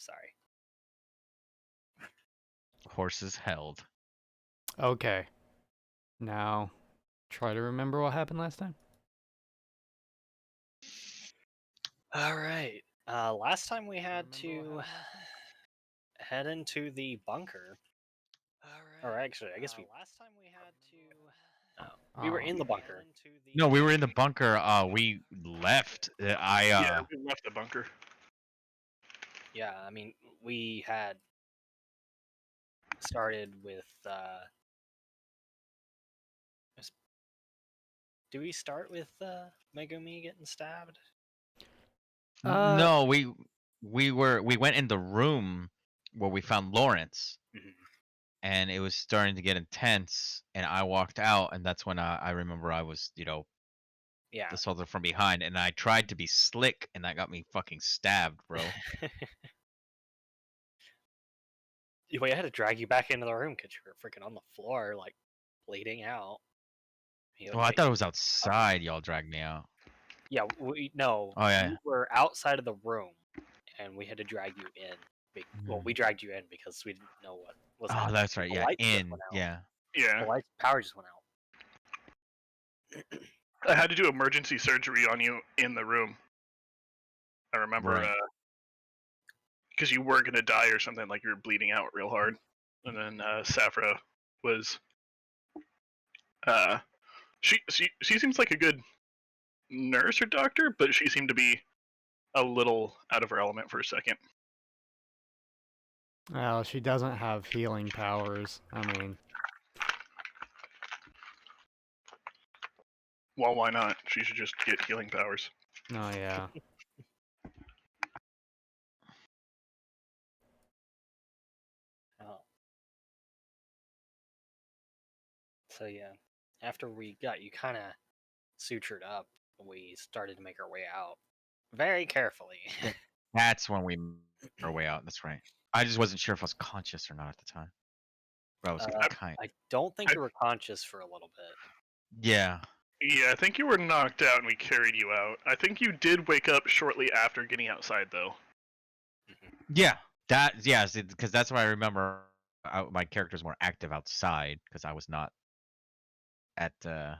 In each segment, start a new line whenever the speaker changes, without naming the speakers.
sorry.
Horses held.
Okay. Now, try to remember what happened last time.
All right. Last time we had to head into the bunker. Or actually, I guess last time we had to. We were in the bunker.
No, we were in the bunker. We left.
Yeah, we left the bunker.
Yeah, I mean, we had started with. Do we start with Megumi getting stabbed?
No, we went in the room where we found Lawrence, and it was starting to get intense. And I walked out, and that's when I remember I was,
Yeah.
assaulted from behind, and I tried to be slick, and that got me fucking stabbed, bro.
We had to drag you back into the room because you were freaking on the floor, like bleeding out.
Well, I thought it was outside. Y'all dragged me out.
Yeah, no.
Oh yeah.
You were outside of the room, and we had to drag you in. Well, we dragged you in because we didn't know what was happening.
Oh, that's right.
The
Yeah,
lights just
in.
went out.
Yeah.
Yeah.
The power just went out.
I had to do emergency surgery on you in the room. I remember, because you were gonna die or something, like you were bleeding out real hard, and then Safra was, she seems like a good nurse or doctor, but she seemed to be a little out of her element for a second.
Well, she doesn't have healing powers. I mean,
Well, why not? She should just get healing powers.
oh yeah.
Oh. So yeah, after we got you kind of sutured up, we started to make our way out very carefully.
That's when we made our way out. That's right. I just wasn't sure if I was conscious or not at the time. But I was
I don't think you were conscious for a little bit.
Yeah.
Yeah, I think you were knocked out and we carried you out. I think you did wake up shortly after getting outside, though.
Yeah, because that's what I remember. My character's more active outside because I was not at the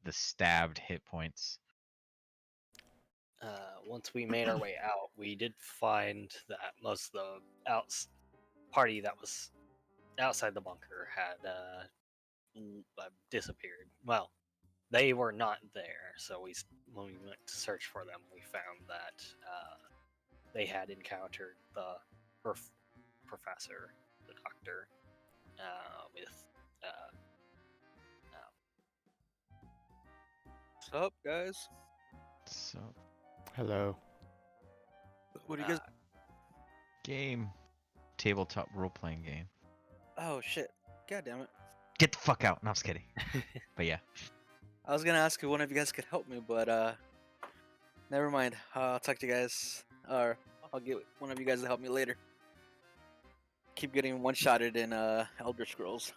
stabbed hit points.
Once we made our way out, we did find that most of the party that was outside the bunker had disappeared. Well, they were not there, so when we went to search for them, we found that they had encountered the professor, the doctor, with.
What's up, guys?
So
Hello.
What do you guys?
game, tabletop role playing game.
Oh shit! God damn it!
Get the fuck out! No, I'm just kidding. But yeah.
I was gonna ask if one of you guys could help me, but never mind. I'll talk to you guys, or I'll get one of you guys to help me later. Keep getting one-shotted in Elder Scrolls.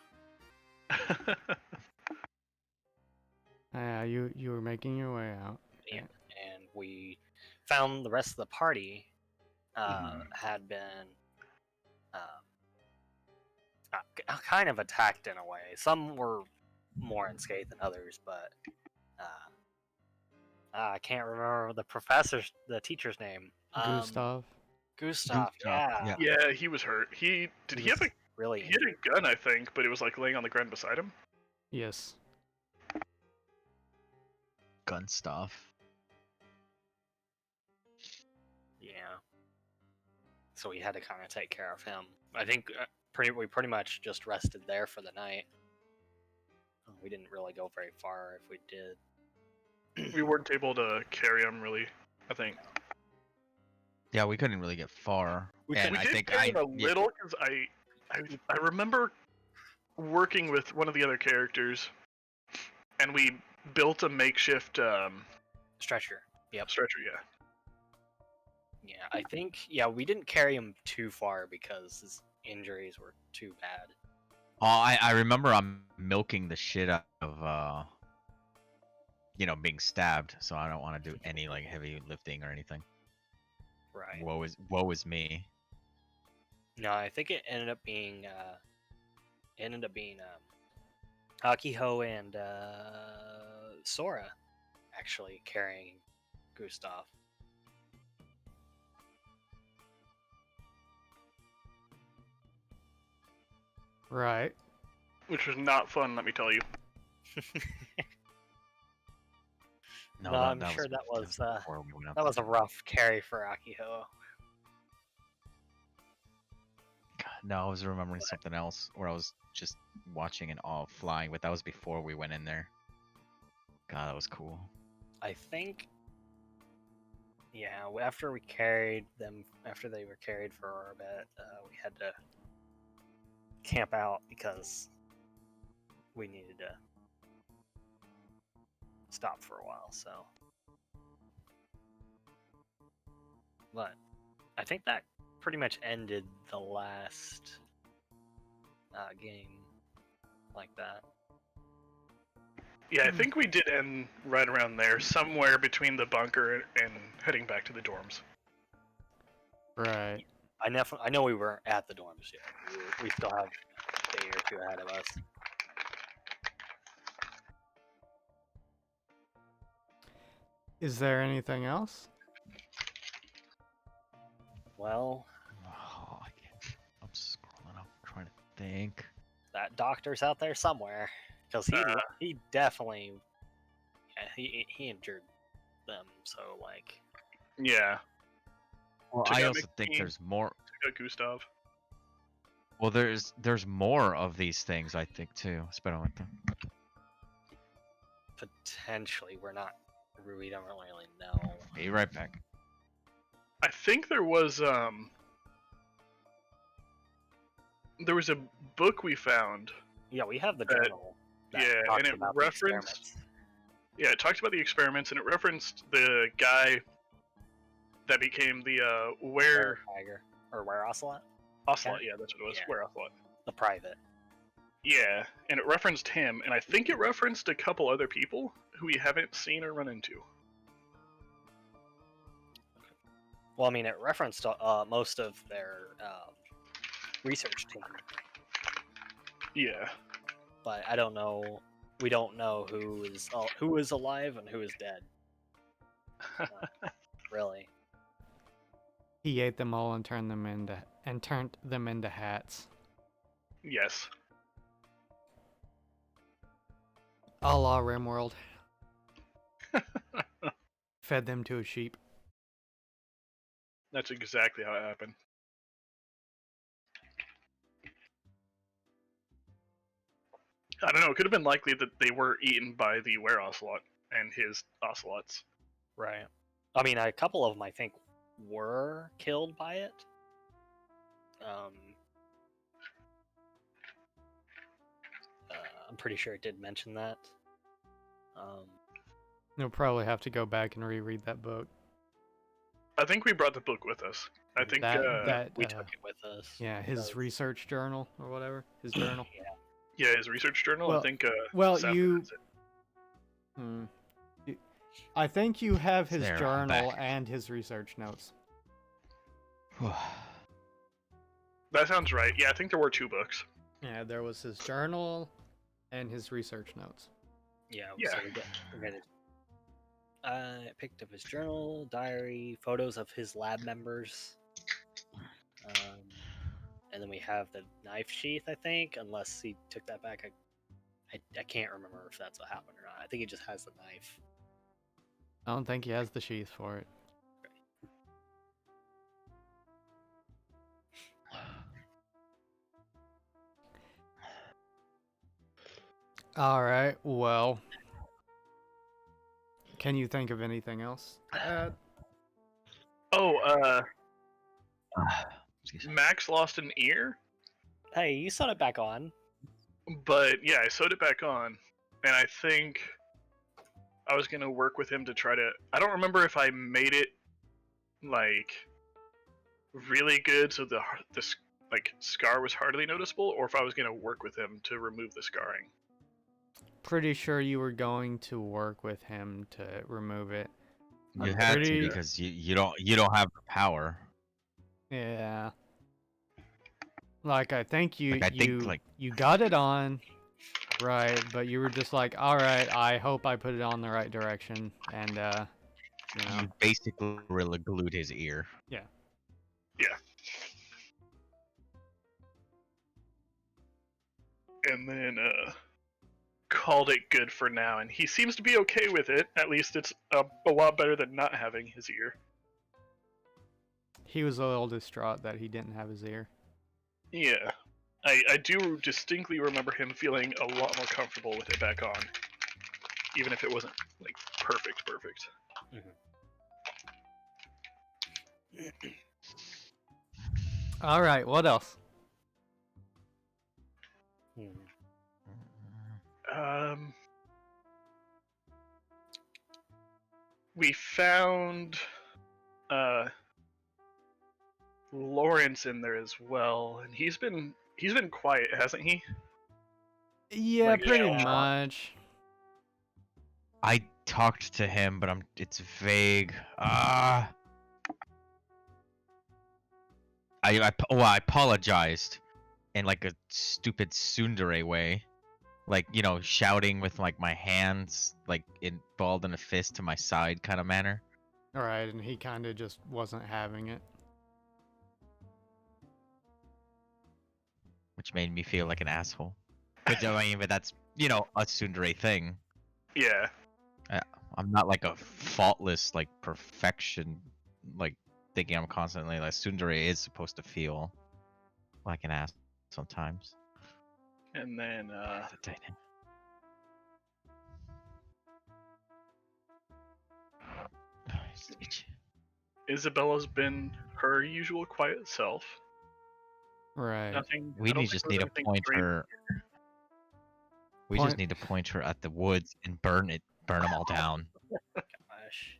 You were making your way out.
Yeah, and we found the rest of the party had been kind of attacked in a way. Some were more unscathed than others, but I can't remember the teacher's name.
Gustav.
Gustav, yeah.
Yeah, he was hurt. He had a gun, I think, but it was like laying on the ground beside him.
Yes.
Gun stuff.
Yeah. So we had to kind of take care of him. I think we pretty much just rested there for the night. We didn't really go very far if we did.
We weren't able to carry him, really, I think.
Yeah, we couldn't really get far.
We did carry him a little, because I remember working with one of the other characters, and we built a makeshift
stretcher. Yep.
Stretcher, yeah.
Yeah, I think we didn't carry him too far because his injuries were too bad.
Oh, I remember I'm milking the shit out of being stabbed, so I don't want to do any like heavy lifting or anything.
Right.
Woe is me.
No, I think it ended up being Akiho and Sora actually carrying Gustav.
Right.
Which was not fun, let me tell you.
No, I'm sure that was
before we went up
that was a
there.
rough carry for Akiho.
God, no, I was remembering something else where I was just watching and all flying, but that was before we went in there. God, that was cool.
I think, yeah, after we carried them, after they were carried for a bit, we had to camp out because we needed to stop for a while. So, but I think that pretty much ended the last game like that.
Yeah, I think we did end right around there, somewhere between the bunker and heading back to the dorms.
Right.
I know we weren't at the dorms yet. We still have a day or two ahead of us.
Is there anything else?
Well,
Oh, I can't. I'm scrolling up, trying to think.
that doctor's out there somewhere because he definitely he injured them. So like,
Yeah.
Well,
Took
I
out
also think
Mickey.
there's more.
Took out Gustav.
Well, there's more of these things, I think, too. Especially with them.
potentially we don't really know.
Be right back.
I think there was a book we found.
Yeah, we have the
That-
journal. That
yeah,
talks
and it
about the
referenced-
experiments.
Yeah, it talked about the experiments, and it referenced the guy that became the were
Tiger or were ocelot,
ocelot. Yeah, that's what it was.
Yeah.
Were ocelot.
the private.
Yeah, and it referenced him, and I think it referenced a couple other people who we haven't seen or run into.
Well, I mean, it referenced most of their research team,
Yeah.
but I don't know. We don't know who is alive and who is dead. Really.
He ate them all and turned them into hats.
Yes.
A la Rimworld. Fed them to a sheep.
That's exactly how it happened. I don't know. It could have been likely that they were eaten by the were ocelot and his ocelots.
Right. I mean, a couple of them I think were killed by it. I'm pretty sure it did mention that.
You'll probably have to go back and reread that book.
I think we brought the book with us. I think
We took it with us.
Yeah, his
because-
research journal or whatever. His journal.
yeah, his research journal.
Well-
I think.
well,
Sapphire
you-
has it.
I think you have his
There, I'm
journal
back.
and his research notes.
That sounds right. Yeah, I think there were 2 books.
Yeah, there was his journal and his research notes.
Yeah.
Yeah.
So we got it. I picked up his journal, diary, photos of his lab members. And then we have the knife sheath, I think, unless he took that back. I can't remember if that's what happened or not. I think he just has the knife.
I don't think he has the sheath for it. Alright, well. Can you think of anything else?
Oh,
Excuse me.
Max lost an ear,
Hey, you sewed it back on.
but yeah, I sewed it back on, and I think I was gonna work with him to try to. I don't remember if I made it like really good, so the like scar was hardly noticeable, or if I was gonna work with him to remove the scarring.
Pretty sure you were going to work with him to remove it.
You
I'm
had
pretty-
to because you don't have the power.
Yeah. Like I think you
Like, I think, like-
you got it on, right? But you were just like, all right, I hope I put it on the right direction, and you know,
You basically really glued his ear.
yeah.
And then called it good for now, and he seems to be okay with it. At least it's a lot better than not having his ear.
He was a little distraught that he didn't have his ear.
Yeah. I do distinctly remember him feeling a lot more comfortable with it back on. Even if it wasn't, like, perfect.
All right, what else?
We found Lawrence in there as well, and he's been quiet, hasn't he?
Yeah,
Like,
pretty
yeah.
much.
I talked to him, but it's vague. I apologized in like a stupid tsundere way. Like, you know, shouting with like my hands like balled in a fist to my side kind of manner.
All right, and he kind of just wasn't having it.
Which made me feel like an asshole. Which I mean, but that's, you know, a tsundere thing.
Yeah.
I'm not like a faultless like perfection, like thinking I'm constantly like tsundere is supposed to feel like an ass sometimes.
And then Isabella's been her usual quiet self.
Right.
Nothing.
We
I don't
just
think
need
there
to
was anything
point
crazy.
her. We just need to point her at the woods and burn them all down.
Gosh.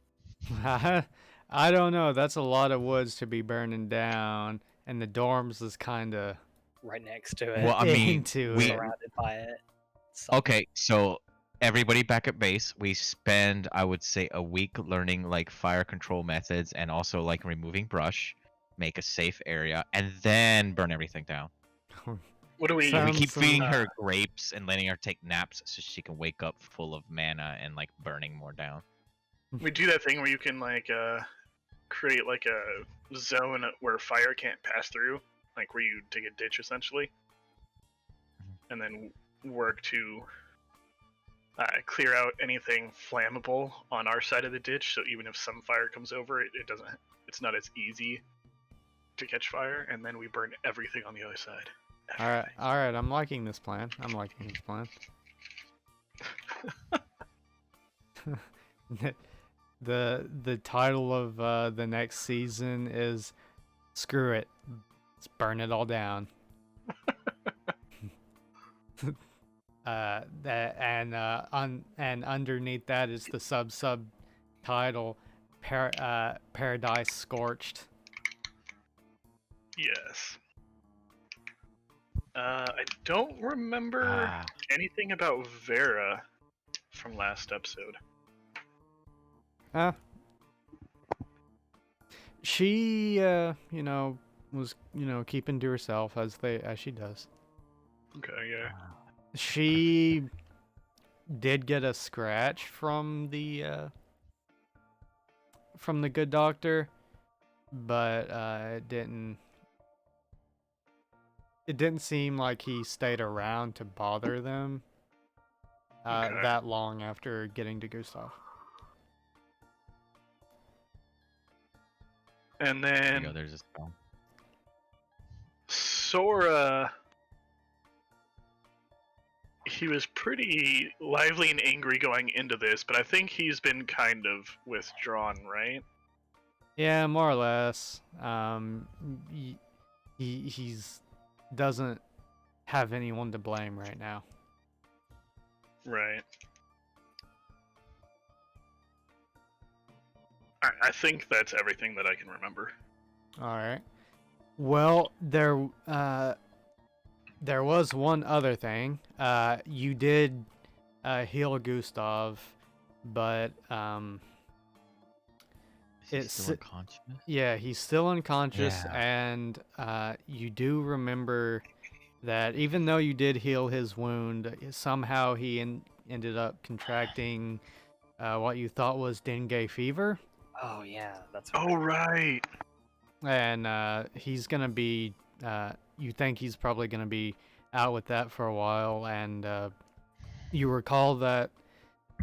I don't know. That's a lot of woods to be burning down, and the dorms is kind of
Right next to it.
Well, I mean,
into
we
it.
Surrounded by it.
okay. So everybody back at base, we spend, I would say, a week learning like fire control methods and also like removing brush, make a safe area, and then burn everything down.
What do we?
Sounds-
We keep feeding
uh,
her grapes and letting her take naps so she can wake up full of mana and like burning more down.
We do that thing where you can like create like a zone where fire can't pass through, like where you dig a ditch essentially, and then work to clear out anything flammable on our side of the ditch. So even if some fire comes over, it doesn't. It's not as easy to catch fire, and then we burn everything on the other side.
All right. I'm liking this plan. The title of the next season is "Screw It, Let's Burn It All Down." And underneath that is the subtitle Paradise Scorched.
Yes. I don't remember anything about Vera from last episode.
She was keeping to herself as she does.
Okay, yeah.
She did get a scratch from the good doctor, but it didn't seem like he stayed around to bother them
Okay.
that long after getting to Gustav.
And
There you
then
go, there's a spell.
Sora, he was pretty lively and angry going into this, but I think he's been kind of withdrawn, right?
Yeah, more or less. He's doesn't have anyone to blame right now.
Right. I think that's everything that I can remember.
All right. Well, there was one other thing. You did heal Gustav, but
Is he
It's
still unconscious?
Yeah, he's still unconscious,
Yeah.
and you do remember that even though you did heal his wound, somehow he ended up contracting what you thought was dengue fever,
Oh yeah, that's
Oh right.
and he's gonna be. You think he's probably gonna be out with that for a while, and you recall that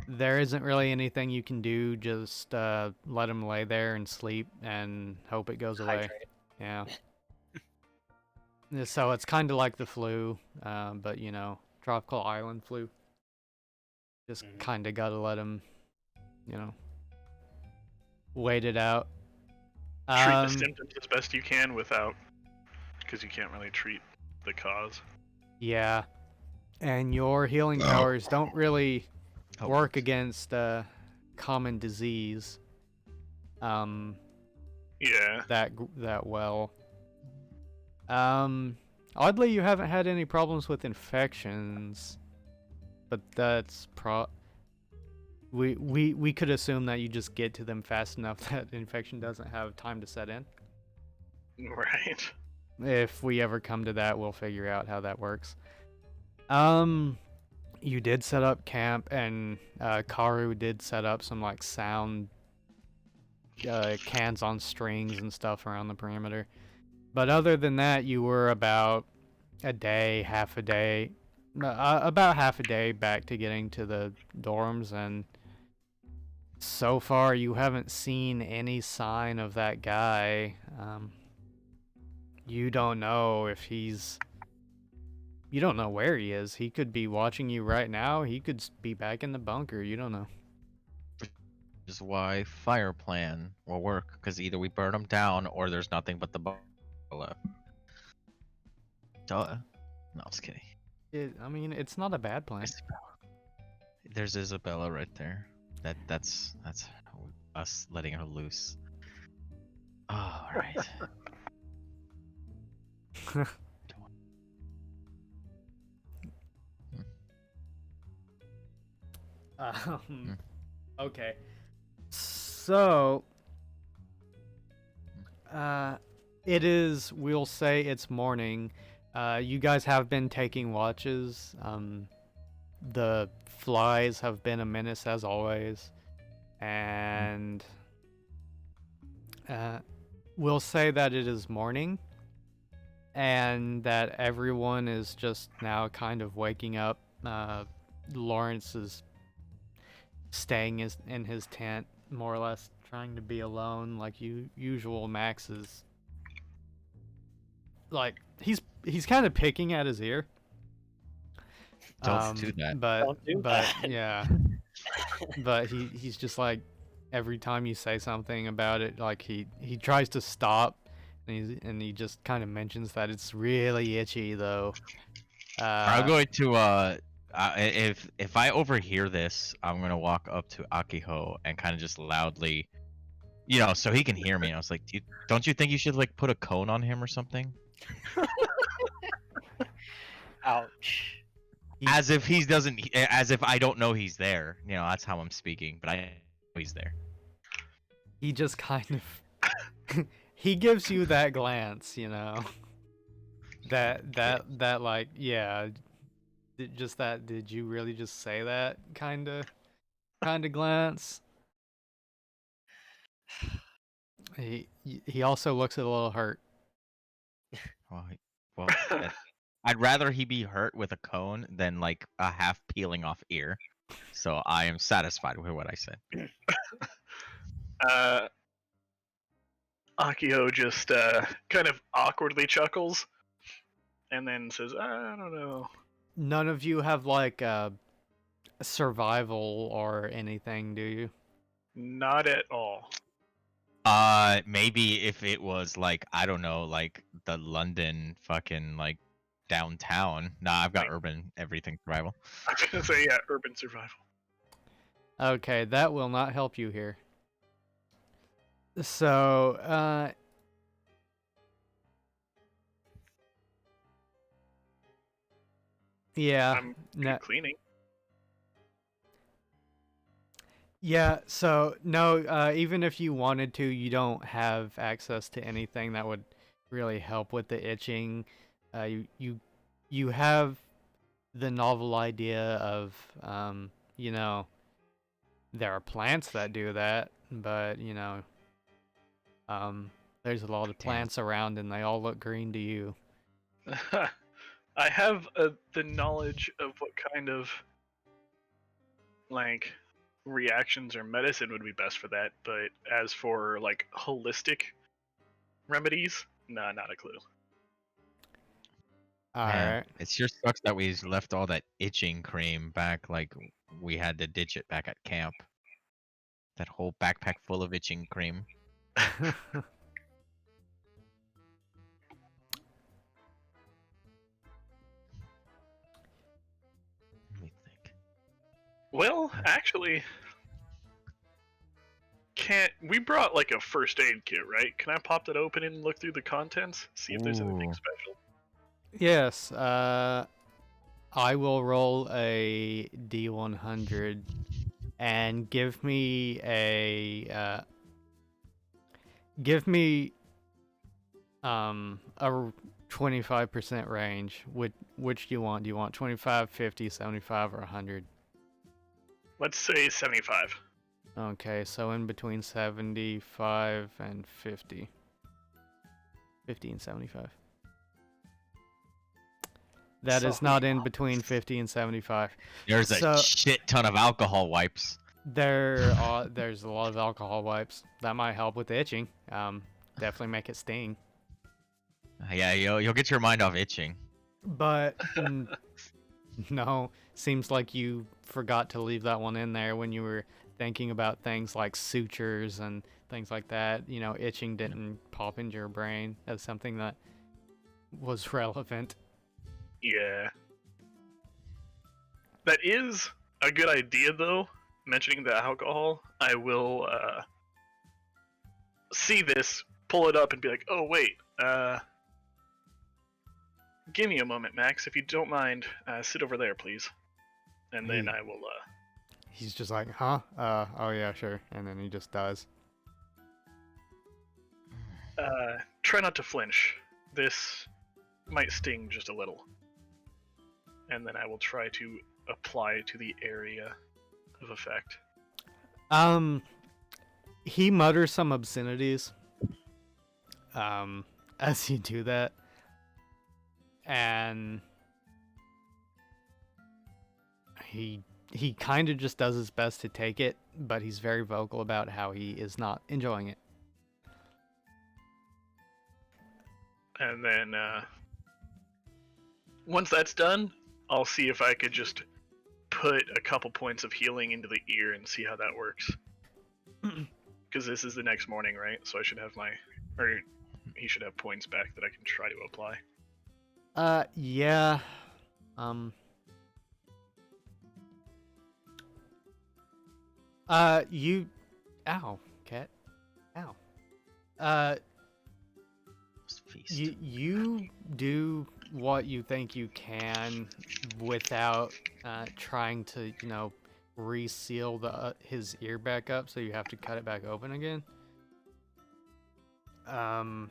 there isn't really anything you can do. Just let him lay there and sleep and hope it goes away.
hydrate.
Yeah. So it's kind of like the flu, but tropical island flu. Just
Mhm.
kind of gotta let him, you know, wait it out.
Treat the
Um,
symptoms as best you can without, because you can't really treat the cause.
yeah, and your healing powers don't really
Oh,
work
thanks.
against common disease. Um,
Yeah.
that well. Oddly, you haven't had any problems with infections, but that's we could assume that you just get to them fast enough that infection doesn't have time to set in.
Right.
If we ever come to that, we'll figure out how that works. You did set up camp, and Karu did set up some like sound cans on strings and stuff around the perimeter. But other than that, you were about a day, half a day, about half a day back to getting to the dorms, and so far you haven't seen any sign of that guy. You don't know if you don't know where he is. He could be watching you right now. He could be back in the bunker. You don't know.
Which is why fire plan will work, because either we burn them down or there's nothing but the bunker left. Duh. No, I was kidding.
I mean, it's not a bad plan.
There's Isabella right there. That's us letting her loose. Oh, all right.
Okay. So, it is, we'll say it's morning. You guys have been taking watches. The flies have been a menace as always. And we'll say that it is morning and that everyone is just now kind of waking up. Lawrence is staying in his tent, more or less trying to be alone like usual. Max is like he's kind of picking at his ear.
Don't do that.
But
Don't do that.
yeah, but he's just like every time you say something about it, like he tries to stop, and he just kind of mentions that it's really itchy though.
I'm going to if I overhear this, I'm gonna walk up to Akiho and kind of just loudly, so he can hear me. And I was like, don't you think you should like put a cone on him or something?
Ouch.
As if he doesn't, as if I don't know he's there. That's how I'm speaking, but I know he's there.
He just kind of he gives you that glance, that like, yeah, just that, did you really just say that kind of glance. He also looks a little hurt.
Well, I'd rather he be hurt with a cone than like a half peeling off ear. So I am satisfied with what I said.
Akio just kind of awkwardly chuckles and then says, I don't know.
None of you have like survival or anything, do you?
Not at all.
Maybe if it was like, I don't know, like the London fucking like downtown. Nah, I've got urban everything survival.
I was gonna say, yeah, urban survival.
Okay, that will not help you here. So, yeah,
I'm good cleaning.
Yeah, so no, even if you wanted to, you don't have access to anything that would really help with the itching. You have the novel idea of, you know, there are plants that do that, but there's a lot of
Damn.
plants around and they all look green to you.
I have the knowledge of what kind of like reactions or medicine would be best for that, but as for like holistic remedies, nah, not a clue.
All
Man,
right.
it sure sucks that we left all that itching cream back. Like we had to ditch it back at camp. That whole backpack full of itching cream. Let me think.
Well, actually, can't we brought like a first aid kit, right? Can I pop that open and look through the contents, see if there's anything
Ooh.
special?
Yes, I will roll a D100 and give me a 25% range. Which do you want? Do you want 25, 50, 75, or 100?
Let's say 75.
Okay, so in between 75 and 50. 50 and 75. That is not in between 50 and 75.
There's a
So-
shit ton of alcohol wipes.
There's a lot of alcohol wipes. That might help with the itching. Definitely make it sting.
Yeah, you'll get your mind off itching.
But no, seems like you forgot to leave that one in there when you were thinking about things like sutures and things like that. Itching didn't pop into your brain as something that was relevant.
Yeah. That is a good idea, though. Mentioning the alcohol, I will see this, pull it up, and be like, "Oh wait, give me a moment, Max, if you don't mind. Sit over there, please." And then I will.
He's just like, huh? Oh yeah, sure. And then he just does.
Try not to flinch. This might sting just a little. And then I will try to apply it to the area of effect.
He mutters some obscenities. As you do that. And he kind of just does his best to take it, but he's very vocal about how he is not enjoying it.
And then once that's done, I'll see if I could just put a couple points of healing into the ear and see how that works. Because this is the next morning, right? So I should have he should have points back that I can try to apply.
Yeah. Ow, cat. Ow.
Feast.
You do what you think you can without trying to, reseal his ear back up, so you have to cut it back open again.
Yeah,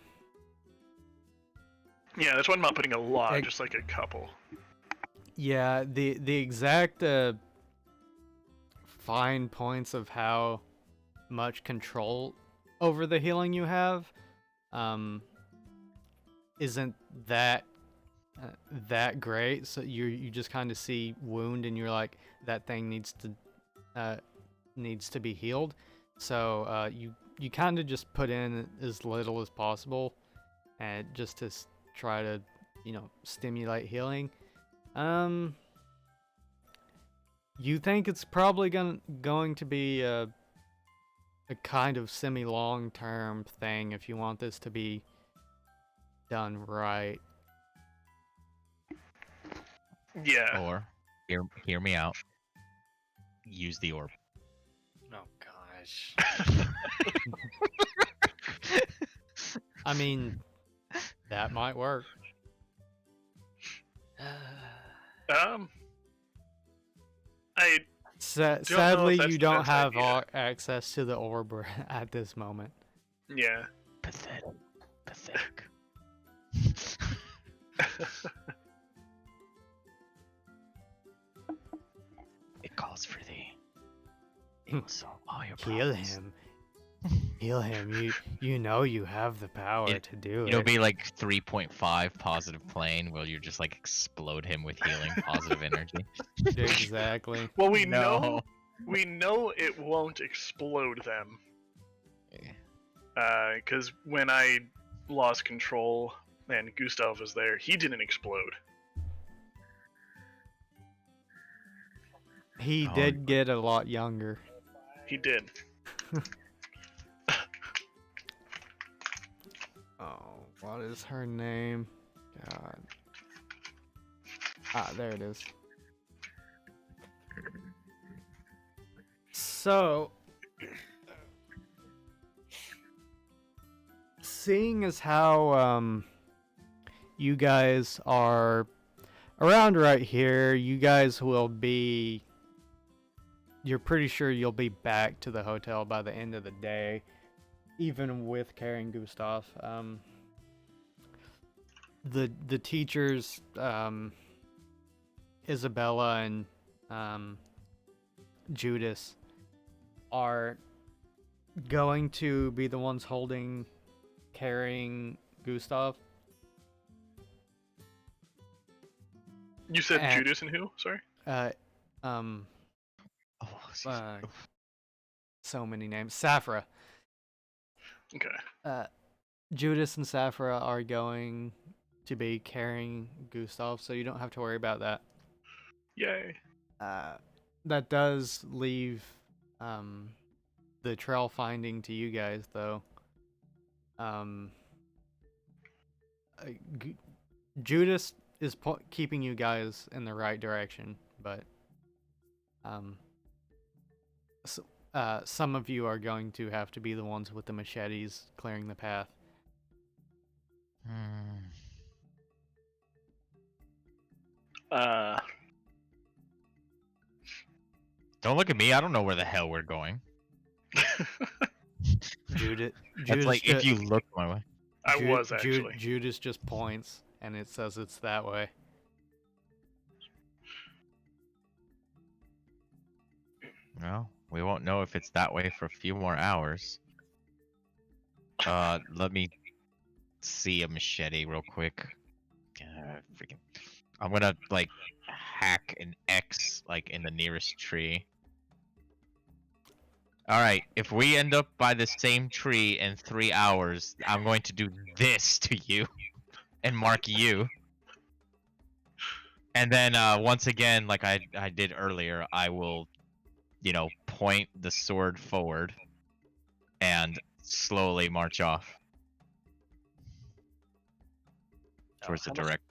that's why I'm not putting a lot, just like a couple.
Yeah, the exact fine points of how much control over the healing you have isn't that great. So you just kind of see wound and you're like, that thing needs to be healed. So you kind of just put in as little as possible, and just to try to stimulate healing. You think it's probably going to be a kind of semi-long term thing if you want this to be done right.
Yeah.
Or hear me out. Use the orb.
Oh gosh.
I mean, that might work. Sadly,
that's
you
the
don't
best
have
idea.
access to the orb at this moment.
Yeah.
Pathetic. Pathetic. It calls for thee. It will solve all your
Heal
problems.
him. Heal him. You know you have the power
It-
to do
It'll
it.
be like 3.5 positive plane where you just like explode him with healing positive energy.
Exactly.
Well, we
No.
know it won't explode them.
Yeah.
Because when I lost control and Gustav was there, he didn't explode.
He
Oh,
did get a lot younger.
He did.
Oh, what is her name? God. Ah, there it is. So, seeing as how you guys are around right here, you guys will be. You're pretty sure you'll be back to the hotel by the end of the day, even with carrying Gustav. The teachers, Isabella and Judas, are going to be the ones carrying Gustav.
You said
And-
Judas and who? Sorry.
Oh, excuse me.
Uh, so many names. Safra.
Okay.
Judas and Safra are going to be carrying Gustav, so you don't have to worry about that.
Yay.
That does leave the trail finding to you guys, though. G- Judas is keeping you guys in the right direction, but some of you are going to have to be the ones with the machetes clearing the path.
Don't look at me. I don't know where the hell we're going.
Judas.
That's like if you look my way.
I was actually.
Judas just points, and it says it's that way.
Well, we won't know if it's that way for a few more hours. Let me see a machete real quick. Freaking. I'm gonna like hack an X like in the nearest tree. Alright, if we end up by the same tree in 3 hours, I'm going to do this to you and mark you. And then once again, like I did earlier, I will, point the sword forward and slowly march off towards the direction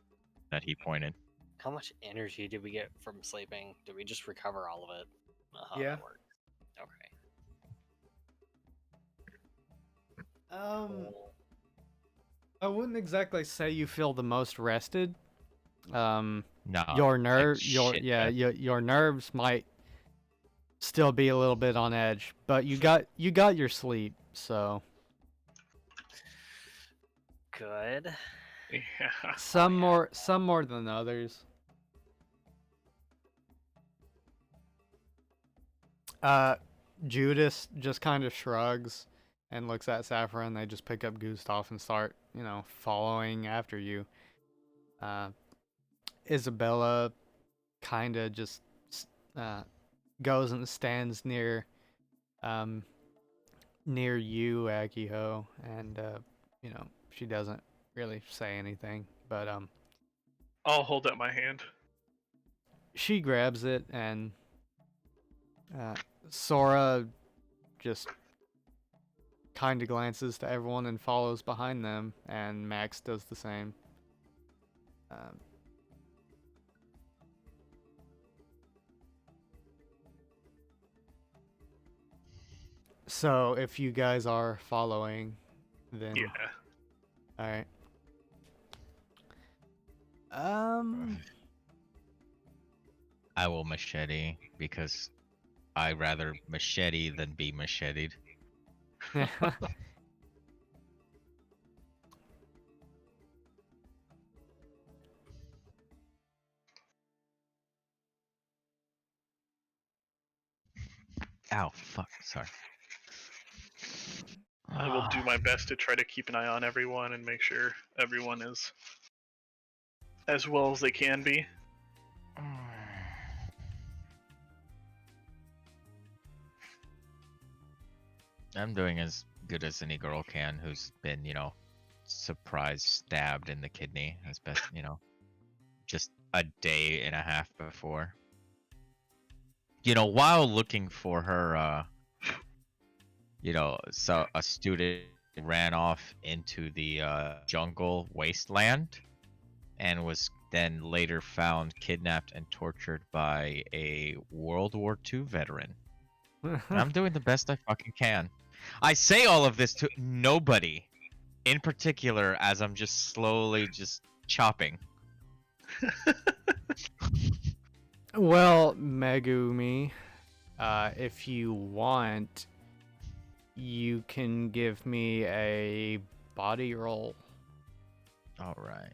that he pointed.
How much energy did we get from sleeping? Did we just recover all of it? How
Yeah.
that worked? Okay. Cool.
I wouldn't exactly say you feel the most rested.
No.
Your
like shit, man.
your nerves might still be a little bit on edge, but you got your sleep, so
Good.
Yeah.
some more than others. Judas just kind of shrugs and looks at Saffron. They just pick up Gustav and start, following after you. Isabella kind of just goes and stands near you, Akiho, and she doesn't really say anything, but
I'll hold out my hand.
she grabs it, and Sora just kind of glances to everyone and follows behind them, and Max does the same. So if you guys are following, then
Yeah.
all right.
I will machete because I rather machete than be macheted. Ow, fuck, sorry.
I will do my best to try to keep an eye on everyone and make sure everyone is as well as they can be.
I'm doing as good as any girl can who's been, surprise stabbed in the kidney as best, just a day and a half before. While looking for her, so a student ran off into the jungle wasteland and was then later found kidnapped and tortured by a World War II veteran. And I'm doing the best I fucking can. I say all of this to nobody in particular as I'm just slowly just chopping.
Well, Megumi, if you want, you can give me a body roll.
All right.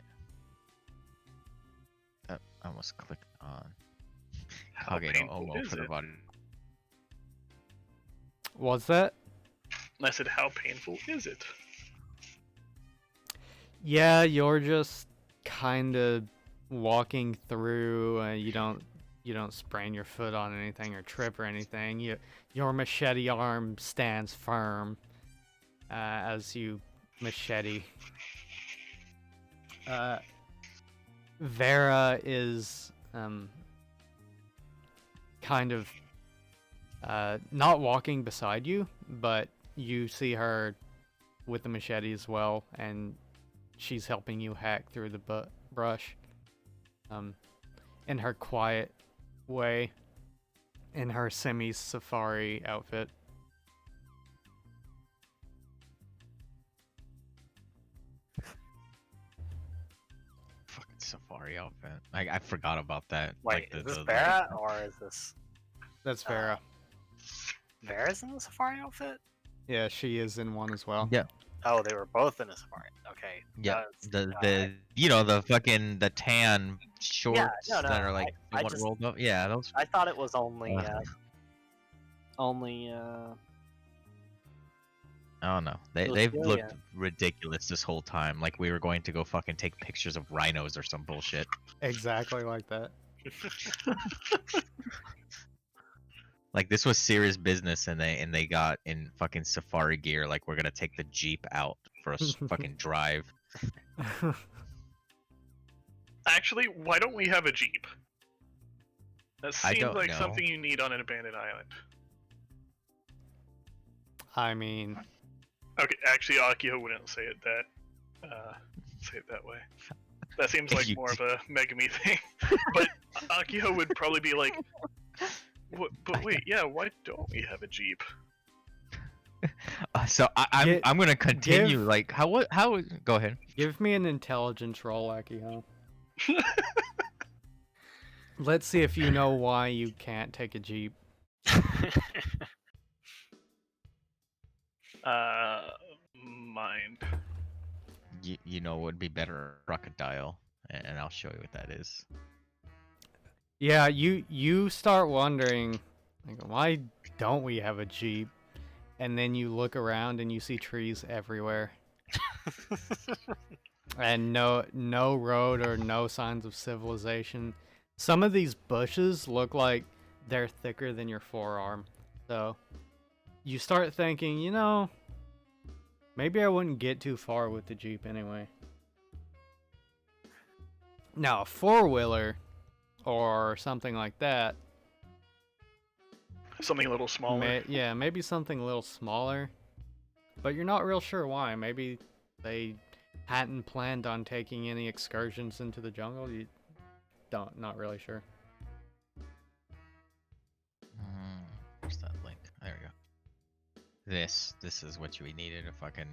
I almost clicked on.
How
Okay, no,
painful
Omo
is
for the
it?
body.
What's that?
I said, how painful is it?
Yeah, you're just kind of walking through, and you don't sprain your foot on anything or trip or anything. Your machete arm stands firm as you machete. Vera is kind of not walking beside you, but you see her with the machete as well, and she's helping you hack through the brush in her quiet way, in her semi-safari outfit.
Fucking safari outfit. I forgot about that.
Wait,
like
is this Vera or is this
That's Vera.
Vera's in the safari outfit?
Yeah, she is in one as well.
Yeah.
Oh, they were both in a safari. Okay.
Yeah,
that's-
the fucking the tan shorts
no,
that are like
I
somewhat
just-
rolled up. Yeah, those.
I thought it was only
I don't know. They've
Lucia,
looked ridiculous this whole time. Like we were going to go fucking take pictures of rhinos or some bullshit.
Exactly like that.
Like this was serious business, and they got in fucking safari gear. Like we're gonna take the Jeep out for a fucking drive.
Actually, why don't we have a Jeep? That
I
seems
don't
like
know.
something you need on an abandoned island.
I mean,
Okay, actually, Akio wouldn't say it that way. That seems like
You
more of a Megami thing. But Akio would probably be like, what, but wait, yeah, why don't we have a Jeep?
So I'm gonna continue.
give-
Like how go ahead.
give me an intelligence roll, Akihon. Let's see if you know why you can't take a Jeep.
Mind.
You know what would be better? Crocodile, and I'll show you what that is.
Yeah, you start wondering, like, why don't we have a Jeep? And then you look around and you see trees everywhere. And no road or no signs of civilization. Some of these bushes look like they're thicker than your forearm. So you start thinking, maybe I wouldn't get too far with the Jeep anyway. Now, a four-wheeler or something like that.
Something a little smaller.
Maybe something a little smaller. But you're not real sure why. Maybe they hadn't planned on taking any excursions into the jungle. You not really sure.
Where's that link? There we go. This is what we needed. A fucking.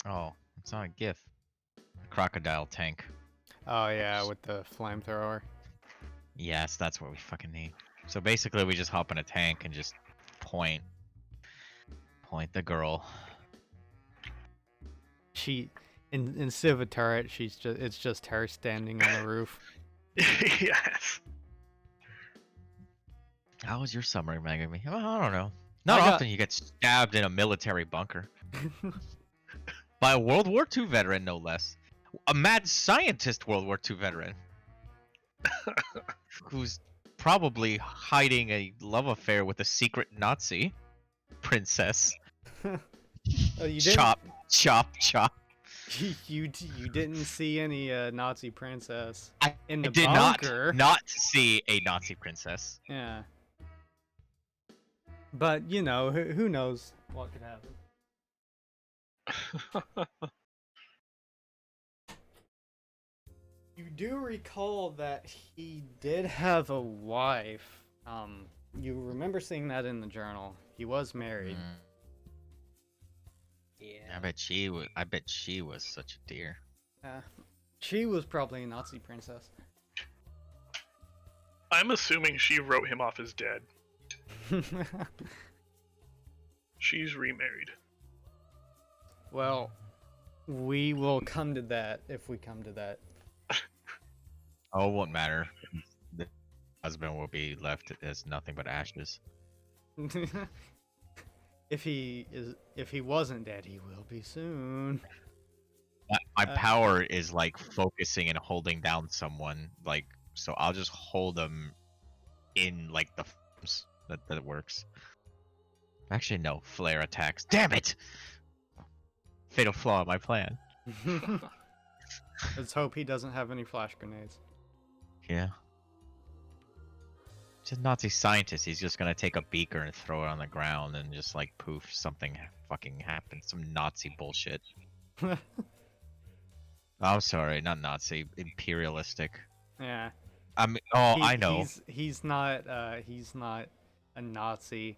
Oh, it's not a GIF. A crocodile tank.
Oh yeah, with the flamethrower.
Yes, that's what we fucking need. So basically, we just hop in a tank and just point the girl.
She, instead of a turret, it's just her standing on the roof.
Yes.
How was your summer, Megami? Well, I don't know. Not
I got-
often you get stabbed in a military bunker by a World War II veteran, no less. A mad scientist World War II veteran who's probably hiding a love affair with a secret Nazi princess.
Oh, you
Chop, chop, chop.
you didn't see any Nazi princess
I
in the
did
bunker.
not see a Nazi princess.
Yeah. But you know, who knows what could happen. You do recall that he did have a wife. You remember seeing that in the journal. He was married.
Yeah.
I bet she was such a dear.
She was probably a Nazi princess.
I'm assuming she wrote him off as dead. She's remarried.
Well, we will come to that if we come to that.
Oh, it won't matter. The husband will be left as nothing but ashes.
If he wasn't dead, he will be soon.
My power is like focusing and holding down someone, like, so I'll just hold them in like the that works. Actually, no, flare attacks. Damn it! Fatal flaw in my plan.
Let's hope he doesn't have any flash grenades.
Yeah. Just Nazi scientist. He's just gonna take a beaker and throw it on the ground and just like poof, something fucking happens. Some Nazi bullshit. I'm sorry, not Nazi, imperialistic.
Yeah.
I know.
He's not a Nazi.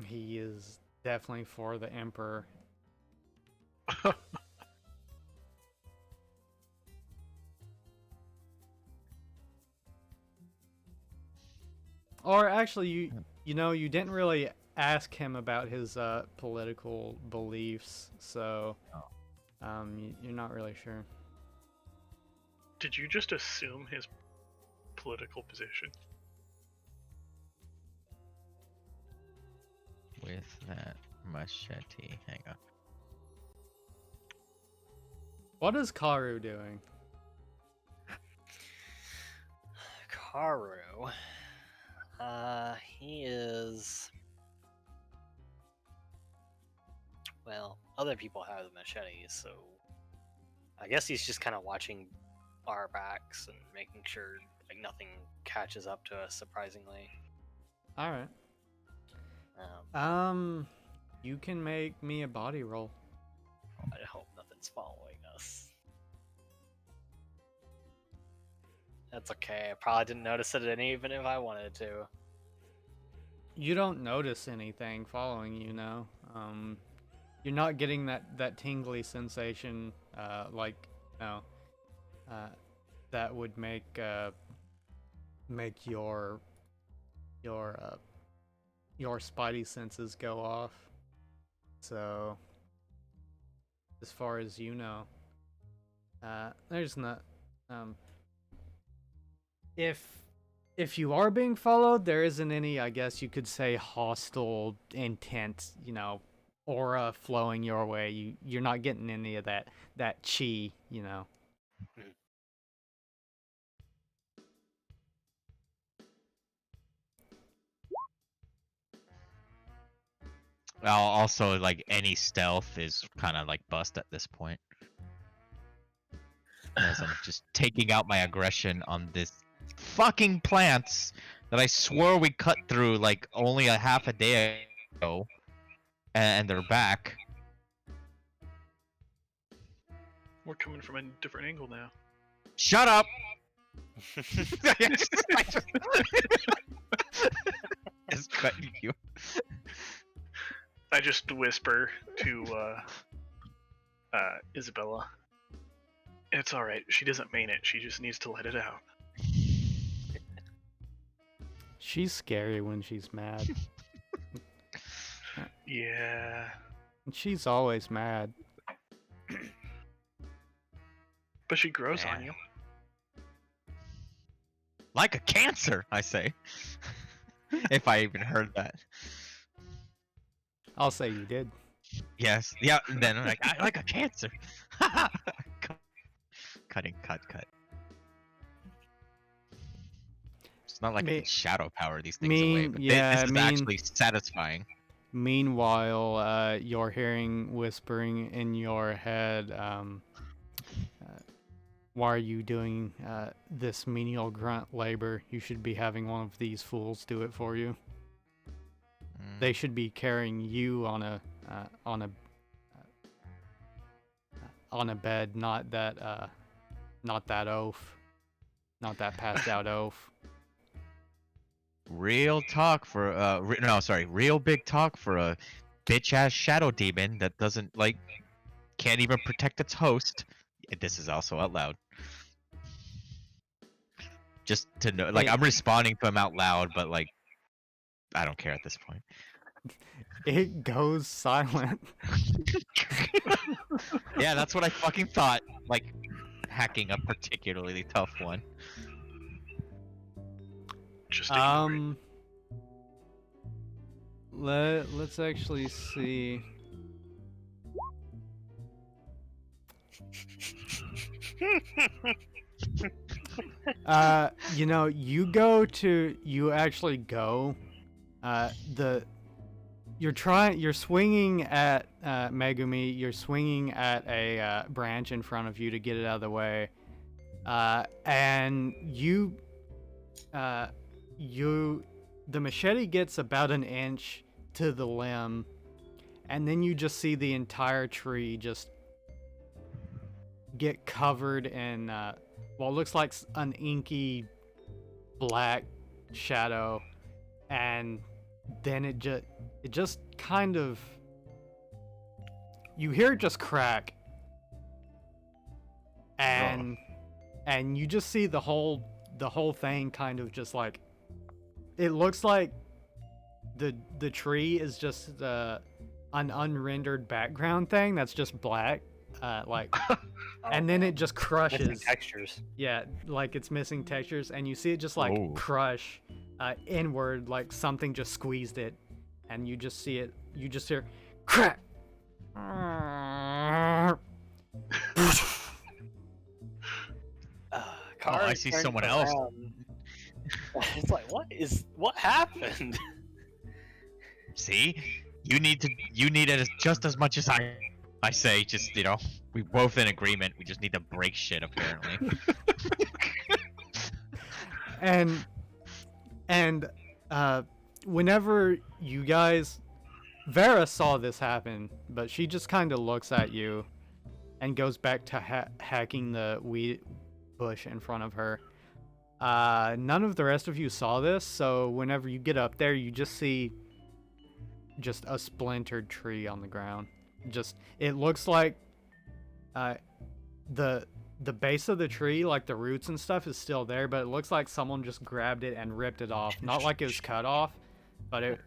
He is definitely for the Emperor. Or actually, you know, you didn't really ask him about his political beliefs, so you're not really sure.
Did you just assume his political position?
With that machete, hang on.
What is Karu doing?
Karu. He is. Well, other people have the machetes, so I guess he's just kind of watching our backs and making sure like nothing catches up to us. Surprisingly.
All right. You can make me a body roll.
I hope nothing's following us. That's okay. I probably didn't notice it, even if I wanted to.
You don't notice anything following you now. You're not getting that tingly sensation, that would make your spidey senses go off. So, as far as you know, there's not. If you are being followed, there isn't any, I guess you could say, hostile intent, you know, aura flowing your way. You're not getting any of that chi, you know.
Well, also, like, any stealth is kind of like bust at this point. As I'm just taking out my aggression on this fucking plants that I swore we cut through like only a half a day ago, and they're back.
We're coming from a different angle now.
Shut up! Just cutting you.
I just whisper to Isabella. It's alright. She doesn't mean it. She just needs to let it out.
She's scary when she's mad.
Yeah.
She's always mad.
But she grows on
Man.
you.
Like a cancer, I say. If I even heard that.
I'll say you did.
Yes. Yeah. And then I'm like a cancer. Cutting. Cut. It's not like I
Me-
can shadow power these things away, but this is actually satisfying.
Meanwhile, you're hearing whispering in your head, why are you doing this menial grunt labor? You should be having one of these fools do it for you. They should be carrying you on a bed, not that oaf, not that passed out oaf.
Real talk for real big talk for a bitch ass shadow demon that doesn't can't even protect its host. This is also out loud. Just to know, I'm responding to him out loud, but I don't care at this point.
It goes silent.
Yeah, that's what I fucking thought. Hacking a particularly tough one.
Just ignore it.
Let's actually see. You actually go. You're swinging at Megumi. You're swinging at a branch in front of you to get it out of the way, and the machete gets about an inch to the limb, and then you just see the entire tree just get covered in what looks like an inky black shadow, and then it just kind of, you hear it just crack, and you just see the whole thing kind of just it looks like the tree is just an unrendered background thing that's just black, and then it just crushes.
Missing textures.
Yeah, it's missing textures, and you see it just crush inward, like something just squeezed it, and you just see it. You just hear crack.
I see someone else.
It's like, what happened?
See, you need it just as much as I say. Just we both in agreement. We just need to break shit apparently.
and whenever you guys, Vera saw this happen, but she just kind of looks at you and goes back to hacking the weed bush in front of her. None of the rest of you saw this, so whenever you get up there, you just see just a splintered tree on the ground. It looks like the base of the tree, like the roots and stuff, is still there, but it looks like someone just grabbed it and ripped it off. Not like it was cut off, but it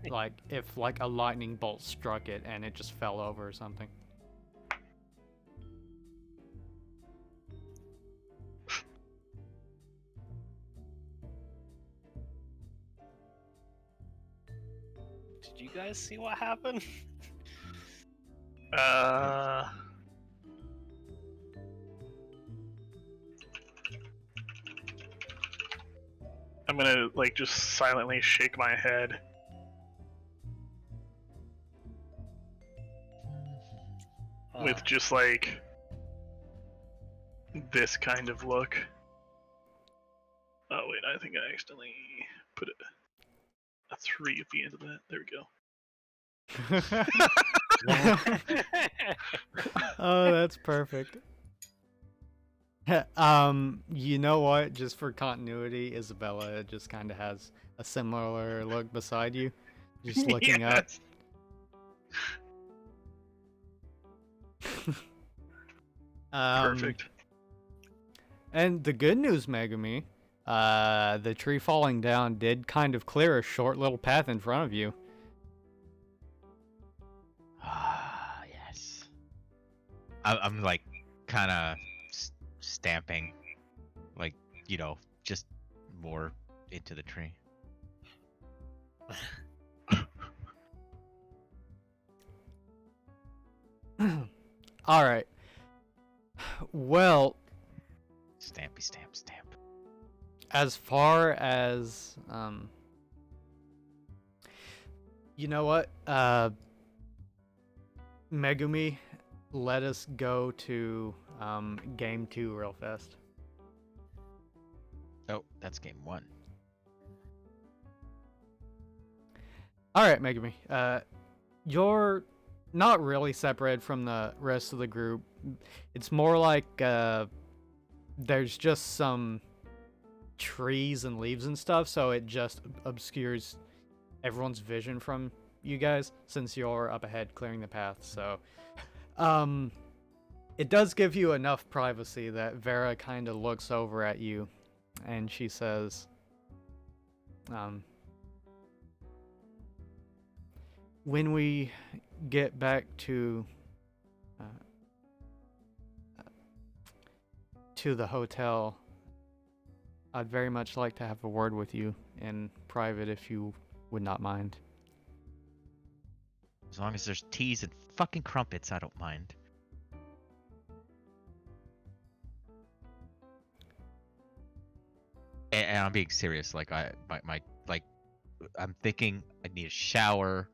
if a lightning bolt struck it and it just fell over or something.
Did you guys see what happened?
I'm gonna just silently shake my head. With just this kind of look. Oh wait, I think I accidentally put a 3 at the end of that. There we go.
Oh, that's perfect. You know what? Just for continuity, Isabella just kind of has a similar look beside you, just looking up.
Perfect.
And the good news, Megumi, The tree falling down did kind of clear a short little path in front of you.
Ah, yes. I'm like kind of stamping, like, just more into the tree.
All right. Well,
Stampy stamp stamp.
as far as you know what? Megumi, let us go to game 2 real fast.
Oh, that's game 1.
All right, Megumi. You're not really separated from the rest of the group. It's more like there's just some trees and leaves and stuff, so it just obscures everyone's vision from you guys since you're up ahead clearing the path. So, it does give you enough privacy that Vera kind of looks over at you, and she says, when we get back to the hotel, I'd very much like to have a word with you in private if you would not mind.
As long as there's teas and fucking crumpets, I don't mind. And I'm being serious. Like I'm thinking I need a shower.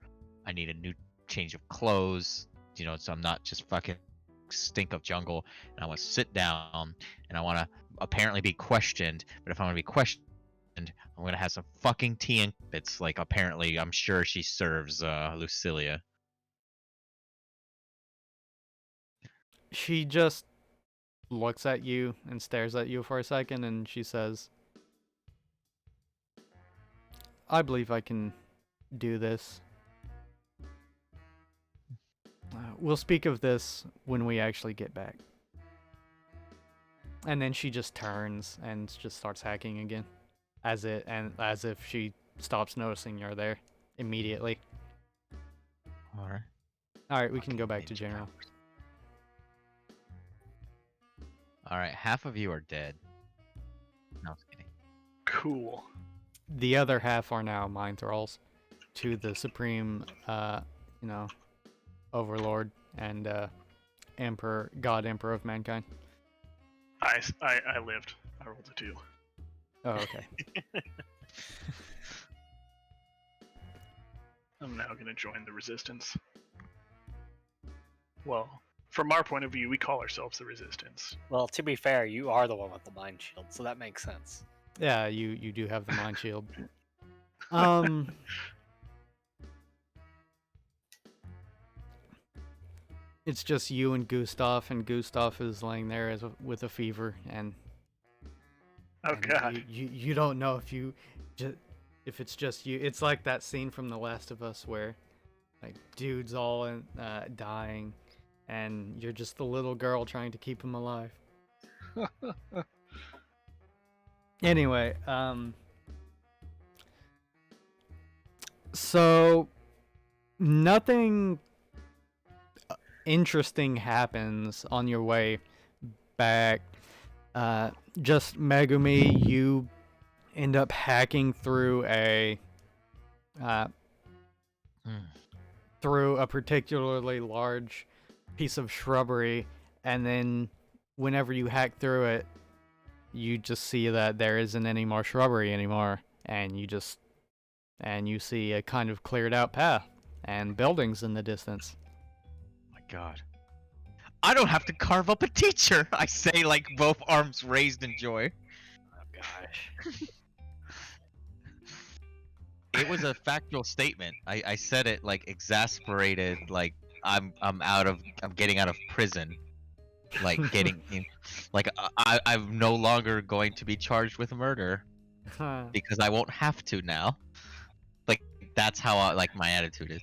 I need a new change of clothes. So I'm not just fucking stink of jungle. And I want to sit down and I want to apparently be questioned. But if I want to be questioned, I'm gonna have some fucking tea and it's like apparently I'm sure she serves Lucilia.
She just looks at you and stares at you for a second, and she says, I believe I can do this. We'll speak of this when we actually get back. And then she just turns and just starts hacking again, as if she stops noticing you're there immediately.
All right.
All right, we can go back to general.
All right, half of you are dead. No, I was kidding.
Cool.
The other half are now mind thralls to the supreme, overlord and god emperor of mankind.
I lived. I rolled a 2.
Oh, okay.
I'm now gonna join the resistance. Well, from our point of view, we call ourselves the resistance.
Well, to be fair, you are the one with the mind shield, so that makes sense.
Yeah, you do have the mind shield. It's just you and Gustav is laying there with a fever, and
Oh god.
you don't know if it's just you. It's like that scene from The Last of Us where, like, dude's all dying, and you're just the little girl trying to keep him alive. Anyway, so nothing interesting happens on your way back. Just Megumi, you end up hacking through a particularly large piece of shrubbery, and then whenever you hack through it, you just see that there isn't any more shrubbery anymore, and you see a kind of cleared out path and buildings in the distance.
Oh my god. I don't have to carve up a teacher, I say, like both arms raised in joy.
Oh gosh.
It was a factual statement. I said it like exasperated, like I'm getting out of prison. Like getting in, like I'm no longer going to be charged with murder because I won't have to now. Like that's how my attitude is.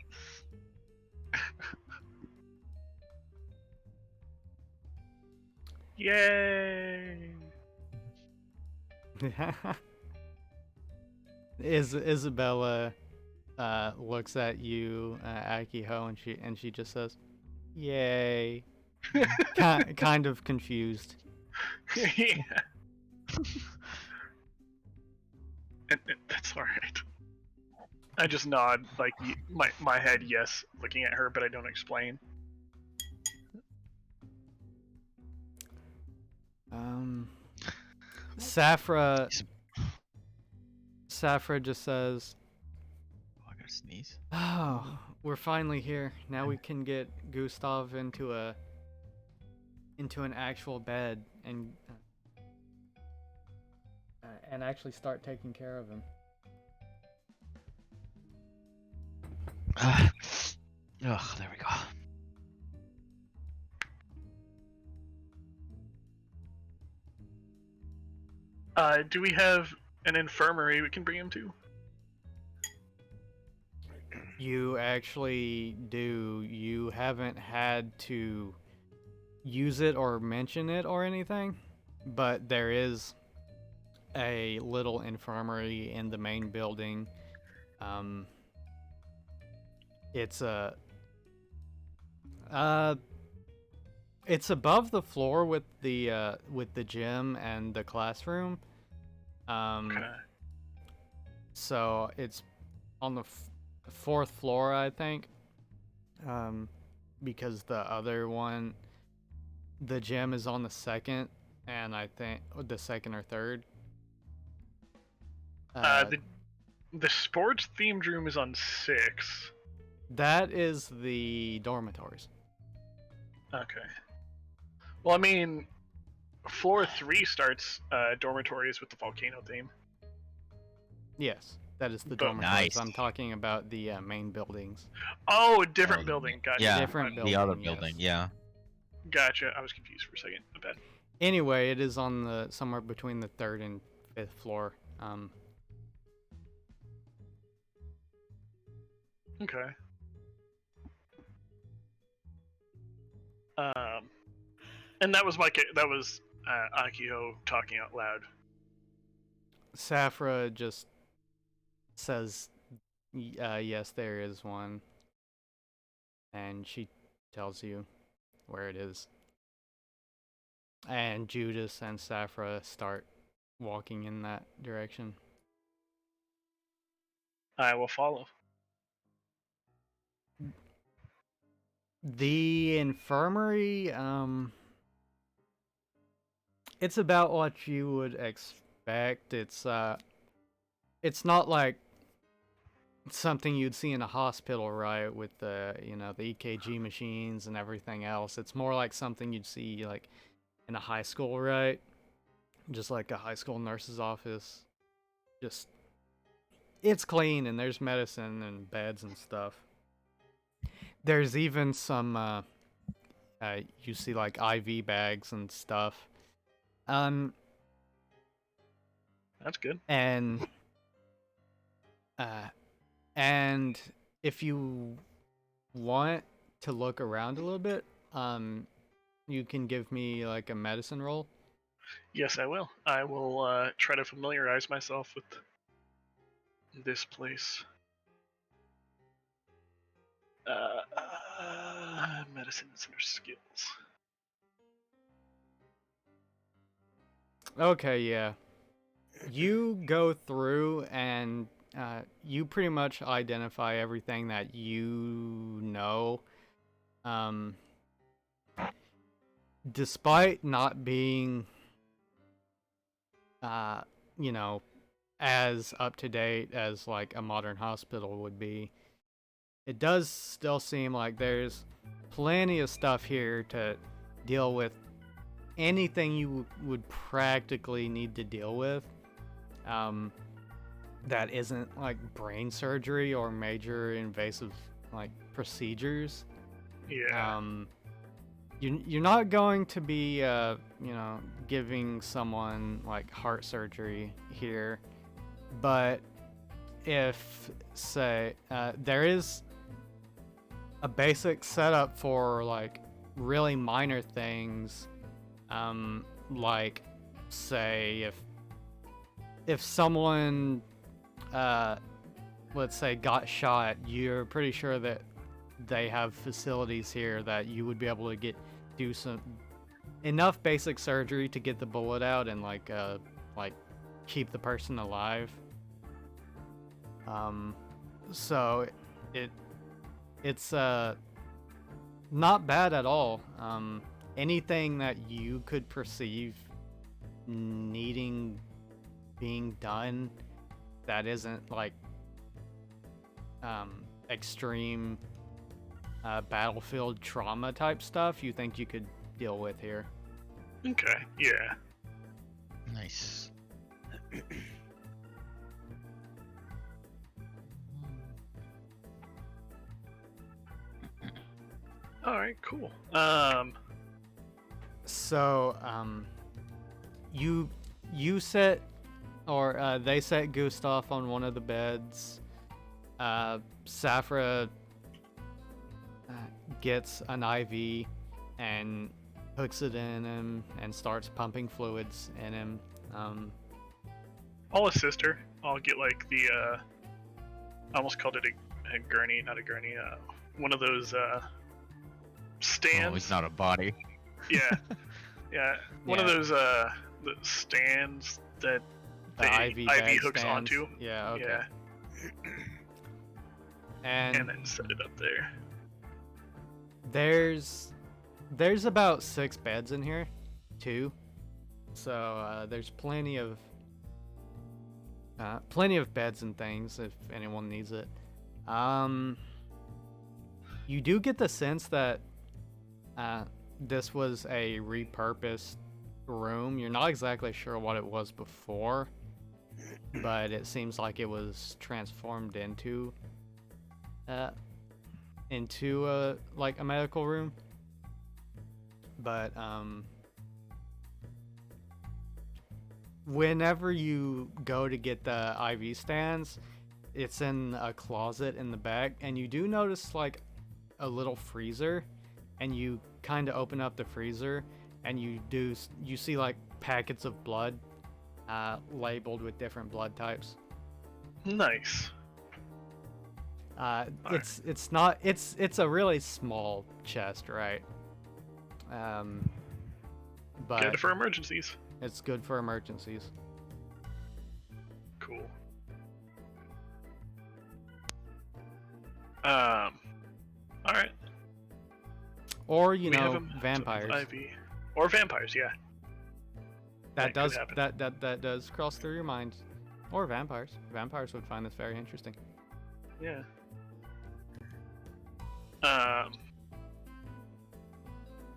Yay!
Isabella looks at you, Akiho, and she just says, "Yay!" kind of confused.
Yeah. That's all right. I just nod, like my head, yes, looking at her, but I don't explain.
Safra just says,
Oh, I gotta sneeze.
"Oh, we're finally here. Now we can get Gustav into an actual bed and actually start taking care of him."
Ugh, there we go.
Do we have an infirmary we can bring him to?
You actually do. You haven't had to use it or mention it or anything, but there is a little infirmary in the main building. It's it's above the floor with the gym and the classroom.
Okay.
So it's on the fourth floor, I think. Because the other one, the gym is on the second, and I think the second or third.
The sports themed room is on 6.
That is the dormitories.
Okay. Well, I mean, floor 3 starts dormitories with the volcano theme.
Yes, that is the
But-
dormitories.
Nice.
I'm talking about the main buildings.
Oh, a different
Oh,
building. Gotcha.
Yeah,
Different
the other
building,
building.
yes.
Yeah.
Gotcha. I was confused for a second. I bet.
Anyway, it is on the somewhere between the third and fifth floor.
Okay. And that was Akio talking out loud.
Safra just says, yes, there is one. And she tells you where it is. And Judas and Safra start walking in that direction.
I will follow.
The infirmary, it's about what you would expect. It's not like something you'd see in a hospital, right? With the the EKG machines and everything else. It's more like something you'd see like in a high school, right? Just like a high school nurse's office. Just it's clean and there's medicine and beds and stuff. There's even some you see like IV bags and stuff.
That's good.
And if you want to look around a little bit, you can give me like a medicine roll.
Yes, I will. I will try to familiarize myself with this place. Medicines and skills.
Okay, yeah. You go through and you pretty much identify everything that you know. Despite not being, as up to date as like a modern hospital would be, it does still seem like there's plenty of stuff here to deal with anything you would practically need to deal with. That isn't like brain surgery or major invasive like procedures.
Yeah.
You're not going to be giving someone like heart surgery here, but if say there is a basic setup for like really minor things, like say if if someone, let's say, got shot, you're pretty sure that they have facilities here that you would be able to do some enough basic surgery to get the bullet out and like keep the person alive. So it's not bad at all. Anything that you could perceive needing being done that isn't like extreme battlefield trauma type stuff, you think you could deal with here.
Okay, yeah.
Nice.
All right, cool.
So you set, or they set Gustav on one of the beds. Safra gets an IV and hooks it in him and starts pumping fluids in him.
I'll assist her. I'll get like the I almost called it a gurney, not a gurney. One of those stands.
Oh, it's not a body.
Yeah, yeah. One of
Yeah.
those the stands that
The IV bag
hooks
stands.
onto.
Yeah, okay.
Yeah,
And
then set it up there.
there's about 6 beds in here, 2. So there's plenty of beds and things if anyone needs it. You do get the sense that this was a repurposed room. You're not exactly sure what it was before, but it seems like it was transformed into like a medical room. But whenever you go to get the IV stands, it's in a closet in the back, and you do notice like a little freezer, and you kind of open up the freezer, and you see like packets of blood labeled with different blood types.
Nice.
It's a really small chest, right? But
Good for emergencies.
it's good for emergencies.
Cool. All right.
Or you
We have
know,
'em.
vampires.
IV. Or vampires, yeah.
That
That could
does
happen.
that does cross through your mind. Or vampires. Vampires would find this very interesting.
Yeah.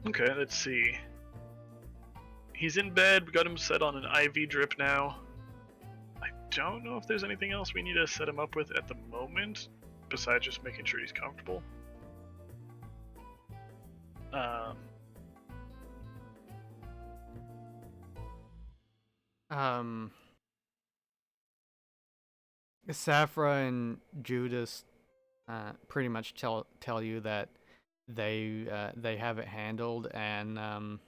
Okay, let's see. He's in bed. We got him set on an IV drip now. I don't know if there's anything else we need to set him up with at the moment, besides just making sure he's comfortable.
Safra and Judas pretty much tell you that they have it handled, and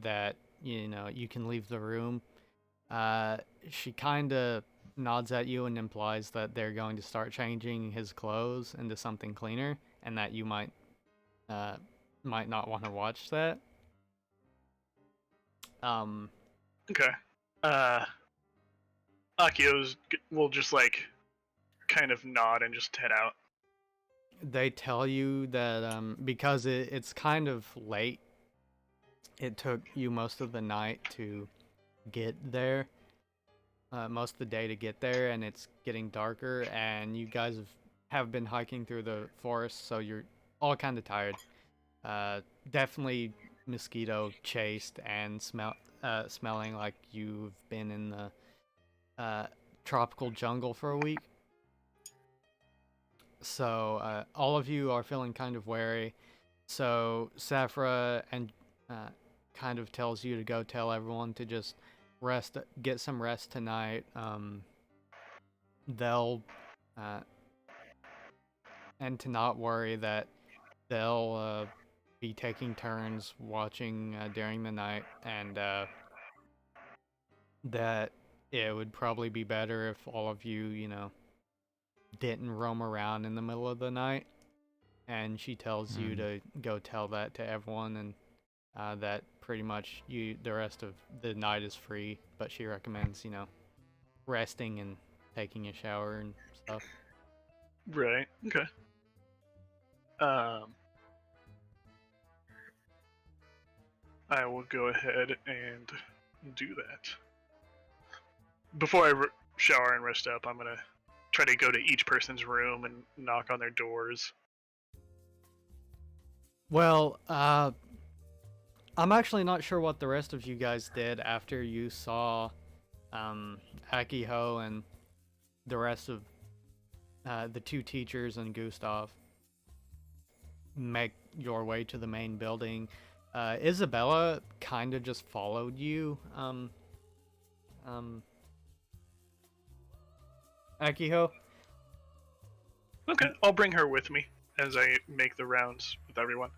that you can leave the room. She kind of nods at you and implies that they're going to start changing his clothes into something cleaner, and that you might not want to watch that.
Okay. Akio's will just like kind of nod and just head out.
They tell you that because it's kind of late, it took you most of the night to get there, most of the day to get there, and it's getting darker, and you guys have been hiking through the forest, so you're all kind of tired. Definitely mosquito chased and smelling like you've been in the tropical jungle for a week. So all of you are feeling kind of wary. So Safra and kind of tells you to go tell everyone to just rest, get some rest tonight. They'll and to not worry, that they'll be taking turns watching during the night, and that it would probably be better if all of you, didn't roam around in the middle of the night. And she tells you to go tell that to everyone, and that pretty much the rest of the night is free. But she recommends, resting and taking a shower and stuff.
Right. Okay. I will go ahead and do that. Before I shower and rest up, I'm gonna try to go to each person's room and knock on their doors.
Well, I'm actually not sure what the rest of you guys did after you saw Akiho and the rest of the two teachers and Gustav make your way to the main building. Isabella kind of just followed you, Akiho.
Okay, I'll bring her with me as I make the rounds with everyone.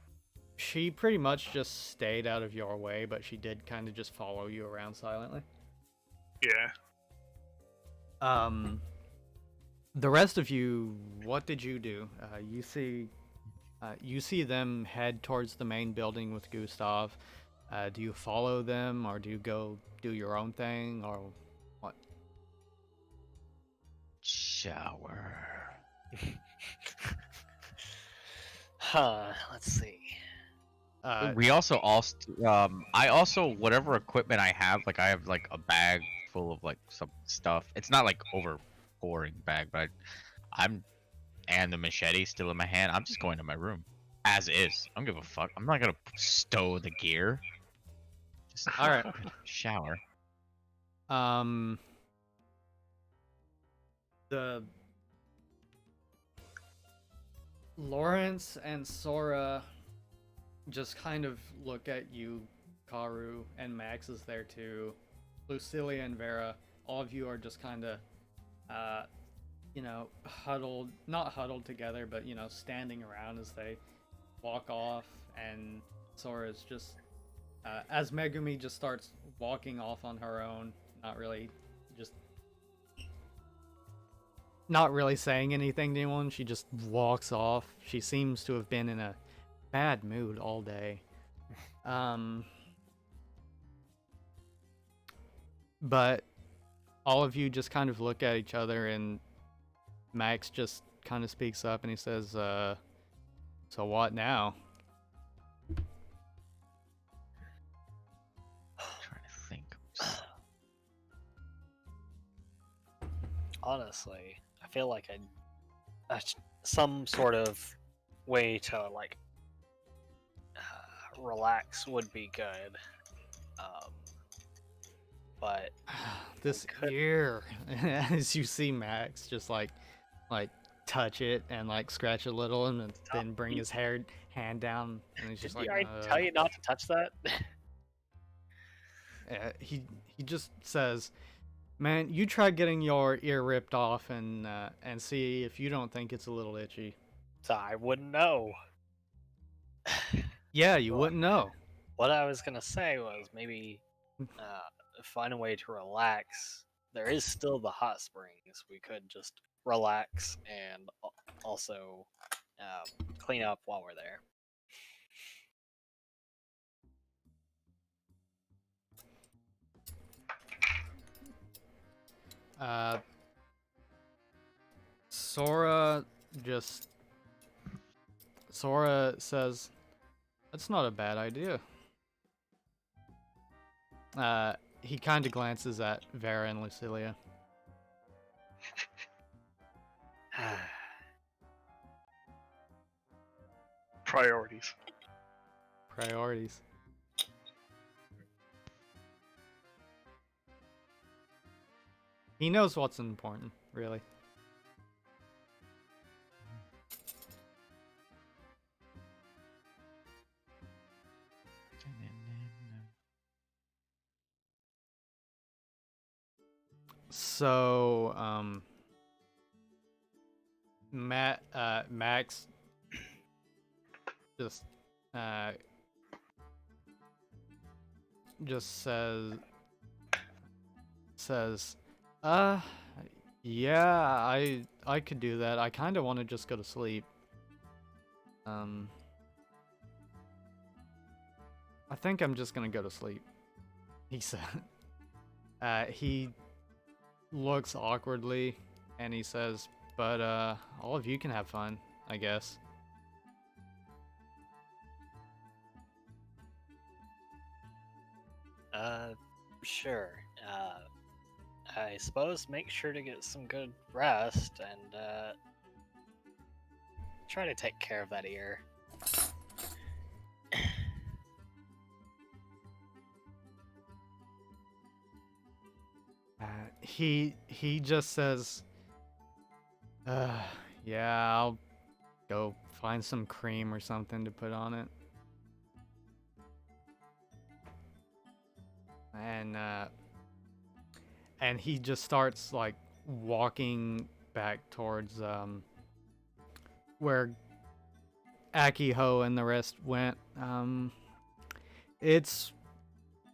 She pretty much just stayed out of your way, but she did kind of just follow you around silently.
Yeah.
The rest of you, what did you do? You see them head towards the main building with Gustav. Do you follow them, or do you go do your own thing, or what?
Shower.
Let's see.
We also I also whatever equipment I have, like I have like a bag full of like some stuff. It's not like over pouring bag, but I'm and the machete still in my hand. I'm just going to my room as is. I don't give a fuck. I'm not gonna stow the gear. Just
All right.
shower.
The Lawrence and Sora just kind of look at you, Karu, and Max is there too. Lucilia and Vera, all of you are just kind of, huddled, not huddled together, but, standing around as they walk off. And Sora's just, as Megumi just starts walking off on her own, not really saying anything to anyone, she just walks off. She seems to have been in a bad mood all day. But all of you just kind of look at each other, and Max just kind of speaks up and he says, so what now?
Trying to think.
Honestly, I feel like some sort of way to like relax would be good. But
This
could-
ear, as you see Max just like touch it and like scratch a little, and then bring his hand down, and he's just
did
like,
I tell you not to touch that?
he just says, "Man, you try getting your ear ripped off and see if you don't think it's a little itchy."
So I wouldn't know.
Yeah, you wouldn't know.
What I was gonna say was maybe find a way to relax. There is still the hot springs. We could just relax and also clean up while we're there.
Sora says, "That's not a bad idea." He kind of glances at Vera and Lucilia.
Priorities.
Priorities. He knows what's important, really. So, Max just says, Uh, yeah, I could do that. I kind of want to just go to sleep. I think I'm just gonna go to sleep. He said. He looks awkwardly, and he says, "But all of you can have fun, I guess."
Sure. I suppose make sure to get some good rest and try to take care of that ear.
He just says, yeah, I'll go find some cream or something to put on it." And he just starts like walking back towards where Akiho and the rest went. It's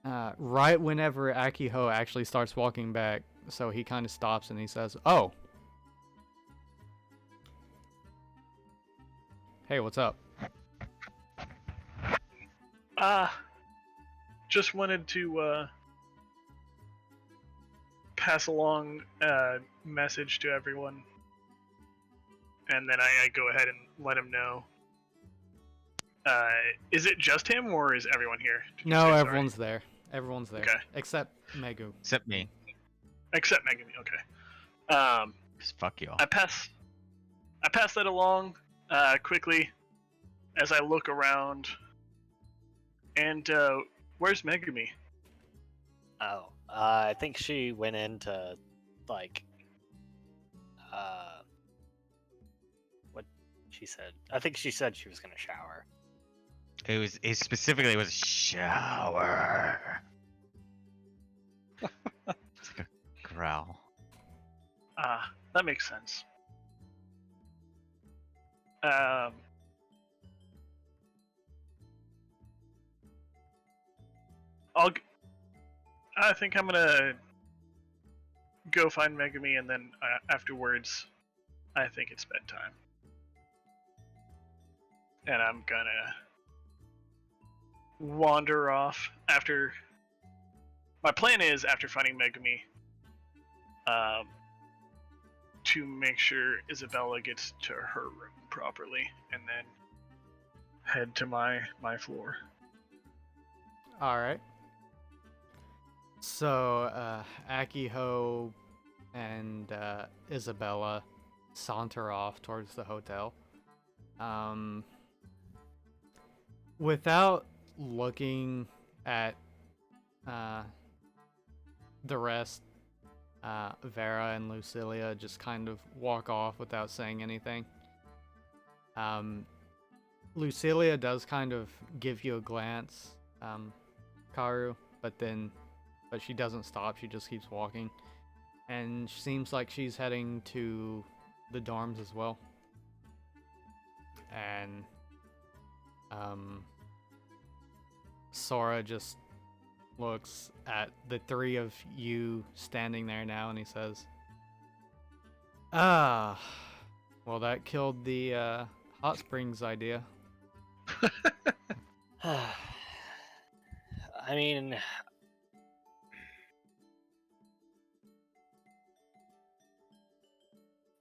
right whenever Akiho actually starts walking back, so he kind of stops and he says, "Oh, hey, what's up?"
Just wanted to pass along a message to everyone, and then I go ahead and let him know. Is it just him, or is everyone here?
No,
Sorry.
everyone's there. Everyone's there.
Okay.
Except Megu.
Except me.
Except Megami. Okay.
'Cause fuck y'all.
I pass that along quickly as I look around. And where's Megami?
Oh, I think she went into like what she said. I think she said she was gonna shower.
It specifically was shower. It's like a growl.
That makes sense. I think I'm gonna go find Megami, and then afterwards, I think it's bedtime, and I'm gonna wander off after. My plan is after finding Megami, to make sure Isabella gets to her room properly, and then head to my floor.
All right. So Akiho and Isabella saunter off towards the hotel. Without looking at the rest, Vera and Lucilia just kind of walk off without saying anything. Lucilia does kind of give you a glance, Karu, but she doesn't stop. She just keeps walking, and she seems like she's heading to the dorms as well. And Sora just looks at the three of you standing there now, and he says, "Ah, well, that killed the hot springs idea."
I mean,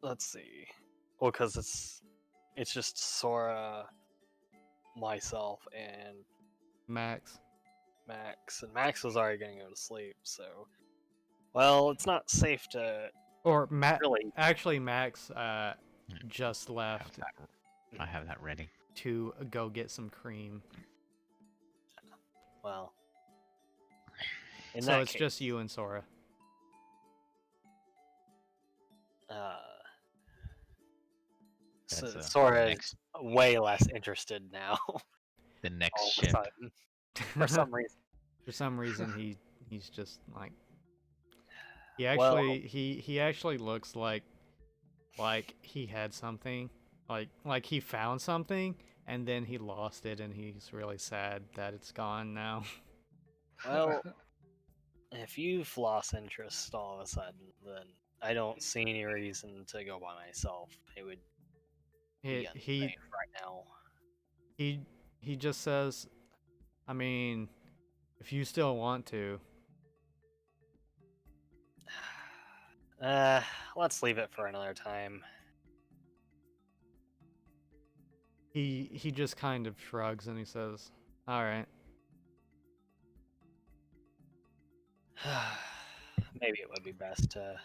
let's see. Well, because it's just Sora, myself, and
Max.
Max, and Max was already gonna go to sleep. So, well, it's not safe to
Or
really.
actually, Max just left
I have that ready.
to go get some cream.
Well, in
So
that
it's
case,
just you and Sora.
So
That's,
Sora is
next-
way less interested now.
The next
all of a
ship.
sudden, for some reason.
For some reason, he's just like
Well,
he actually looks like he had something, like he found something and then he lost it, and he's really sad that it's gone now.
well, if you've lost interest all of a sudden, then I don't see any reason to go by myself. It would be
He
unsafe right now.
he just says, I mean, if you still want to.
Let's leave it for another time.
He just kind of shrugs and he says, "All right."
Maybe it would be best to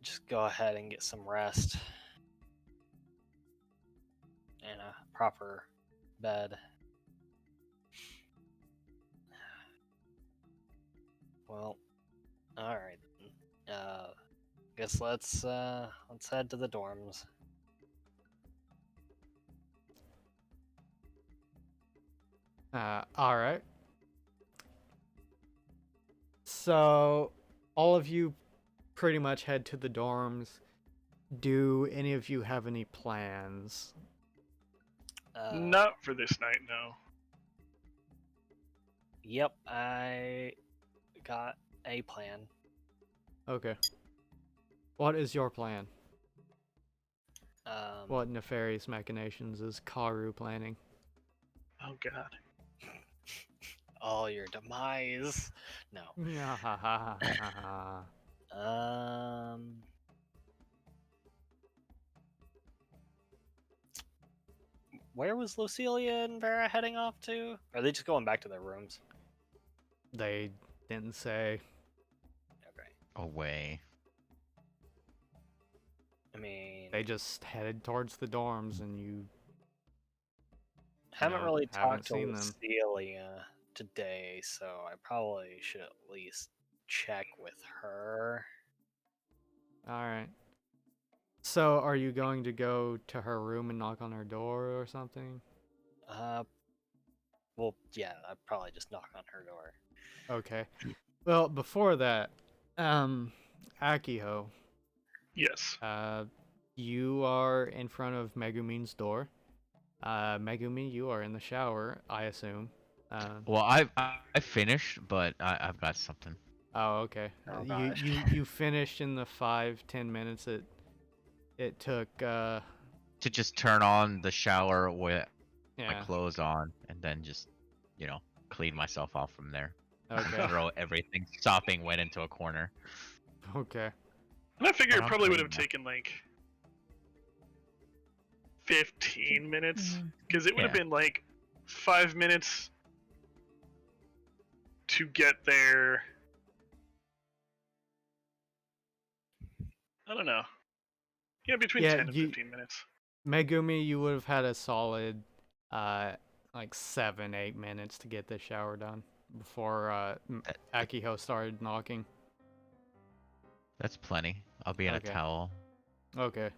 just go ahead and get some rest and a proper bed. Well, all right. Guess let's head to the dorms.
All right. So, all of you pretty much head to the dorms. Do any of you have any plans?
Not for this night, no.
Yep, I got a plan.
Okay. What is your plan?
Um,
What nefarious machinations is Karu planning?
Oh god.
Oh, your demise. No. Where was Lucilia and Vera heading off to? Are they just going back to their rooms?
They didn't say.
Okay.
Away.
I mean,
They just headed towards the dorms, and you
haven't
no,
really
haven't
talked to
seen them.
Lucilia today, so I probably should at least check with her.
All right. So, are you going to go to her room and knock on her door or something?
Well, yeah, I'd probably just knock on her door.
Okay. Well, before that, Akiho,
Yes.
you are in front of Megumin's door. Megumi, you are in the shower, I assume.
Well, I finished, but I've got something.
Oh, okay.
Oh,
You
gosh.
you finished in the 5-10 minutes it took.
To just turn on the shower with my
Yeah.
clothes on, and then just, clean myself off from there.
Okay.
Throw everything sopping wet into a corner.
Okay.
And I figure
But
it
I'm
probably would
clean
have
now.
taken like 15 minutes. Because it would have
Yeah.
been like 5 minutes to get there. I don't know. Yeah, between
Yeah,
10 and 15 minutes.
Megumi, you would have had a solid, like 7-8 minutes to get the shower done before
That-
Akiho started knocking.
That's plenty. I'll be in
Okay.
a towel.
Okay.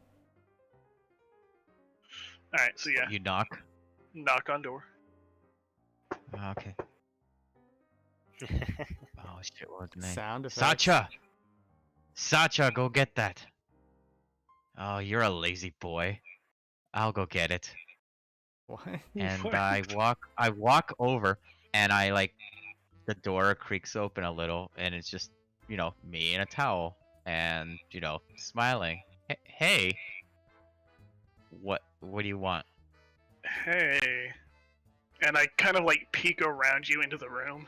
Alright, so yeah,
You knock.
knock on door.
Okay. Oh shit! What was the name?
Sound effects.
Sacha, go get that. Oh, you're a lazy boy. I'll go get it.
What?
And
What?
I walk over, and the door creaks open a little, and it's just, me in a towel, and, smiling. Hey, what do you want?
Hey. And I kind of like peek around you into the room.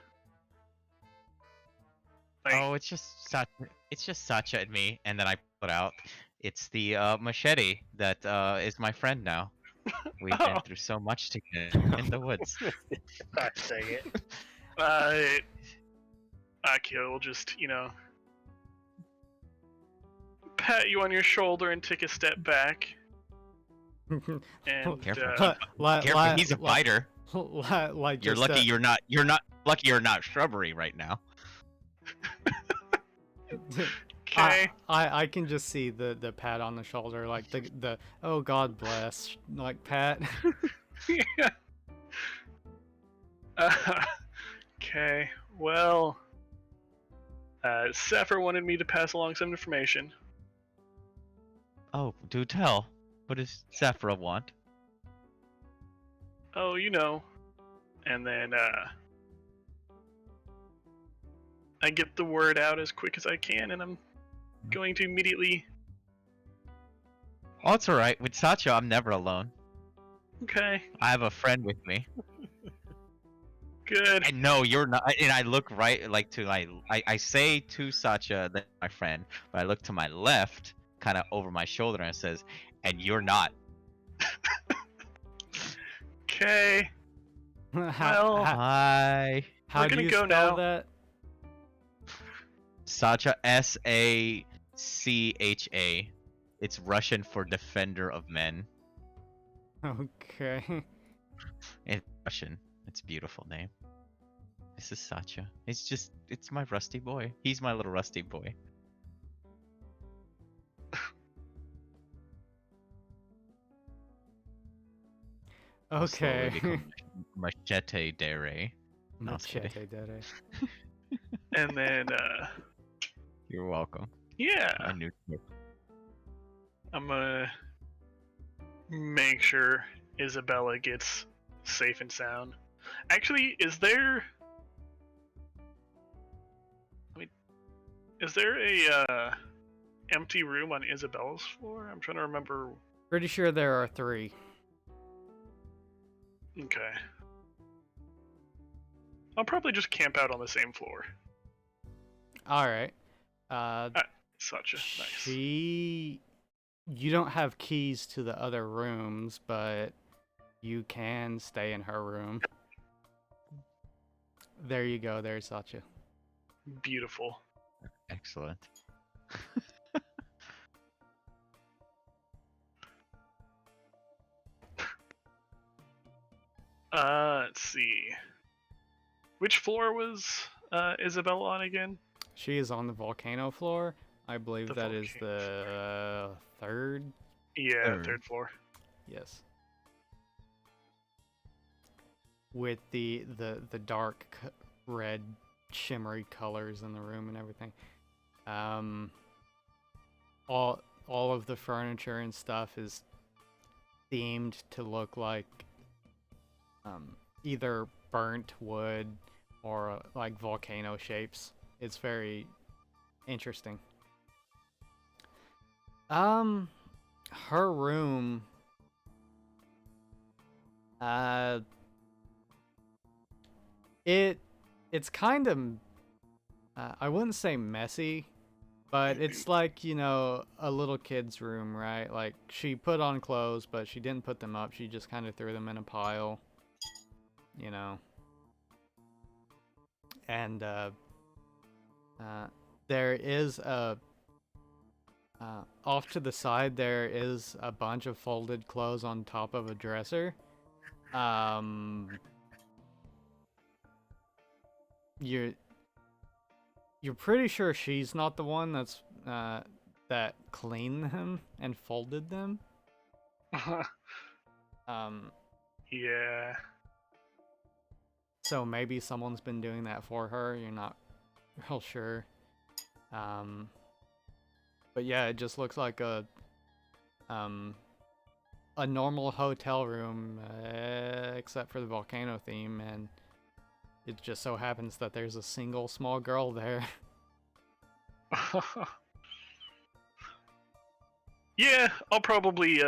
Like,
Oh, it's just Sacha and me, and then I put out. It's the machete that is my friend now. We've been
Oh.
through so much together in the woods.
Gosh dang it.
Akio will just, pat you on your shoulder and take a step back. And
Careful. Careful, he's a fighter.
Like
You're
just,
lucky you're not shrubbery right now.
okay.
I can just see the pat on the shoulder, like the oh God bless, like pat.
Yeah. Okay. Well, Sapphire wanted me to pass along some information.
Oh, do tell. What does Saphira want?
Oh, And then I get the word out as quick as I can, and I'm going to immediately.
Oh, it's alright. With Sacho, I'm never alone.
Okay,
I have a friend with me.
good.
And no, you're not. And I look right, like to I say to Sacha that my friend, but I look to my left, kind of over my shoulder, and it says, "And you're not."
Okay,
how,
well,
how,
Hi,
how
we're
do
gonna
you
go
spell
now.
that?
Sacha, Sacha. It's Russian for defender of men.
Okay.
It's Russian. It's a beautiful name. This is Sacha. It's my rusty boy. He's my little rusty boy. I'll slowly
Okay.
become Machete Dere. No, I was kidding.
Machete Dere.
And then,
You're welcome.
yeah,
My new tip.
I'm gonna make sure Isabella gets safe and sound. Actually, is there a empty room on Isabella's floor? I'm trying to remember.
Pretty sure there are 3.
Okay. I'll probably just camp out on the same floor.
Alright.
Such a nice.
You don't have keys to the other rooms, but you can stay in her room. There you go, there's Sacha.
Beautiful.
Excellent.
Let's see. Which floor was Isabella on again?
She is on the volcano floor. I believe
The
that is
volcano
the 3rd.
Yeah,
Third.
third floor.
Yes. With the dark red shimmery colors in the room and everything. All of the furniture and stuff is themed to look like either burnt wood or like volcano shapes. It's very interesting. Her room it's kind of I wouldn't say messy, but it's like, you know, a little kid's room, right? Like she put on clothes, but she didn't put them up. She just kind of threw them in a pile, you know. And there is a off to the side there is a bunch of folded clothes on top of a dresser. You're pretty sure she's not the one that's that cleaned them and folded them.
Yeah.
So maybe someone's been doing that for her. You're not real sure. But yeah, it just looks like a normal hotel room, except for the volcano theme, and it just so happens that there's a single small girl there.
Yeah, I'll probably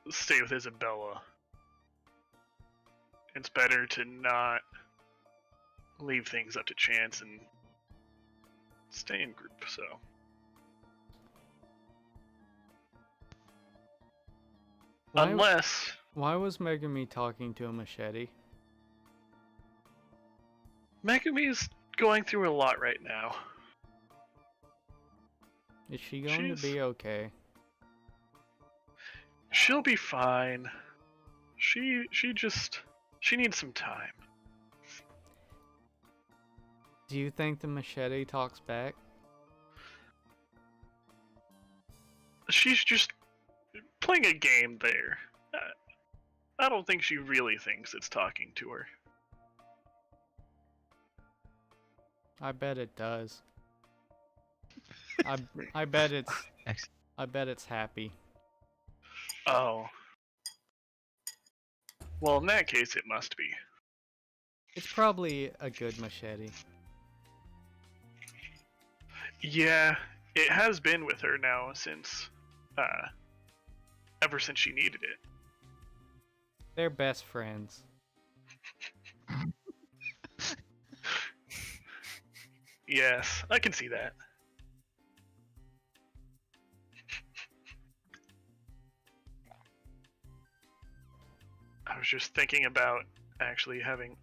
stay with Isabella. It's better to not leave things up to chance and stay in group, so. Unless
Why was Megami talking to a machete?
Megumi's going through a lot right now.
Is she going to be okay?
She'll be fine. She needs some time.
Do you think the machete talks back?
She's just playing a game there. I don't think she really thinks it's talking to her.
I bet it does. I bet it's happy.
Oh. Well, in that case, it must be.
It's probably a good machete.
Yeah, it has been with her now since, ever since she needed it.
They're best friends.
Yes, I can see that. I was just thinking about actually having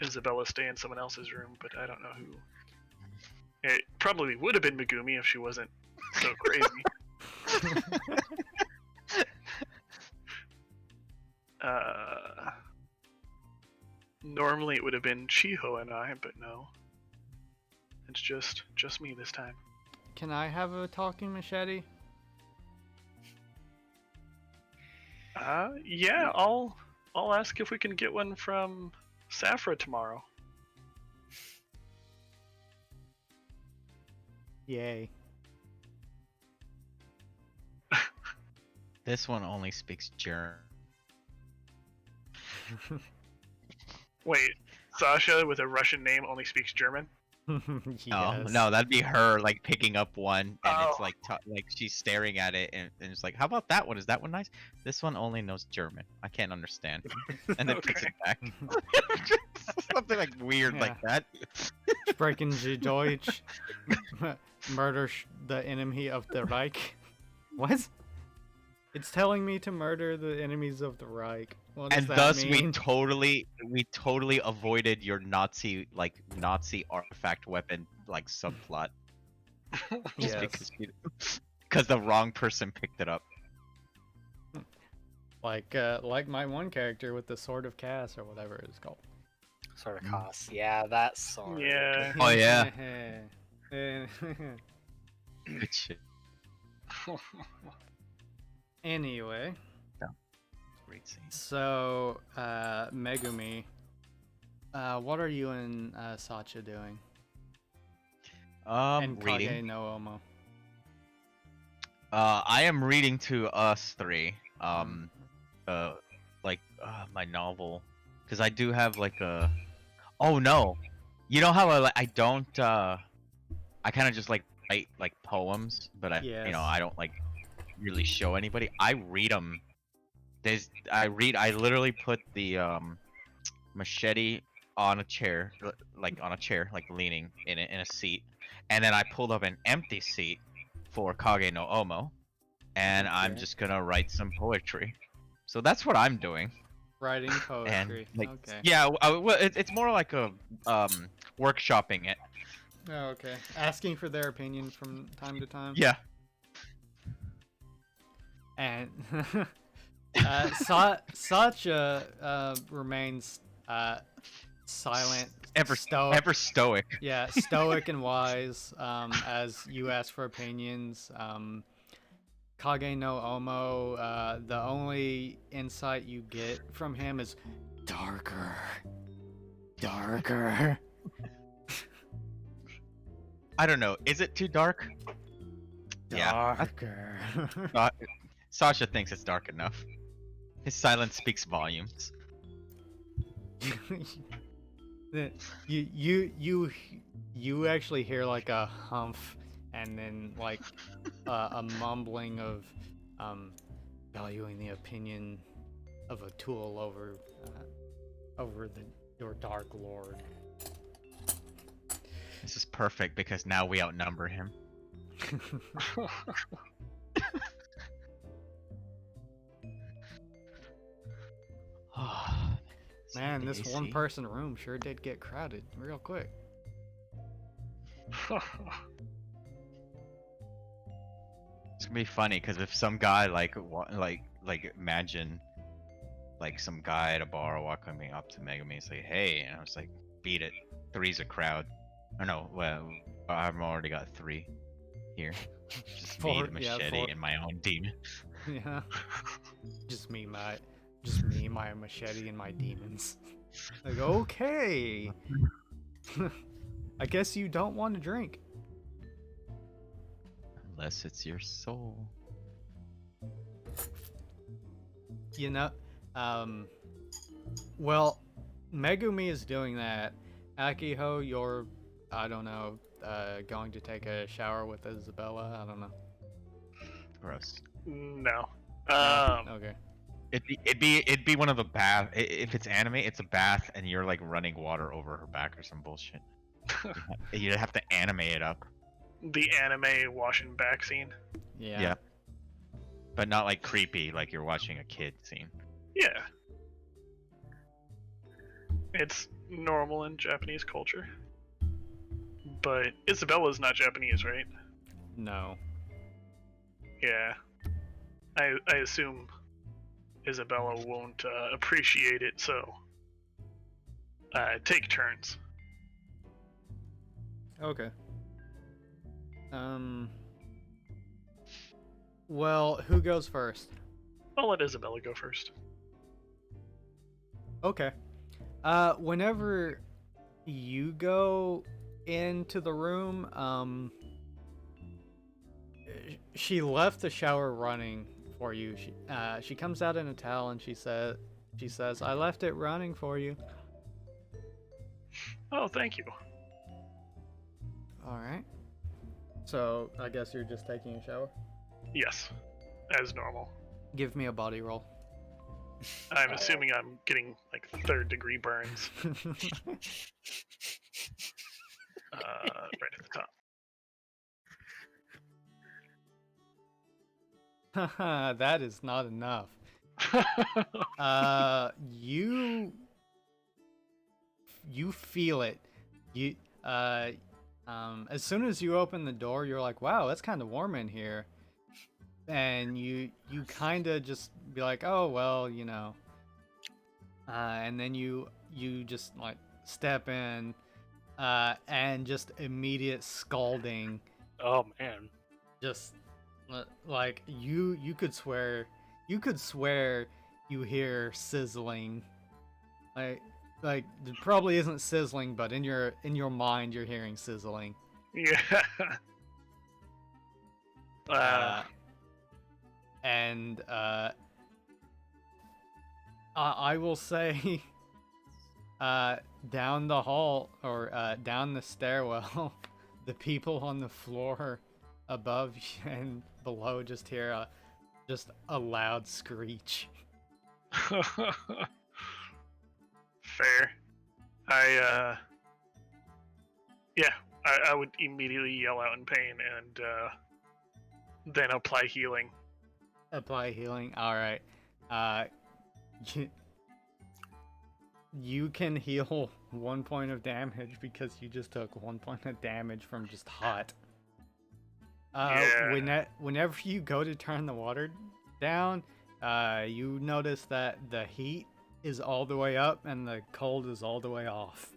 Isabella stay in someone else's room, but I don't know who. It probably would have been Megumi if she wasn't so crazy. Normally it would have been Chiho and I, but no. It's just me this time.
Can I have a talking machete?
Yeah, I'll ask if we can get one from Safra tomorrow.
Yay.
This one only speaks German.
Wait, Sasha with a Russian name only speaks German?
Yes.
No, that'd be her like picking up one, and it's
Oh.
like like she's staring at it, and it's like, how about that one? Is that one nice? This one only knows German. I can't understand. And then puts it back. Something like weird like that.
Sprechen Sie Deutsch? Murder the enemy of the Reich. What? It's telling me to murder the enemies of the Reich. What does
And
that
thus
mean?
we totally avoided your Nazi artifact weapon like subplot. Just
Yes.
because the wrong person picked it up.
Like my one character with the Sword of Cass or whatever it's called.
Sort of costs. Yeah, that sword.
Yeah.
Oh yeah.
Eh.
Good shit.
Anyway,
Great scene.
so Megumi, what are you and Sacha doing? And
Reading.
Kage no Omo.
I am reading to us three. My novel, because I do have like a. Oh no, you know how I don't. I kind of just like write like poems, but I
Yes.
I don't like really show anybody. I read them. I literally put the machete on a chair, like leaning in it in a seat, and then I pulled up an empty seat for Kage no Omo, and I'm
Okay.
just gonna write some poetry. So that's what I'm doing.
Writing poetry.
And
Okay.
yeah, it's more like a workshopping it.
Oh, okay. Asking for their opinion from time to time.
Yeah.
And Sacha remains silent,
Ever stoic.
Yeah, stoic and wise. As you ask for opinions. Kage no Omo, the only insight you get from him is darker.
I don't know. Is it too dark?
Darker.
Yeah. Sasha thinks it's dark enough. His silence speaks volumes.
you actually hear like a humph and then like a mumbling of valuing the opinion of a tool over your dark lord.
This is perfect because now we outnumber him.
Man, this
AC.
one person room sure did get crowded real quick.
It's gonna be funny because if some guy like imagine like some guy at a bar walking up to Megami and say, "Hey," and I was like, "Beat it, three's a crowd." Or no, well, I've already got three here. Just me, the machete, and my own demon.
Yeah. Just me, my machete, and my demons. Like, okay. I guess you don't want to drink.
Unless it's your soul.
You know, well, Megumi is doing that. Akiho, you're, I don't know, going to take a shower with Isabella. I don't know.
Gross.
No.
No? Okay.
It'd be one of the bath. If it's anime, it's a bath, and you're like running water over her back or some bullshit. You'd have to animate it up.
The anime washing back scene.
Yeah.
But not like creepy, like you're watching a kid scene.
Yeah. It's normal in Japanese culture. But Isabella's not Japanese, right?
No.
Yeah. I assume Isabella won't appreciate it, so take turns.
Okay. Well, who goes first?
I'll let Isabella go first.
Okay. Whenever you go into the room, she left the shower running for you. She comes out in a towel and she says, "I left it running for you."
Oh, thank you.
All right. So I guess you're just taking a shower.
Yes, as normal.
Give me a body roll.
I'm assuming I'm getting like 3rd degree burns right at the top.
Haha, that is not enough. You feel it. As soon as you open the door, you're like, wow, it's kind of warm in here. And you kind of just be like, oh, well, you know. And then you just like step in, and just immediate scalding.
Oh man.
Just like you could swear you hear sizzling. Like it probably isn't sizzling, but in your mind you're hearing sizzling.
Yeah.
And I will say, down the hall or down the stairwell, the people on the floor above and below just hear just a loud screech.
Fair. I would immediately yell out in pain and then apply healing.
Apply healing. All right. You can heal 1 point of damage because you just took 1 point of damage from just hot. Whenever you go to turn the water down, you notice that the heat is all the way up and the cold is all the way off.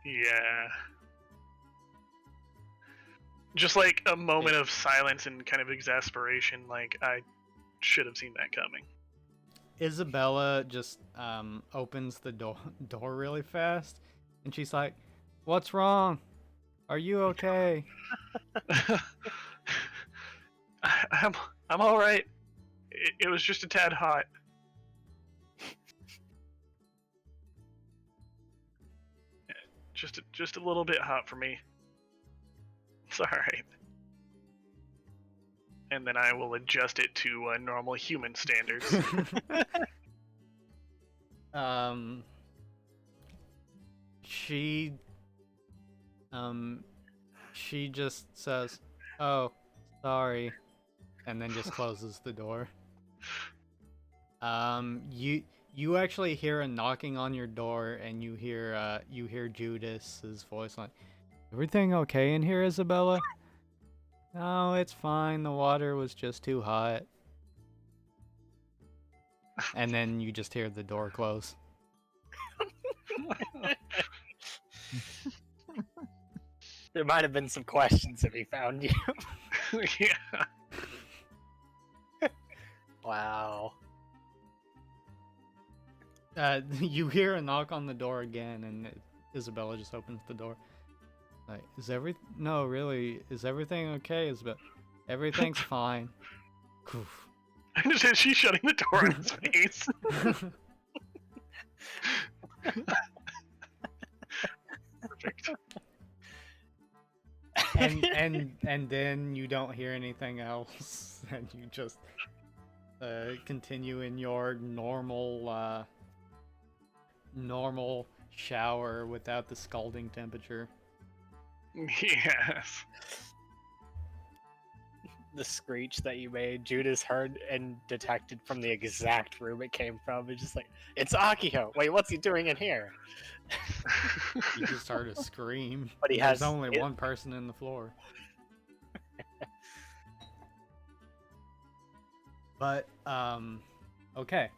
Yeah. Just like a moment of silence and kind of exasperation, like I should have seen that coming.
Isabella just opens the door really fast, and she's like, "What's wrong? Are you okay?"
I'm all right. It was just a tad hot. Just a little bit hot for me. It's all right. And then I will adjust it to normal human standards.
She just says, "Oh, sorry," and then just closes the door. You actually hear a knocking on your door, and you hear Judas's voice like, "Everything okay in here, Isabella?" "No, it's fine. The water was just too hot." And then you just hear the door close.
There might have been some questions if he found you.
Yeah.
Wow.
You hear a knock on the door again, and Isabella just opens the door. Like, no, really, is everything okay, Isabella? Everything's fine.
She's shutting the door in his face. Perfect.
and then you don't hear anything else, and you just continue in your normal shower without the scalding temperature.
Yes.
The screech that you made, Judas heard and detected from the exact room it came from. It's just like, it's Akio. Wait, what's he doing in here?
You just heard a scream.
But he
There's
has
only
it-
one person in the floor. But okay.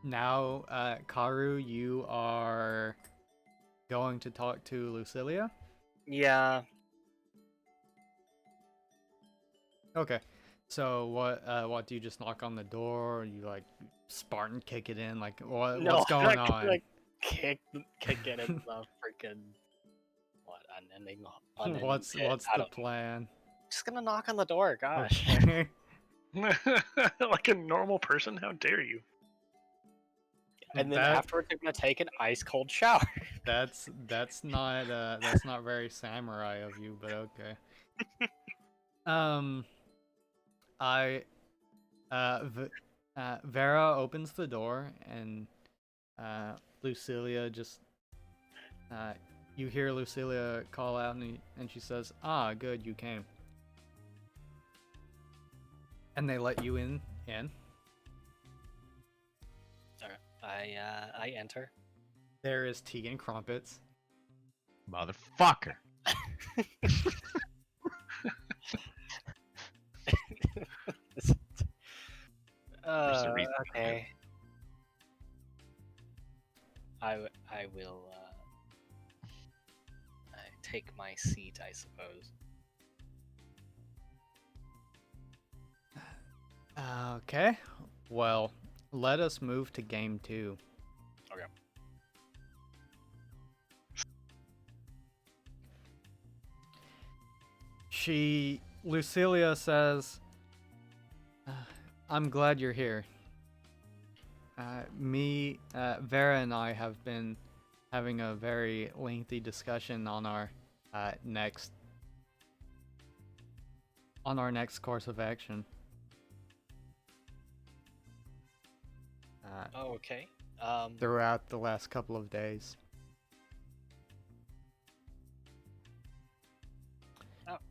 Now, Karu, you are going to talk to Lucilia.
Yeah.
Okay. So what do you just knock on the door? Or you like Spartan kick it in? Like
No,
what's
I'm
going
not
on?
gonna kick it in the freaking unending
What's
pit. I
the
don't know.
plan?
Just gonna knock on the door, gosh.
Okay.
Like a normal person? How dare you?
And then
That-
afterwards, I'm gonna take an ice cold shower.
that's not very samurai of you, but okay. I Vera opens the door and Lucilia just you hear Lucilia call out and she says, "Ah, good, you came." And they let you in.
I enter.
There is tea and crumpets.
Motherfucker. There's a reason.
Okay. I will I take my seat, I suppose.
Okay. Well, let us move to game 2.
Okay.
Lucilia says, "I'm glad you're here. Vera and I have been having a very lengthy discussion on our next course of action.
Oh, okay.
Throughout the last couple of days.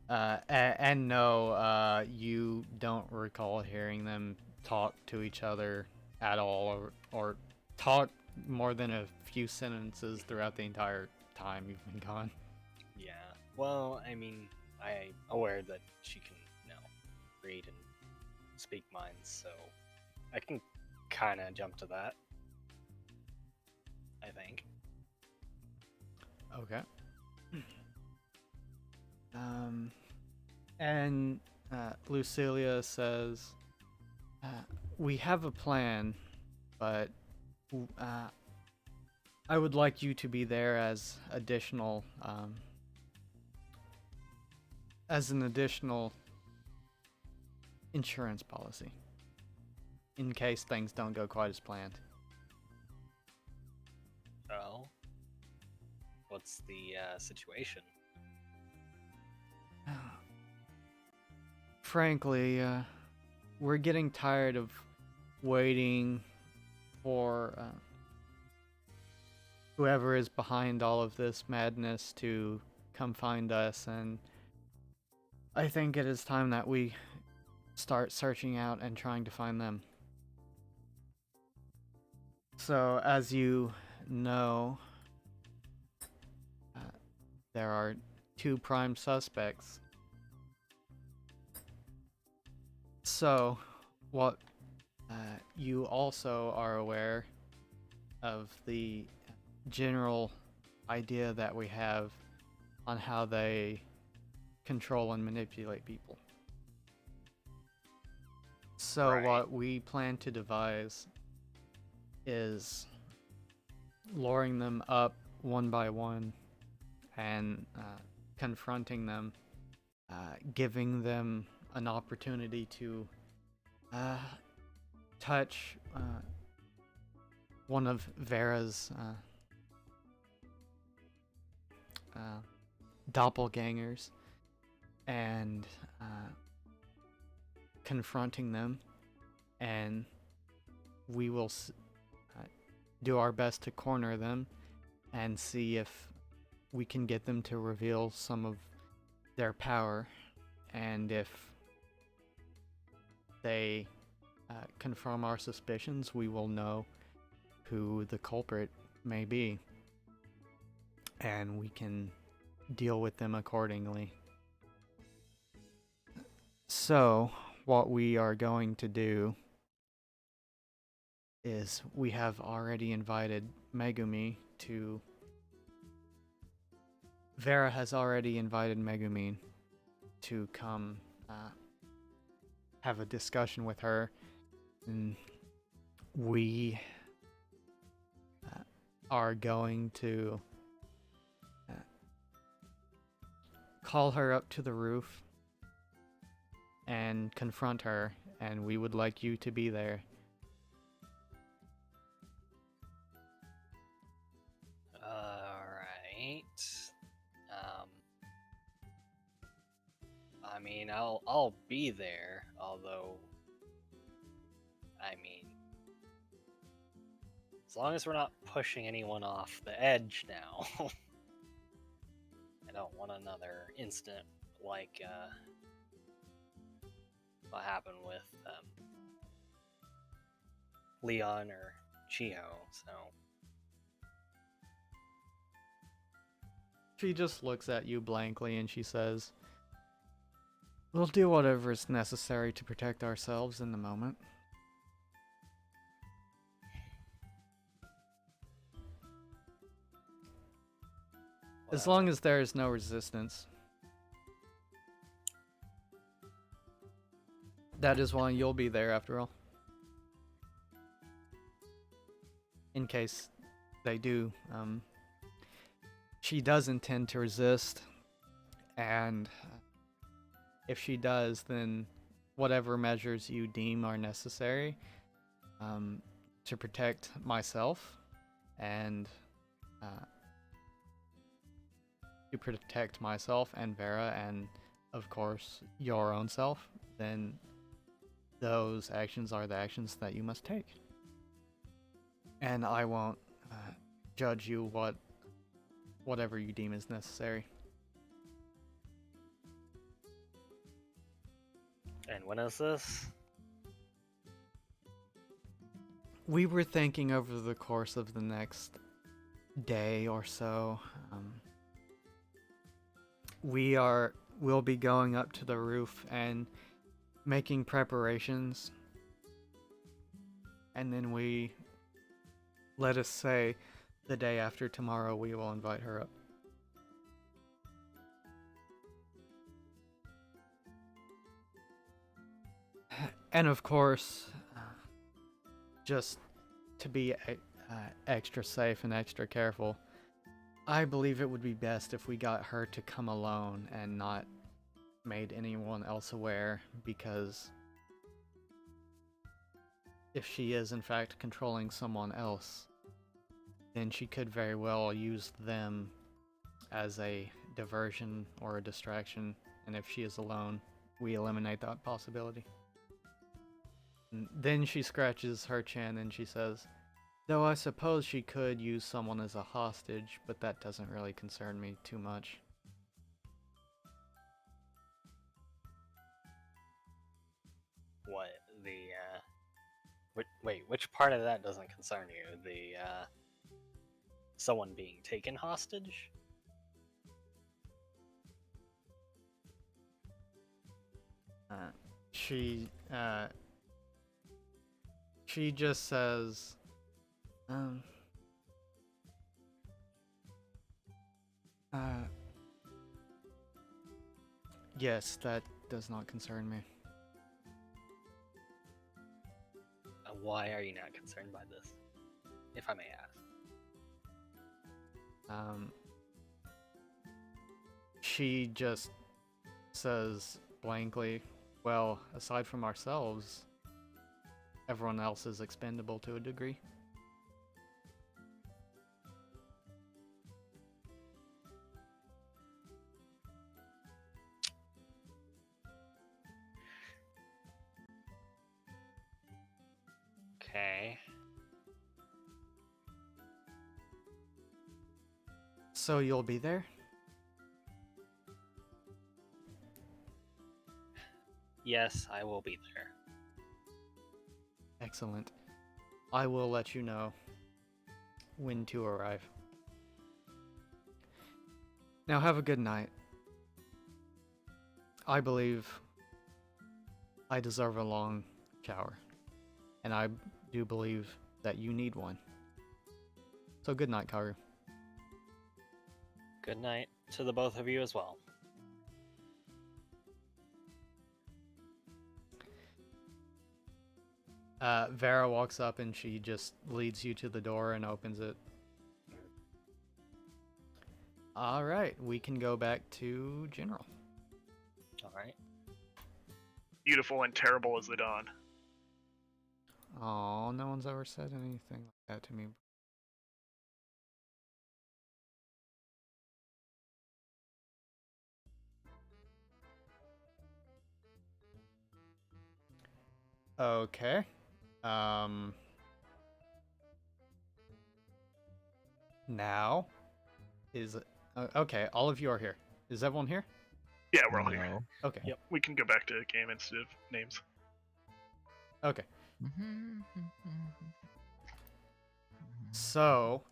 And no, you don't recall hearing them talk to each other at all, or talk more than a few sentences throughout the entire time you've been gone.
Yeah. Well, I mean, I'm aware that she can, read and speak minds, so I can kind of jump to that. I think.
Okay. And Lucilia says, "We have a plan, but I would like you to be there as an additional insurance policy in case things don't go quite as planned."
Well, what's the situation?
Frankly, we're getting tired of waiting for whoever is behind all of this madness to come find us, and I think it is time that we start searching out and trying to find them. So, as you know, there are 2 prime suspects. So, what you also are aware of the general idea that we have on how they control and manipulate people. So
Right.
what we plan to devise is luring them up one by one and confronting them, giving them an opportunity to touch one of Vera's doppelgangers and confronting them, and we will do our best to corner them and see if we can get them to reveal some of their power, and if they confirm our suspicions, we will know who the culprit may be, and we can deal with them accordingly. So, what we are going to do is we have already invited Megumi to... Vera has already invited Megumi to come have a discussion with her, and we are going to call her up to the roof and confront her, and we would like you to be there.
Alright. I mean, I'll be there, although, I mean, as long as we're not pushing anyone off the edge now. I don't want another incident like what happened with Leon or Chiho, so.
She just looks at you blankly and she says, "We'll do whatever is necessary to protect ourselves in the moment." As long as there is no resistance. That is why you'll be there after all. In case they do. She does intend to resist, and if she does, then whatever measures you deem are necessary to protect myself and Vera, and of course your own self, then those actions are the actions that you must take. And I won't judge you whatever you deem is necessary.
And when is this?
We were thinking over the course of the next day or so. We'll be going up to the roof and making preparations. And then let us say, the day after tomorrow, we will invite her up. And of course, just to be extra safe and extra careful, I believe it would be best if we got her to come alone and not made anyone else aware, because if she is in fact controlling someone else, then she could very well use them as a diversion or a distraction, and if she is alone, we eliminate that possibility. And then she scratches her chin and she says, "Though I suppose she could use someone as a hostage, but that doesn't really concern me too much."
What, wait, which part of that doesn't concern you? The, someone being taken hostage?
She just says, yes, that does not concern me.
Why are you not concerned by this, if I may ask?
She just says blankly, "Well, aside from ourselves, everyone else is expendable to a degree." So you'll be there?
Yes, I will be there.
Excellent. I will let you know when to arrive. Now have a good night. I believe I deserve a long shower, and I do believe that you need one. So good night, Karu.
Good night to the both of you as well.
Vera walks up and she just leads you to the door and opens it. All right, we can go back to General.
All right.
Beautiful and terrible as the dawn.
Oh, no one's ever said anything like that to me. Okay. Now is okay. All of you are here. Is everyone here?
Yeah, we're all here.
No.
Okay.
Yep.
We can go back to game instead of names.
Okay. So,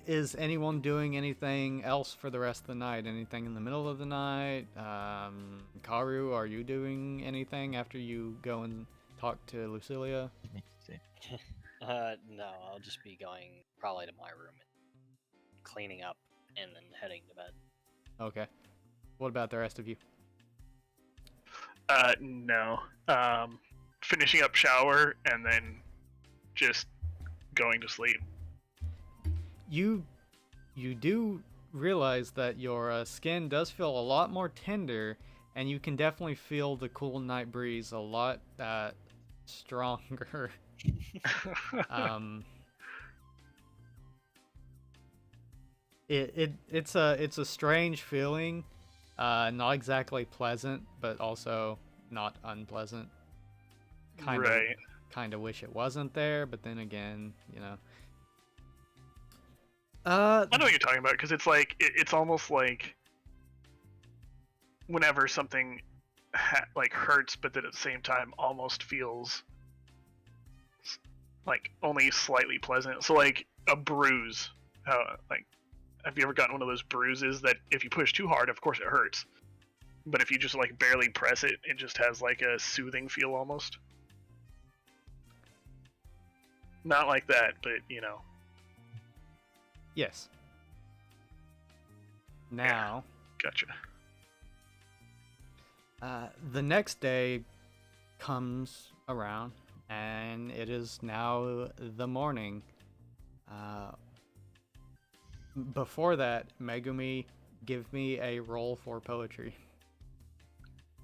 is anyone doing anything else for the rest of the night? Anything in the middle of the night? Karu, are you doing anything after you go and talk to Lucilia?
Let me see.
No, I'll just be going probably to my room and cleaning up and then heading to bed.
Okay. What about the rest of you?
No. Finishing up shower and then just going to sleep.
You do realize that your skin does feel a lot more tender, and you can definitely feel the cool night breeze a lot stronger. It's a strange feeling, not exactly pleasant, but also not unpleasant.
Right.
Kind of wish it wasn't there, but then again, you know.
I know what you're talking about because it's like it's almost like whenever something like hurts, but then at the same time almost feels like only slightly pleasant. So like a bruise, like have you ever gotten one of those bruises that if you push too hard, of course it hurts, but if you just like barely press it, it just has like a soothing feel almost. Not like that, but you know.
Yes. Now,
Gotcha.
the next day comes around, and it is now the morning. Before that, Megumi, give me a roll for poetry.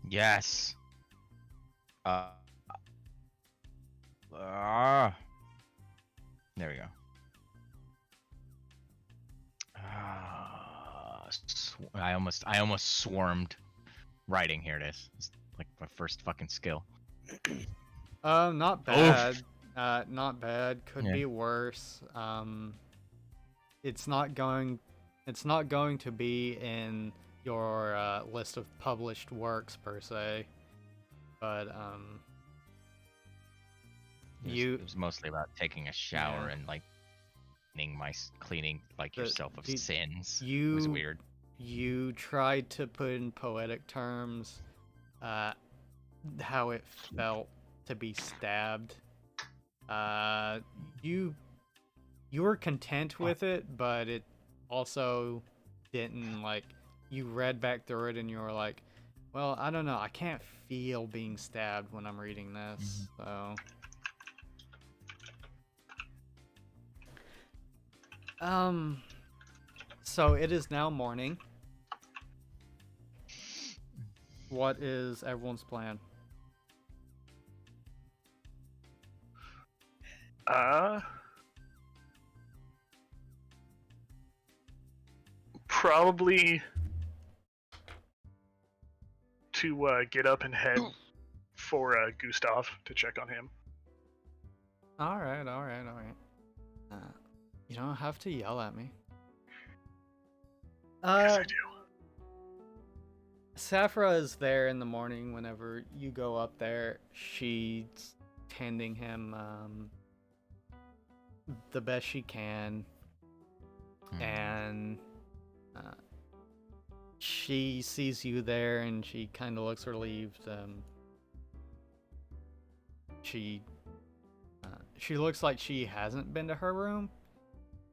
Yes. There we go. I almost swarmed writing. Here it is. It's like my first fucking skill.
Not bad. Not bad. Could
Yeah.
be worse. It's not going to be in your list of published works per se, but
It was mostly about taking a shower
Yeah.
and like cleaning like
The-
yourself of
the-
sins. It
you
was weird.
You tried to put in poetic terms how it felt to be stabbed. You were content with it, but it also didn't, like, you read back through it and you were like, well, I don't know, I can't feel being stabbed when I'm reading this. So it is now morning. What is everyone's plan?
Probably to get up and head for Gustav to check on him.
All right. You don't have to yell at me.
Yes, I do.
Safra is there in the morning whenever you go up there. She's tending him the best she can, and she sees you there and she kind of looks relieved. She looks like she hasn't been to her room.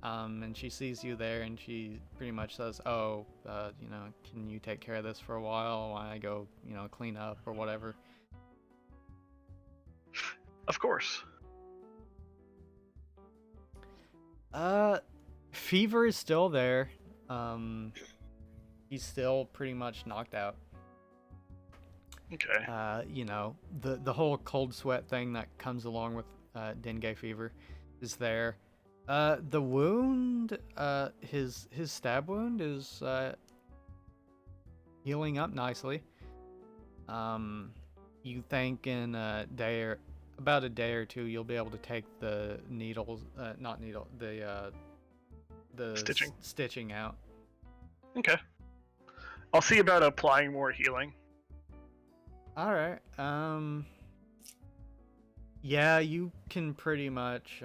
And she sees you there, and she pretty much says, "Oh, can you take care of this for a while while I go, clean up or whatever?"
Of course.
Fever is still there. He's still pretty much knocked out.
Okay.
The whole cold sweat thing that comes along with dengue fever is there. The wound, his stab wound is healing up nicely. You think in about a day or two, you'll be able to take the needles, not needle, the stitching out.
Okay. I'll see about applying more healing.
All right. Yeah, you can pretty much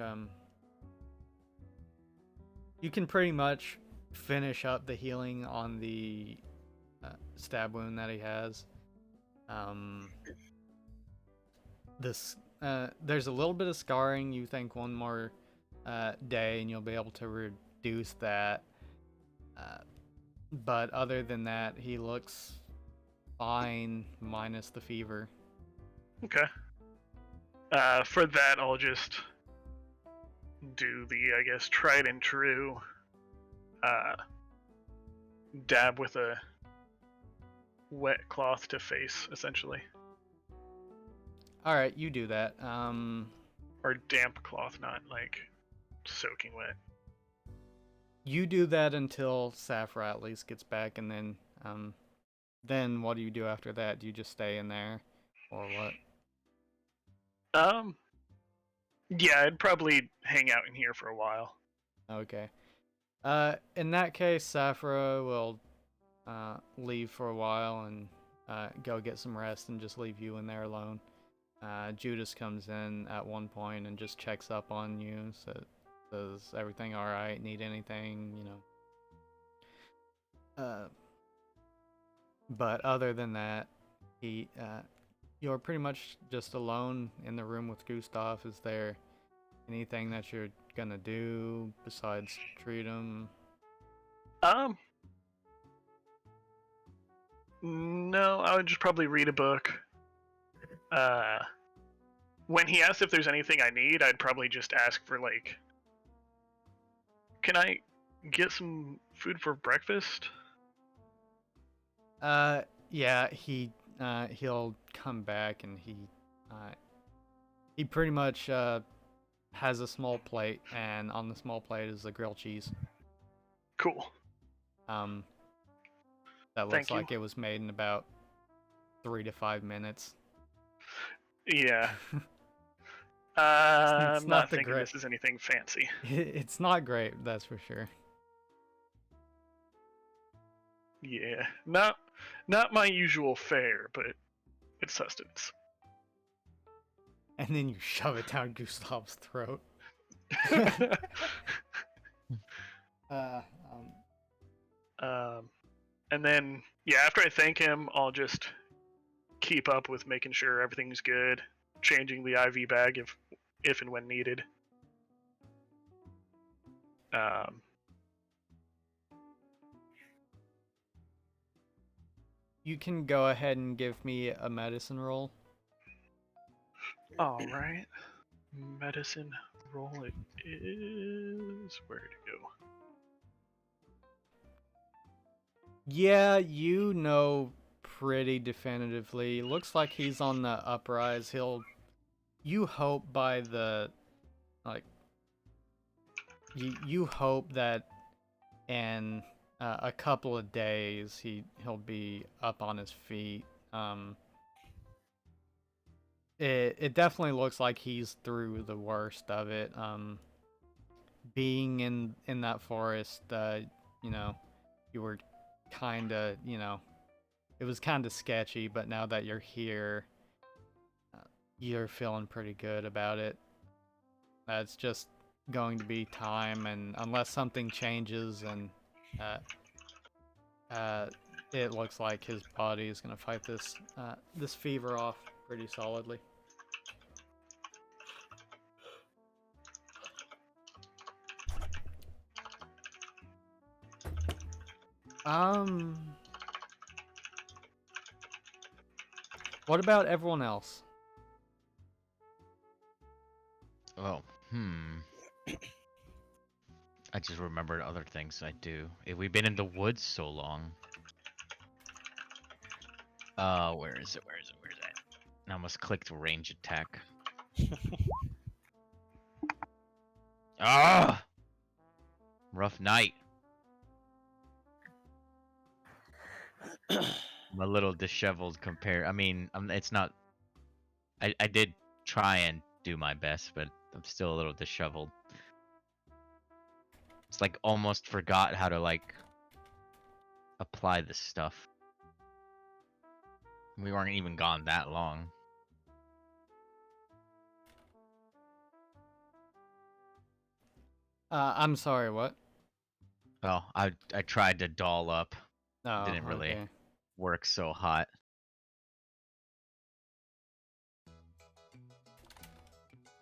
finish up the healing on the stab wound that he has. There's a little bit of scarring. You think one more day and you'll be able to reduce that. But other than that, he looks fine minus the fever.
Okay. For that, I'll just do the, I guess, tried and true dab with a wet cloth to face, essentially.
All right, you do that.
Or damp cloth, not like soaking wet.
You do that until Safra at least gets back, and then what do you do after that? Do you just stay in there, or what?
Yeah, I'd probably hang out in here for a while.
Okay. In that case, Safra will leave for a while and go get some rest and just leave you in there alone. Judas comes in at one point and just checks up on you, says everything all right, need anything, but other than that, you're pretty much just alone in the room with Gustav. Is there anything that you're gonna do besides treat him?
No, I would just probably read a book. When he asks if there's anything I need, I'd probably just ask for, like, can I get some food for breakfast?
Yeah, he'll come back and he pretty much has a small plate, and on the small plate is a grilled cheese.
Cool.
That looks like it was made in about 3 to 5 minutes.
Yeah.
It's
I'm
not
not thinking this is anything fancy.
It's not great, that's for sure.
Yeah, not my usual fare, but it's sustenance.
And then you shove it down Gustav's throat.
And then, yeah, after I thank him, I'll just keep up with making sure everything's good, changing the IV bag if and when needed.
You can go ahead and give me a medicine roll.
All right, medicine roll it is. Where to go?
Yeah, you know pretty definitively. Looks like he's on the uprise. You hope by the, like, you hope that in a couple of days he'll be up on his feet. It definitely looks like he's through the worst of it. Being in that forest, you were kind of, it was kind of sketchy, but now that you're here, you're feeling pretty good about it. It's just going to be time, and unless something changes and it looks like his body is going to fight this fever off pretty solidly. What about everyone else?
Oh, I just remembered other things I do. We've been in the woods so long. Where is it? Where is it? Where is it? I almost clicked range attack. Ah! Rough night. I'm a little disheveled compared. I mean, it's not. I did try and do my best, but I'm still a little disheveled. It's like almost forgot how to like apply this stuff. We weren't even gone that long.
I'm sorry, what?
Well, I tried to doll up.
Oh,
Didn't really
okay.
work so hot.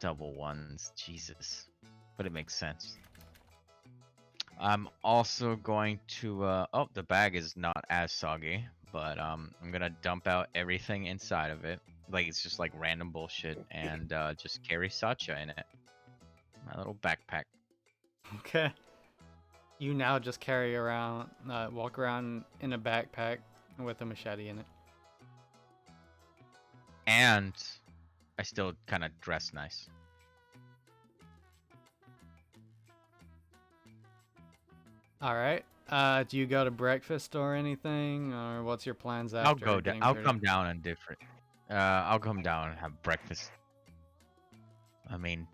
Double ones, Jesus. But it makes sense. I'm also going to oh, the bag is not as soggy, but I'm gonna dump out everything inside of it. Like it's just like random bullshit and just carry Sacha in it. My little backpack.
Okay. You now just walk around in a backpack with a machete in it.
And I still kind of dress nice.
All right. Do you go to breakfast or anything, or what's your plans after
I'll go down.
getting
I'll
pretty?
come down and different. I'll come down and have breakfast. I mean,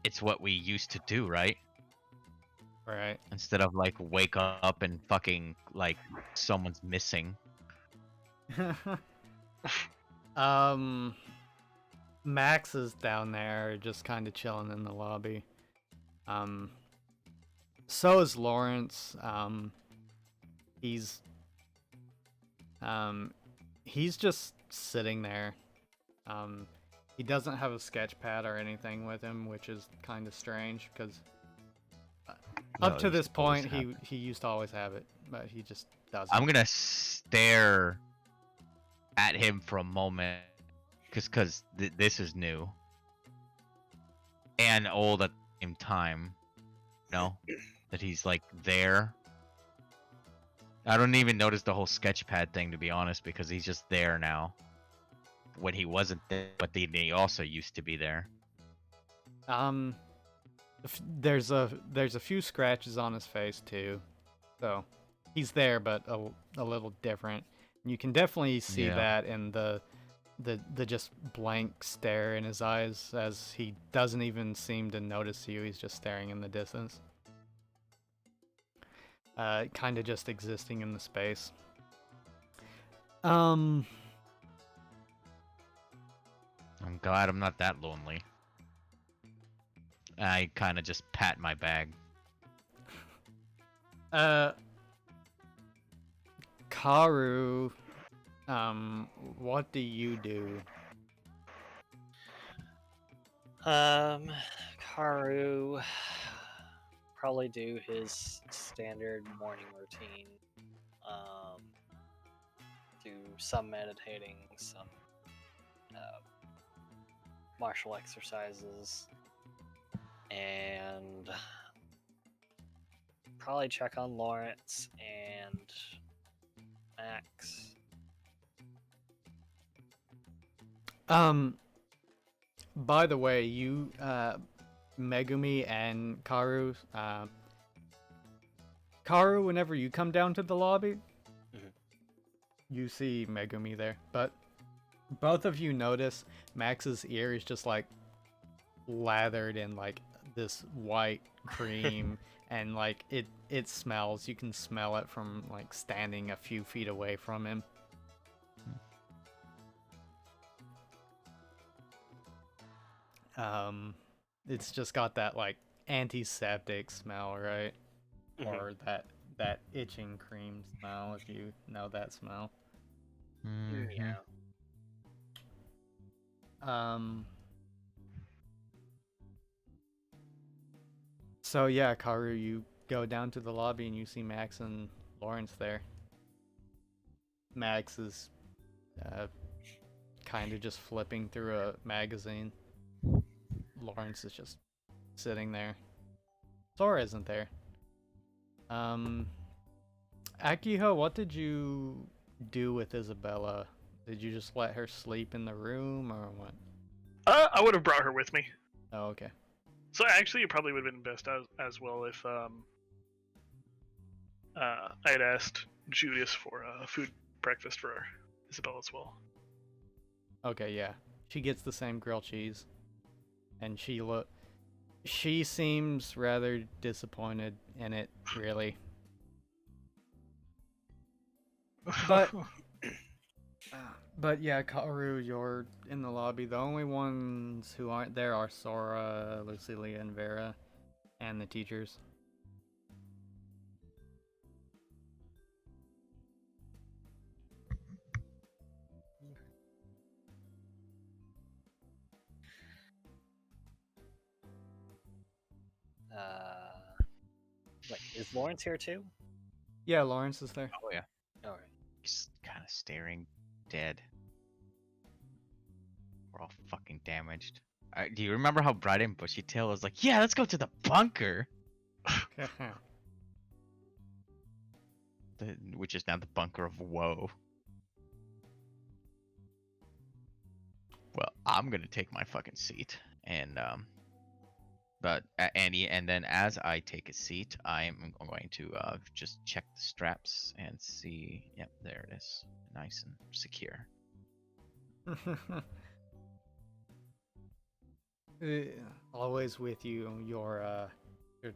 it's what we used to do, right?
Right.
Instead of like wake up and fucking like someone's missing.
Max is down there, just kind of chilling in the lobby. So is Lawrence. He's he's just sitting there. He doesn't have a sketch pad or anything with him, which is kind of strange because up to this point he used to always have it, but he just doesn't.
I'm gonna stare at him for a moment, cause this is new and old at the same time. You know that he's like there. I don't even notice the whole sketchpad thing, to be honest, because he's just there now. When he wasn't there, but he also used to be there.
There's a few scratches on his face too, so he's there, but a little different. You can definitely see that in the just blank stare in his eyes, as he doesn't even seem to notice you. He's just staring in the distance, kind of just existing in the space.
I'm glad I'm not that lonely. I kind of just pat my bag.
Karu, what do you do?
Karu probably do his standard morning routine. Do some meditating, some martial exercises, and probably check on Lawrence and Max.
By the way, you, Megumi and Karu, whenever you come down to the lobby, you see Megumi there, but both of you notice Max's ear is just like lathered in like this white cream, and like it smells. You can smell it from like standing a few feet away from him. It's just got that like antiseptic smell, right?
Mhm.
Or that itching cream smell, if you know that smell.
Mhm.
Yeah.
So yeah, Karu, you go down to the lobby and you see Max and Lawrence there. Max is kind of just flipping through a magazine. Lawrence is just sitting there. Sora isn't there. Akiho, what did you do with Isabella? Did you just let her sleep in the room or what?
I would have brought her with me.
Oh, okay.
So actually, it probably would have been best as well if I had asked Judas for food breakfast for Isabella as well.
Okay, yeah. She gets the same grilled cheese. And she seems rather disappointed in it, really. But But yeah, Kaoru, you're in the lobby. The only ones who aren't there are Sora, Lucilia, and Vera, and the teachers.
Wait, is Lawrence here too?
Yeah, Lawrence is there.
Oh yeah.
All right.
He's kind of staring dead. We're all fucking damaged. Do you remember how Bright and Bushy Tail was like, yeah, let's go to the bunker? Which is now the bunker of woe. Well, I'm gonna take my fucking seat, and but Andy, and then as I take a seat, I'm going to just check the straps and see. Yep, there it is, nice and secure.
Always with you, your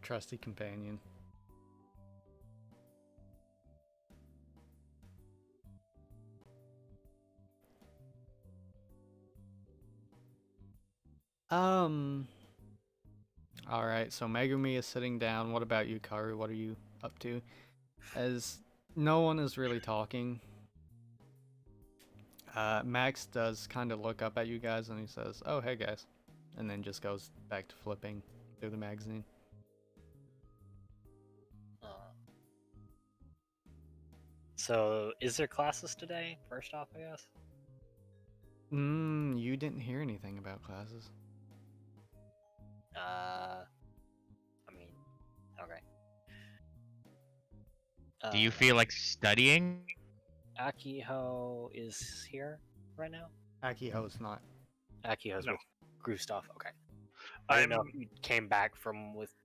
trusty companion. All right, so Megumi is sitting down. What about you, Karu? What are you up to? As no one is really talking, Max does kind of look up at you guys and he says, "Oh, hey guys," and then just goes back to flipping through the magazine.
So, is there classes today? First off, I guess.
You didn't hear anything about classes.
I mean, okay.
Do you feel like studying?
Akiho is here right now?
Akiho's not.
Akiho's
No.
with Gustav. Okay. I don't know
I'm
if you came back from with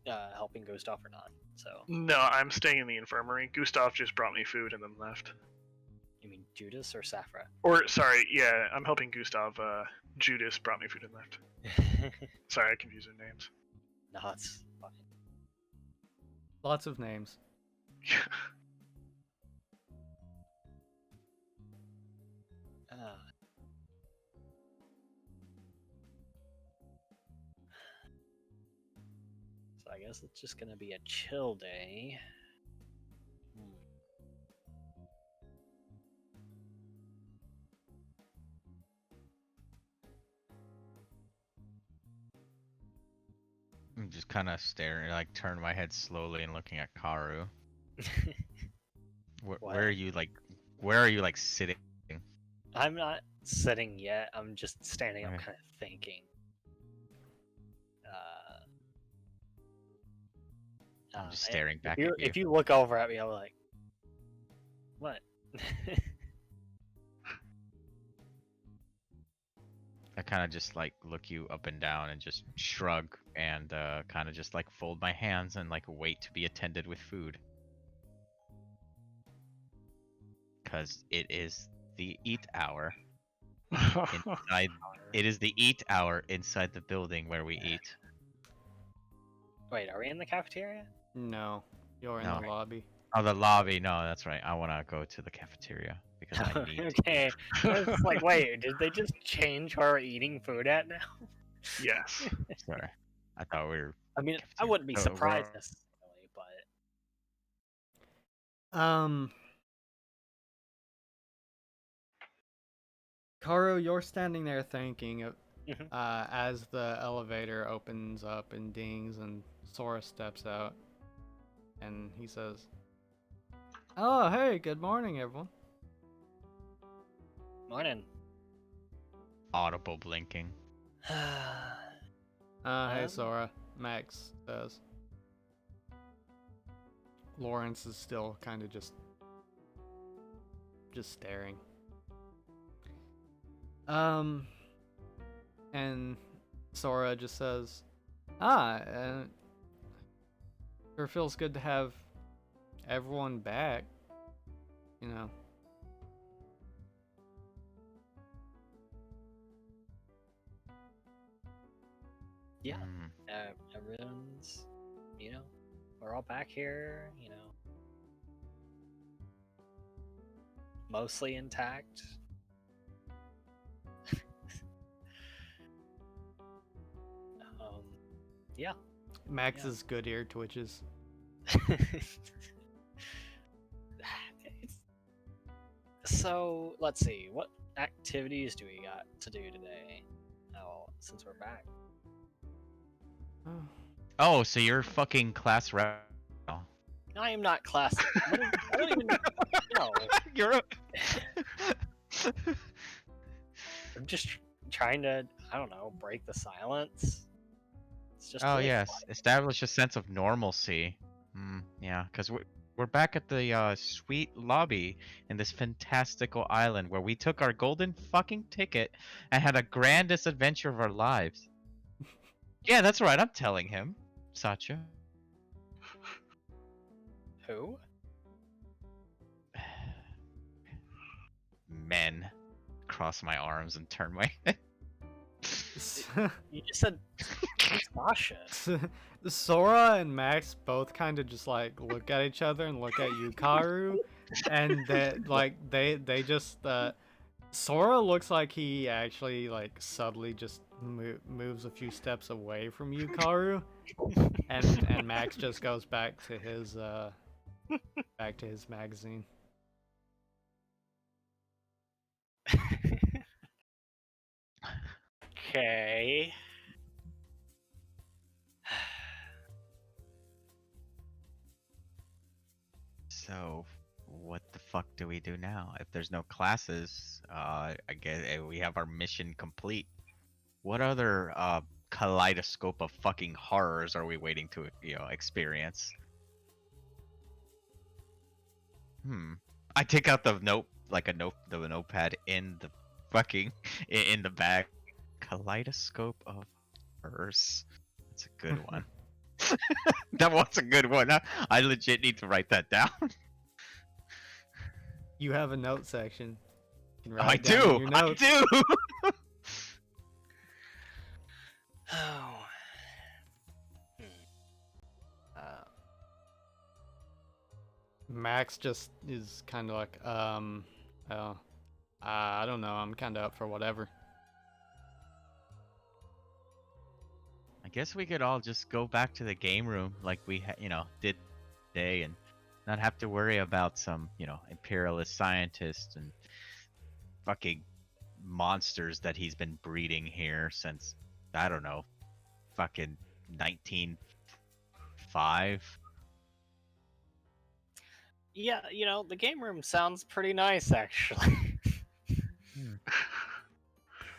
helping Gustav or not. So,
no, I'm staying in the infirmary. Gustav just brought me food and then left.
you mean Judas or Safra?
Or sorry, yeah, I'm helping Gustav. Judas brought me food and left. Sorry, I confused their names.
No, it's fine.
Lots of names.
So I guess it's just gonna be a chill day.
I'm just kind of staring, like turn my head slowly and looking at Karu.
What?
Where are you like? Where are you like sitting?
I'm not sitting yet. I'm just standing up,
Okay.
kind of thinking.
I'm just
And
staring back
if you,
at you.
If you look over at me, I'm like, what?
I kind of just like look you up and down and just shrug and kind of just like fold my hands and like wait to be attended with food. Because it is the eat hour. Inside, it is the eat hour inside the building where we eat.
Wait, are we in the cafeteria?
No, you're in
No.
the lobby.
Oh, the lobby. No, that's right. I want to go to the cafeteria because I need.
Okay. I was like, wait, did they just change where we're eating food at now?
Yes.
Sorry, I thought we were.
I mean, I
Cafeteria.
wouldn't be
So
surprised
we're-
necessarily, but
Karu, you're standing there thinking
Mhm.
as the elevator opens up and dings and Sora steps out and he says, "Oh, hey, good morning, everyone."
morning.
Audible blinking.
Hey, Sora. Max says. Lawrence is still kind of just staring. And Sora just says, sure feels good to have everyone back, you know.
Yeah.
Mm.
Everyone's, we're all back here, mostly intact. Yeah.
Max's good ear twitches.
So, let's see. What activities do we got to do today? Oh, since we're back.
Oh, so you're fucking class rep. Oh.
I am not class. I don't even know.
You're a...
I'm just trying to, I don't know, break the silence. It's just
Oh
really
yes,
fun.
establish a sense of normalcy. Yeah, because we're back at the sweet lobby in this fantastical island where we took our golden fucking ticket and had a grandest adventure of our lives. Yeah, that's right. I'm telling him, Satya.
Who?
Men. Cross my arms and turn my head.
You just said Sasha.
Sora and Max both kind of just like look at each other and look at you, Karu, and they just Sora looks like he actually like subtly just moves a few steps away from you, Karu, and Max just goes back to his magazine.
Okay.
So, what the fuck do we do now? If there's no classes, I guess we have our mission complete. What other kaleidoscope of fucking horrors are we waiting to, experience? I take out the notepad in the fucking in the bag. Kaleidoscope of horrors. That's a good one. That was a good one. I legit need to write that down.
You have a note section. You can write
I
it down in
do.
your
I
notes.
do.
Oh.
Max just is kind of like, I don't know. I'm kind of up for whatever.
I guess we could all just go back to the game room like we did today and not have to worry about some, imperialist scientists and fucking monsters that he's been breeding here since, I don't know, fucking 1905.
Yeah, the game room sounds pretty nice, actually.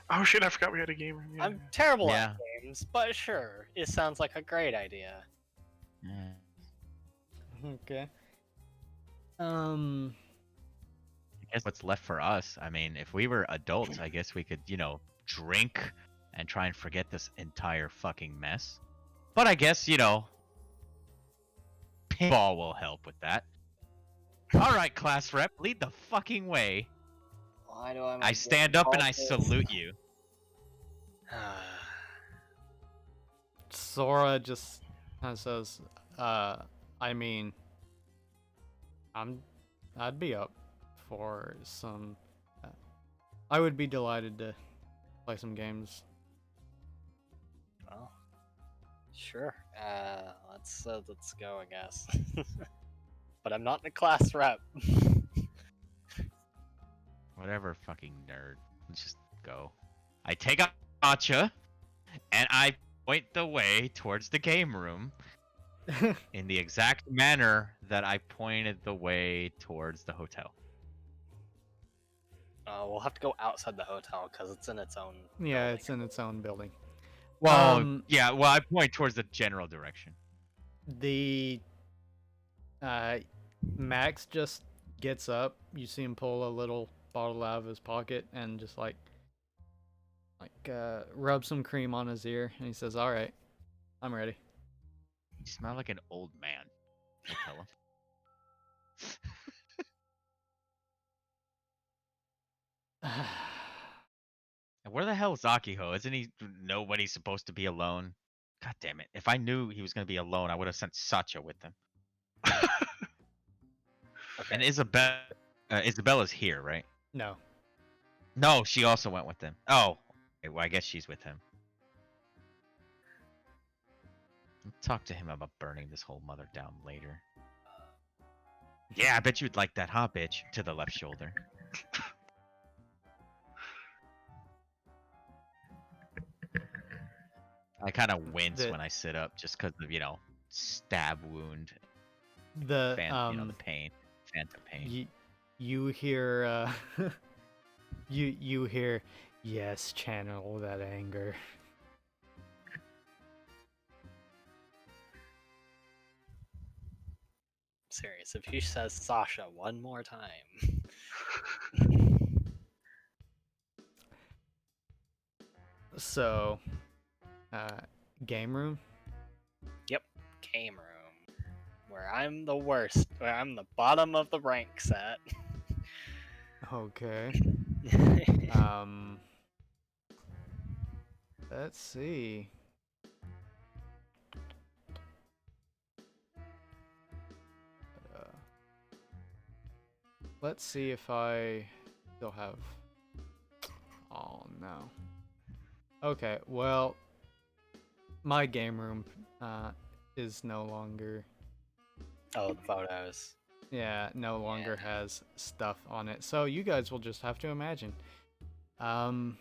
Oh shit! I forgot we had a game room. Yeah.
I'm terrible
Yeah.
at games, but sure, it sounds like a great idea.
Okay.
I guess what's left for us, I mean, if we were adults, I guess we could, drink and try and forget this entire fucking mess. But I guess, pinball will help with that. Alright, class rep, lead the fucking way.
Why do I?
I stand up and I salute you.
Sora just And says, I mean, I'd be up for some. Uh, I would be delighted to play some games.
Well, sure. Let's go, I guess. But I'm not the class rep.
Whatever, fucking nerd. Let's just go. I take a matcha and I point the way towards the game room in the exact manner that I pointed the way towards the hotel.
We'll have to go outside the hotel because it's in its own.
Yeah,
building.
it's in its own building.
Well, yeah, well, I point towards the general direction.
The Max just gets up. You see him pull a little bottle out of his pocket and just like rub some cream on his ear, and he says, "All right, I'm ready."
You smell like an old man. I tell him. And where the hell is Akiho? Isn't he nobody's supposed to be alone? God damn it. If I knew he was going to be alone, I would have sent Sacha with him.
Okay.
And Isabella's here, right?
No.
No, she also went with him. Oh, okay, well, I guess she's with him. I'll talk to him about burning this whole mother down later. Yeah, I bet you'd like that, huh, bitch? To the left shoulder. I kind of wince when I sit up just because of, stab wound.
The
the pain. Phantom pain.
You hear you hear, yes, channel that anger.
Serious. If he says Sasha one more time.
So, game room?
Yep, game room. Where I'm the worst. Where I'm the bottom of the ranks at.
Okay. Let's see. Let's see if I still have. Oh no. Okay, well, my game room is no longer.
Oh, the photos.
Yeah, no longer has stuff on it. So you guys will just have to imagine.
We know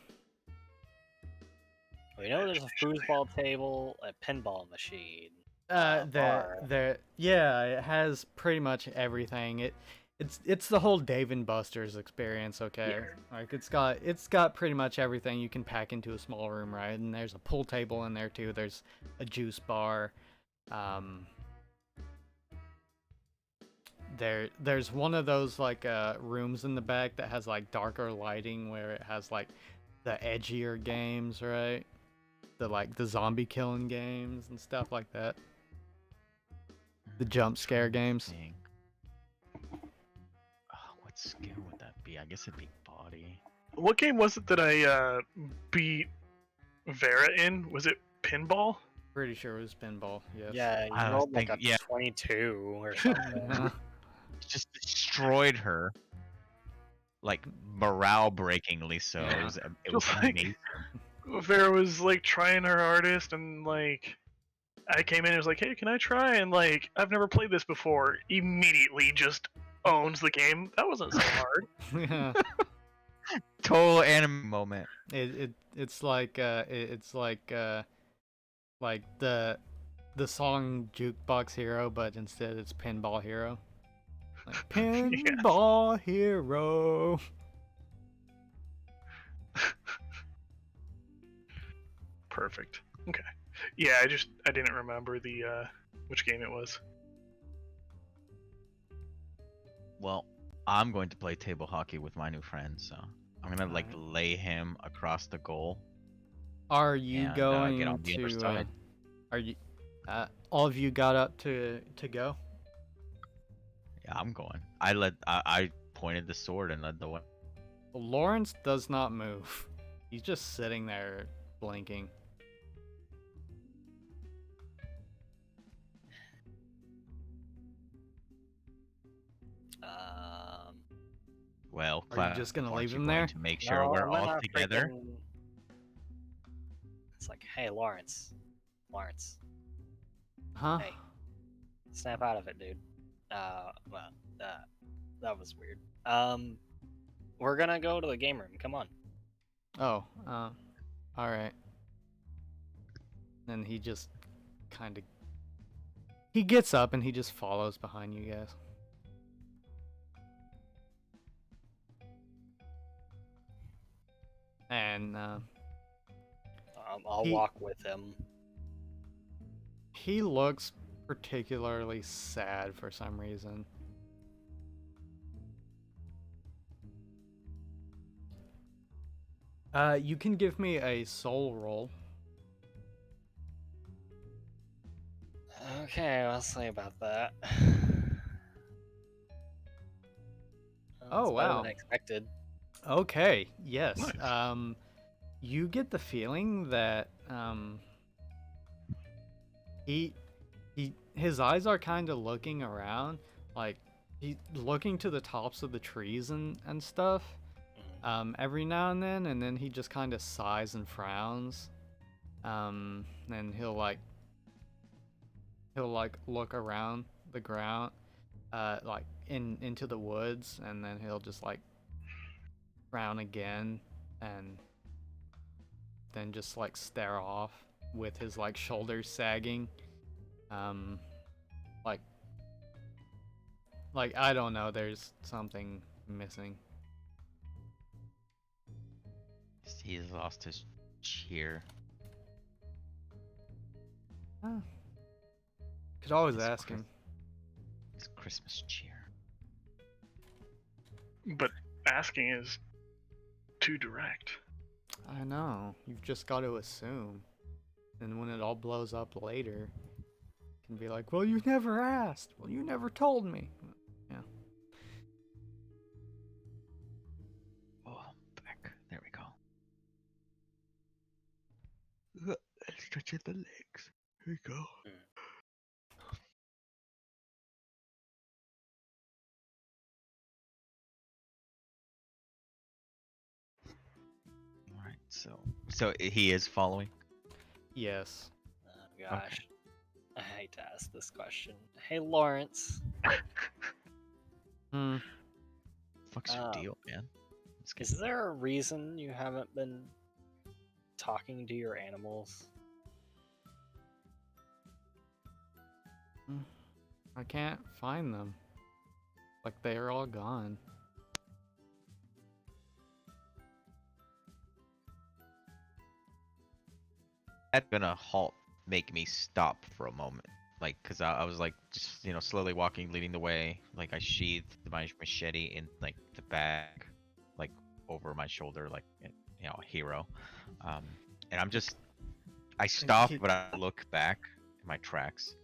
there's a foosball table, a pinball machine.
Yeah, it has pretty much everything. It's the whole Dave and Buster's experience, okay?
Yeah.
Like it's got pretty much everything you can pack into a small room, right? And there's a pool table in there too. There's a juice bar. There's one of those like rooms in the back that has like darker lighting where it has like the edgier games, right? The zombie killing games and stuff like that. The jump scare games.
What skill would that be? I guess it'd be body.
What game was it that I beat Vera in? Was it pinball?
Pretty sure it was pinball. Yes.
Yeah,
I
you
was
rolled like a
thinking-
22 or something.
Just destroyed her. Like, morale-breakingly so.
Yeah.
It was
Like-
amazing.
Vera was like trying her hardest, and like I came in and was like, "Hey, can I try?" And like I've never played this before. Immediately just owns the game. That wasn't so hard.
Yeah.
Total anime moment.
It's like the song Jukebox Hero, but instead it's Pinball Hero. Like Pinball Hero.
Perfect. Okay. Yeah, I didn't remember the which game it was.
Well, I'm going to play table hockey with my new friend, so I'm gonna like
Alright.
lay him across the goal.
Are you
And,
going
get on the other
to?
side.
Are you? All of you got up to go?
Yeah, I'm going. I pointed the sword and led the way.
Lawrence does not move. He's just sitting there blinking.
Well,
Are you just gonna
Cloud,
leave
aren't you
him
going
there?
to make sure
No,
we're
I'm
all
gonna
together?
freaking- It's like, hey, Lawrence. Lawrence,
Huh?
hey, snap out of it, dude. Well, that was weird. We're gonna go to the game room. Come on.
Oh, all right. And he just kind of he gets up and he just follows behind you guys. And
I'll
He-
walk with him.
he looks particularly sad for some reason. You can give me a soul roll.
Okay, let's see about that.
Oh,
It's better
wow.
than I expected.
Okay, yes.
Nice.
You get the feeling that he his eyes are kind of looking around, like he's looking to the tops of the trees and stuff. Every now and then he just kind of sighs and frowns. And he'll look around the ground, like into the woods, and then he'll just like frown again, and then just like stare off with his like shoulders sagging. Um, like I don't know. There's something missing.
He's lost his cheer.
Huh. Could always
His
ask
Chris-
him.
His Christmas cheer.
But asking is too direct.
I know. You've just got to assume. And when it all blows up later, you can be like, well, you never asked. Well, you never told me. Yeah.
Oh, back. There we go. Stretching the legs. Here we go. All right. So he is following.
Yes.
Oh gosh. I hate to ask this question. Hey, Lawrence.
Hmm.
Fuck's your
Um,
deal, man?
Is there a reason you haven't been talking to your animals?
I can't find them. Like, they're all gone.
That's gonna make me stop for a moment. Like, cause I was like, just slowly walking, leading the way. Like I sheathed my machete in like the bag, like over my shoulder, like a hero. And I stop, but I look back in my tracks.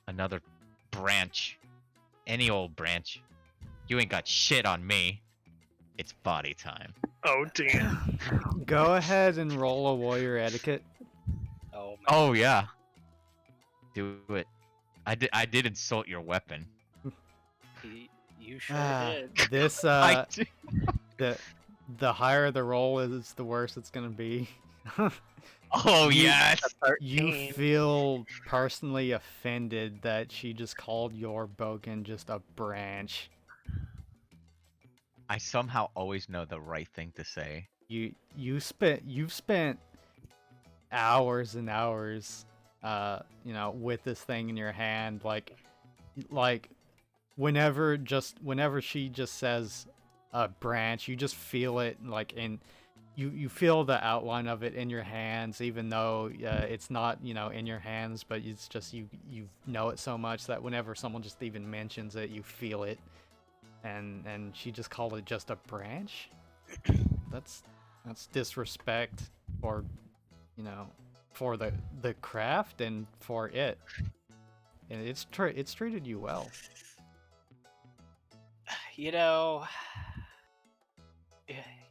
Another branch. Any old branch. You ain't got shit on me. It's body time.
Oh damn!
Go ahead and roll a warrior etiquette.
Oh man.
Oh yeah. Do it. I did insult your weapon.
You sure did.
This
I did.
the higher the roll is, the worse it's gonna be.
Oh
You-
yes.
You
13.
feel personally offended that she just called your bogan just a branch.
I somehow always know the right thing to say.
You've spent hours and hours with this thing in your hand, like whenever she just says a branch, you just feel it you feel the outline of it in your hands, even though it's not in your hands, but it's just you know it so much that whenever someone just even mentions it, you feel it. And she just called it just a branch. That's disrespect for for the craft and for it. And it's treated you well.
You know,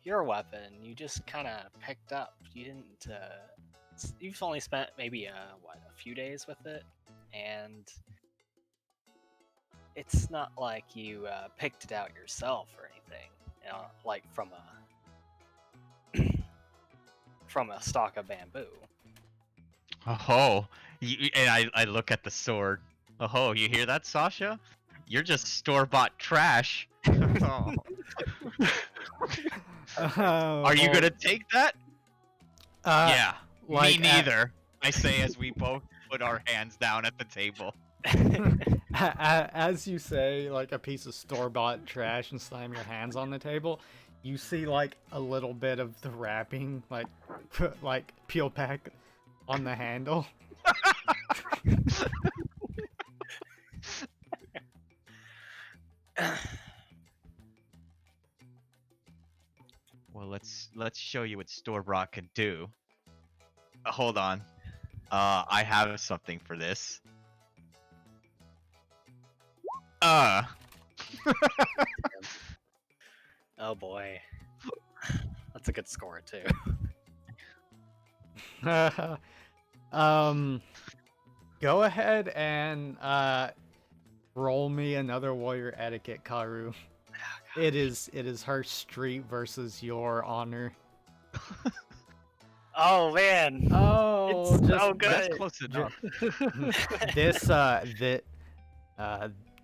your weapon, you just kind of picked up. You didn't. You've only spent maybe a few days with it, and it's not like you picked it out yourself or anything. Like from a stalk of bamboo.
Oh, and I look at the sword. Oh, you hear that, Sasha? You're just store-bought trash. Oh. Are you gonna take that? Yeah.
like
me neither. I say as we both put our hands down at the table.
As you say, like a piece of store-bought trash and slam your hands on the table, you see like a little bit of the wrapping like peel back on the handle.
Well, let's show you what store-bought can do. Hold on. I have something for this.
Oh boy, that's a good score too.
Go ahead and roll me another warrior etiquette, Karu. It is her street versus your honor.
Oh man,
Oh,
it's
just
so
That's
good.
close enough.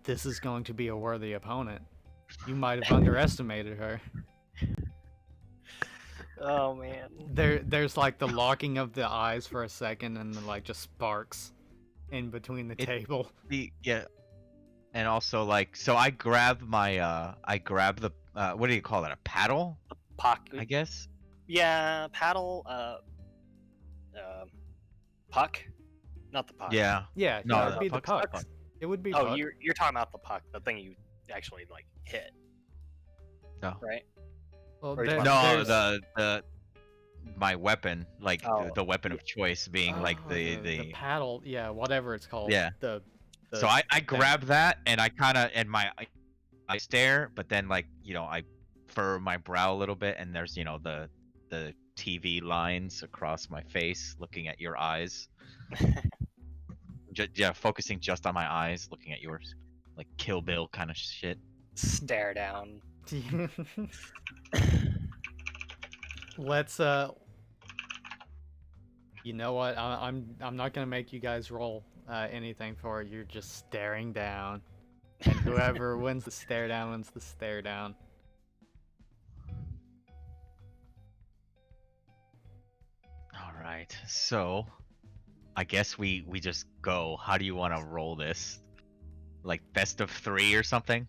This is going to be a worthy opponent. You might have underestimated her.
Oh man.
There's like the locking of the eyes for a second, and then like just sparks in between the table.
Yeah. And also like so I grab the what do you call it? A paddle?
Puck.
I guess.
Yeah, paddle. Puck. Not the puck.
Yeah.
Yeah,
No,
it'd be the
puck's
puck. It would be
Oh,
puck.
you're talking about the puck, the thing you actually like hit.
No.
Right.
Well,
Or you're
No,
there's-
the my weapon, like
Oh,
the weapon of choice being like
Oh, the paddle, yeah, whatever it's called.
Yeah.
The
So I grab that and I kind of I stare, but then like I furrow my brow a little bit, and there's the TV lines across my face, looking at your eyes. Yeah, focusing just on my eyes, looking at yours, like Kill Bill kind of shit.
stare down.
Let's you know what? I'm not gonna make you guys roll anything for it. You're just staring down, and whoever wins the stare down wins the stare down.
All right, so I guess we just go. How do you want to roll this? Like best of 3 or something?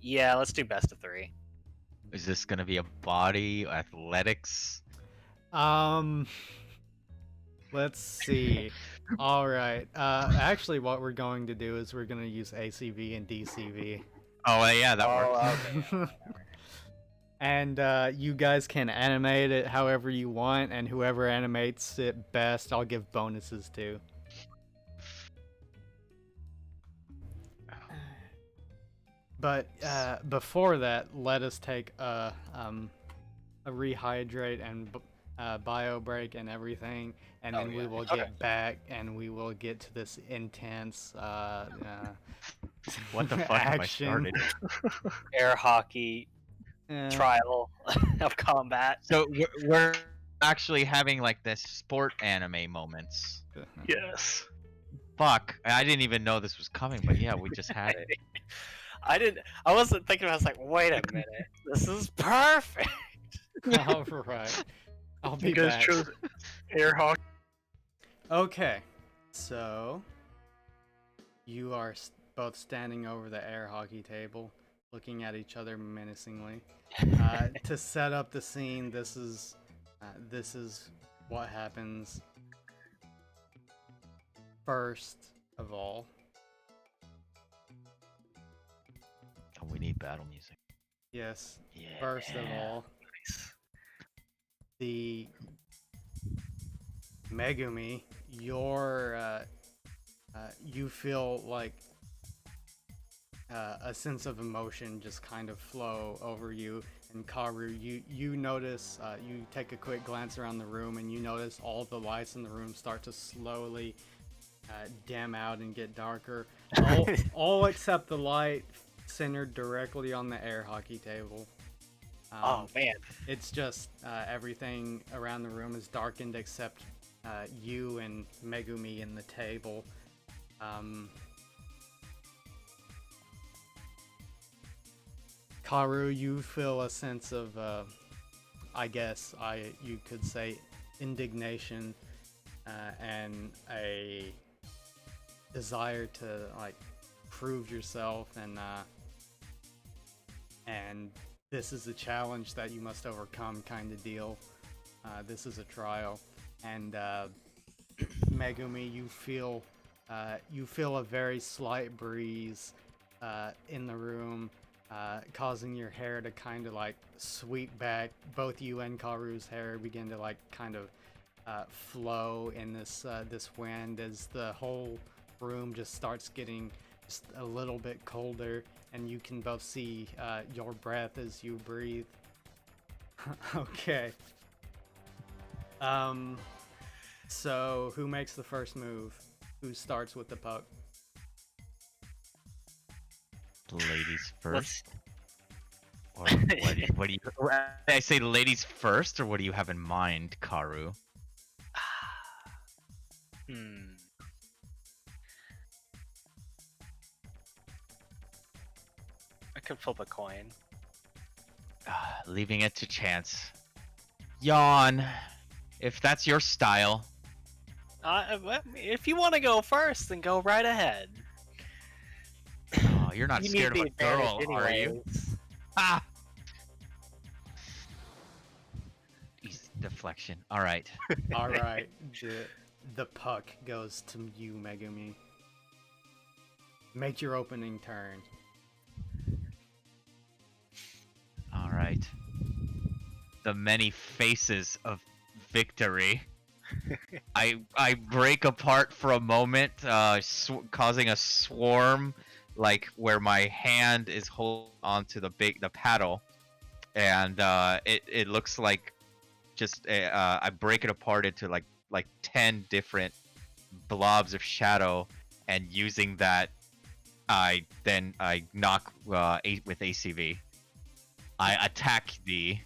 Yeah, let's do best of 3.
Is this gonna be a body athletics?
Let's see. All right. Actually, what we're going to do is we're gonna use ACV and DCV.
Oh yeah, that works.
Okay.
And you guys can animate it however you want, and whoever animates it best, I'll give bonuses to. But before that, let us take a rehydrate and bio break and everything, and then we will get back and we will get to this intense
What the fuck have I
action.
started?
Air hockey
Yeah.
trial of combat.
So we're actually having like this sport anime moments.
Yes.
Fuck, I didn't even know this was coming, but yeah, we just had it.
I wasn't thinking. I was like, wait a minute, this is perfect.
All right. I'll be
You guys
back.
chose air hockey.
Okay, so you are both standing over the air hockey table, looking at each other menacingly. To set up the scene, this is what happens. First of all,
Oh, we need battle music.
yes.
Yeah.
First of all,
Nice.
the Megumi, you feel like a sense of emotion just kind of flow over you. And Karu, you notice, you take a quick glance around the room and you notice all the lights in the room start to slowly dim out and get darker. All except the light centered directly on the air hockey table.
Oh man.
It's just everything around the room is darkened except you and Megumi in the table. Karu, you feel a sense of, I guess you could say, indignation and a desire to like prove yourself, and this is a challenge that you must overcome, kind of deal. This is a trial, and Megumi, you feel a very slight breeze in the room, causing your hair to kind of like sweep back. Both you and Karu's hair begin to like kind of flow in this wind as the whole room just starts getting just a little bit colder, and you can both see your breath as you breathe. Okay. So who makes the first move? Who starts with the puck?
Ladies first.
Let's-
Or what do you? Did I say ladies first, or what do you have in mind, Karu?
I could flip a coin.
Leaving it to chance. Yawn. If that's your style.
If you want to go first, then go right ahead.
Oh, you're not
You
scared of
need
a
the
girl,
advantage
are you?
anyways.
Ah! Easy deflection. Alright.
All right, the puck goes to you, Megumi. Make your opening turn.
Alright. The many faces of victory. I break apart for a moment, causing a swarm, like where my hand is holding onto the paddle, and it looks like just I break it apart into like 10 different blobs of shadow, and using that, I knock with ACV. I attack the.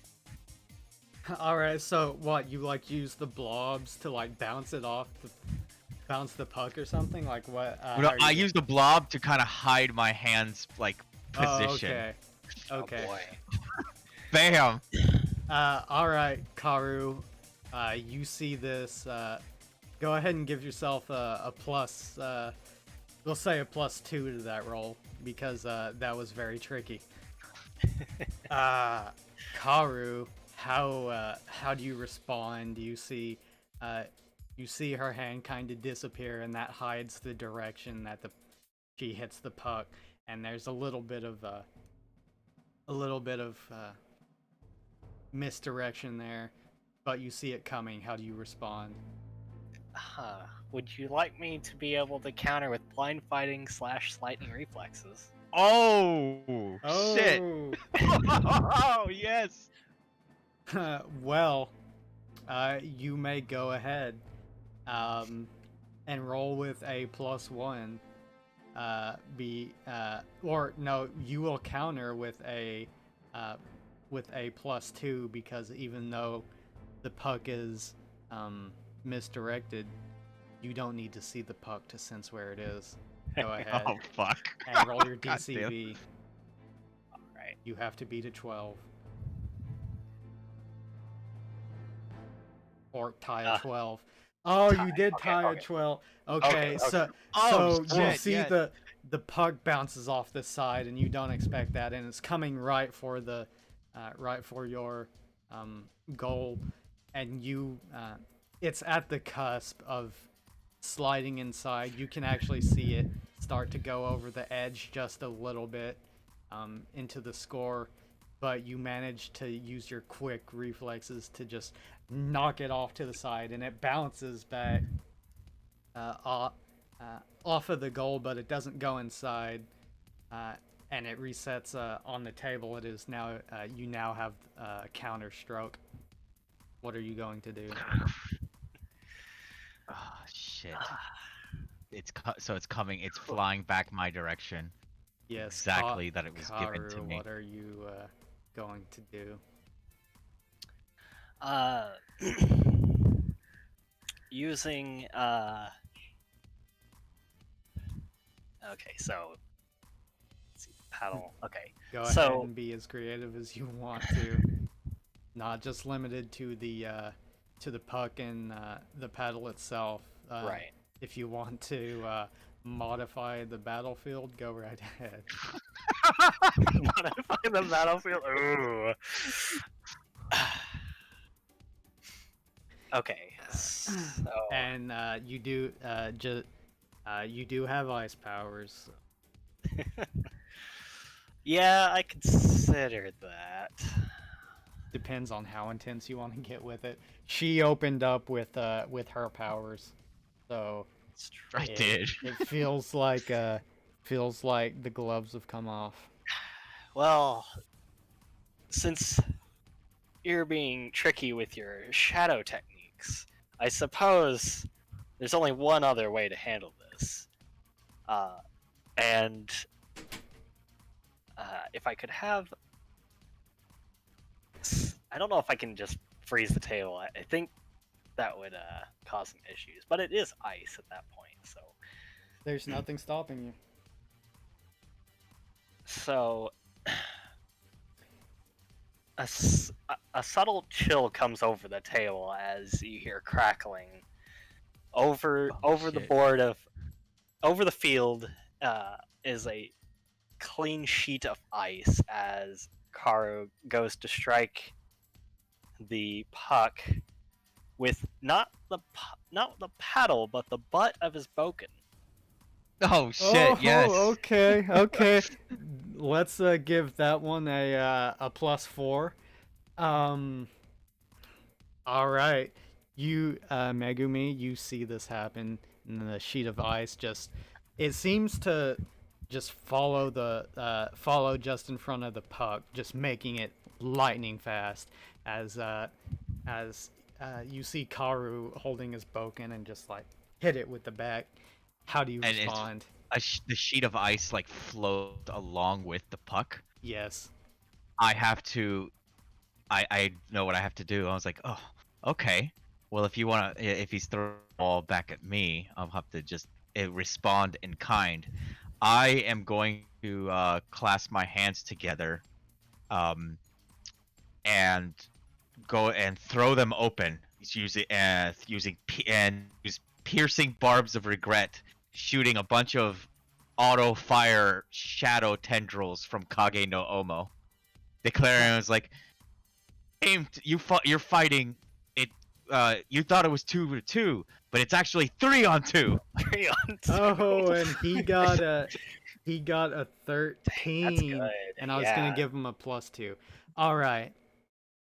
All right, so what, you like use the blobs to like bounce the puck or something? Like what?
No, I use the blob to kind of hide my hand's like position.
Oh, okay.
Oh boy.
Bam!
All right, Karu, you see this. Go ahead and give yourself a plus. We'll say a +2 to that roll because that was very tricky. Karu, how do you respond? You see her hand kind of disappear, and that hides the direction that she hits the puck, and there's a little bit of misdirection there, but you see it coming. How do you respond?
Would you like me to be able to counter with blind fighting / lightning reflexes?
Oh, shit.
Oh.
Oh, yes.
Well, you may go ahead and roll with a +1. Or no, you will counter with a +2, because even though the puck is misdirected, you don't need to see the puck to sense where it is. Go ahead
Oh, fuck.
and roll your
God damn.
DCV.
Alright.
You have to beat a 12. Or tie a 12. Oh, you did
Okay,
tie a
okay.
12.
Okay,
Okay,
okay.
so
Oh,
so you
shit,
see
yes.
the puck bounces off the side, and you don't expect that, and it's coming right for the right for your goal, and you it's at the cusp of sliding inside. You can actually see it start to go over the edge just a little bit into the score, but you manage to use your quick reflexes to just knock it off to the side, and it bounces back off of the goal, but it doesn't go inside, and it resets on the table. It is now you now have counter stroke. What are you going to do?
Oh, shit. So it's coming. It's flying back my direction.
Yes,
Exactly that it was given to
Karu,
me.
what are you going to do?
Using okay, so let's see, paddle. Okay,
Go ahead
so
and be as creative as you want to. Not just limited to the puck and the paddle itself.
right.
If you want to modify the battlefield, go right ahead.
Modify the battlefield. Ooh. Okay, so
And you do you do have ice powers.
yeah, I considered that.
Depends on how intense you want to get with it. She opened up with her powers, so
It's true.
I did.
it feels like the gloves have come off.
Well, since you're being tricky with your shadow techniques, I suppose there's only one other way to handle this. And if I could have, I don't know if I can just freeze the table. I think that would cause some issues, but it is ice at that point, so.
There's nothing stopping you.
So a subtle chill comes over the table as you hear crackling over the
shit.
board of over the field is a clean sheet of ice as Karu goes to strike the puck with not the paddle but the butt of his boken.
Oh, shit, yes.
Okay, okay. Let's give that one a +4. All right. You, Megumi, you see this happen, and the sheet of ice just, it seems to just follow just in front of the puck, just making it lightning fast as you see Karu holding his boken and just like hit it with the back. How do you
And it's
respond?
the sheet of ice like floats along with the puck.
Yes.
I have to. I know what I have to do. I was like, oh, okay. Well, if he's throwing the ball back at me, I'll have to just respond in kind. I am going to clasp my hands together, and go and throw them open. Using piercing barbs of regret, shooting a bunch of auto fire shadow tendrils from Kage no Omo. Declaring, I was like, you're fighting it. You thought it was 2-2, but it's actually 3-on-2.
3-on-2.
Oh, and he got a 13,
That's good.
and I was gonna give him a +2. All right.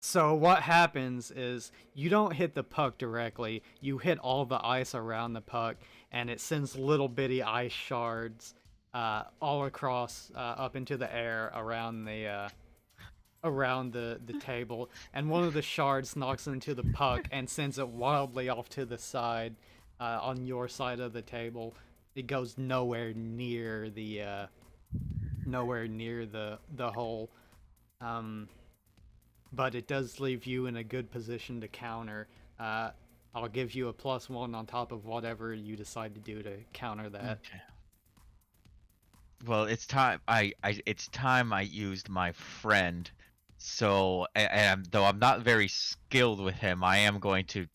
So what happens is you don't hit the puck directly. You hit all the ice around the puck, and it sends little bitty ice shards all across up into the air around the table, and one of the shards knocks into the puck and sends it wildly off to the side on your side of the table. It goes nowhere near the hole, but it does leave you in a good position to counter. I'll give you a +1 on top of whatever you decide to do to counter that.
Okay. Well, it's time. It's time I used my friend. So, and though I'm not very skilled with him, I am going to,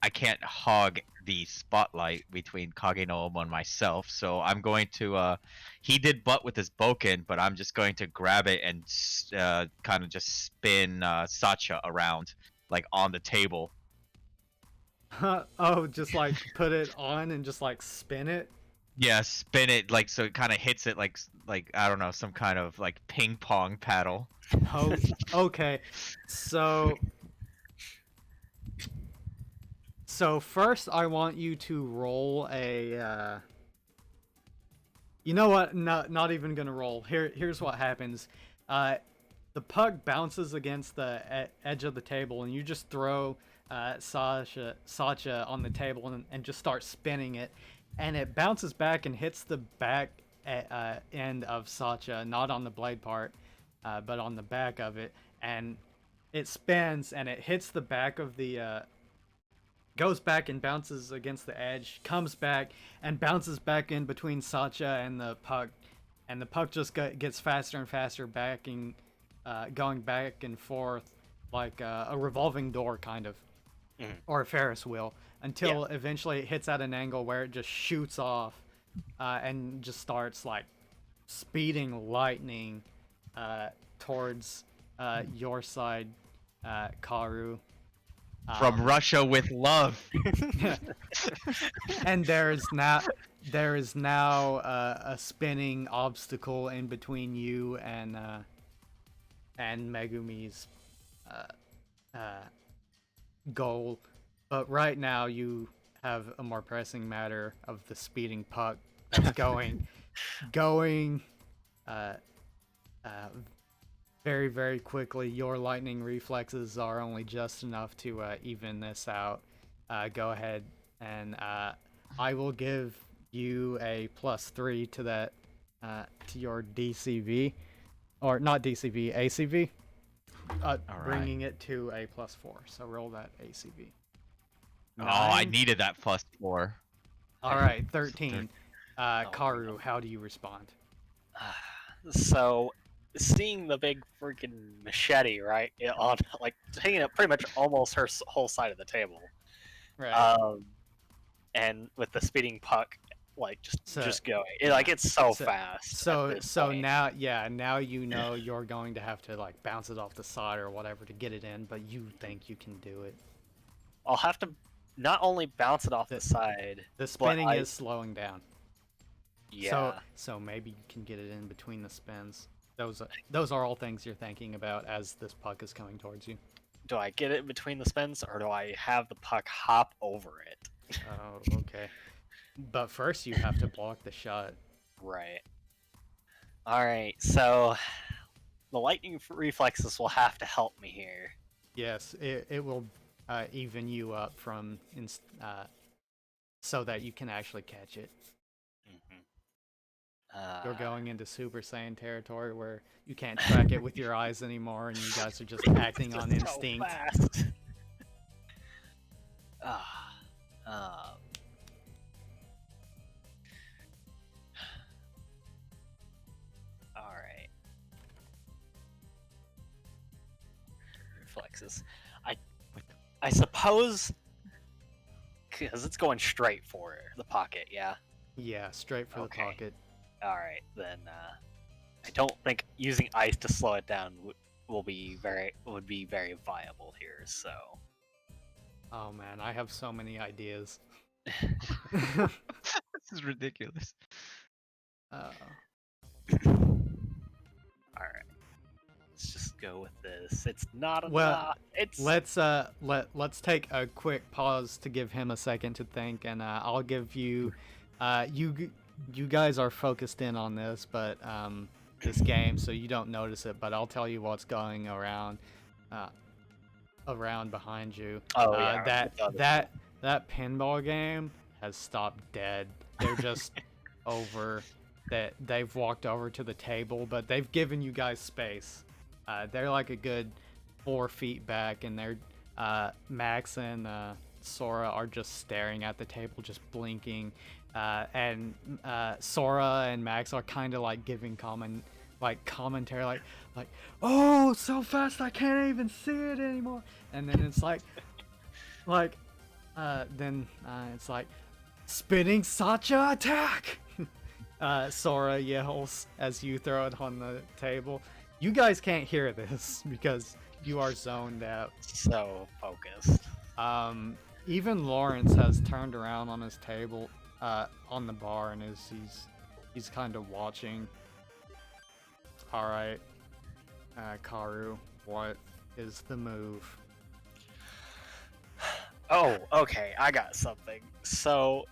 I can't hog the spotlight between Kageno and myself. So I'm going to. He did butt with his boken, but I'm just going to grab it and kind of just spin Sacha around, like on the table.
Oh, just like put it on and just like spin it.
Yeah, spin it like so it kind of hits it like I don't know, some kind of like ping pong paddle.
Oh, okay. So first I want you to roll a you know what? No, not even gonna roll. Here's what happens. The puck bounces against the edge of the table, and you just throw Sacha on the table and just start spinning it, and it bounces back and hits the back end of Sacha, not on the blade part, but on the back of it, and it spins and it hits the back of the goes back and bounces against the edge, comes back and bounces back in between Sacha and the puck just gets faster and faster, going back and forth like a revolving door kind of, or a Ferris wheel, until eventually it hits at an angle where it just shoots off and just starts like speeding lightning towards your side, Karu.
From Russia with love.
And there is now a spinning obstacle in between you and Megumi's goal. But right now you have a more pressing matter of the speeding puck that's going very, very quickly. Your lightning reflexes are only just enough to even this out. Go ahead and I will give you a +3 to that, to your DCV, or not DCV, ACV, bringing it to a +4. So roll that ACV.
Oh, I
9.
needed that +4.
All right, 13. Karu, how do you respond?
So, seeing the big freaking machete, right, on like taking up pretty much almost her whole side of the table,
Right.
and with the speeding puck, like just going,
yeah.
like it's so fast.
So
at this point.
now you know you're going to have to like bounce it off the side or whatever to get it in, but you think you can do it.
I'll have to not only bounce it off the side.
The spinning is slowing down.
Yeah.
So maybe you can get it in between the spins. Those are all things you're thinking about as this puck is coming towards you.
Do I get it between the spins, or do I have the puck hop over it?
Oh, okay. But first you have to block the shot.
Right. Alright, so the lightning reflexes will have to help me here.
Yes, it will even you up from so that you can actually catch it. You're going into Super Saiyan territory where you can't track it with your eyes anymore, and you guys are just acting on instinct.
So fast. Alright. Reflexes. I suppose, because it's going straight for the pocket, yeah?
Yeah, straight for the pocket.
Alright, then I don't think using ice to slow it down would be very viable here, so.
Oh
man, I have so many ideas.
This is ridiculous.
Alright. Let's just go with this. It's not enough.
Let's take a quick pause to give him a second to think, and I'll give you you guys are focused in on this, but this game, so you don't notice it. But I'll tell you what's going around, around behind you.
Oh yeah.
That pinball game has stopped dead. They're just over. That they've walked over to the table, but they've given you guys space. They're like a good 4 feet back, and they're Max and Sora are just staring at the table, just blinking. And Sora and Max are kind of like giving commentary, like, oh, so fast I can't even see it anymore. And then it's like, then it's like, spinning Sacha attack. Sora yells as you throw it on the table. You guys can't hear this because you are zoned out.
So focused.
Even Lawrence has turned around on his table, on the bar, and he's kind of watching. All right, Karu, what is the move?
Oh, okay, I got something. So,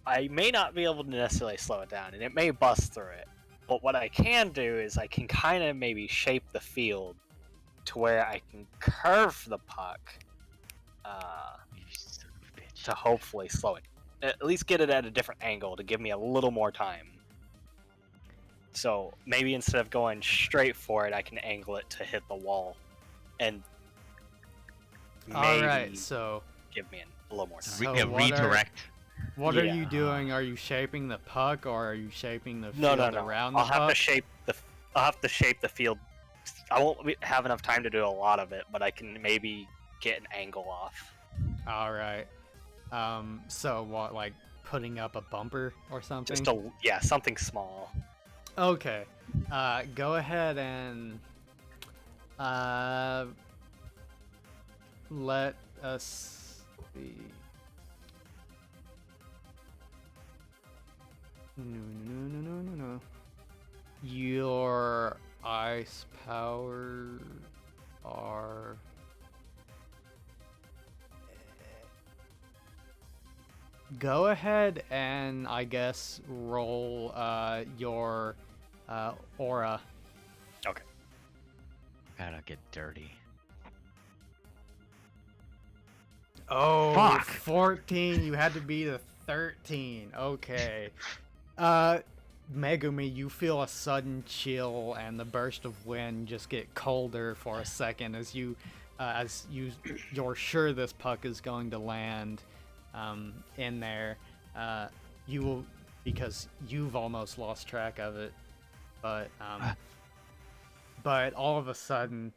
I may not be able to necessarily slow it down, and it may bust through it. But what I can do is I can kind of maybe shape the field to where I can curve the puck to hopefully slow it. At least get it at a different angle to give me a little more time. So maybe instead of going straight for it, I can angle it to hit the wall, and maybe
Alright, so
give me a little more time.
So
redirect.
what are
Yeah.
you doing? Are you shaping the puck, or are you shaping the
No,
field
no, no.
around the
I'll have
puck?
to shape the. I'll have to shape the field. I won't have enough time to do a lot of it, but I can maybe get an angle off.
Alright. So what, like putting up a bumper or something?
Just something small.
Okay. Go ahead and let us see. No. Your ice power are go ahead and I guess roll your aura.
Gotta get dirty.
Oh,
Fuck.
14. You had to beat a 13. Okay. Megumi, you feel a sudden chill and the burst of wind just get colder for a second as you're sure this puck is going to land in there. You will, because you've almost lost track of it, but all of a sudden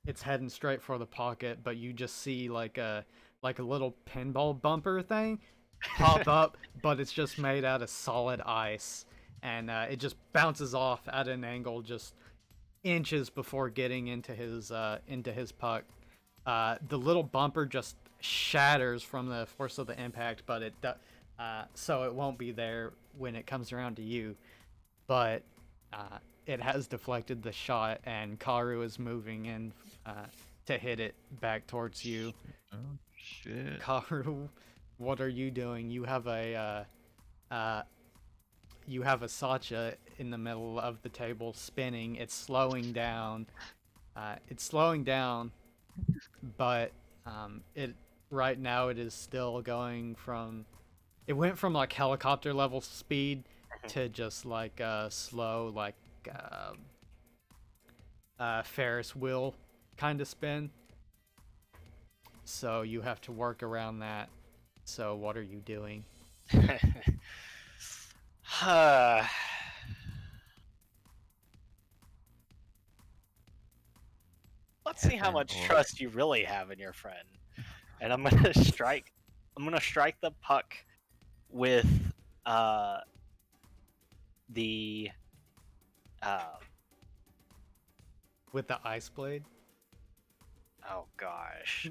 it's heading straight for the pocket, but you just see like a little pinball bumper thing pop up, but it's just made out of solid ice, and it just bounces off at an angle just inches before getting into his puck. The little bumper just shatters from the force of the impact, but so it won't be there when it comes around to you. But it has deflected the shot, and Karu is moving in to hit it back towards you.
Oh shit.
Karu, what are you doing? You have a Sacha in the middle of the table spinning. It's slowing down. But it right now it is still going from. It went from like helicopter level speed to just like slow, like Ferris wheel kind of spin. So you have to work around that. So what are you doing?
Let's see how much trust you really have in your friend. And I'm gonna strike the puck with the
With the ice blade?
oh gosh.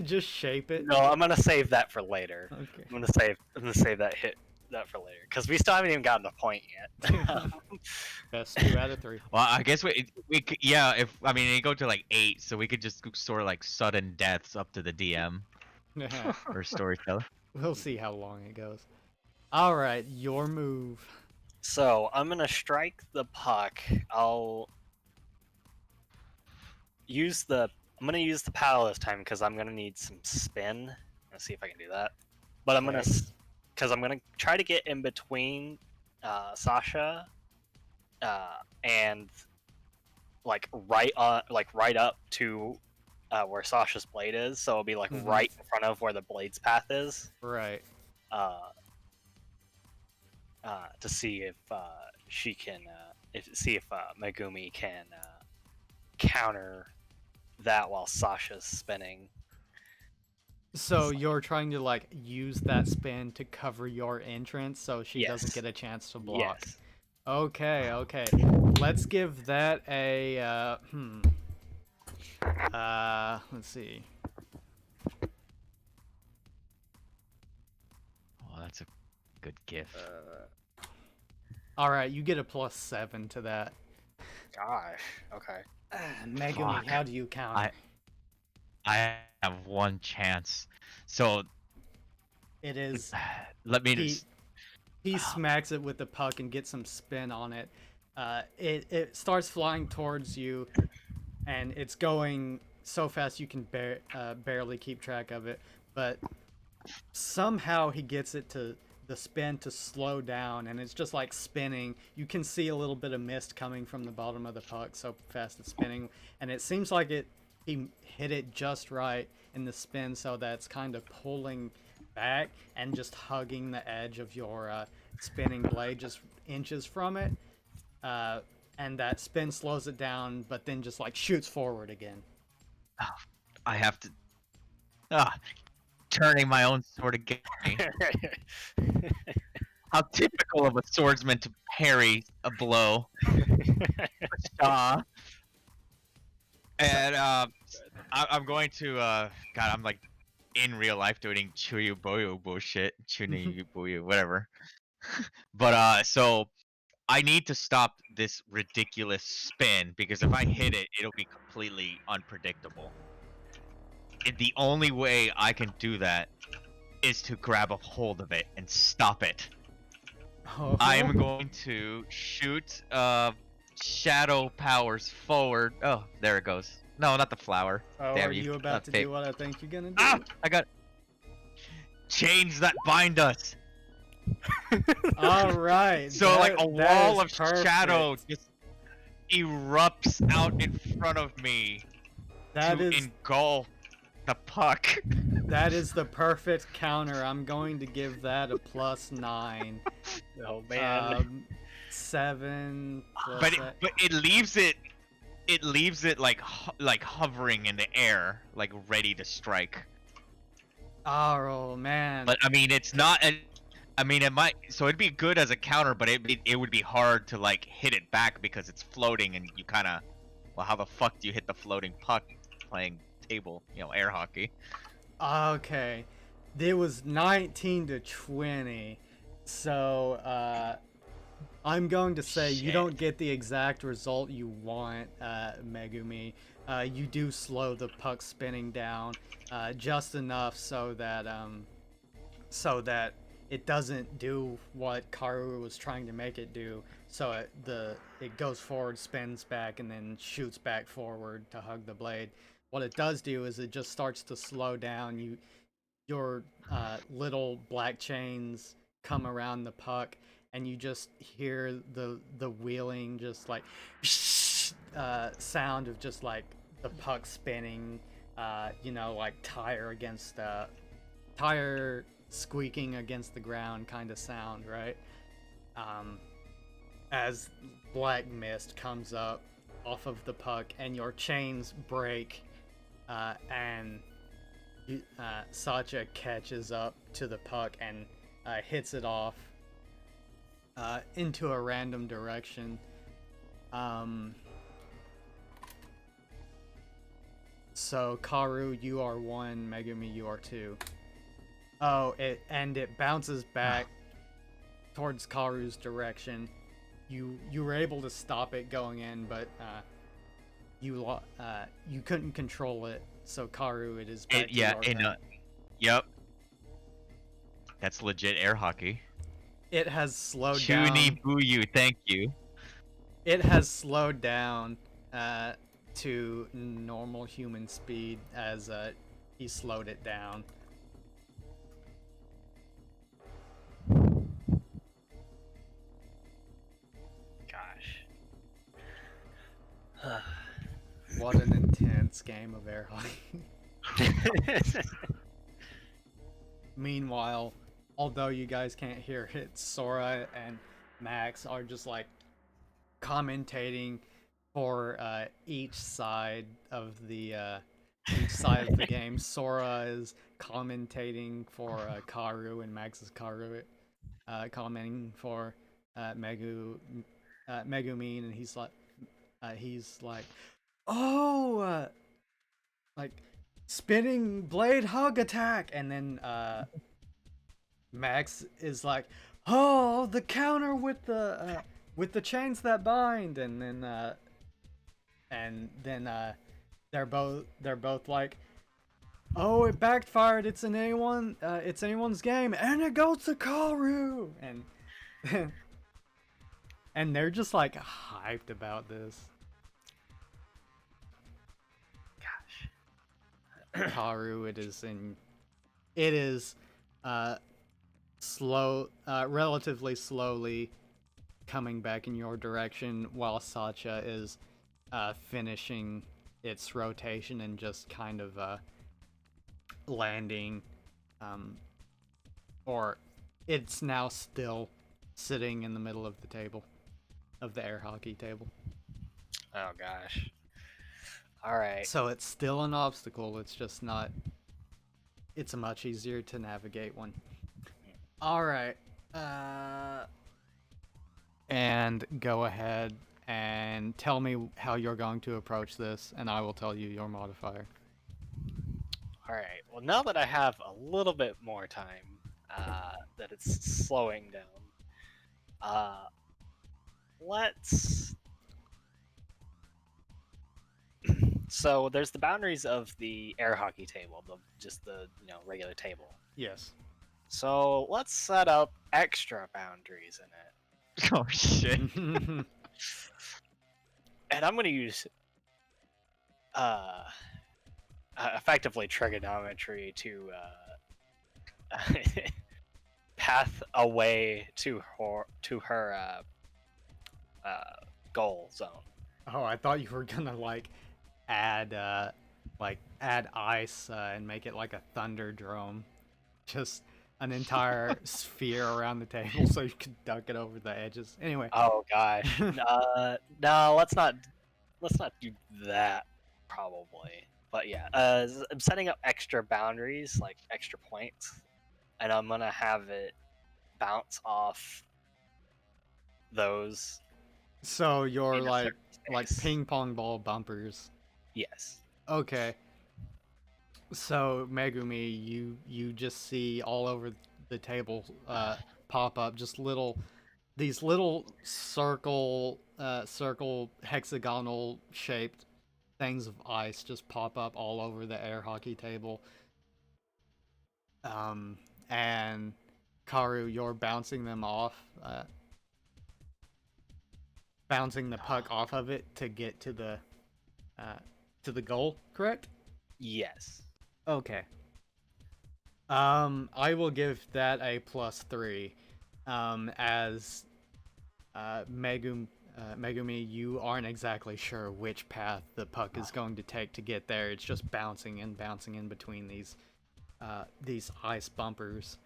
Just shape it.
No, I'm gonna save that for later.
Okay.
I'm gonna save that for later because we still haven't even gotten to point yet.
Best 2 out of 3.
Well, I guess we could, yeah. If I mean, it go to like 8, so we could just sort of like sudden deaths up to the DM or storyteller.
We'll see how long it goes. All right, your move.
So I'm gonna strike the puck. I'm gonna use the paddle this time because I'm gonna need some spin. Let's see if I can do that. But I'm gonna,
Okay.
because I'm gonna try to get in between Sasha and right up to where Sasha's blade is. So it'll be like
Mhm.
right in front of where the blade's path is.
Right.
To see if she can, see if Megumi can counter that while Sasha's spinning.
So you're trying to like use that spin to cover your entrance so she doesn't
Yes.
get a chance to block.
Yes.
Okay, okay. Let's give that a let's see.
Oh, that's a good gif.
All right, you get a +7 to that.
Gosh. Okay.
Megumi,
Fuck.
how do you counter?
I have one chance. So
It is
let me
he
just.
he smacks it with the puck and gets some spin on it. It starts flying towards you, and it's going so fast you can barely keep track of it. But somehow he gets it to the spin to slow down, and it's just like spinning. You can see a little bit of mist coming from the bottom of the puck, so fast it's spinning, and it seems like he hit it just right in the spin, so that's kind of pulling back and just hugging the edge of your spinning blade, just inches from it. And that spin slows it down, but then just like shoots forward again.
I have to. Ah, turning my own sword against me. How typical of a swordsman to parry a blow. And I'm going to. God, I'm like in real life doing Chuyu Boyu bullshit. Chuni Boyu, whatever. But so I need to stop this ridiculous spin because if I hit it, it'll be completely unpredictable. And the only way I can do that is to grab a hold of it and stop it.
Oh.
I'm going to shoot shadow powers forward. Oh, there it goes. No, not the flower.
Oh,
Damn
are you about to do what I think you're gonna do?
Ah! I got chains that bind us.
All right.
So like a wall of
perfect.
shadow just erupts out in front of me
That
to
is
engulf the puck.
that is the perfect counter. I'm going to give that a +9.
Oh man.
7 plus
But
that.
it leaves it like hovering in the air, like ready to strike.
Oh man.
But I mean, it's not. I mean, it might. So it'd be good as a counter, but it would be hard to like hit it back because it's floating, and you kind of. Well, how the fuck do you hit the floating puck playing table? You know, air hockey.
Okay. It was 19 to 20. So I'm going to say you
Shit.
don't get the exact result you want, Megumi. You do slow the puck spinning down just enough so that it doesn't do what Karu was trying to make it do. So it goes forward, spins back, and then shoots back forward to hug the blade. What it does do is it just starts to slow down. Your little black chains come around the puck, and you just hear the wheeling, just like sound of just like the puck spinning. Like tire squeaking against the ground kind of sound, right? As black mist comes up off of the puck and your chains break, and Sacha catches up to the puck and hits it off into a random direction. So Karu, you are 1, Megumi, you are 2. Oh, it bounces back towards Karu's direction. You were able to stop it going in, but you couldn't control it. So Karu, it is back to your turn.
Yep. That's legit air hockey.
it has slowed
Chuni
down.
Buyu, thank you.
It has slowed down to normal human speed as he slowed it down.
Gosh.
What an intense game of air hockey. Meanwhile, although you guys can't hear it, Sora and Max are just like commentating for each side of the game. Sora is commentating for Karu, and Max is commenting for Megumin, and he's like, oh, like spinning blade hug attack, and then Max is like, oh, the counter with the chains that bind, and then they're both like, oh, it backfired. It's anyone's game, and it goes to Karu, and they're just like hyped about this.
Gosh.
Karu, it is relatively slowly coming back in your direction, while Sacha is finishing its rotation and just kind of landing, or it's now still sitting in the middle of the table, of the air hockey table.
Oh gosh. All right.
So it's still an obstacle. It's just not. It's a much easier to navigate one. All right. And go ahead and tell me how you're going to approach this, and I will tell you your modifier.
All right. Well, now that I have a little bit more time, that it's slowing down, let's. So there's the boundaries of the air hockey table, just the regular table.
Yes.
So let's set up extra boundaries in it,
Oh shit.
and I'm gonna use effectively trigonometry to path away to her goal zone.
Oh, I thought you were gonna add ice and make it like a thunderdrome, just an entire sphere around the table so you could dunk it over the edges. Anyway.
Oh gosh, no, let's not do that probably. But yeah, I'm setting up extra boundaries, like extra points, and I'm gonna have it bounce off those.
So you're
in a
like
certain space.
ping pong ball bumpers.
Yes.
Okay. So Megumi, you just see all over the table pop up just these little circle hexagonal shaped things of ice just pop up all over the air hockey table. And Karu, you're bouncing them off, bouncing the puck off of it to get to the goal, correct?
Yes.
Okay. I will give that a +3. As Megumi, you aren't exactly sure which path the puck is going to take to get there. It's just bouncing in between these ice bumpers.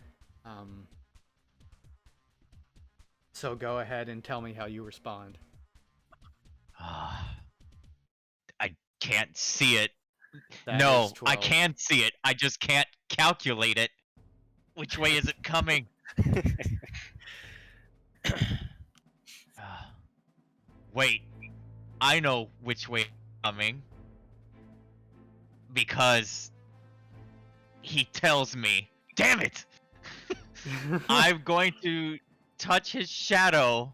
So go ahead and tell me how you respond.
I can't see it.
That
No,
is
I
12.
can see it. I just can't calculate it. Which way is it coming? Wait, I know which way it's coming. Because he tells me. Damn it! I'm going to touch his shadow.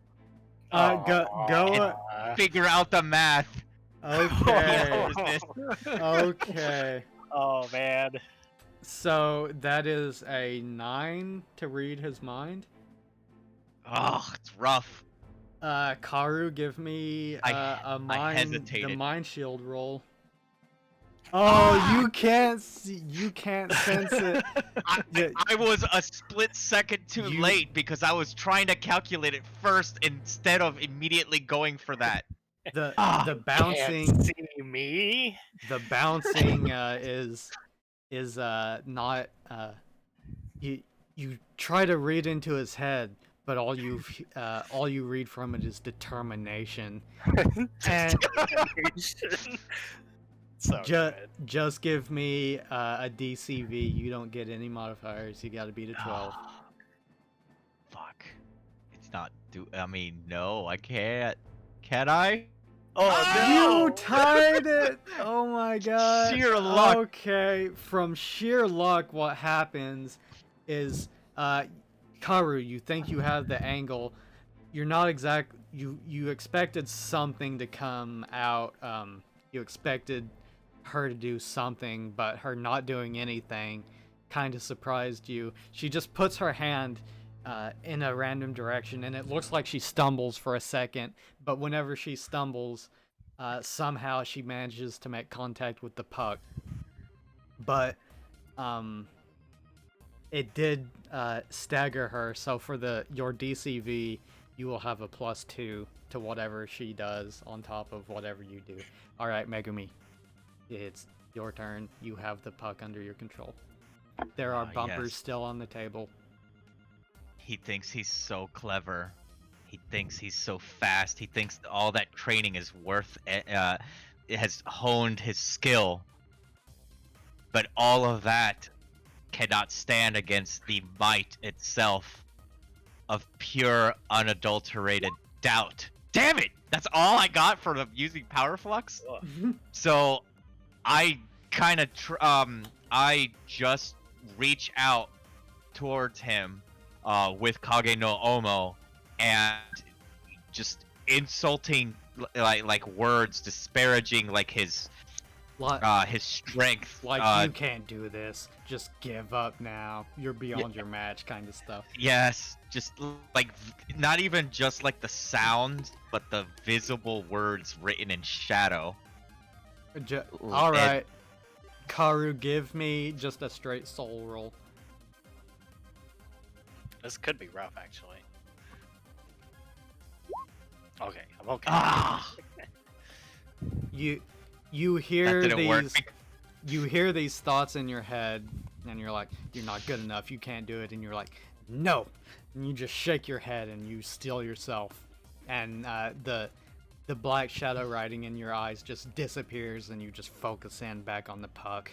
Go.
Figure out the math.
Okay.
This.
Okay.
Oh man.
So that is a 9 to read his mind.
Oh, it's rough.
Karu, give me
I
the
hesitated.
mind shield roll. Oh, you can't see, you can't sense it.
I was a split second too
You-
late because I was trying to calculate it first instead of immediately going for that.
The
Ah,
the
Can't
bouncing
see me.
the bouncing is not you try to read into his head, but all you read from it is determination. And
So good.
just give me a DCV. You don't get any modifiers. You got to beat a 12.
Fuck. It's not I mean, no, I can't. Can I?
Oh
You tied it! Oh my god.
Sheer luck.
Okay, from sheer luck, what happens is, Karu, you think you have the angle. You're not you expected something to come out. You expected her to do something, but her not doing anything kind of surprised you. She just puts her hand in a random direction, and it looks like she stumbles for a second, but whenever she stumbles, somehow she manages to make contact with the puck. But it did stagger her, so for your DCV, you will have a +2 to whatever she does on top of whatever you do. Alright, Megumi. It's your turn. You have the puck under your control. There are bumpers
Yes.
still on the table.
He thinks he's so clever. He thinks he's so fast. He thinks all that training is worth it has honed his skill. But all of that cannot stand against the might itself of pure, unadulterated doubt. Damn it! That's all I got for using Power Flux. So, I kind of I just reach out towards him with Kage no Omo and just insulting like words, disparaging like his strength.
Like, you can't do this. Just give up now. You're beyond your match, kind of stuff.
Yes, just like not even just like the sound, but the visible words written in shadow.
All right, Karu, give me just a straight soul roll.
This could be rough, actually. Okay, I'm okay.
Ah,
You
that
hear
didn't work.
you hear these thoughts in your head, and you're like, you're not good enough, you can't do it, and you're like, no, and you just shake your head and you steel yourself, and the black shadow writing in your eyes just disappears, and you just focus in back on the puck.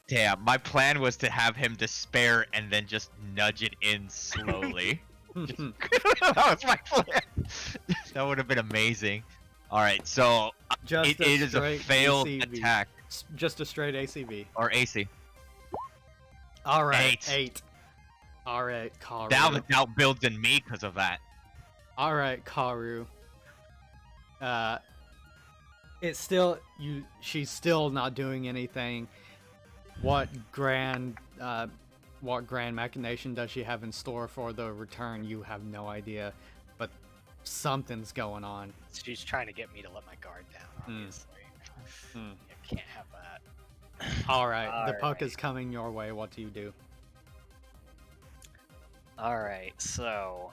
Damn, my plan was to have him despair and then just nudge it in slowly. That was my plan. That would have been amazing. All right, so
Just
it is a
straight
failed
ACV.
attack
Just a straight ACV.
or AC.
All right,
8.
8. All right, Karu.
Now the doubt builds in me because of that.
All right, Karu. It's still she's still not doing anything. What grand machination does she have in store for the return? You have no idea, but something's going on.
She's trying to get me to let my guard down, obviously.
Hmm.
You can't have that.
All right, the puck
Alright.
is coming your way. What do you do?
Alright, so.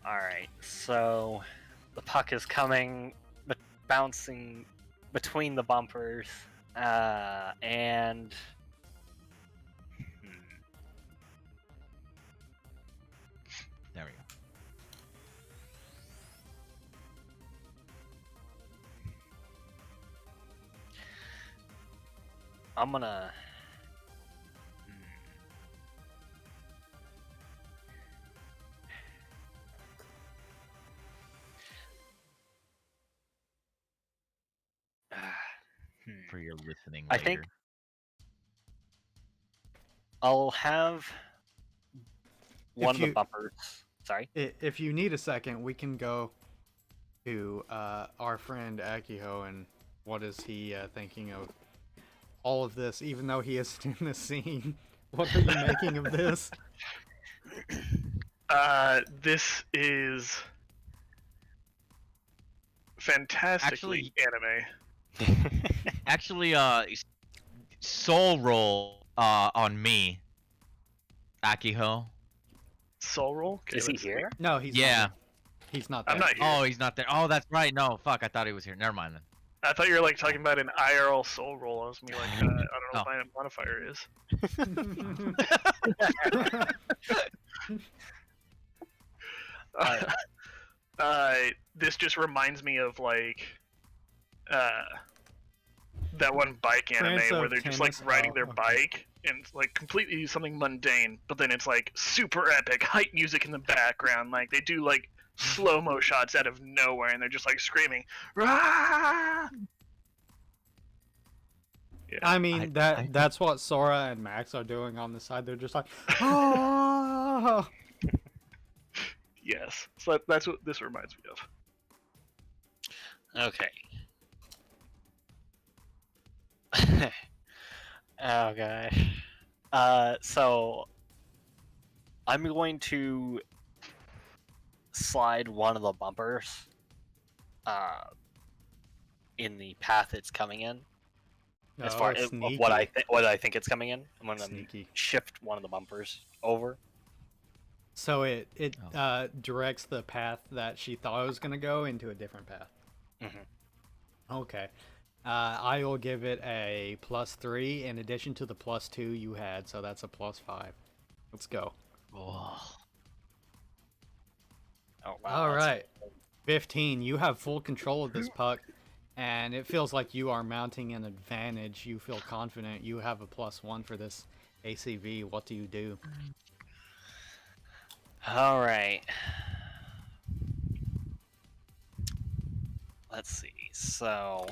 Alright, so the puck is coming, bouncing between the bumpers, and.
There we go.
I'm gonna.
For your listening
I
later.
think I'll have one of the
you-
bumpers. Sorry.
If you need a second, we can go to our friend Akiho and What is he thinking of all of this, even though he isn't in the scene? What are you making of this?
This is fantastically anime.
Actually, soul roll on me, Akiho.
Soul roll. Okay,
Is he
let's see.
here?
No, he's
Yeah.
not. He's not there.
I'm not here.
Oh, he's not there. Oh, that's right. No, fuck. I thought he was here. Never mind then.
I thought you were like talking about an IRL soul roll. I was gonna be like, I don't know
Oh.
what my modifier is. This just reminds me of like that one bike anime
Prince
where
of
they're just like
Tennis?
riding
Oh,
their
okay.
bike and it's like completely something mundane, but then it's like super epic hype music in the background. Like they do like slow mo shots out of nowhere and they're just like screaming. Rah! Yeah.
I mean, that's what Sora and Max are doing on the side. They're just like, oh.
Yes. So that's what this reminds me of.
Okay. Oh gosh. So I'm going to slide one of the bumpers in the path it's coming in. As far as of what I think it's coming in, I'm gonna
Sneaky.
shift one of the bumpers over.
So it directs the path that she thought it was gonna go into a different path.
Mm-hmm.
Okay. I will give it a +3 in addition to the +2 you had, so that's a +5. Let's go.
Oh.
Oh wow.
All right. 15. You have full control of this puck, and it feels like you are mounting an advantage. You feel confident. You have a +1 for this ACV. What do you do?
All right. Let's see. So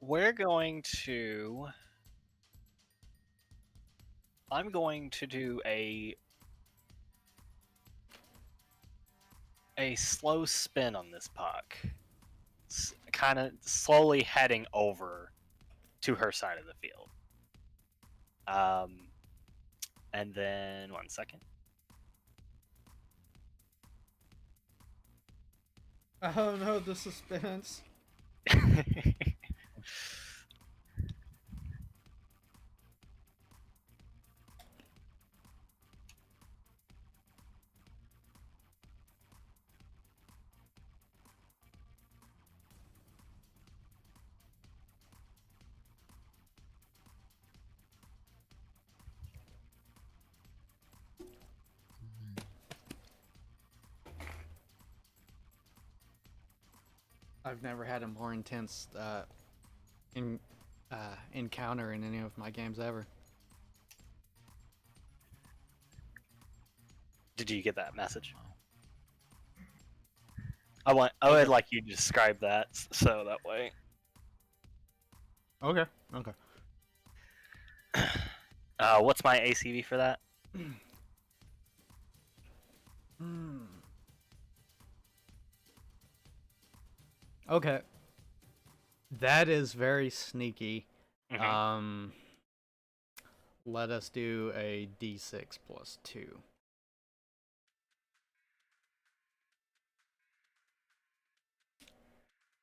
we're going to. I'm going to do a slow spin on this puck, kind of slowly heading over to her side of the field. And then 1 second.
Oh no, the suspense. I've never had a more intense encounter in any of my games ever.
Did you get that message? I would like you to describe that so that way.
Okay. Okay.
What's my ACV for that?
Okay. That is very sneaky.
Mhm.
Let us do a D6 +2.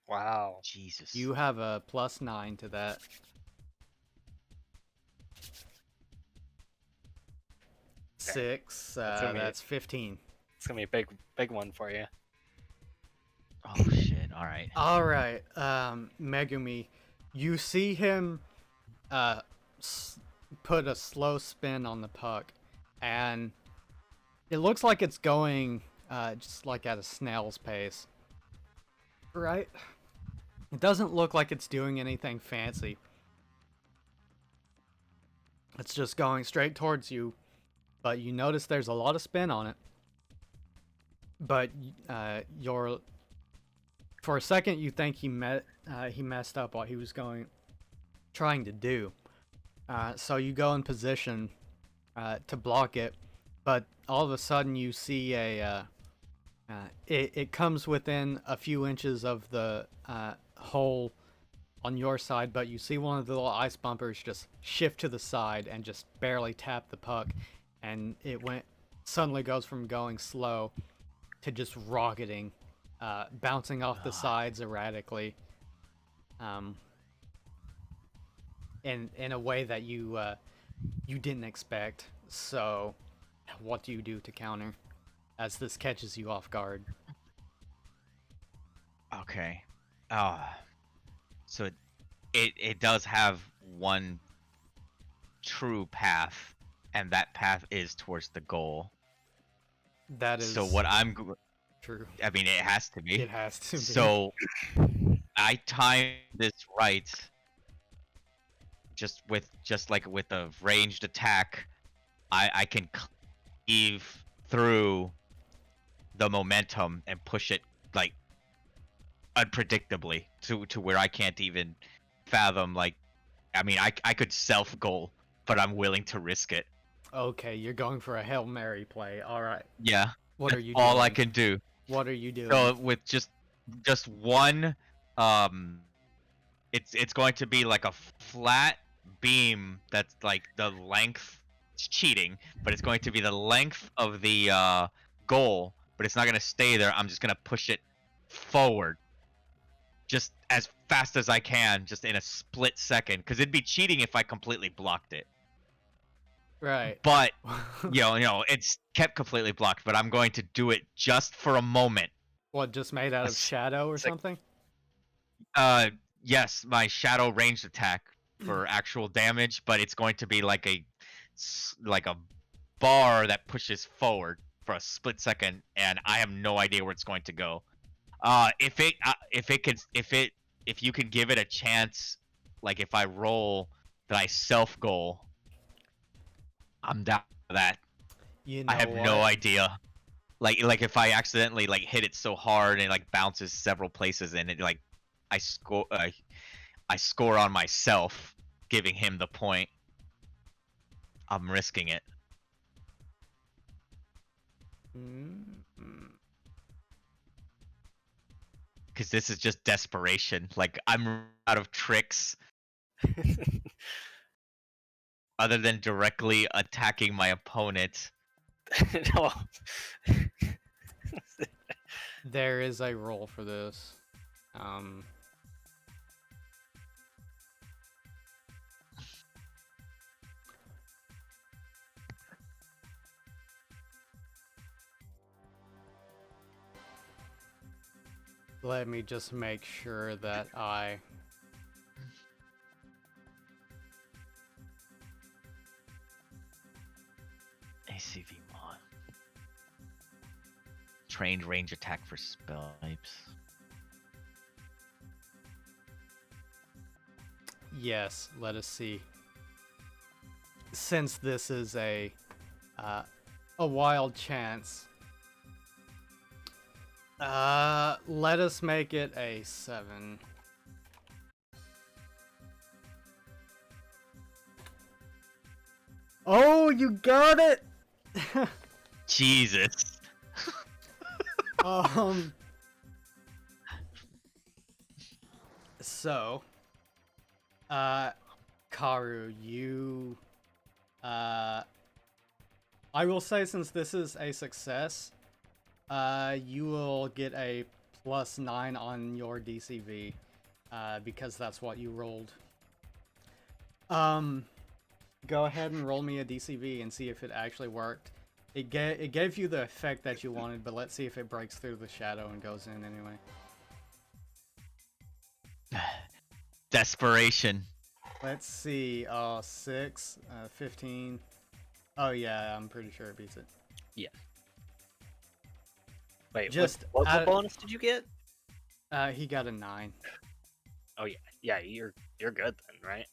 Wow.
Jesus.
You have a +9 to that. Six.
gonna be-
That's 15.
It's gonna be a big one for you.
Oh shit. All right.
All right, Megumi, you see him put a slow spin on the puck, and it looks like it's going just like at a snail's pace. Right? It doesn't look like it's doing anything fancy. It's just going straight towards you, but you notice there's a lot of spin on it. But for a second you think he messed up what he was trying to do. So you go in position to block it, but all of a sudden you see a It comes within a few inches of the hole on your side, but you see one of the little ice bumpers just shift to the side and just barely tap the puck, and it suddenly goes from going slow to just rocketing, bouncing off the sides erratically, in a way that you didn't expect. So, what do you do to counter as this catches you off guard?
Okay. So it does have one true path, and that path is towards the goal.
That is
So what
true.
I mean, it has to be.
It has to be.
So I time this right, just like with a ranged attack, I can cleave through the momentum and push it like unpredictably to where I can't even fathom. Like, I mean, I could self goal, but I'm willing to risk it.
Okay, you're going for a Hail Mary play. All right.
Yeah,
What
that's
are you
all I
doing?
can do.
What are you doing?
So with just one, it's going to be like a flat beam that's like the length. It's cheating, but it's going to be the length of the goal, but it's not going to stay there. I'm just going to push it forward just as fast as I can, just in a split second, because it'd be cheating if I completely blocked it.
Right.
But it's kept completely blocked, but I'm going to do it just for a moment.
What, just made out of shadow or something?
Yes, my shadow ranged attack for actual damage, but it's going to be like a bar that pushes forward for a split second, and I have no idea where it's going to go. If you can give it a chance, like if I roll that I self goal, I'm down for that.
You know
I have
what?
no idea. Like if I accidentally like hit it so hard and it like bounces several places and it like I score on myself, giving him the point. I'm risking it. Because this is just desperation. Like, I'm out of tricks other than directly attacking my opponent.
No.
There is a roll for this. Let me just make sure that I...
ACV mod. Trained range attack for spell types.
Yes, let us see. Since this is a wild chance, let us make it a 7. Oh, you got it!
Jesus.
So, Karu, you, I will say, since this is a success, you will get a +9 on your DCV, because that's what you rolled. Go ahead and roll me a DCV and see if it actually worked. It gave you the effect that you wanted, but let's see if it breaks through the shadow and goes in anyway.
Desperation.
Let's see. 6, 15. Oh yeah, I'm pretty sure it beats it.
Yeah. Wait,
Just
what bonus did you get?
He got a 9.
Oh yeah, yeah, you're good then, right?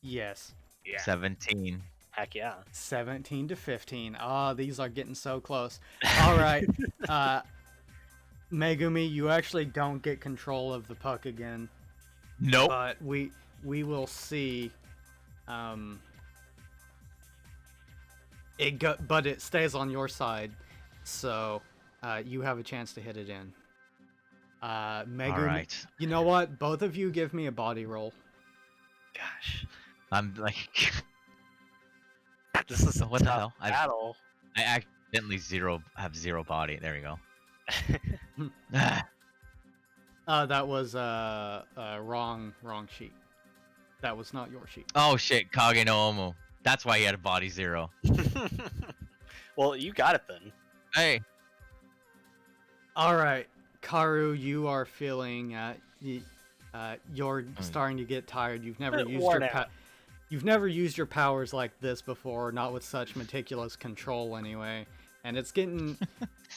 Yes.
Yeah.
17.
Heck yeah.
17 to 15. These are getting so close. All right. Megumi, you actually don't get control of the puck again.
Nope.
But we will see. But it stays on your side. So, you have a chance to hit it in. Megumi,
All right.
you know what? Both of you give me a body roll.
Gosh,
I'm like,
this is a
what the
tough
hell?
battle.
I accidentally have zero body. There we go. Ah,
That was wrong sheet. That was not your sheet.
oh shit, Kage no Omu. That's why he had a body 0.
Well, you got it then.
Hey.
All right, Karu, you are feeling you're starting to get tired. You've never used
Worn
your
out.
you've never used your powers like this before, not with such meticulous control anyway. And it's getting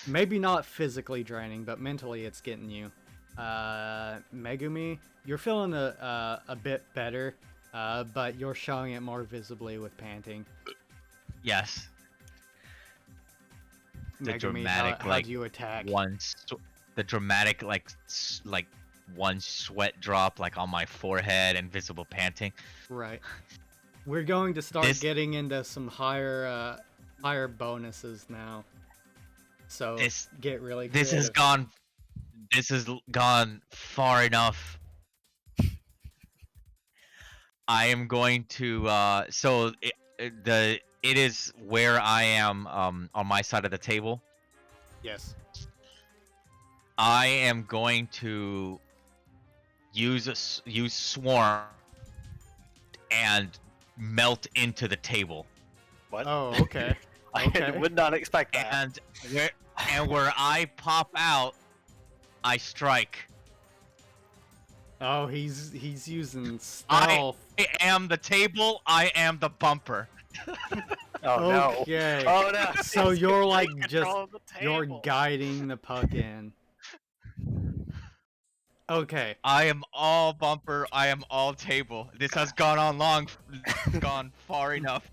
maybe not physically draining, but mentally it's getting you. Megumi, you're feeling a bit better, but you're showing it more visibly with panting.
Yes. The
Megumi,
dramatic,
how
like,
do you attack?
The dramatic, like one sweat drop, like on my forehead, and visible panting.
Right. We're going to start
This-
getting into some higher bonuses now. So get really
This
creative.
has gone far enough. I am going to so it is where I am on my side of the table.
Yes.
I am going to use swarm and melt into the table.
What?
Oh, okay.
I
okay.
would not expect that.
And where I pop out, I strike.
Oh, he's using stealth.
I am the table. I am the bumper.
Oh no.
Okay.
Oh no.
So
He's
you're
taking
like
control of the
you're
table.
guiding the puck in. Okay.
I am all bumper. I am all table. This has gone on gone far enough.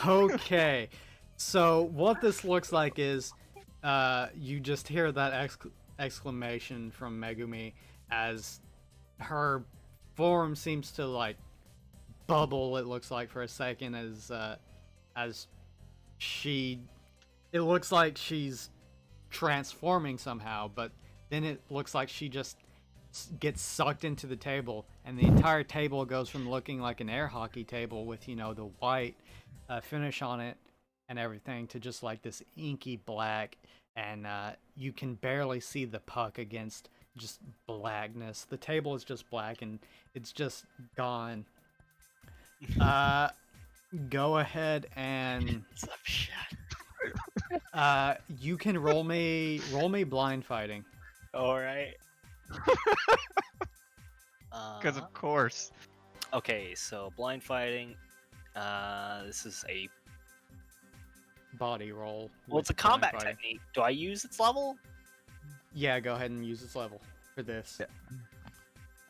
Okay. So what this looks like is you just hear that exclamation from Megumi as her form seems to like bubble, it looks like, for a second as it looks like she's transforming somehow, but then it looks like she just gets sucked into the table, and the entire table goes from looking like an air hockey table with, you know, the white finish on it and everything to just like this inky black, and you can barely see the puck against just blackness. The table is just black and it's just gone. Go ahead and
Some shit.
you can roll me blind fighting.
All right.
Because of course.
Okay, so blind fighting. This is a
Body roll.
well, it's a
with blind
combat
fighting.
technique. Do I use its level?
Yeah, go ahead and use its level for this.
Yeah.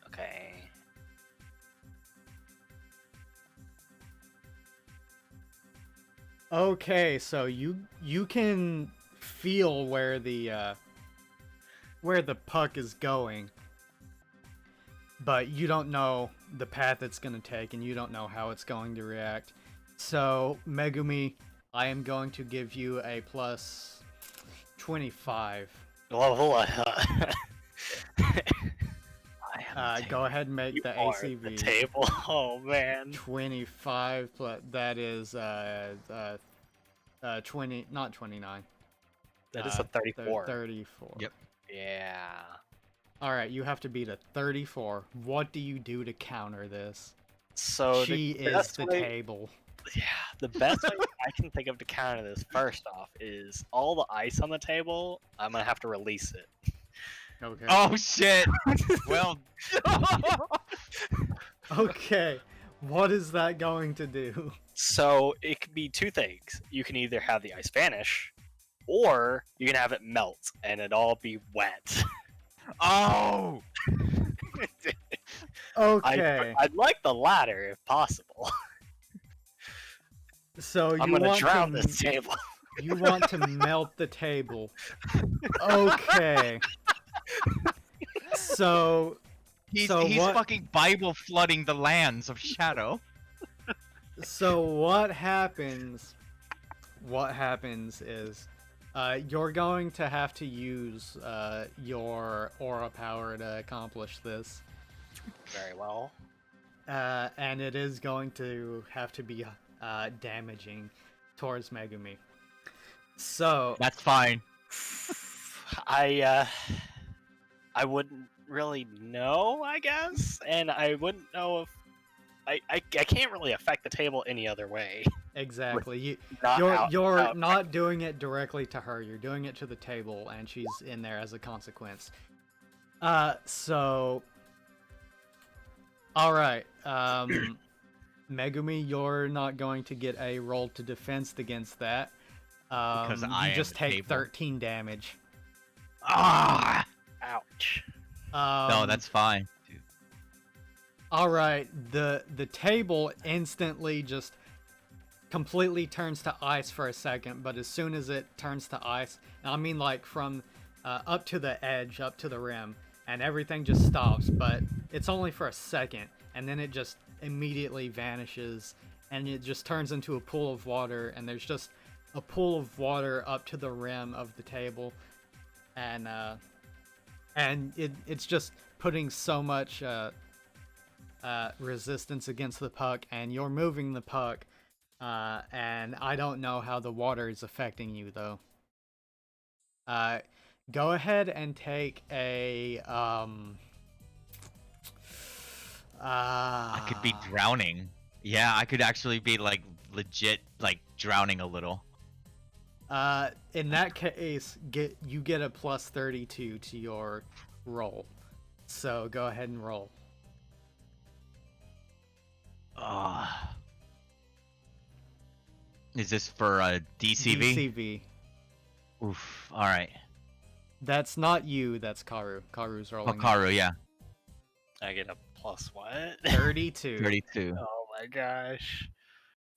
Okay.
Okay, so you can feel where the puck is going, but you don't know the path it's going to take, and you don't know how it's going to react. So, Megumi, I am going to give you a plus 25.
Level.
Go ahead and make
You
the
are
ACV.
the table. Oh man.
25 plus that is 20, not 29.
That is a 34.
34.
Yep.
Yeah.
All right, you have to beat a 34. What do you do to counter this?
So
She
the
is
best
the
way-
table.
Yeah, the best way I can think of to counter this, first off, is all the ice on the table. I'm gonna have to release it.
Okay.
Oh shit. Well.
Okay. What is that going to do?
So it could be two things. You can either have the ice vanish, or you can have it melt and it all be wet.
Oh.
Okay.
I'd like the latter if possible.
So you
I'm gonna
want
drown
to,
this table.
You want to melt the table. Okay. So
He's
what-
fucking Bible flooding the lands of Shadow.
So what happens is You're going to have to use your aura power to accomplish this.
Very well.
And it is going to have to be damaging towards Megumi. So
That's fine.
I wouldn't really know, I guess, and I wouldn't know if I can't really affect the table any other way.
exactly,
Not
you're
out-
not doing it directly to her. You're doing it to the table, and she's in there as a consequence. So, all right, Megumi, you're not going to get a roll to defense against that.
Because I
you
am
just
the
take
table.
13 damage.
Ah!
Ouch.
No, that's fine. Dude.
All right, the table instantly just completely turns to ice for a second, but as soon as it turns to ice, and I mean like from up to the edge, up to the rim, and everything just stops, but it's only for a second, and then it just immediately vanishes, and it just turns into a pool of water, and there's just a pool of water up to the rim of the table, and it's just putting so much resistance against the puck, and you're moving the puck, and I don't know how the water is affecting you though. Go ahead and take a
I could be drowning. Yeah, I could actually be like legit like drowning a little.
in that case, you get a plus 32 to your roll. So go ahead and roll.
Is this for a DCV?
DCV.
Oof. All right.
That's not you. That's Karu. Karu's rolling.
Hikaru, yeah.
I get a plus what?
32.
32.
Oh my gosh.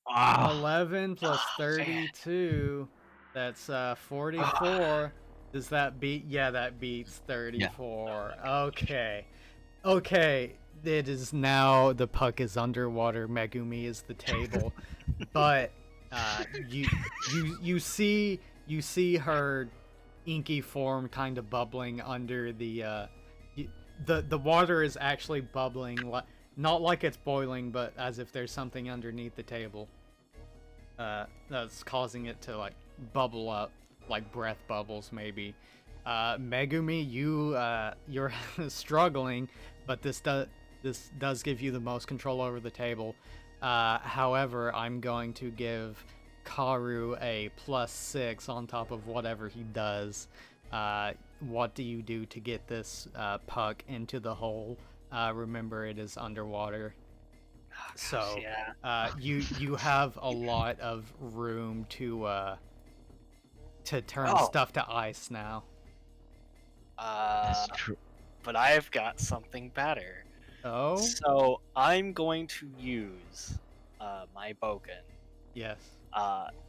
Ah.
11 plus
Oh, man.
32. That's 44. Does that beat? Yeah, that beats 34. Okay. Okay. It is now the puck is underwater. Megumi is the table. But you see her inky form kind of bubbling under the water is actually bubbling, not like it's boiling, but as if there's something underneath the table that's causing it to like bubble up, like breath bubbles maybe. Megumi, you're struggling, but this does give you the most control over the table. However, I'm going to give Karu a +6 on top of whatever he does. What do you do to get this puck into the hole? Remember, it is underwater. So
yeah.
you have a lot of room to turn
Oh.
stuff to ice now.
That's true.
But I've got something better.
Oh
So I'm going to use my Bogan
yes.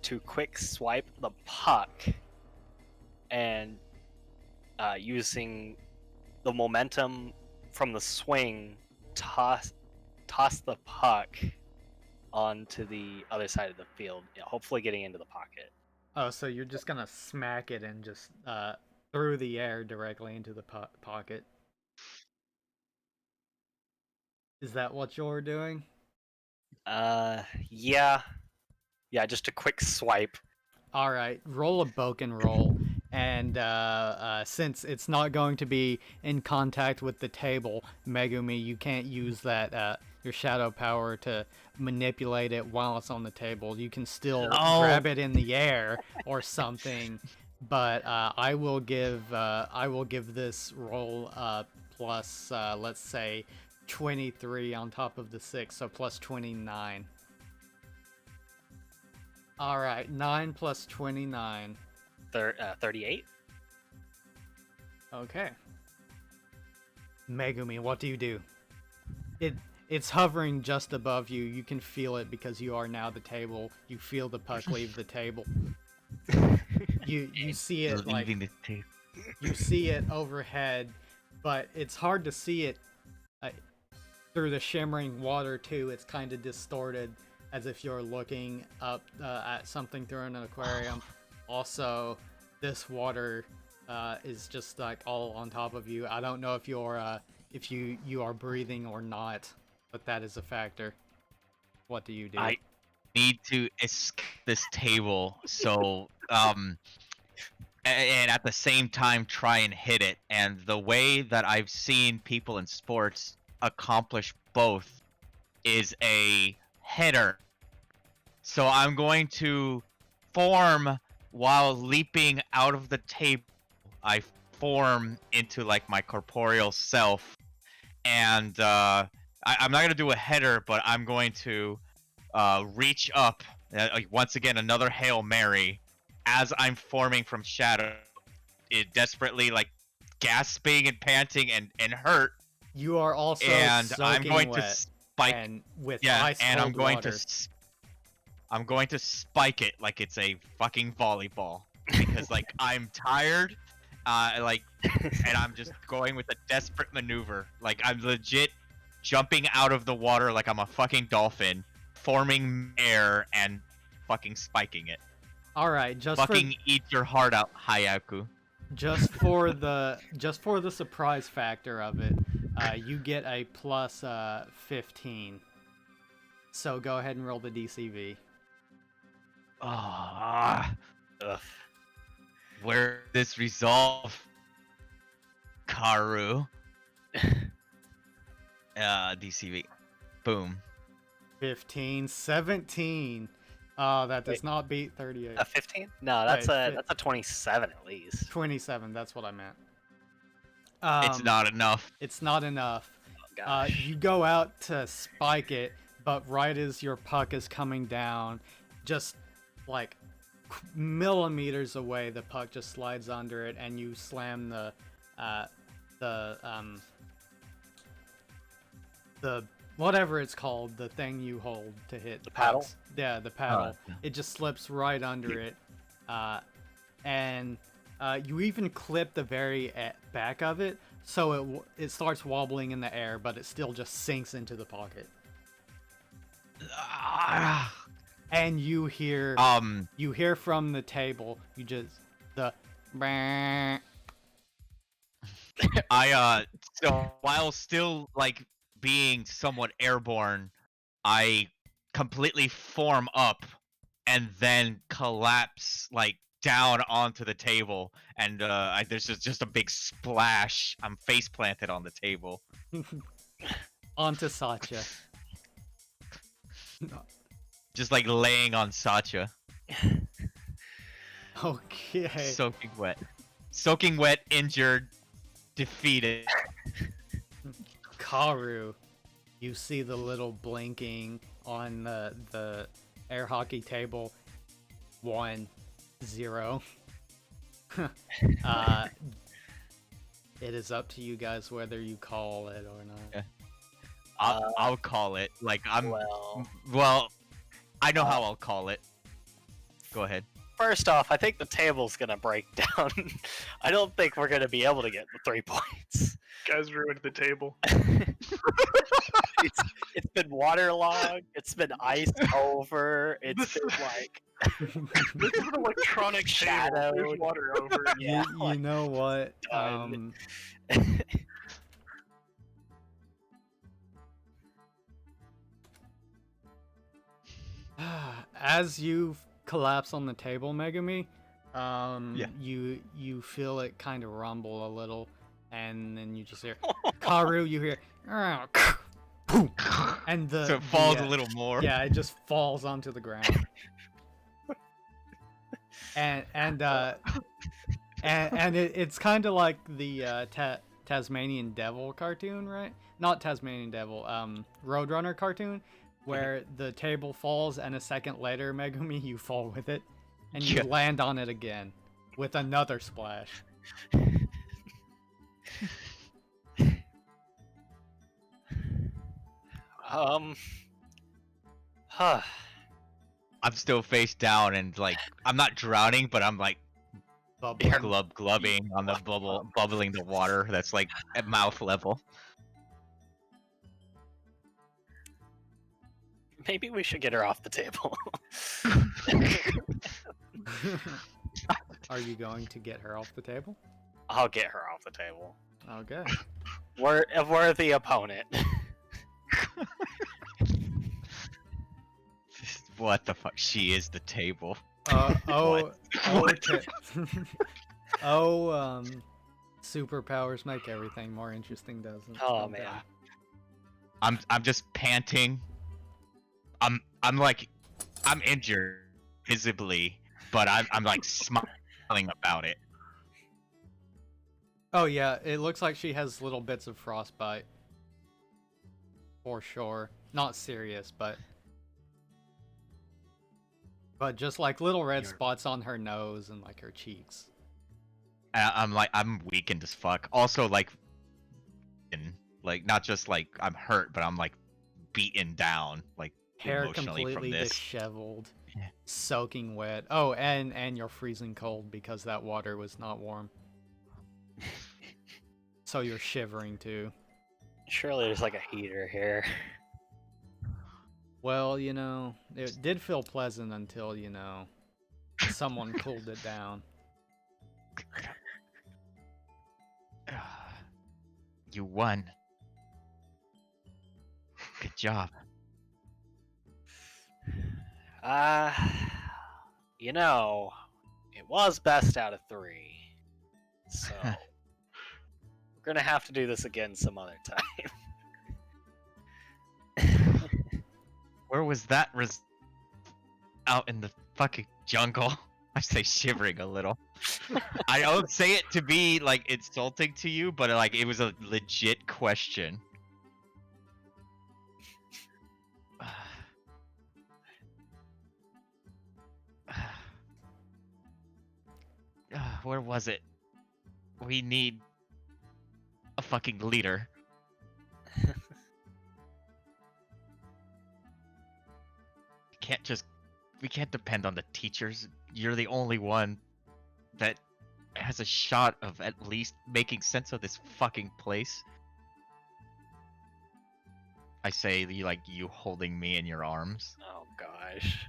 to quick swipe the puck, and using the momentum from the swing, toss the puck onto the other side of the field, hopefully getting into the pocket.
Oh, so you're just gonna smack it and just through the air directly into the pocket. Is that what you're doing?
Yeah, just a quick swipe.
All right, roll a Boken roll, and since it's not going to be in contact with the table, Megumi, you can't use that your shadow power to manipulate it while it's on the table. You can still grab it in the air or something, but I will give this roll plus let's say 23 on top of the 6, so plus 29. All right, 9 plus 29.
38.
Okay. Megumi, what do you do? It's hovering just above you. You can feel it because you are now the table. You feel the puck leave the table. You see it like
Leaving the tape.
you see it overhead, but it's hard to see it through the shimmering water too. It's kind of distorted, as if you're looking up at something through an aquarium. Also, this water is just like all on top of you. I don't know if you are breathing or not, but that is a factor. What do you do?
I need to escape this table, so and at the same time try and hit it. And the way that I've seen people in sports accomplish both is a header. So I'm going to form while leaping out of the table. I form into like my corporeal self, and I'm not gonna do a header, but I'm going to reach up. Once again, another Hail Mary as I'm forming from shadow, desperately like gasping and panting and hurt.
You are also
And I'm
soaking
going
wet
to spike.
and with
Yeah,
ice
and
cold water.
I'm going to spike it like it's a fucking volleyball because like I'm tired, and I'm just going with a desperate maneuver. Like I'm legit jumping out of the water like I'm a fucking dolphin, forming air and fucking spiking it.
All right,
Fucking eat your heart out, Hayaku.
just for the surprise factor of it, you get a plus 15. So go ahead and roll the DCV.
Ah,
Ugh.
where this resolve, Karu. DCV. Boom.
15, 17. That does
Wait.
not beat 38.
A 15? No, that's
Wait,
a 27 at least.
27, that's what I meant.
It's not enough.
It's not enough.
Oh, gosh.
You go out to spike it, but right as your puck is coming down, just like millimeters away, the puck just slides under it, and you slam the whatever it's called, the thing you hold to hit
The paddle?
pucks. Yeah, the paddle. It just slips right under it, and you even clip the very back of it, so it starts wobbling in the air, but it still just sinks into the pocket. And you hear from the table,
So while still like being somewhat airborne, I completely form up and then collapse like down onto the table, and there's just a big splash. I'm face planted on the table.
onto Satya.
Just like laying on Satya.
Okay.
Soaking wet, injured, defeated.
Karu, you see the little blinking on the air hockey table. 1, 0. It is up to you guys whether you call it or not.
Yeah. I'll call it. Like I'm.
Well,
I know how I'll call it. Go ahead.
first off, I think the table's gonna break down. I don't think we're gonna be able to get the 3 points.
Guys ruined the table.
It's been waterlogged. It's been iced over. It's been like
This is an electronic table. There's
Shadowed.
water over it.
Yeah,
you know what?
done.
As you collapse on the table, Megami,
Yeah.
you feel it kind of rumble a little, and then you just hear Karu. You hear, boom, and
So it falls a little more.
Yeah, it just falls onto the ground. and it's kind of like the Tasmanian Devil cartoon, right? Not Tasmanian Devil, Roadrunner cartoon, where the table falls and a second later, Megumi, you fall with it, and you
Yeah.
land on it again with another splash.
Huh.
I'm still face down and like I'm not drowning, but I'm like
Bubbling.
glubbing on the bubbling the water that's like at mouth level.
Maybe we should get her off the table.
Are you going to get her off the table?
I'll get her off the table.
Okay.
We're the opponent.
What the fuck? She is the table.
Superpowers make everything more interesting, doesn't?
Oh man.
I'm just panting. I'm like I'm injured visibly, but I'm like smiling about it.
Oh yeah, it looks like she has little bits of frostbite. For sure. Not serious, but just like little red spots on her nose and like her cheeks.
I'm weakened as fuck. Also like not just like I'm hurt, but I'm like beaten down like
Hair
emotionally
completely
from this.
disheveled,
Yeah.
soaking wet. Oh, and you're freezing cold because that water was not warm. So you're shivering too.
Surely there's like a heater here.
Well, it did feel pleasant until, someone cooled it down.
You won. Good job.
It was best out of 3. So we're gonna have to do this again some other time.
Where was that out in the fucking jungle? I say shivering a little. I don't say it to be like insulting to you, but like it was a legit question. Where was it? We need a fucking leader. We can't depend on the teachers. You're the only one that has a shot of at least making sense of this fucking place. I say, you holding me in your arms.
Oh gosh.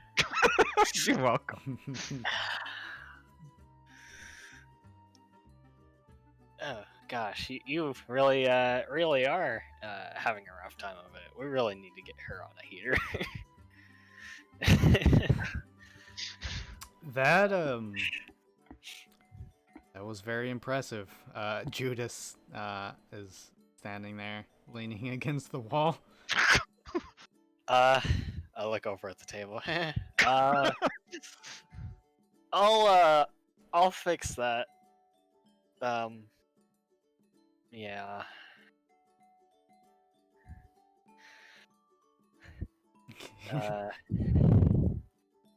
You're welcome.
Oh gosh, you really really are having a rough time of it. We really need to get her on a heater.
That was very impressive. Judas is standing there, leaning against the wall.
I look over at the table. I'll fix that. Yeah.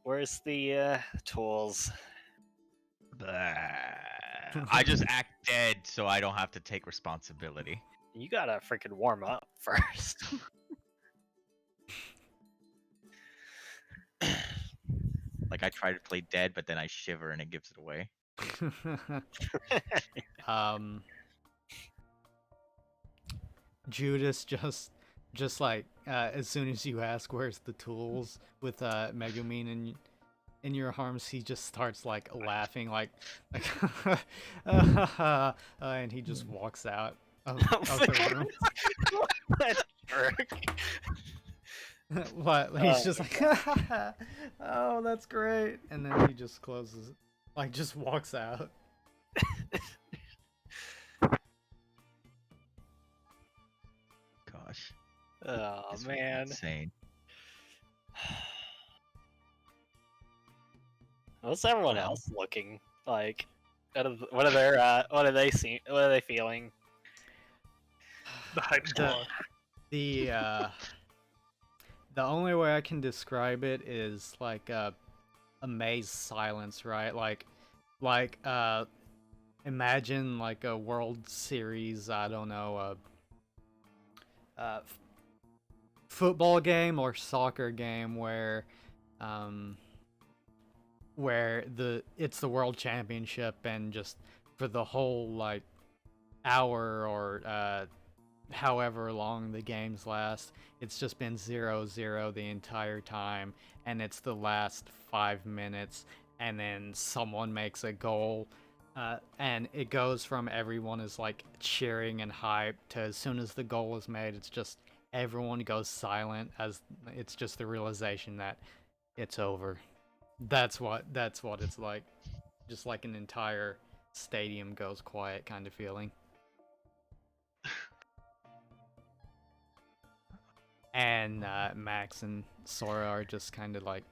Where's the tools?
I just act dead so I don't have to take responsibility.
You gotta freaking warm up first.
Like I try to play dead, but then I shiver and it gives it away.
Judas just like as soon as you ask where's the tools with Megumin in your arms, he just starts like laughing like and he just walks out of the room.
That jerk.
What? He's just like, oh, that's great, and then he just closes, like, just walks out.
Gosh.
Oh
This was
man.
insane.
What's everyone else looking like? What are they seeing? What are they feeling?
The hype squad.
The only way I can describe it is like a amazed silence, right? Like imagine like a World Series, I don't know, football game or soccer game where it's the world championship, and just for the whole like hour or however long the games last, it's just been 0-0 the entire time, and it's the last 5 minutes, and then someone makes a goal, and it goes from everyone is like cheering and hyped to as soon as the goal is made, it's just everyone goes silent as it's just the realization that it's over. That's what it's like. Just like an entire stadium goes quiet kind of feeling. And Max and Sora are just kind of like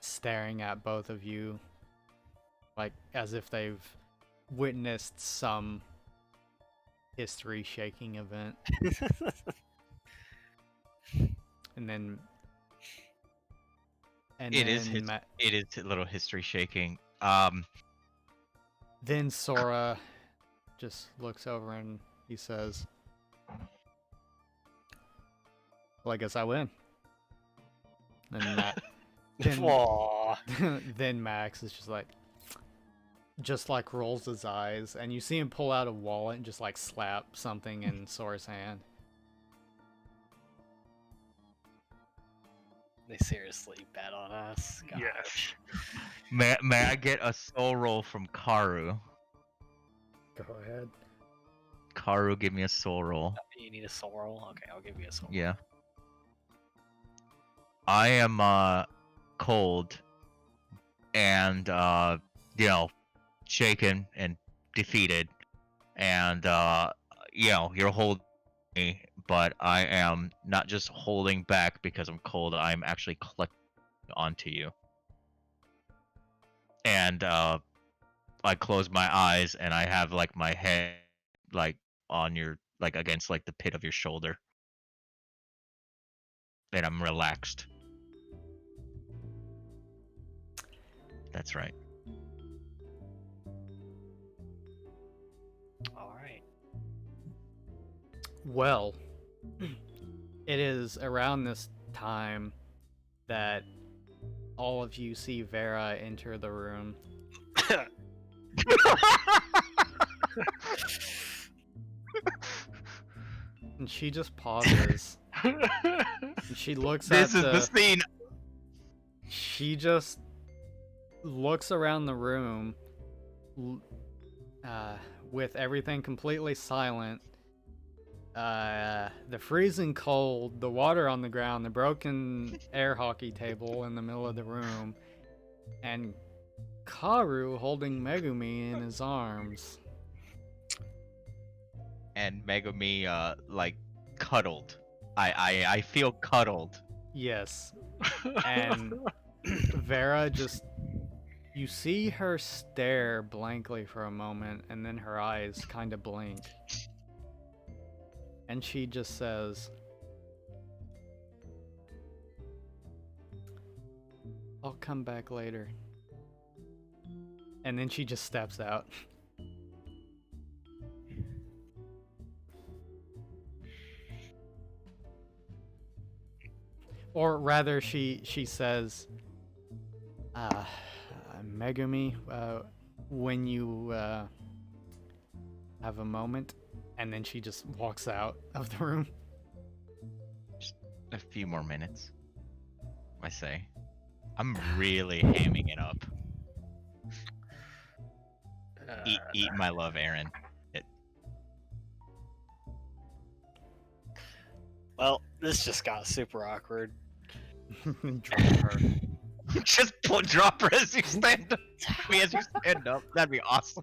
staring at both of you, like as if they've witnessed some history-shaking event. And then,
It is a little history shaking.
Then Sora just looks over and he says, "Well, I guess I win." And
Aww.
then Max is just like rolls his eyes, and you see him pull out a wallet and just like slap something in Sora's hand.
They seriously bet on us. Gosh.
Yes.
May I get a soul roll from Karu?
Go ahead.
Karu, give me a soul roll.
You need a soul roll? Okay, I'll give you a soul roll.
Yeah. I am cold and shaken and defeated, and you're holding me, but I am not just holding back because I'm cold. I'm actually collecting onto you, and I close my eyes and I have like my head like on your like against like the pit of your shoulder, and I'm relaxed. That's right.
All right.
Well, it is around this time that all of you see Vera enter the room. And she just pauses. And she looks
This
at
is the scene.
She just looks around the room with everything completely silent. The freezing cold, the water on the ground, the broken air hockey table in the middle of the room, and Karu holding Megumi in his arms.
And Megumi like cuddled. I feel cuddled.
Yes. And Vera just, you see her stare blankly for a moment, and then her eyes kind of blink. And she just says, "I'll come back later." And then she just steps out. Or rather, she says, Megumi, when you have a moment," and then she just walks out of the room.
Just a few more minutes, I say. I'm really hamming it up. Eat my love, Aaron.
Well, this just got super awkward.
Drop her.
Just drop her as you stand up. As you stand up. That'd be awesome.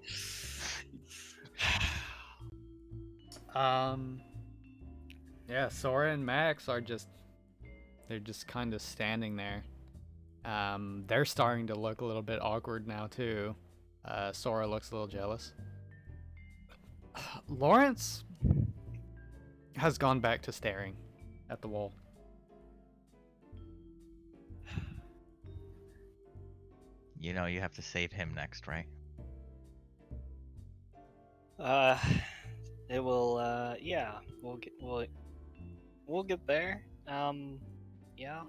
Yeah, Sora and Max are they're just kind of standing there. They're starting to look a little bit awkward now too. Sora looks a little jealous. Lawrence has gone back to staring at the wall.
You know you have to save him next, right?
It will. Yeah, we'll get there. Yeah.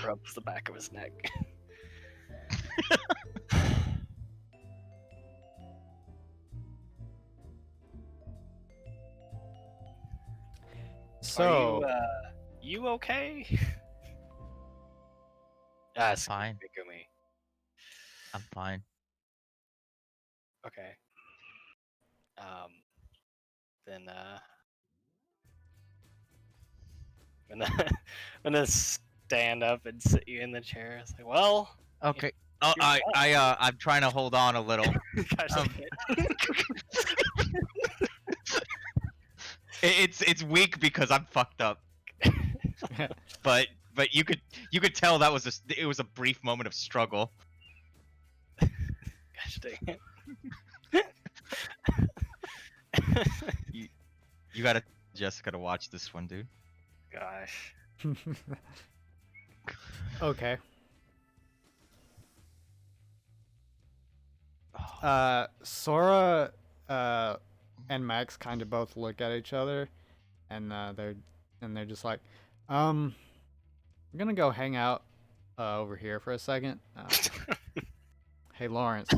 Rubs the back of his neck.
So,
Are you okay? Ask
fine.
Megumi.
I'm fine.
Okay. Then I'm gonna I'm gonna stand up and sit you in the chair. It's like, well,
Okay. Oh,
you're
I'm trying to hold on a little.
Gosh,
Um, it's weak because I'm fucked up. But you could tell that was it was a brief moment of struggle.
gosh dang it.
You gotta Jessica to watch this one, dude.
Gosh.
Okay. Sora and Max kind of both look at each other, and they're just like, we're gonna go hang out over here for a second. Hey, Lawrence,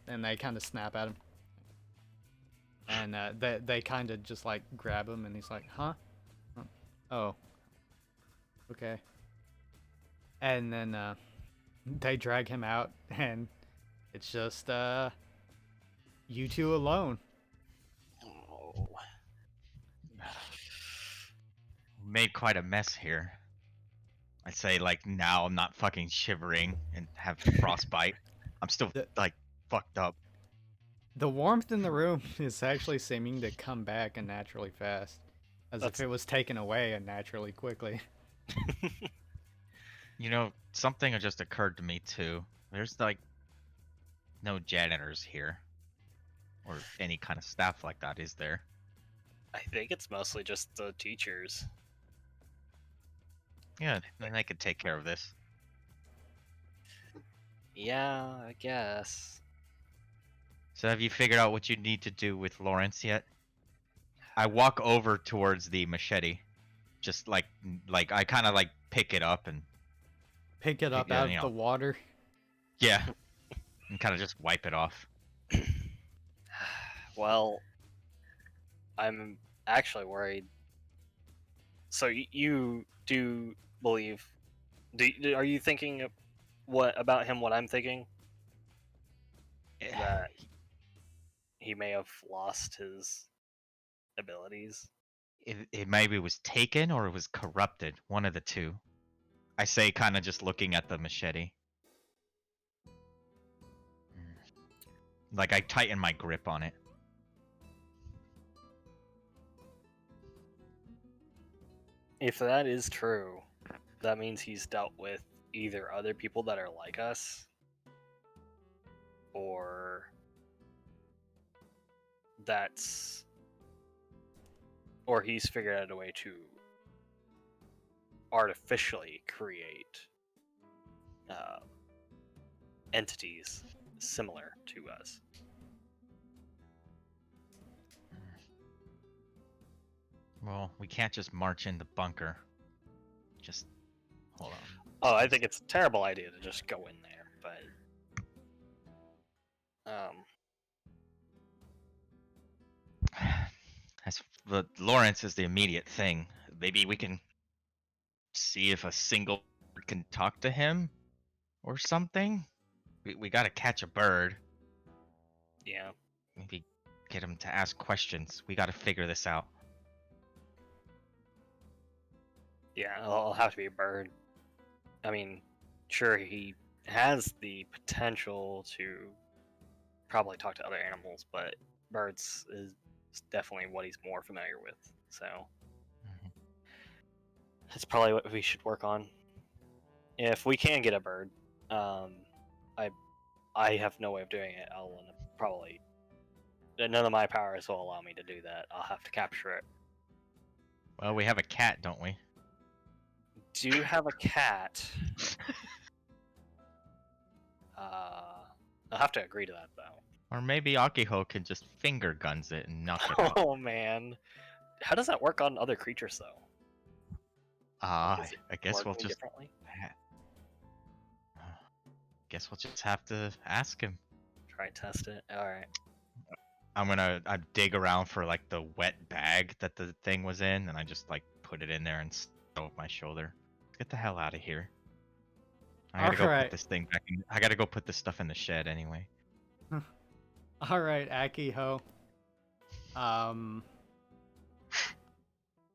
and they kind of snap at him, and they kind of just like grab him, and he's like, huh? Oh, okay. And then they drag him out, and it's just you two alone.
Oh.
Made quite a mess here. I say like now I'm not fucking shivering and have frostbite. I'm still
The-
like fucked up.
The warmth in the room is actually seeming to come back unnaturally fast, as
That's-
if it was taken away unnaturally quickly.
You know, something just occurred to me too. There's like no janitors here. Or any kind of staff like that, is there?
I think it's mostly just the teachers.
Yeah, then they could take care of this.
Yeah, I guess.
So have you figured out what you need to do with Lawrence yet? I walk over towards the machete. Just like I kind of like pick it up and
Pick it up
Yeah,
out
you
of
know.
the water.
yeah, and kind of just wipe it off.
Well, I'm actually worried. So you do believe? Are you thinking what about him? What I'm thinking? That he may have lost his abilities.
It maybe was taken or it was corrupted. One of the two. I say, kind of just looking at the machete. Like I tighten my grip on it.
If that is true, that means he's dealt with either other people that are like us, or or he's figured out a way to artificially create entities similar to us.
Well, we can't just march in the bunker. Just hold on.
Oh, I think it's a terrible idea to just go in there, but
As the Lawrence is the immediate thing. Maybe we can see if a single bird can talk to him or something. We gotta catch a bird.
yeah.
Maybe get him to ask questions. We gotta figure this out.
Yeah, it'll have to be a bird. I mean, sure, he has the potential to probably talk to other animals, but birds is definitely what he's more familiar with. So
Mhm.
that's probably what we should work on. If we can get a bird, I have no way of doing it. I'll probably none of my powers will allow me to do that. I'll have to capture it.
Well, we have a cat, don't we?
Do you have a cat? I'll have to agree to that though.
Or maybe Akiho can just finger guns it and knock it out.
Oh man, how does that work on other creatures though? Is it
I guess we'll
working
just
differently.
guess we'll just have to ask him.
Try and test it. All right.
I'm gonna dig around for like the wet bag that the thing was in, and I just like put it in there and throw it my shoulder. Get the hell out of here. I gotta go
Alright.
put this thing back in. I gotta go put this stuff in the shed anyway.
All right, Akiho.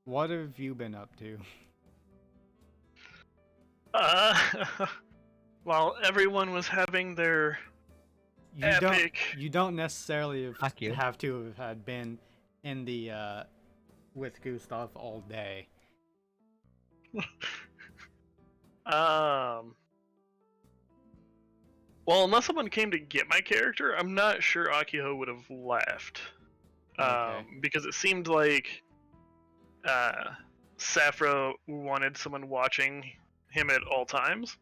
What have you been up to?
While everyone was having their
You
epic.
You don't necessarily
Fuck you.
have to have had been in the with Gustav all day.
Well, unless someone came to get my character, I'm not sure Akiho would have left.
Okay.
Because it seemed like Sappho wanted someone watching him at all times,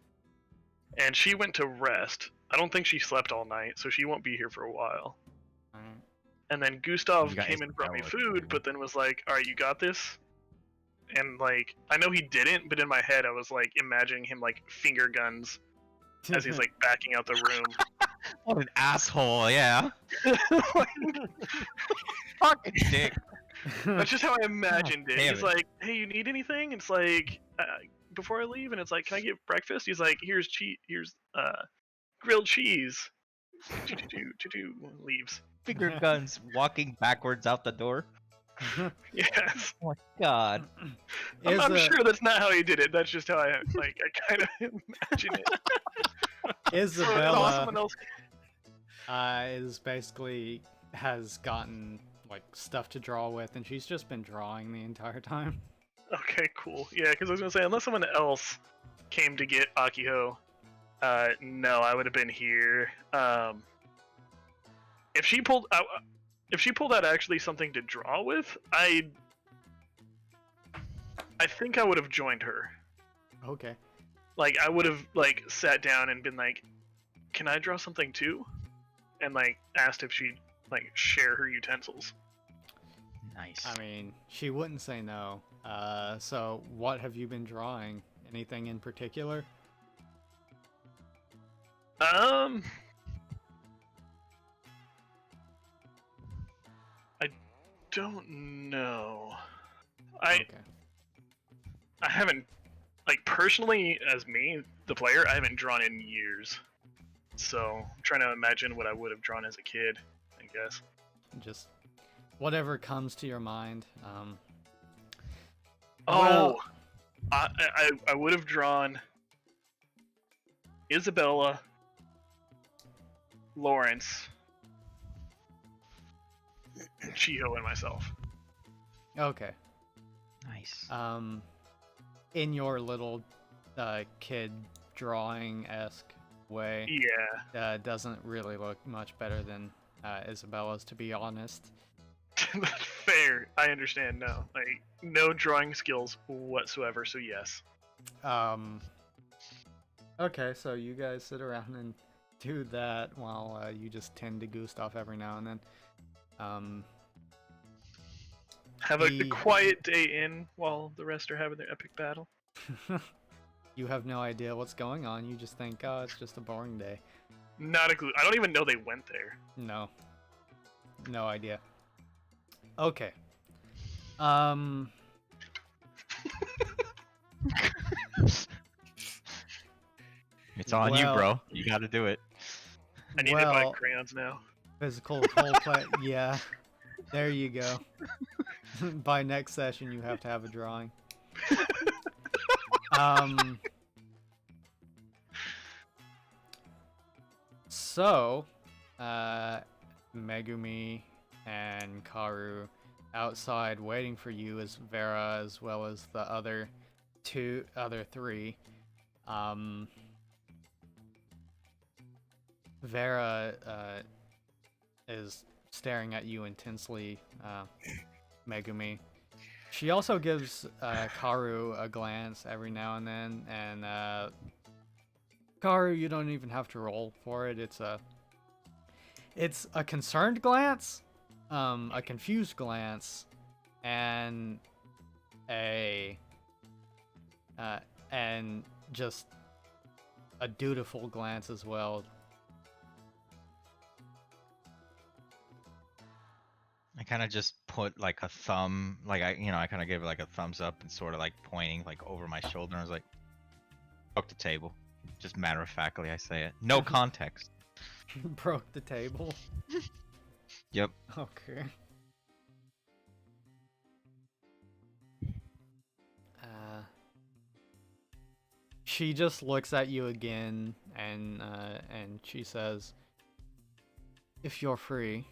and she went to rest. I don't think she slept all night, so she won't be here for a while.
Alright.
And then Gustav
You got
came and brought me
Isabella,
food,
too.
but then was like, "All right, you got this." And like, I know he didn't, but in my head, I was like imagining him like finger guns as he's like backing out the room.
What an asshole! Yeah. Fucking dick.
That's just how I imagined it.
damn
He's
it.
like, "Hey, you need anything?" It's like, before I leave, and it's like, "Can I get breakfast?" He's like, "Here's grilled cheese." Leaves.
Finger guns walking backwards out the door.
Yes.
Oh my god.
I'm sure that's not how he did it. That's just how I kind of imagine it.
Isabella
Someone else.
is basically has gotten like stuff to draw with, and she's just been drawing the entire time.
Okay, cool. Yeah, because I was gonna say, unless someone else came to get Akiho, no, I would have been here. If she pulled out actually something to draw with, I think I would have joined her.
Okay.
Like, I would have like sat down and been like, "Can I draw something too?" And like asked if she'd like share her utensils.
Nice.
I mean, she wouldn't say no. So what have you been drawing? Anything in particular?
I don't know.
Okay.
I haven't, like, personally, as me, the player, I haven't drawn in years. So, I'm trying to imagine what I would have drawn as a kid, I guess.
Just whatever comes to your mind.
Oh!
Well-
I would have drawn Isabella, Lawrence, Chiho, and myself.
Okay.
Nice.
In your little kid drawing-esque way,
Yeah.
doesn't really look much better than Isabella's, to be honest.
Fair. I understand now. Like, no drawing skills whatsoever, so yes.
Okay, so you guys sit around and do that while you just tend to Gustav every now and then.
Have a
The-
quiet day in while the rest are having their epic battle.
You have no idea what's going on. You just think, oh, it's just a boring day.
Not a clue. I don't even know they went there.
No. No idea. Okay.
It's on you,
well-
bro. You gotta do it.
I need to buy
Well-
crayons now.
Physical roleplay. Yeah. There you go. By next session, you have to have a drawing. So, Megumi and Karu outside waiting for you is Vera as well as the other three. Vera is staring at you intensely, Megumi. She also gives Karu a glance every now and then, and Karu, you don't even have to roll for it. It's a concerned glance, a confused glance, and and just a dutiful glance as well.
I kind of just put like a thumb, like I kind of gave it like a thumbs up and sort of like pointing like over my shoulder. I was like, fuck the table. Just matter of factly, I say it. No context.
Broke the table.
Yep.
Okay. She just looks at you again, and she says, "If you're free,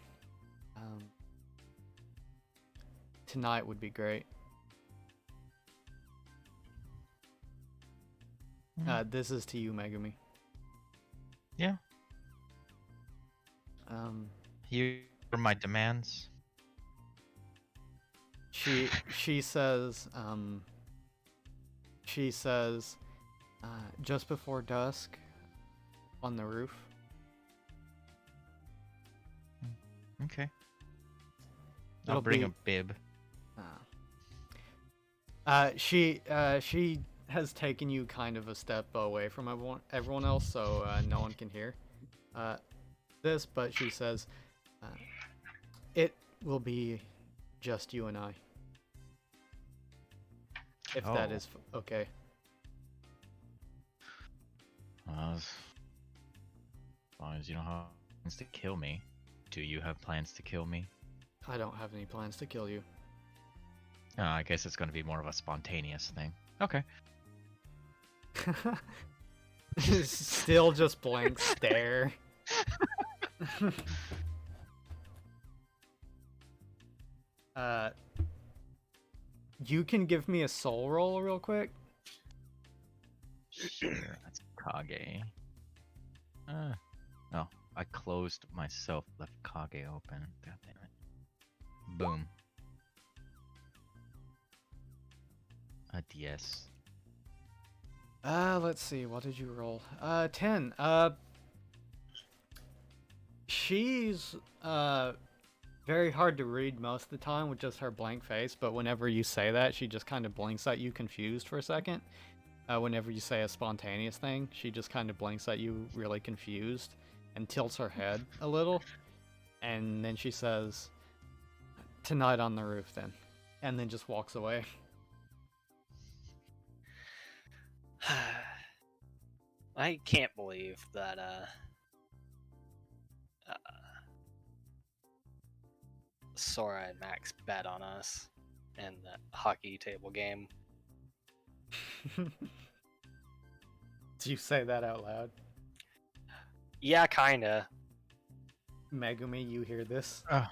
tonight would be great." This is to you, Megumi.
Yeah. Here are my demands.
She says, just before dusk, on the roof.
Okay.
It'll
I'll bring
be-
a bib.
She has taken you kind of a step away from everyone else, so no one can hear this. But she says, "It will be just you and I, if that
Oh.
is okay."
As long as you don't have plans to kill me. Do you have plans to kill me?
I don't have any plans to kill you.
I guess it's going to be more of a spontaneous thing. Okay.
Still just blank stare. You can give me a soul roll real quick.
Sure, that's Kage. No, I closed myself, left Kage open. God damn it. Boom. A DS.
Let's see. What did you roll? 10. She's very hard to read most of the time with just her blank face, but whenever you say that, she just kind of blinks at you confused for a second. Whenever you say a spontaneous thing, she just kind of blinks at you really confused and tilts her head a little. And then she says, "Tonight on the roof then." And then just walks away.
I can't believe that Sora and Max bet on us in that hockey table game.
Do you say that out loud?
Yeah, kinda.
Megumi, you hear this?
I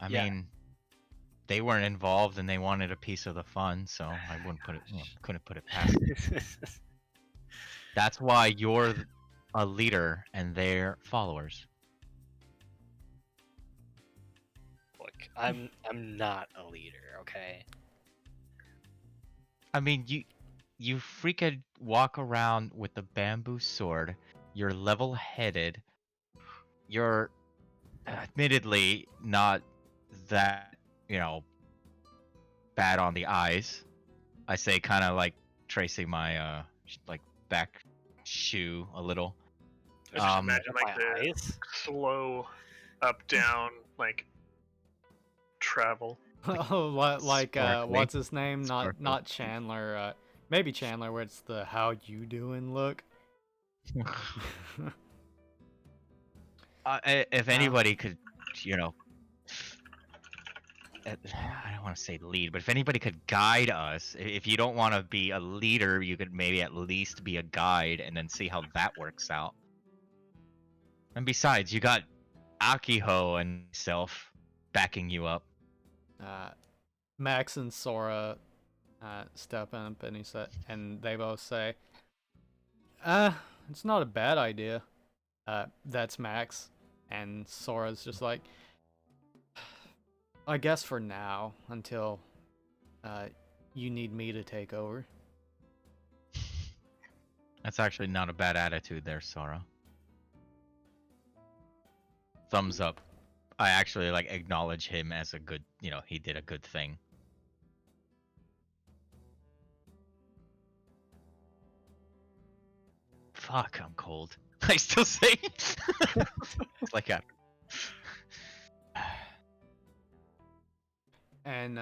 Yeah.
mean, they weren't involved and they wanted a piece of the fun, so I wouldn't put it, couldn't put it past them. That's why you're a leader and they're followers.
Look, I'm not a leader, okay?
I mean, you freaking walk around with a bamboo sword. You're level-headed. You're admittedly not that, bad on the eyes. I say, kind of like tracing my like back shoe a little.
I just imagine
My
like the
eyes?
slow up down like travel.
Oh, like
Sparkly.
what's his name?
Sparkly.
Not Chandler. Maybe Chandler, where it's the "How you doing" look.
If anybody could, I don't want to say lead, but if anybody could guide us, if you don't want to be a leader, you could maybe at least be a guide and then see how that works out. And besides, you got Akiho and myself backing you up.
Max and Sora step up, and they both say, "It's not a bad idea." That's Max, and Sora's just like, "I guess for now, until you need me to take over."
That's actually not a bad attitude there, Sora. Thumbs up. I actually acknowledge him as a good, he did a good thing. Fuck, I'm cold. I still say it's like a...
And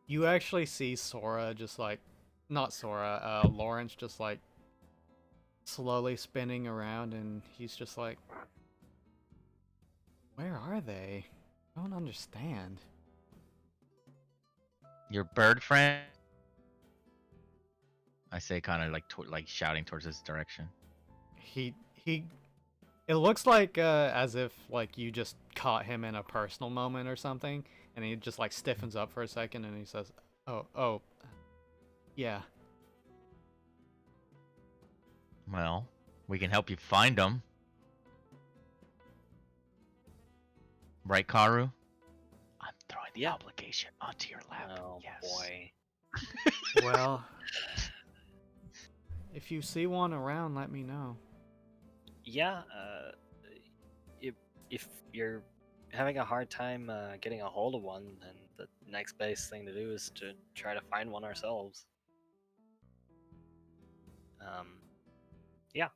you actually see Sora just like not Sora, Lawrence just like slowly spinning around, and he's just like, where are they? I don't understand.
Your bird friend. I say, kind of like shouting towards this direction.
He it looks like as if like you just caught him in a personal moment or something, and he just like stiffens up for a second, and he says, oh, yeah.
Well, we can help you find them. Right, Karu? I'm throwing the obligation onto your lap.
Oh
yes.
boy.
Well, if you see one around, let me know.
Yeah. If you're having a hard time getting a hold of one, then the next best thing to do is to try to find one ourselves. Yeah.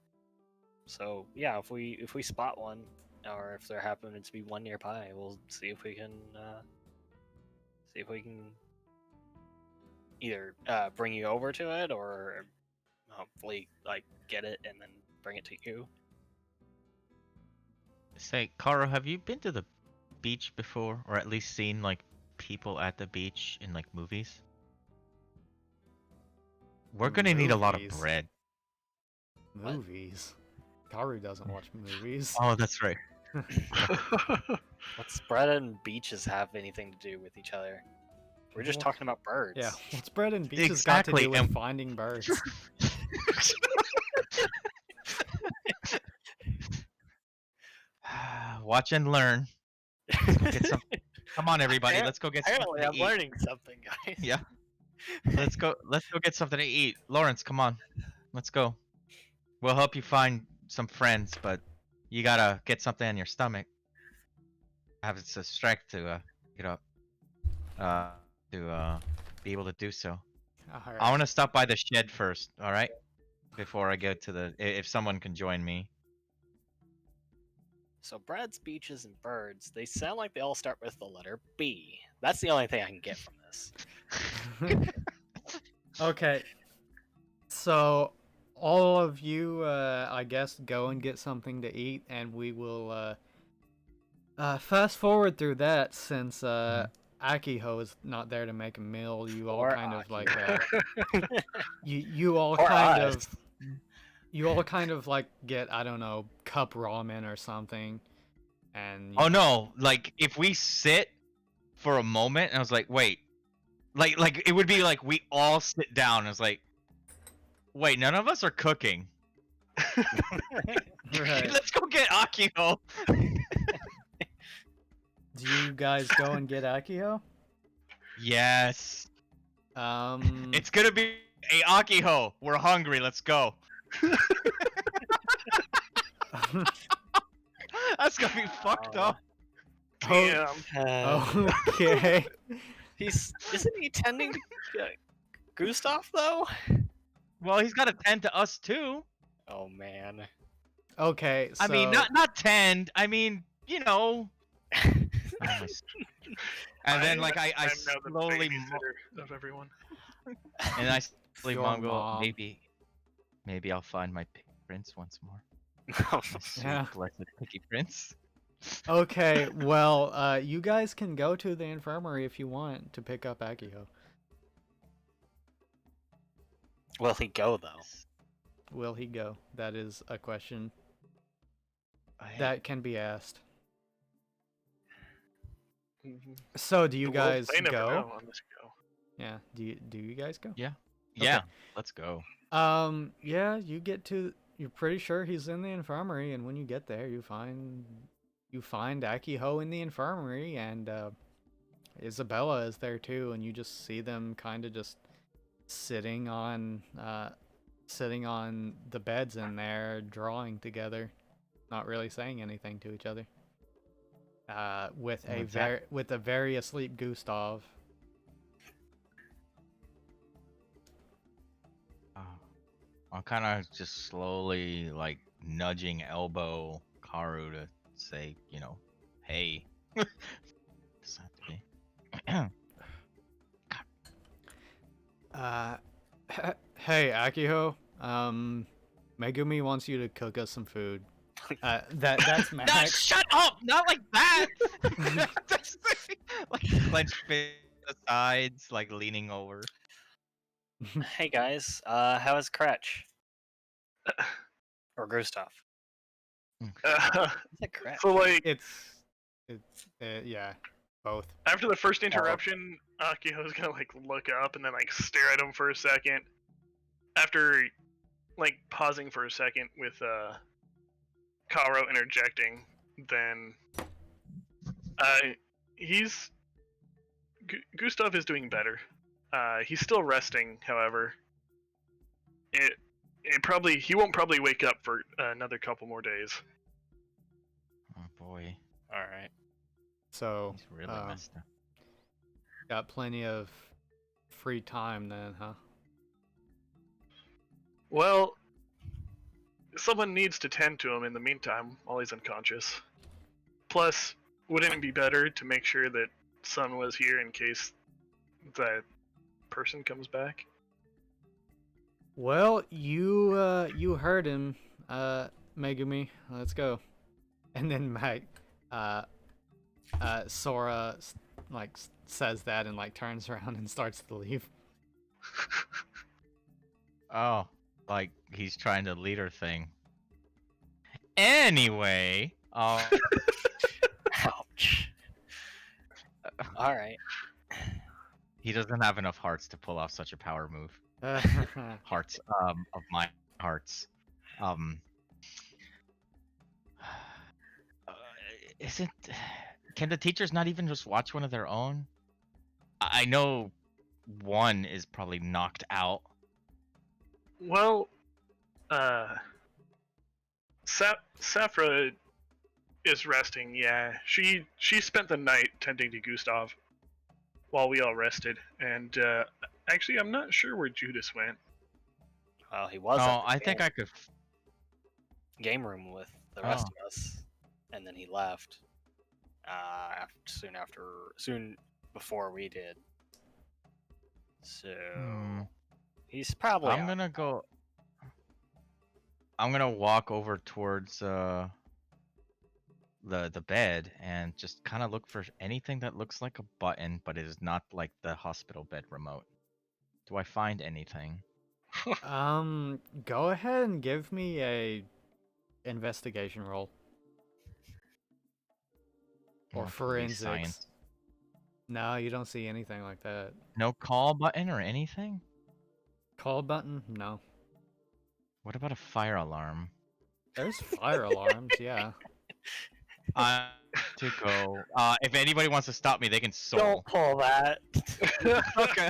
So yeah, if we spot one, or if there happens to be one nearby, we'll see if we can either bring you over to it, or hopefully like get it and then bring it to you.
Say, Karu, have you been to the beach before, or at least seen like people at the beach in like movies? We're gonna need a lot of
Movies.
bread.
Movies. Karu doesn't watch movies.
Oh, that's right.
What's bread and beaches have anything to do with each other? We're just
What?
talking about birds.
Yeah, what's bread and beaches got to
Exactly,
do with
and-
finding birds?
Watch and learn. Let's go get some. Come on, everybody. Let's go get something
Apparently,
to
I'm
eat.
learning something, guys.
Yeah. Let's go get something to eat. Lawrence, come on. Let's go. We'll help you find some friends, but you gotta get something in your stomach. Have the strength to get up. To be able to do so.
All
I want to stop by the shed first, all right? Before I go to the if someone can join me.
So breads, beaches, and birds, they sound like they all start with the letter B. That's the only thing I can get from this.
Okay. So, all of you, I guess, go and get something to eat, and we will fast forward through that since Akiho is not there to make a meal. You all
Poor
kind of like
Akiho.
you all
Poor
kind
us.
of you all kind of like get, I don't know, cup ramen or something, and
Oh no, like if we sit for a moment and I was like, wait. Like it would be like we all sit down and it's like, wait, none of us are cooking.
Right.
Let's go get Akio.
Do you guys go and get Akiho?
Yes.
It's
It's gonna be a Akiho. We're hungry. Let's go. That's gonna be fucked up.
Damn.
Okay.
Isn't he tending to Gustav though?
Well, he's gotta tend to us too.
Oh man.
Okay. So
I mean, not tend. I mean, you know. And then like I
I'm now the
slowly
babysitter of everyone.
and I slowly
Your
mumble,
mom.
maybe I'll find my pig prince once more.
Oh,
My sweet,
Yeah.
blessed piggy prince.
Okay, well, you guys can go to the infirmary if you want to pick up Akiho.
Will he go though?
Will he go? That is a question
Hey,
that can be asked. So, do you
Well,
guys
they never
go?
know unless you go.
Yeah. Do you guys go?
Yeah.
Okay.
Yeah. Let's go.
Yeah, you get to. You're pretty sure he's in the infirmary, and when you get there, you find Akiho in the infirmary, and Isabella is there too, and you just see them kind of just sitting on the beds in there, drawing together, not really saying anything to each other. With a very asleep Gustav.
I'll kind of just slowly like nudging elbow Karu to say, you know, hey. Doesn't have to be.
Hey, Akiho. Megumi wants you to cook us some food. That's
No,
Max.
shut up! Not like that. That's like clenched fist to the sides, like leaning over.
Hey guys, how is Kretch? Or Gustav?
Uh,
Is it Kretch?
so like
Yeah, both.
after the first interruption, Akiho's gonna like look up and then like stare at him for a second. After like pausing for a second with Karo interjecting, then uh, he's Gustav is doing better. He's still resting, however. It probably he won't probably wake up for another couple more days.
Oh boy,
All right.
So,
he's really messed up.
got plenty of free time then, huh?
Well, someone needs to tend to him in the meantime while he's unconscious. Plus, wouldn't it be better to make sure that Sun was here in case that person comes back?
Well, you heard him, Megumi. Let's go. And then Sora like says that and like turns around and starts to leave.
Oh, like he's trying to lead her thing. Anyway,
Ouch. All right.
he doesn't have enough hearts to pull off such a power move. Hearts, of my hearts. Um, isn't? Can the teachers not even just watch one of their own? I know one is probably knocked out.
Well, Safra is resting. Yeah, she spent the night tending to Gustav while we all rested, and actually, I'm not sure where Judas went.
Well, he was
Oh,
at the
I think I could.
game room with the rest
Oh.
of us, and then he left. Soon before we did. So he's probably.
I'm gonna go. I'm gonna walk over towards the bed and just kind of look for anything that looks like a button, but it is not like the hospital bed remote. Do I find anything?
Go ahead and give me a investigation roll. Or
Police
forensics.
science.
No, you don't see anything like that.
No call button or anything?
Call button? No.
What about a fire alarm?
There's fire alarms, yeah.
To go. If anybody wants to stop me, they can soul.
Don't pull that.
Okay.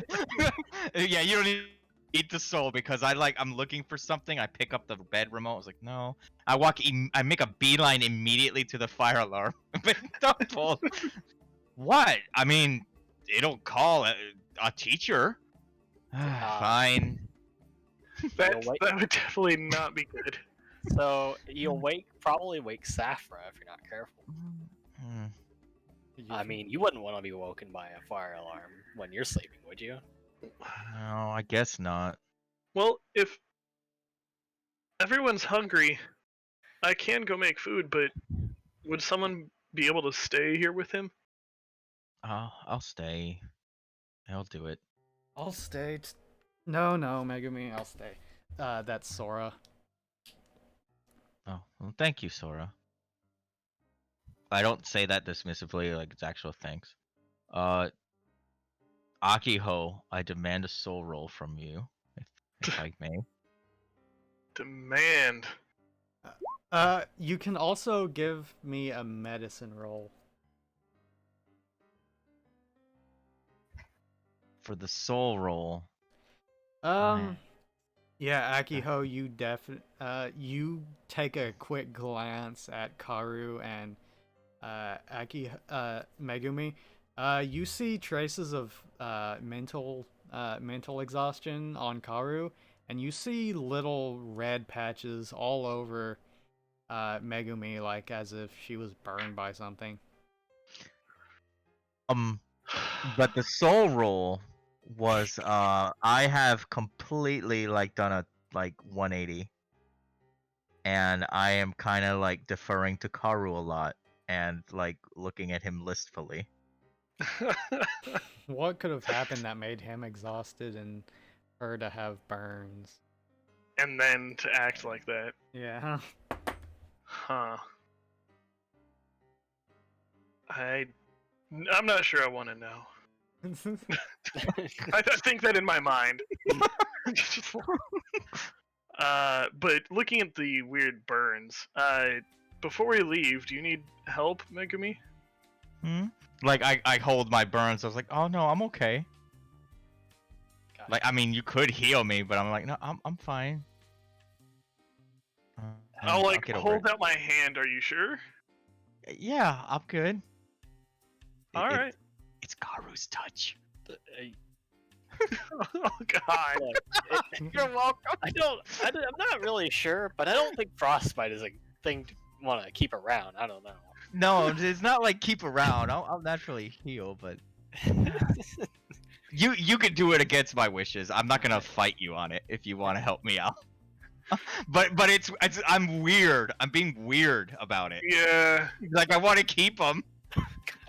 Yeah, you don't need the soul because I'm looking for something. I pick up the bed remote. I was like, no. I make a beeline immediately to the fire alarm. But don't pull. What? I mean, it'll call a teacher. Fine.
That would definitely not be good.
So you'll probably wake Safra if you're not careful. I mean, you wouldn't want to be woken by a fire alarm when you're sleeping, would you?
No, I guess not.
Well, if everyone's hungry, I can go make food, but would someone be able to stay here with him?
I'll stay. I'll do it.
I'll stay. No, Megumi, I'll stay. That's Sora.
Oh, well, thank you, Sora. I don't say that dismissively, like it's actual thanks. Akiho, I demand a soul roll from you, if I may.
Demand.
You can also give me a medicine roll.
For the soul roll.
Yeah, Akiho, you take a quick glance at Karu and Megumi. You see traces of mental exhaustion on Karu, and you see little red patches all over Megumi, like as if she was burned by something.
But the soul roll was I have completely like done a like 180, and I am kind of like deferring to Karu a lot and like looking at him listfully.
What could have happened that made him exhausted and her to have burns?
And then to act like that.
Yeah.
Huh. I'm not sure I want to know. I think that in my mind. But looking at the weird burns, before we leave, do you need help, Megumi?
Like I hold my burns. I was like, oh no, I'm okay.
Gotcha.
Like I mean, you could heal me, but I'm like, no, I'm fine.
I'll like
get over
hold
it.
out my hand. Are you sure?
Yeah, I'm good.
All right.
It's Karu's touch.
Oh God.
You're welcome.
I'm not really sure, but I don't think frostbite is a thing to want to keep around. I don't know.
No, it's not like keep around. I'll naturally heal, but you could do it against my wishes. I'm not gonna fight you on it if you want to help me out. but it's I'm weird. I'm being weird about it.
Yeah.
Like I want to keep them.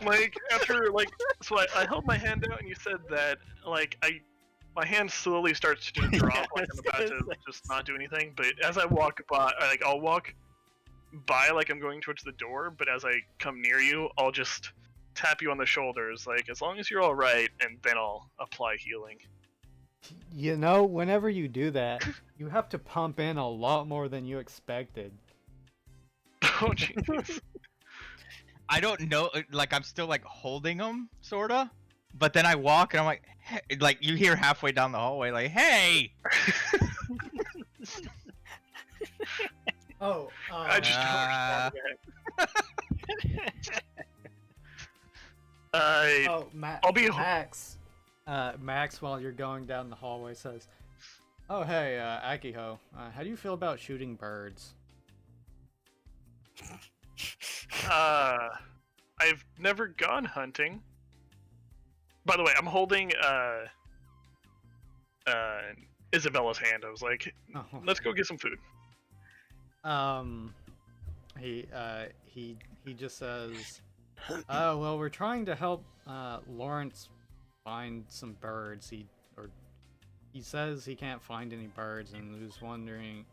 Like after like, so I held my hand out and you said that like my hand slowly starts to drop like I'm about to just not do anything. But as I walk by, like I'll walk by like I'm going towards the door, but as I come near you, I'll just tap you on the shoulders, like as long as you're all right, and then I'll apply healing.
You know, whenever you do that, you have to pump in a lot more than you expected.
Oh jeez.
I don't know. Like I'm still like holding them, sorta. But then I walk and I'm like, hey, like you hear halfway down the hallway, like, hey.
Oh,
I just don't respond to that. I'll be
Max. Max, while you're going down the hallway, says, "Oh, hey, Akiho, how do you feel about shooting birds?"
I've never gone hunting. By the way, I'm holding Isabella's hand. I was like,
Oh.
let's go get some food.
He just says, well, we're trying to help Lawrence find some birds. He says he can't find any birds, and was wondering,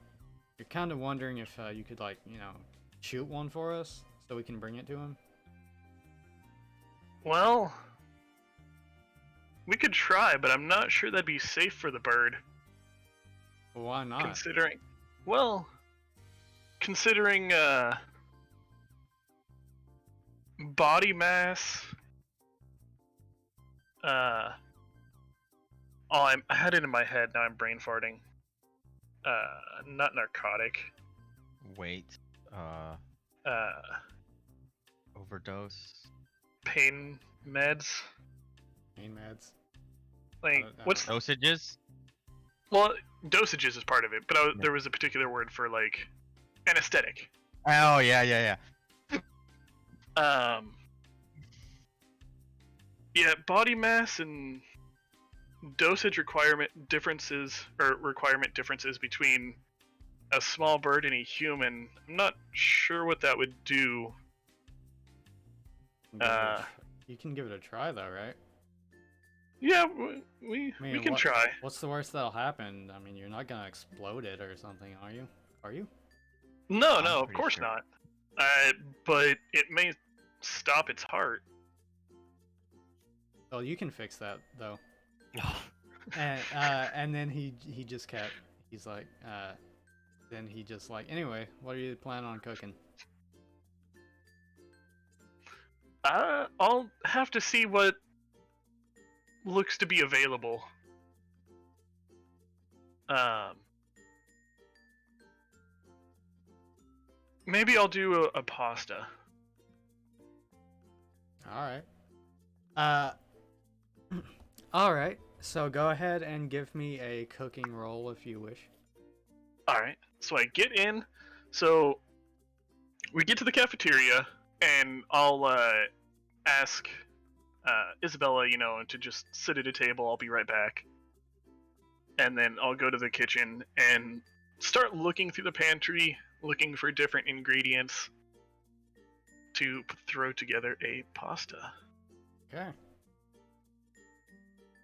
you're kind of wondering if you could, like, you know, shoot one for us so we can bring it to him.
Well, we could try, but I'm not sure that'd be safe for the bird.
Why not?
Considering body mass. I had it in my head. Now I'm brain farting. Not narcotic.
Wait. Overdose.
Pain meds.
Pain meds.
Like what's
dosages?
Well, dosages is part of it, but there was a particular word for like anesthetic.
Oh yeah.
Yeah, body mass and dosage requirement differences between a small bird and a human. I'm not sure what that would do.
You can give it a try, though, right?
Yeah, we can try.
What's the worst that'll happen? I mean, you're not gonna explode it or something, are you? Are you?
No, of course not. But it may stop its heart.
Oh, you can fix that, though. And then he just kept. He's like, then he just like, anyway, what are you planning on cooking?
I'll have to see what looks to be available. Maybe I'll do a pasta.
All right. All right. So go ahead and give me a cooking roll if you wish.
All right. So I get in. So we get to the cafeteria, and I'll ask Isabella, to just sit at a table. I'll be right back. And then I'll go to the kitchen and start looking through the pantry, looking for different ingredients to throw together a pasta.
Okay.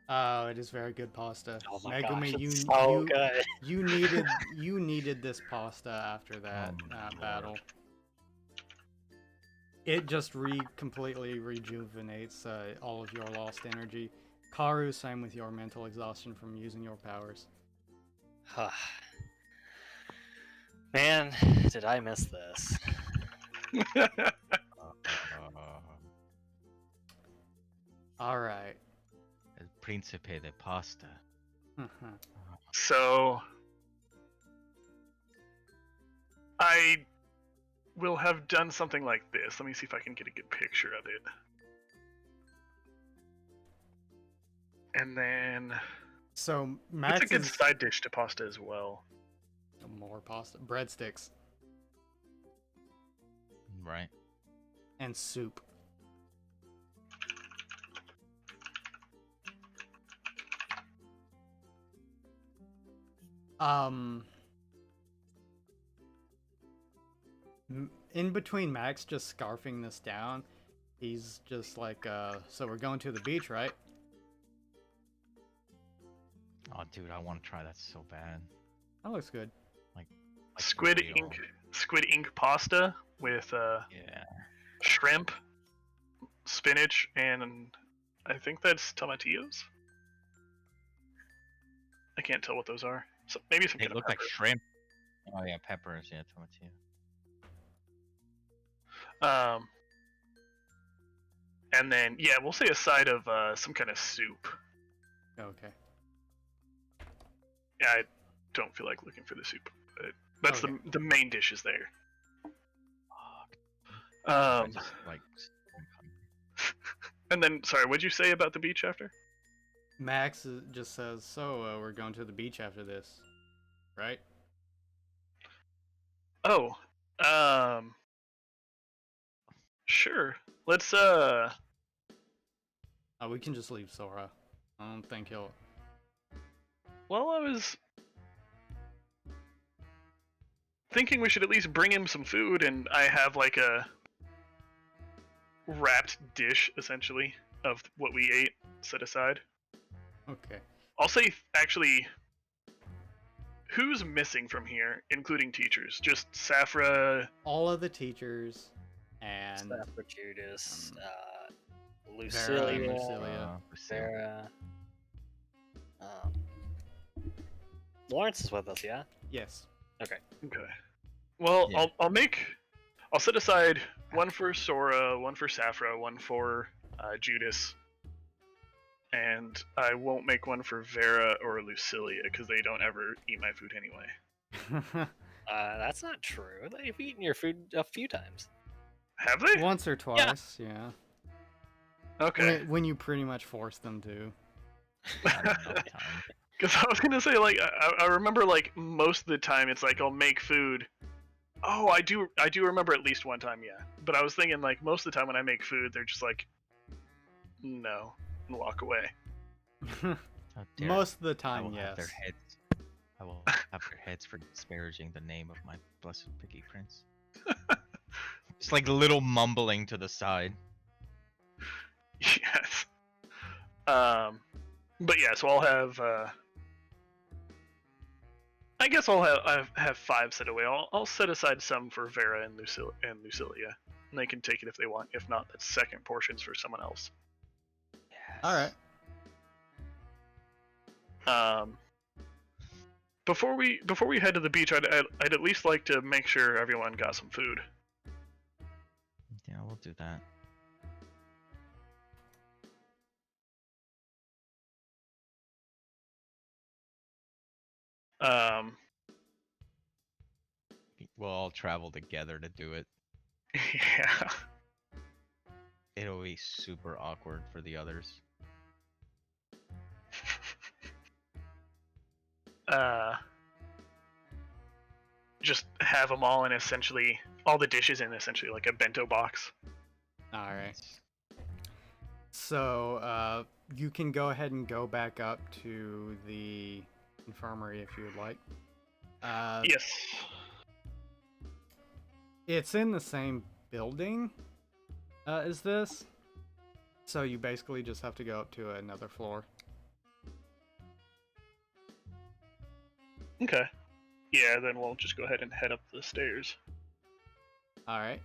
Oh, it is very good pasta.
Oh my
Megumi,
gosh,
you
it's so
you
good.
you needed this pasta after that
Oh my
battle.
lord.
It just completely rejuvenates all of your lost energy. Karu, same with your mental exhaustion from using your powers.
Man, did I miss this?
All right.
El Príncipe de Pasta.
So I will have done something like this. Let me see if I can get a good picture of it. And then
So
it's a
Max
good
is
side dish to pasta as well.
more pasta, breadsticks,
Right.
and soup. In between Max just scarfing this down, he's just like, so we're going to the beach, right?
Oh, dude, I want to try that so bad.
That looks good.
Like
Squid
real.
ink pasta with
Yeah.
shrimp, spinach, and I think that's tomatillos. I can't tell what those are. So maybe some
They
kind of
look like
pepper.
shrimp. Oh yeah, peppers. Yeah, tomatillo.
And then we'll say a side of some kind of soup.
Okay.
Yeah, I don't feel like looking for the soup, but that's
Okay.
the main dish is there.
I just like.
And then sorry, what'd you say about the beach after?
Max just says, so we're going to the beach after this, right?
Oh, sure. Let's
Oh, we can just leave Sora. I don't think he'll.
Well, I was thinking we should at least bring him some food, and I have like a wrapped dish essentially of what we ate set aside.
Okay.
I'll say actually, who's missing from here, including teachers? Just Safra.
All of the teachers and
Stafford Judas,
Vera and
Lucilia,
Lucilia.
Sarah. Lawrence is with us, yeah?
Yes.
Okay. Well,
Yeah.
I'll set aside one for Sora, one for Safra, one for Judas, and I won't make one for Vera or Lucilia because they don't ever eat my food anyway.
That's not true. They've eaten your food a few times.
Have they?
Once or twice, yeah.
Okay.
When you pretty much force them to.
Not enough time.
Because I was gonna say, like, I remember, like, most of the time it's like I'll make food. Oh, I do remember at least one time, yeah. But I was thinking, like, most of the time when I make food, they're just like, no, and walk away.
How dare
Most of the
I
time,
will have their
yes.
heads. I will have their heads for disparaging the name of my blessed piggy prince. Just like little mumbling to the side.
Yes. But yeah, so I'll have. I guess I have 5 set away. I'll set aside some for Vera and Lucilia, and they can take it if they want. If not, that's second portions for someone else.
Yes.
All right.
Before we head to the beach, I'd at least like to make sure everyone got some food.
Yeah, we'll do that. We'll all travel together to do it.
Yeah.
It'll be super awkward for the others.
Just have them all in essentially all the dishes in essentially like a bento box.
All right. So, you can go ahead and go back up to the infirmary if you would like.
Yes.
It's in the same building as this, so you basically just have to go up to another floor.
Okay. Yeah, then we'll just go ahead and head up the stairs.
All right.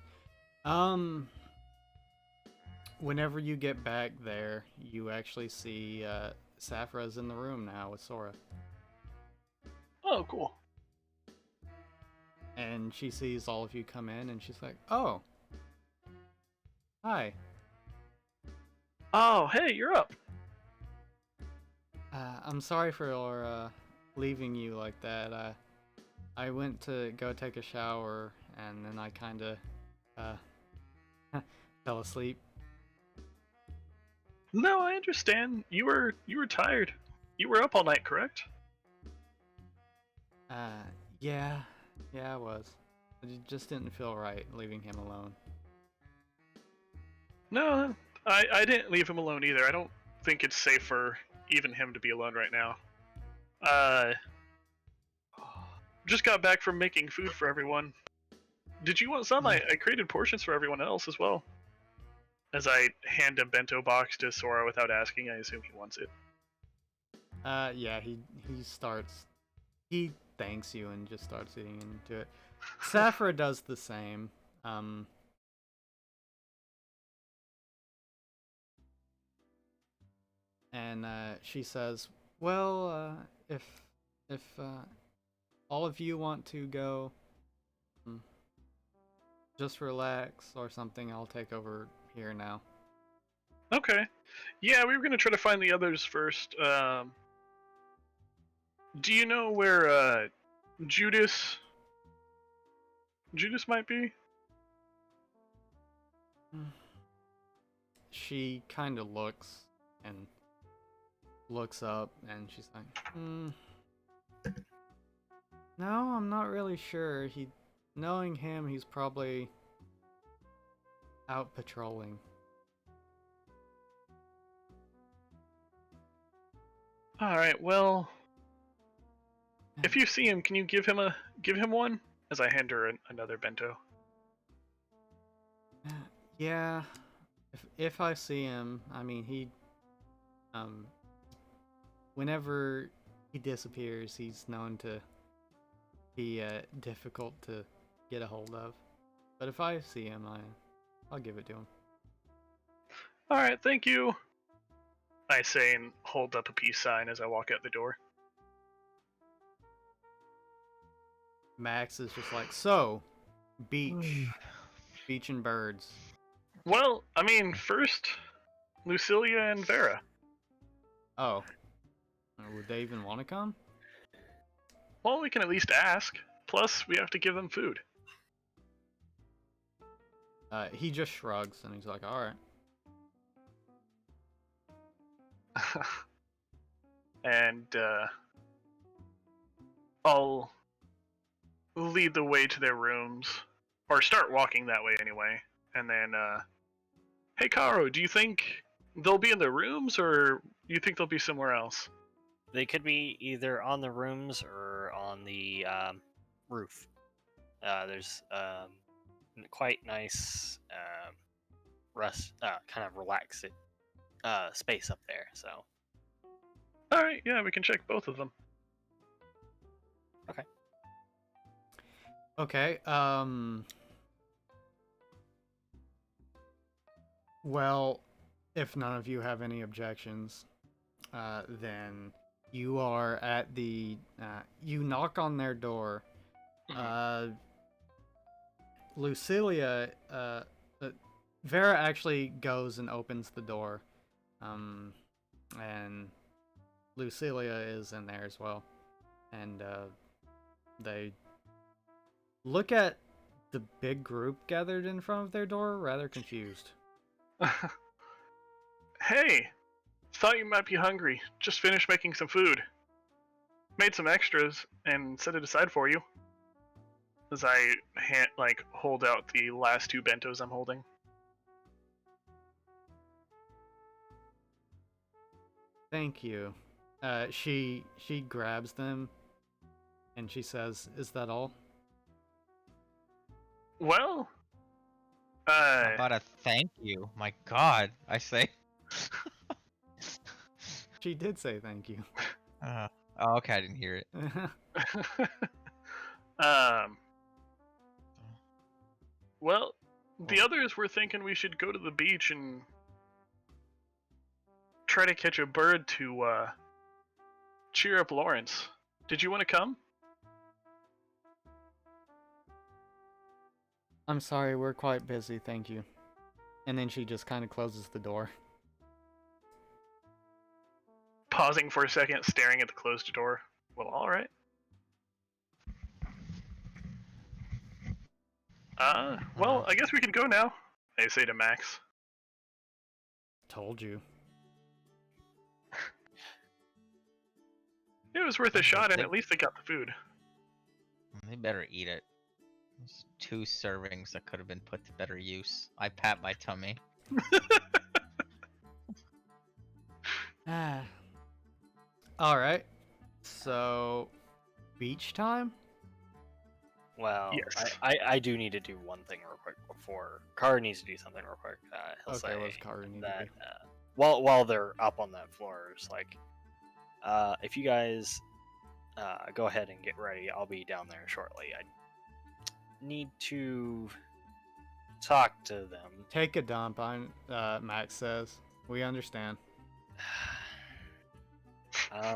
Whenever you get back there, you actually see Safra's in the room now with Sora.
Oh, cool.
And she sees all of you come in, and she's like, "Oh, hi.
Oh, hey, you're up.
I'm sorry for leaving you like that. I went to go take a shower, and then I kind of fell asleep."
No, I understand. You were tired. You were up all night, correct?
Yeah, I was. It just didn't feel right leaving him alone.
No, I didn't leave him alone either. I don't think it's safe for even him to be alone right now. Just got back from making food for everyone. Did you want some? I created portions for everyone else as well. As I hand a bento box to Sora without asking, I assume he wants it.
Yeah, he starts. He thanks you and just starts eating into it. Safra does the same. And she says, "Well, if all of you want to go, just relax or something, I'll take over here now."
Okay. Yeah, we were gonna try to find the others first. Do you know where Judas might be?
She kind of looks and looks up, and she's like, "No, I'm not really sure. Knowing him, he's probably out patrolling."
All right. Well, if you see him, can you give him one? As I hand her another bento.
Yeah, if I see him, I mean whenever he disappears, he's known to be difficult to get a hold of. But if I see him, I'll give it to him.
All right. Thank you. I say and hold up a peace sign as I walk out the door.
Max is just like, "So, beach and birds."
Well, I mean, first, Lucilia and Vera.
Oh, would they even want to come?
Well, we can at least ask. Plus, we have to give them food.
He just shrugs and he's like, "All right."
And I'll lead the way to their rooms, or start walking that way anyway. And then, hey, Karo, do you think they'll be in their rooms, or you think they'll be somewhere else?
They could be either on the rooms or on the roof. There's quite nice kind of relaxing space up there. So
All right, yeah, we can check both of them.
Okay. Well, if none of you have any objections, then you are at the. You knock on their door. Lucilia, Vera actually goes and opens the door, and Lucilia is in there as well, and they look at the big group gathered in front of their door, rather confused.
Hey, thought you might be hungry. Just finished making some food. Made some extras and set it aside for you. As I hold out the last two bentos I'm holding.
Thank you. She grabs them and she says, "Is that all?"
Well,
How about a thank you? My God, I say.
She did say thank you.
Oh, okay, I didn't hear it.
um, well, the others were thinking we should go to the beach and try to catch a bird to cheer up Lawrence. Did you want to come?
I'm sorry, we're quite busy, thank you. And then she just kind of closes the door.
Pausing for a second, staring at the closed door. Well, all right. Well, I guess we can go now. I say to Max.
Told you.
It was worth a shot, and at least they got the food.
They better eat it. There's 2 servings that could have been put to better use. I pat my tummy.
Alright. So, beach time?
Well,
Yes.
I do need to do one thing real quick before Car needs to do something real quick. He'll
Okay,
say
what's Karu need to
that
do?
while they're up on that floor, it's like, if you guys go ahead and get ready, I'll be down there shortly. I need to talk to them.
Take a dump, Max says. We understand.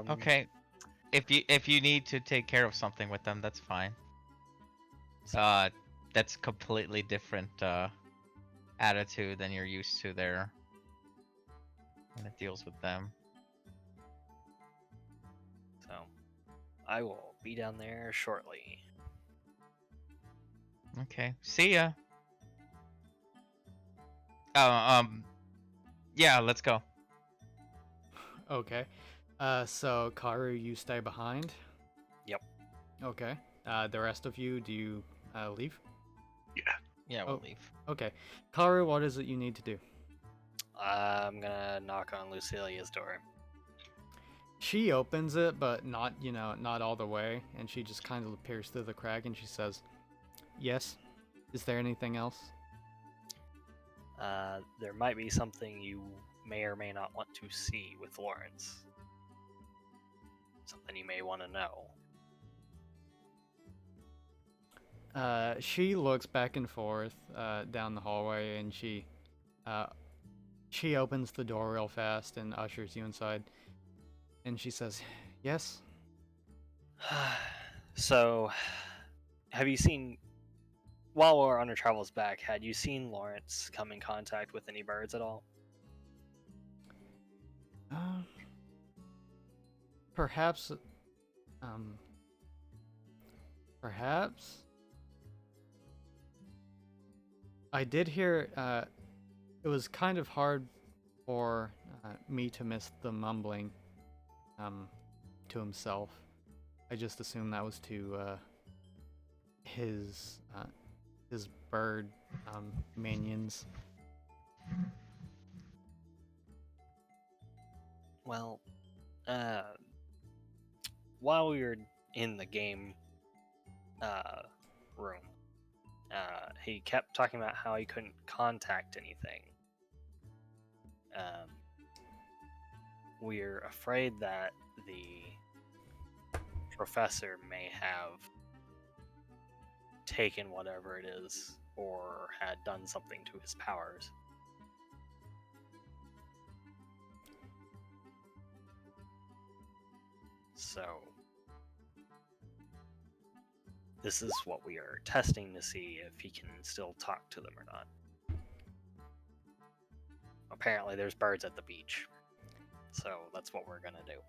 Okay, if you need to take care of something with them, that's fine. That's completely different attitude than you're used to there when it deals with them.
So, I will be down there shortly.
Okay, see ya. Yeah, let's go.
Okay. So Karu, you stay behind?
Yep.
Okay. The rest of you, do you leave?
Yeah, we'll
Oh.
leave.
Okay. Karu, what is it you need to do?
I'm gonna knock on Lucilia's door.
She opens it, but not, not all the way, and she just kind of peers through the crack and she says, "Yes. Is there anything else?"
There might be something you may or may not want to see with Lawrence. Something you may want to know.
She looks back and forth down the hallway, and she opens the door real fast and ushers you inside. And she says, "Yes."
So, have you seen, while we're on our travels back, had you seen Lawrence come in contact with any birds at all?
Perhaps. Um. Perhaps. I did hear. It was kind of hard for me to miss the mumbling. To himself. I just assumed that was to his bird minions.
Well, while we were in the game room, he kept talking about how he couldn't contact anything. We're afraid that the professor may have taken whatever it is or had done something to his powers. So, this is what we are testing to see if he can still talk to them or not. Apparently, there's birds at the beach, so that's what we're gonna do.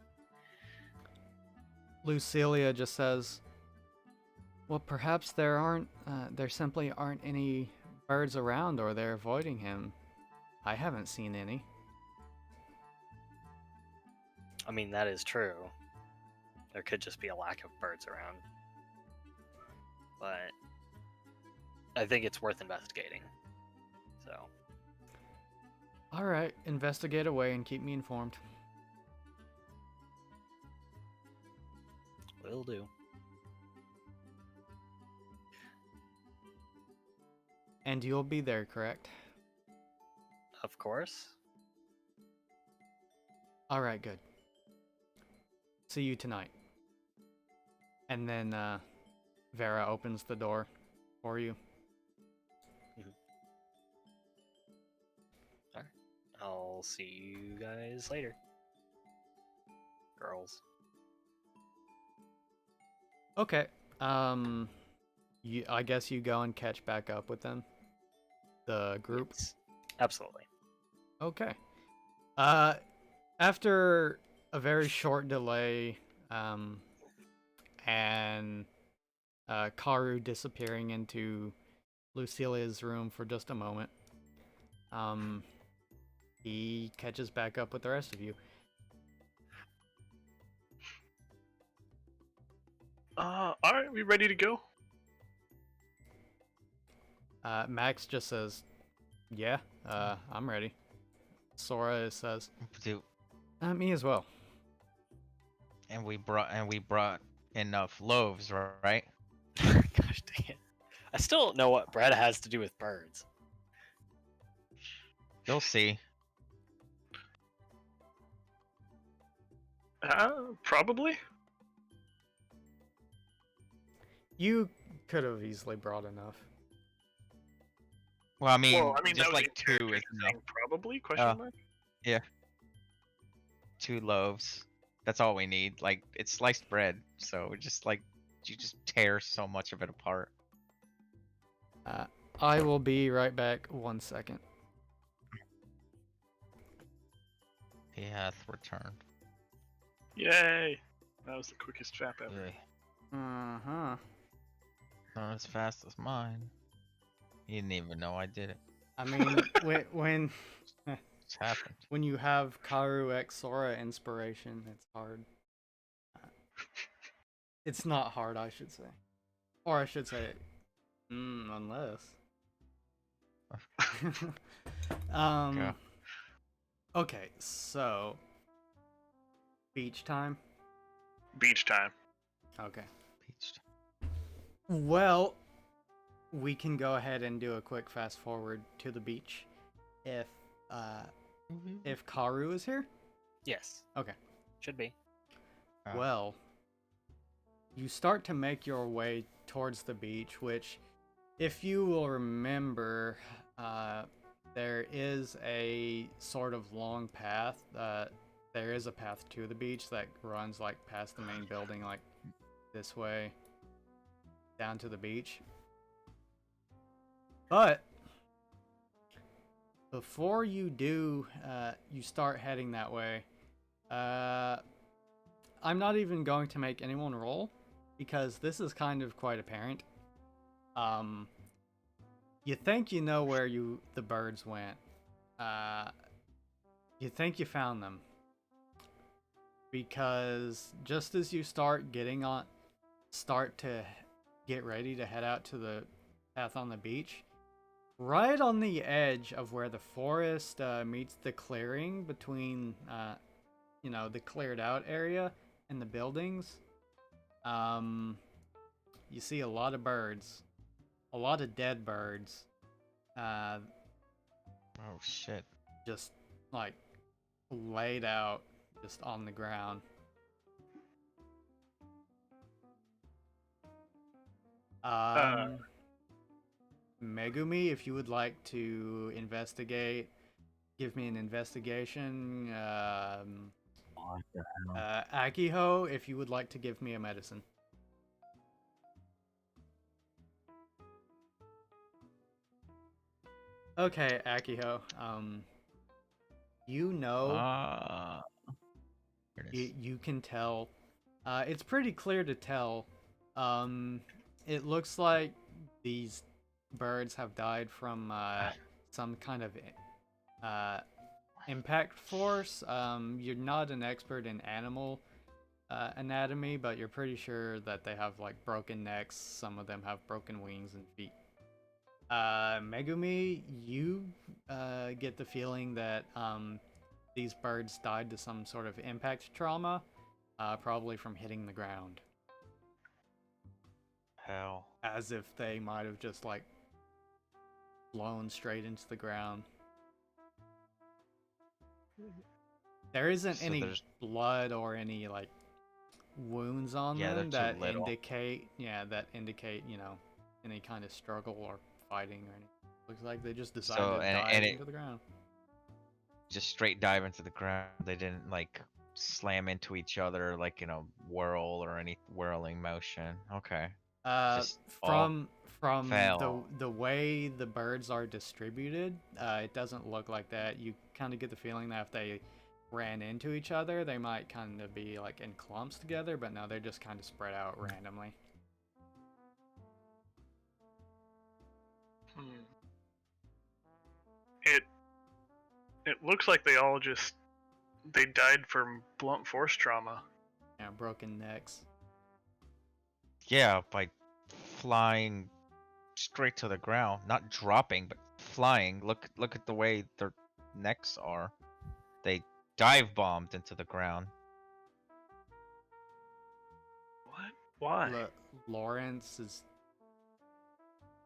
Lucilia just says, "Well, perhaps there simply aren't any birds around, or they're avoiding him. I haven't seen any."
I mean, that is true. There could just be a lack of birds around. But I think it's worth investigating. So.
All right, investigate away and keep me informed.
Will do.
And you'll be there, correct?
Of course.
Alright, good. See you tonight. And then Vera opens the door for you.
I'll see you guys later. Girls.
Okay. I guess you go and catch back up with them. The group.
Yes. Absolutely.
Okay. After a very short delay, and Karu disappearing into Lucilia's room for just a moment, he catches back up with the rest of you.
Alright, we ready to go?
Max just says, "Yeah, I'm ready." Sora says,
Do-
"Me as well."
And we brought enough loaves, right?
Gosh dang it. I still don't know what bread has to do with birds.
You'll see.
Probably.
You could have easily brought enough.
Well, I mean,
Well, I mean, that
just
was
like
in
2
character
is enough.
saying probably? Question mark.
2 loaves. That's all we need. Like, it's sliced bread, so just like you just tear so much of it apart.
I will be right back. 1 second.
He hath returned.
Yay! That was the quickest trap ever.
Yay.
Uh-huh.
Not as fast as mine. He didn't even know I did it.
I mean, when
It's happened.
when you have Karu X Sora inspiration, it's hard. It's not hard, I should say. Or I should say, unless.
Okay.
Okay, so beach time.
Beach time.
Okay.
Peached.
Well, we can go ahead and do a quick fast forward to the beach if Karu is here.
Yes.
Okay.
Should be.
Oh.
Well, you start to make your way towards the beach, which, if you will remember, there is a sort of long path. There is a path to the beach that runs like past the main building, like this way, down to the beach. But before you do, you start heading that way. I'm not even going to make anyone roll, because this is kind of quite apparent. You think you know where the birds went. You think you found them. Because just as you start to get ready to head out to the path on the beach, right on the edge of where the forest meets the clearing between, the cleared out area and the buildings, you see a lot of birds. A lot of dead birds.
Oh shit.
Just like laid out just on the ground. Megumi, if you would like to investigate, give me an investigation.
What the hell?
Akiho, if you would like to give me a medicine. Okay, Akiho. You know,
Here it is.
you can tell. It's pretty clear to tell. It looks like these birds have died from some kind of impact force. You're not an expert in animal anatomy, but you're pretty sure that they have like broken necks. Some of them have broken wings and feet. Megumi, you get the feeling that these birds died to some sort of impact trauma, probably from hitting the ground.
hell?
as if they might have just like blown straight into the ground. There isn't
So
any
there's
blood or any like wounds on
Yeah, they're
them
too
that
little.
indicate, any kind of struggle or fighting or anything. Looks like they just decided
So
to
and
dive
it
into the ground.
just straight dive into the ground. They didn't like slam into each other like in a whirl or any whirling motion. Okay. Just all
From
fell.
the way the birds are distributed, it doesn't look like that. You kind of get the feeling that if they ran into each other, they might kind of be like in clumps together, but no, they're just kind of spread out randomly.
Hmm. It looks like they all they died from blunt force trauma.
Yeah, broken necks.
Yeah, by flying straight to the ground, not dropping, but flying. Look at the way their necks are. They dive bombed into the ground.
What? Why?
Lawrence is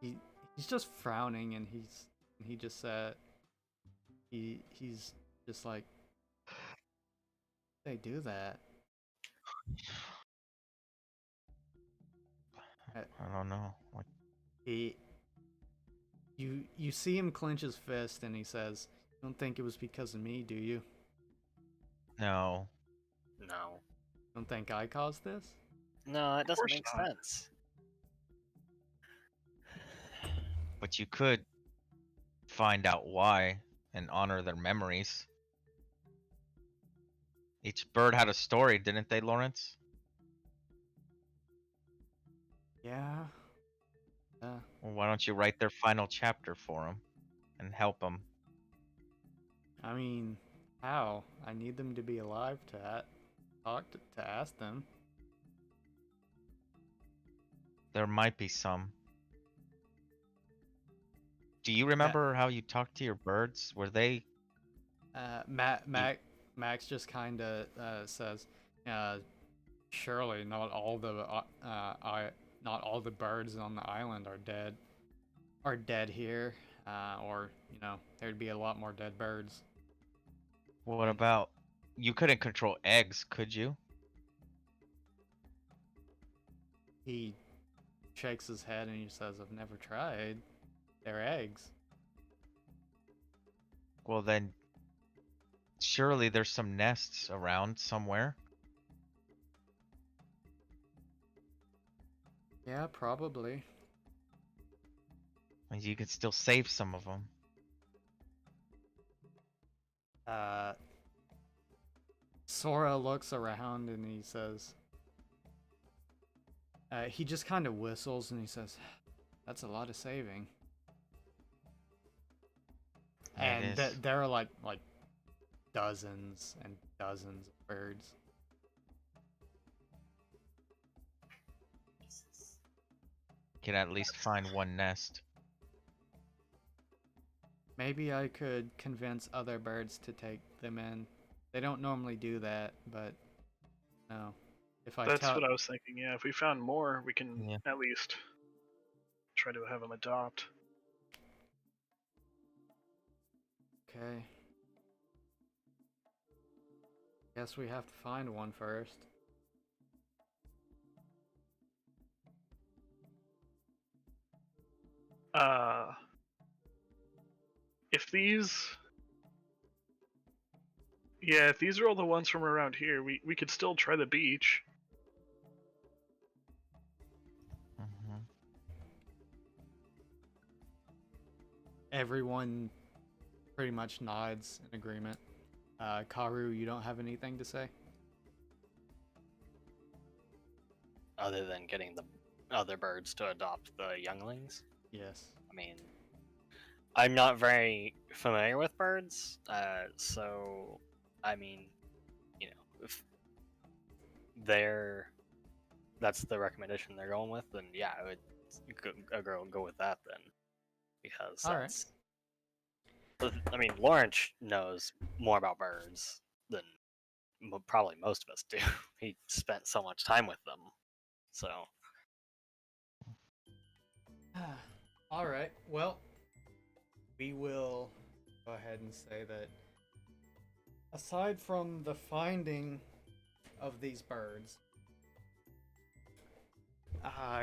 he's just frowning, and he just said he's just like, they do that. Uh,
I don't know. Like,
He you see him clench his fist, and he says, "Don't think it was because of me, do you?
no.
No.
Don't think I caused this?"
No, it
Of
doesn't
course
make
not.
sense.
But you could find out why and honor their memories. Each bird had a story, didn't they, Lawrence?
Yeah.
Well, why don't you write their final chapter for them and help them?
I mean, how? I need them to be alive to to ask them.
There might be some. Do you
Ma-
remember how you talked to your birds? Were they? You,
Max just kind of says, uh, "Surely not all the birds on the island are dead. Are dead here, or there'd be a lot more dead birds."
what
And
about? You couldn't control eggs, could you?
he shakes his head and he says, "I've never tried. They're eggs."
Well, then surely there's some nests around somewhere.
Yeah, probably.
And you could still save some of them.
Uh, Sora looks around and he says, he just kind of whistles and he says, "That's a lot of saving."
It
And
is.
there are like dozens and dozens of birds.
Could at least find one nest.
Maybe I could convince other birds to take them in. They don't normally do that, but no. If I
That's
tell,
what I was thinking. Yeah, if we found more, we can
Yeah.
at least try to have them adopt.
okay. Guess we have to find one first.
Uh, if these, yeah, if these are all the ones from around here, we could still try the beach.
Hmm.
Everyone pretty much nods in agreement. Karu, you don't have anything to say?
Other than getting the other birds to adopt the younglings.
Yes.
I mean, I'm not very familiar with birds, so I mean, if that's the recommendation they're going with, then yeah, I would go with that then, because
All right.
that's. I mean, Lawrence knows more about birds than probably most of us do. He spent so much time with them, so
All right. Well, we will go ahead and say that aside from the finding of these birds,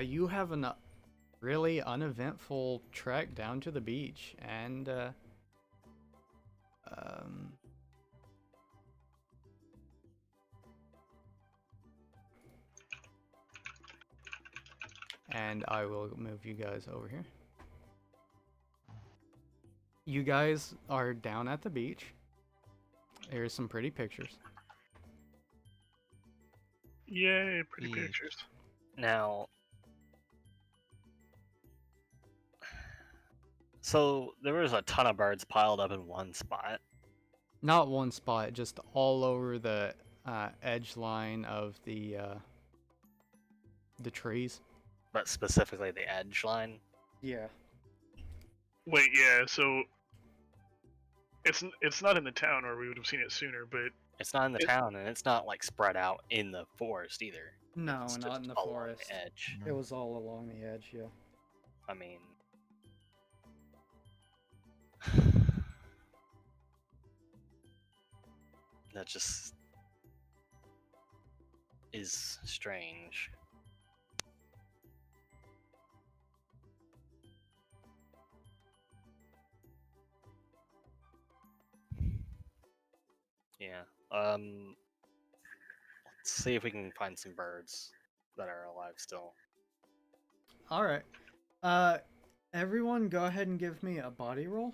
you have a really uneventful trek down to the beach, and um, and I will move you guys over here. You guys are down at the beach. Here's some pretty pictures.
Yay, pretty
Yeah.
pictures.
Now, so there was a ton of birds piled up in one spot.
Not one spot, just all over the edge line of the trees.
But specifically the edge line.
Yeah.
Wait, yeah, so it's not in the town, or we would have seen it sooner. But
It's not in the town, and it's not like spread out in the forest either.
No,
It's
not
just
in the
along
forest.
the edge.
It was all along the edge, yeah.
I mean, that just is strange. Yeah. Let's see if we can find some birds that are alive still.
All right. Everyone, go ahead and give me a body roll.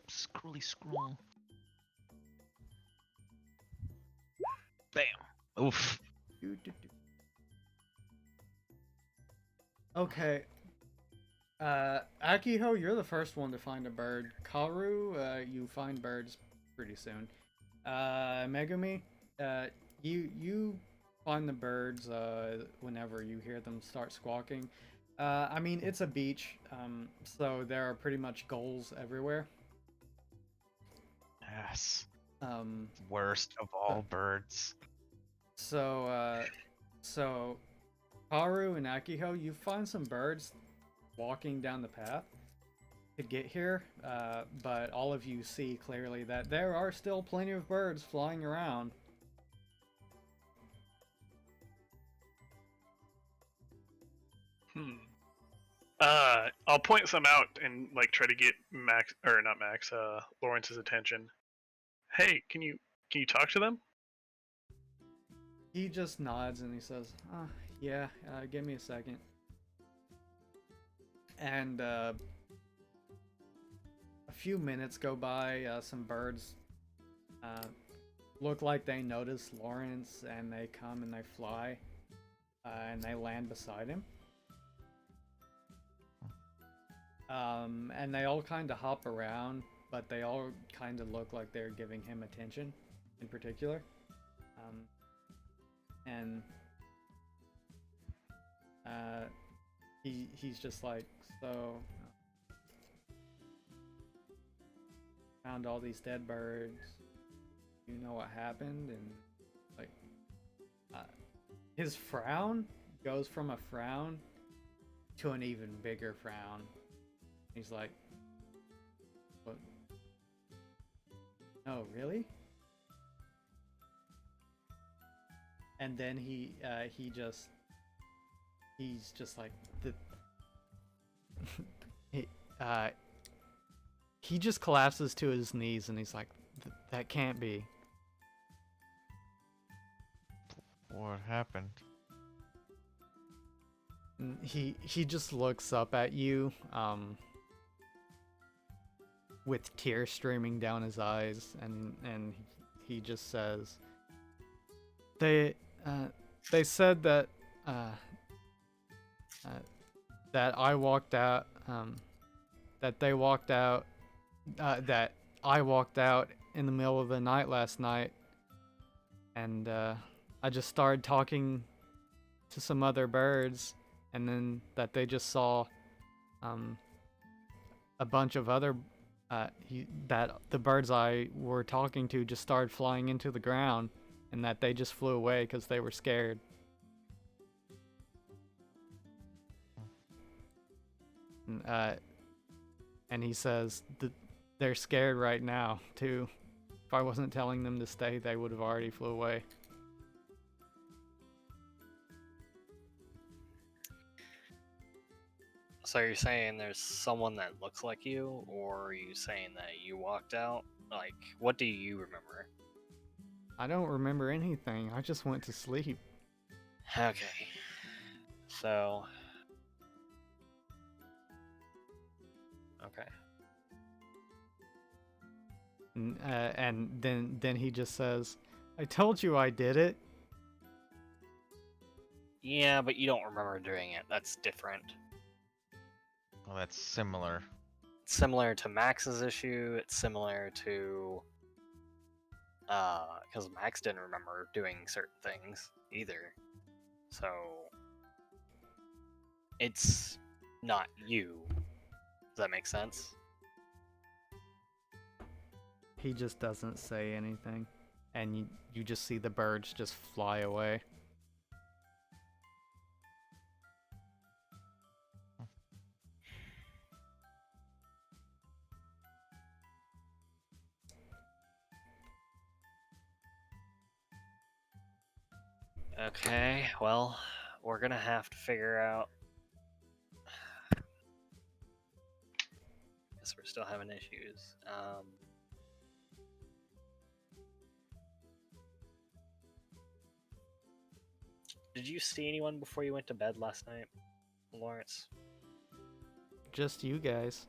Scrolly scroll. Bam. Oof.
Okay. Akiho, you're the first one to find a bird. Karu, you find birds pretty soon. Megumi, you find the birds whenever you hear them start squawking. I mean, it's a beach, so there are pretty much gulls everywhere.
Yes.
Um,
Worst of all birds.
so Karu and Akiho, you find some birds walking down the path to get here, but all of you see clearly that there are still plenty of birds flying around.
I'll point some out and like try to get Max, or not Max, Lawrence's attention. Hey, can you talk to them?
He just nods and he says, yeah, give me a second. And a few minutes go by, some birds look like they notice Lawrence, and they come and they fly, and they land beside him. And they all kind of hop around, but they all kind of look like they're giving him attention in particular. And he's just like, so found all these dead birds. You know what happened? And like, his frown goes from a frown to an even bigger frown. He's like, what? No, really? And then he's just like he just collapses to his knees and he's like, that can't be.
What happened?
And he just looks up at you, with tears streaming down his eyes, and he just says, they said that that I walked out, that they walked out, that I walked out in the middle of the night last night, and I just started talking to some other birds, and then that they just saw a bunch of other that the birds I were talking to just started flying into the ground, and that they just flew away because they were scared. And, and he says that they're scared right now too. If I wasn't telling them to stay, they would have already flew away.
So you're saying there's someone that looks like you, or are you saying that you walked out? Like, what do you remember?
I don't remember anything. I just went to sleep.
Okay. So. Okay.
And then he just says, "I told you I did it."
Yeah, but you don't remember doing it. That's different.
Well, that's similar.
It's similar to Max's issue. It's similar to. Because Max didn't remember doing certain things either. So. It's not you. Does that make sense?
He just doesn't say anything. And you just see the birds just fly away.
Okay, well, we're gonna have to figure out. Guess we're still having issues. Did you see anyone before you went to bed last night, Lawrence?
Just you guys.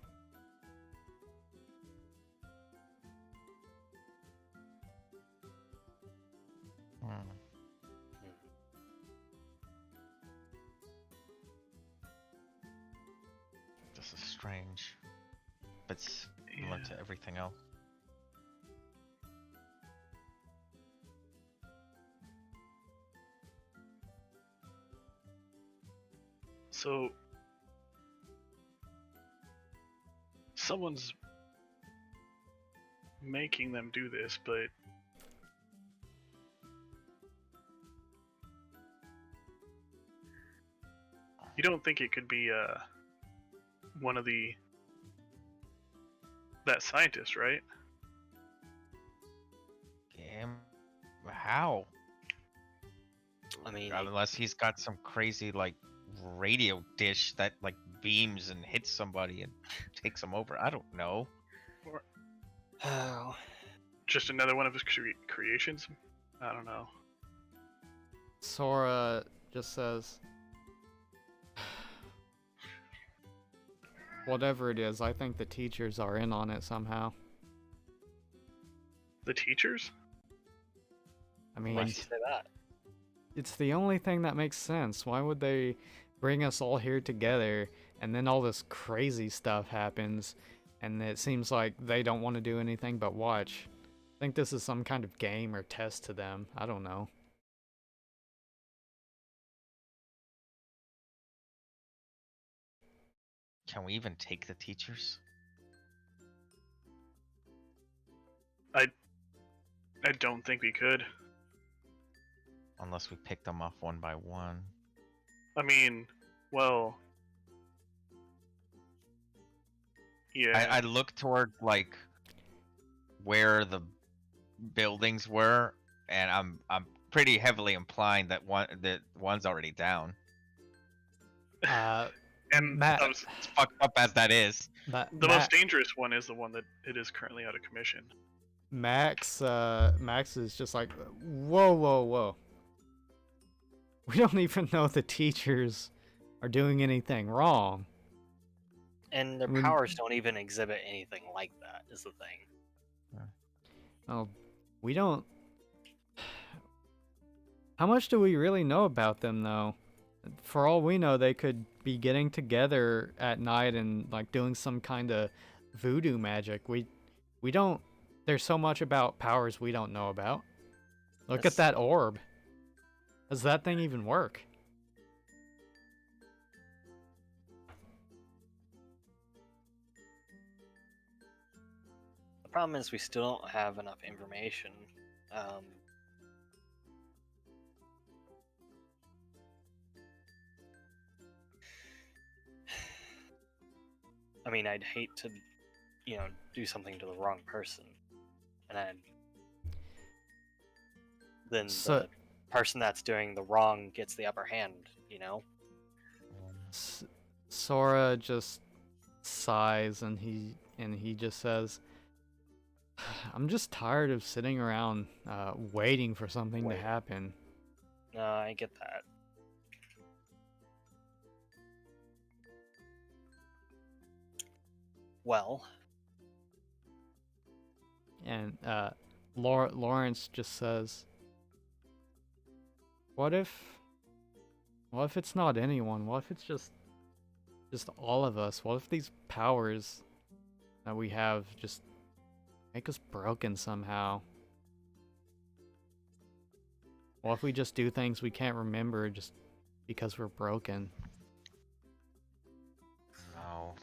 Hmm. This is strange. But similar to everything else.
So, someone's making them do this, but you don't think it could be one of that scientist, right?
How?
I mean,
Unless he's got some crazy like radio dish that like beams and hits somebody and takes them over. I don't know.
Or
oh,
just another one of his creations? I don't know.
Sora just says, "Whatever it is, I think the teachers are in on it somehow."
The teachers?
I mean,
why'd you say that?
it's the only thing that makes sense. Why would they bring us all here together and then all this crazy stuff happens and it seems like they don't want to do anything but watch? I think this is some kind of game or test to them. I don't know.
Can we even take the teachers?
I don't think we could.
Unless we pick them off one by one.
I mean, well, yeah.
I look toward like where the buildings were, and I'm pretty heavily implying that one's already down.
And
Matt,
As fucked up as that is.
the most dangerous one is the one that it is currently out of commission.
Max is just like, whoa, whoa, whoa. We don't even know the teachers are doing anything wrong.
And their
I mean-
powers don't even exhibit anything like that, is the thing.
Oh, we don't. How much do we really know about them, though? For all we know, they could be getting together at night and like doing some kind of voodoo magic. We don't. There's so much about powers we don't know about. Look
That's-
at that orb. Does that thing even work?
The problem is we still don't have enough information. mean, I'd hate to, do something to the wrong person, and then
So,
the person that's doing the wrong gets the upper hand. You know?
Sora just sighs and he just says, "I'm just tired of sitting around waiting for something to
Waiting.
happen."
No, I get that. Well,
And Lawrence just says, "What if it's not anyone? What if it's just all of us? What if these powers that we have just make us broken somehow? What if we just do things we can't remember just because we're broken?"
No,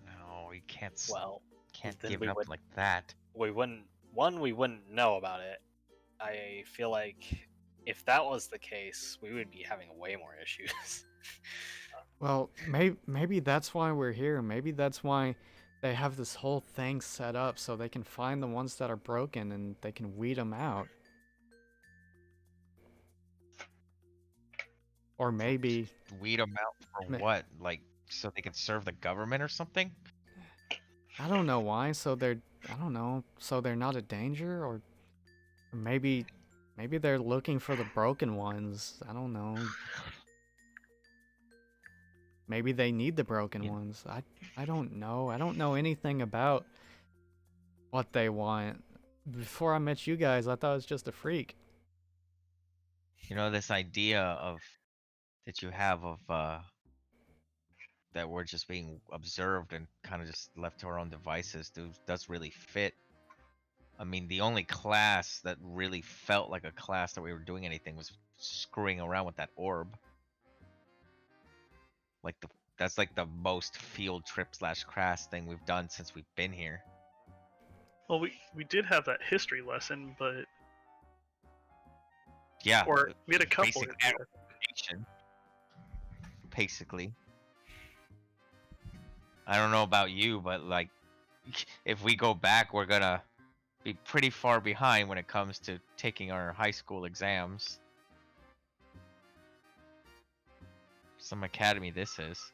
no, you can't
well,
can't
then
give
we
it up
would-
like that.
we wouldn't know about it. I feel like if that was the case, we would be having way more issues.
Well, maybe that's why we're here. Maybe that's why they have this whole thing set up so they can find the ones that are broken and they can weed them out. Or maybe
Weed them out for
Ma-
what? Like so they can serve the government or something?
I don't know why. So I don't know. So they're not a danger, or maybe they're looking for the broken ones. I don't know. Maybe they need the broken
You-
ones. I don't know. I don't know anything about what they want. Before I met you guys, I thought it was just a freak.
You know this idea of that you have of that we're just being observed and kind of just left to our own devices does really fit. I mean, the only class that really felt like a class that we were doing anything was screwing around with that orb. Like that's like the most field trip slash class thing we've done since we've been here.
Well, we did have that history lesson, but
Yeah,
or we had a couple.
basic education, basically. I don't know about you, but like, if we go back, we're gonna be pretty far behind when it comes to taking our high school exams. Some academy this is.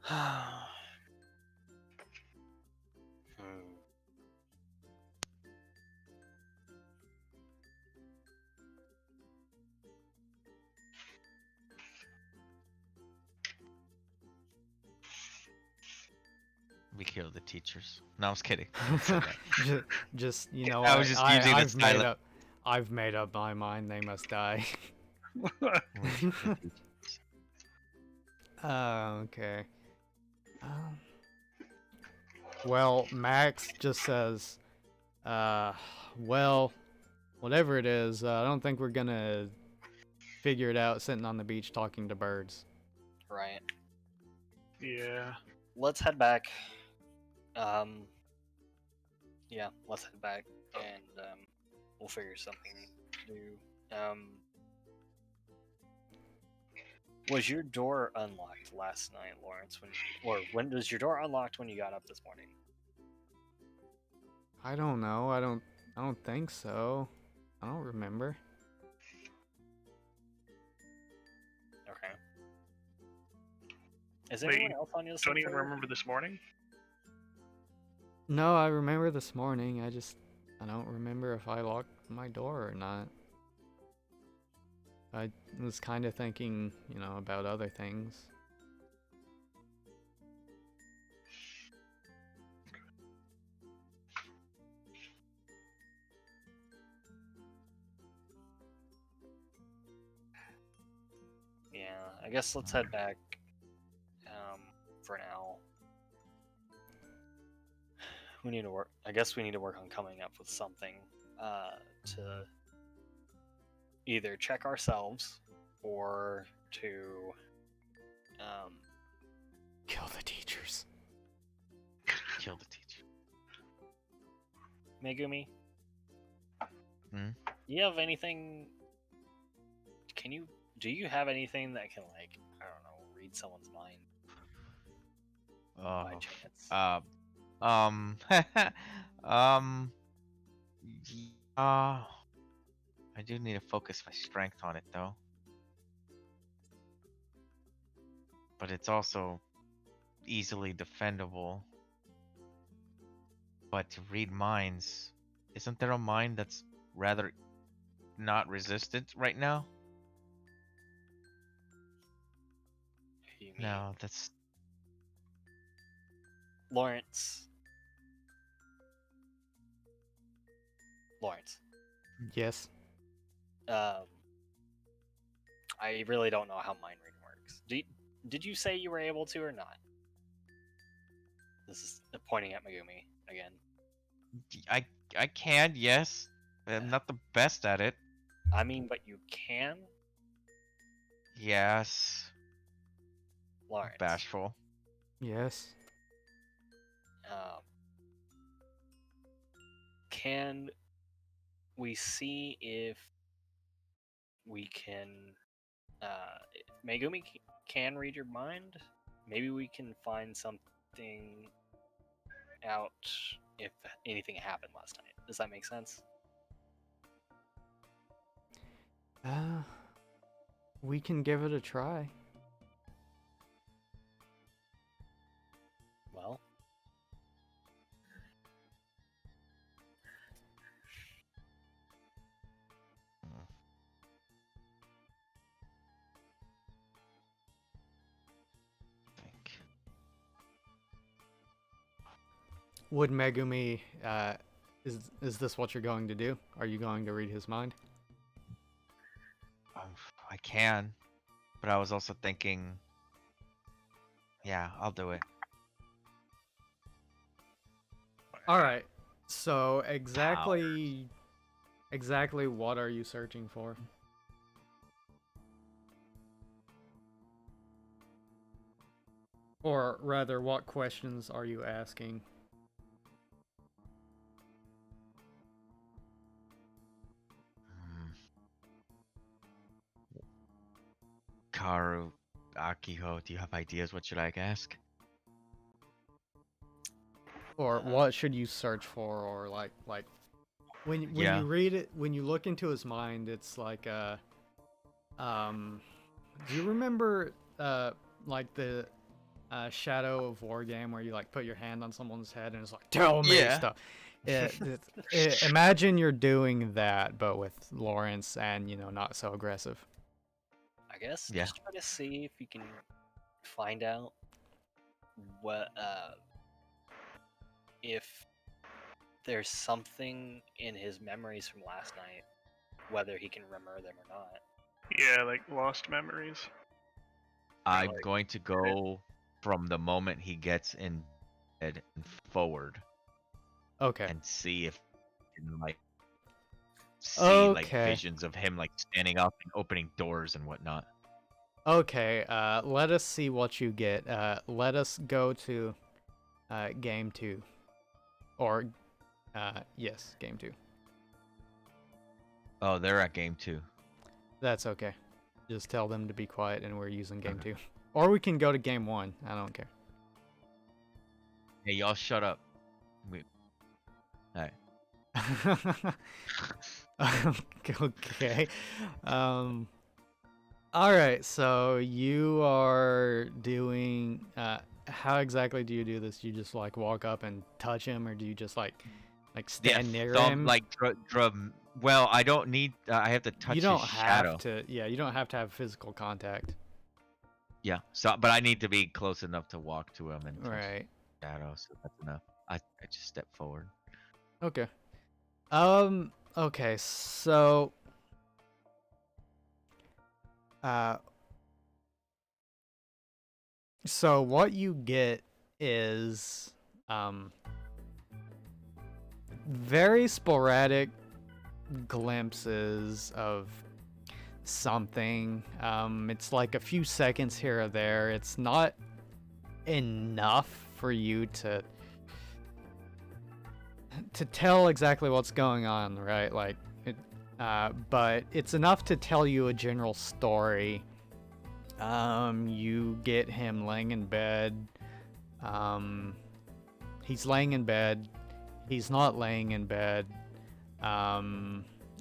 Hmm.
We kill the teachers. No, I was kidding. I said that.
just you know,
I was just using the silent.
I've made up my mind. They must die.
We kill the teachers.
Okay. Um, well, Max just says, well, whatever it is, I don't think we're gonna figure it out sitting on the beach talking to birds."
Right.
Yeah.
Let's head back. Yeah, let's head back and we'll figure something to do. Was your door unlocked last night, Lawrence? When was your door unlocked when you got up this morning?
I don't know. I don't think so. I don't remember.
Okay. Is
Wait,
anyone else on your
Don't even remember this morning.
No, I remember this morning. I don't remember if I locked my door or not. I was kind of thinking, about other things.
Yeah, I guess let's head back. For now, we need to work. I guess we need to work on coming up with something to either check ourselves or to
Kill the teachers.
Kill the teacher.
Megumi.
Hmm?
You have anything? Do you have anything that can, like, I don't know, read someone's mind
Oh,
by chance.
um, um, I do need to focus my strength on it though. But it's also easily defendable. But to read minds, isn't there a mind that's rather not resistant right now?
You mean
No, that's
Lawrence? Lawrence.
Yes.
Um, I really don't know how mind reading works. Did you say you were able to or not? This is pointing at Megumi again.
I can, yes. I'm not the best at it.
I mean, but you can,
Yes.
Lawrence.
Bashful.
Yes.
Um, can we see if we can? If Megumi can read your mind. Maybe we can find something out if anything happened last night. Does that make sense?
We can give it a try.
Well,
Think.
Would Megumi, is this what you're going to do? Are you going to read his mind?
I can, but I was also thinking, yeah, I'll do it.
All right. So exactly what are you searching for? Or rather, what questions are you asking?
Hmm. Karu, Akiho, do you have ideas? What should I ask?
Or what should you search for? Or like when
Yeah.
you read it, when you look into his mind, it's like do you remember like the Shadow of War game where you like put your hand on someone's head and it's like tell me
Yeah.
stuff. Imagine you're doing that, but with Lawrence and not so aggressive.
I guess
Yeah.
just try to see if you can find out what if there's something in his memories from last night, whether he can remember them or not.
Yeah, like lost memories.
I'm
like-
going to go from the moment he gets in bed and forward
Okay.
and see if I can like see like
Okay.
visions of him like standing up and opening doors and whatnot.
Okay, let us see what you get. Let us go to game 2. Or, yes, game 2.
Oh, they're at game 2.
That's okay. Just tell them to be quiet and we're using game 2. Or we can go to game 1. I don't care.
Hey, y'all shut up. Alright.
Okay. Alright, so you are doing... how exactly do you do this? Do you just, like, walk up and touch him, or do you just, like stand near him?
Like well, I don't need. I have to touch
you don't
his shadow.
have to... Yeah, you don't have to have physical contact.
Yeah. So, but I need to be close enough to walk to him and touch
Right.
his shadow. So that's enough. I just step forward.
Okay. Okay, so... So what you get is very sporadic glimpses of something. It's like a few seconds here or there. It's not enough for you to tell exactly what's going on, right? Like but it's enough to tell you a general story You get him laying in bed. He's laying in bed. He's not laying in bed.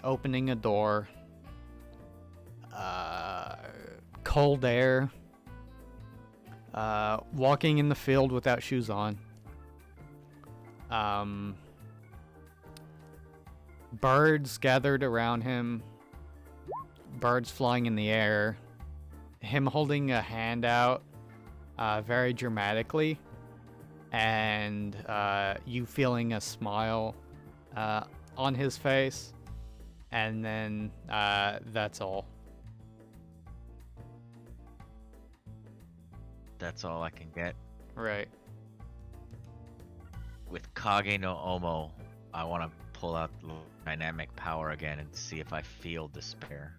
Opening a door. Cold air. Walking in the field without shoes on. Birds gathered around him. Birds flying in the air. Him holding a hand out very dramatically. And you feeling a smile on his face. And then that's all.
That's all I can get.
Right.
With Kage no Omo, I want to pull out the dynamic power again and see if I feel despair.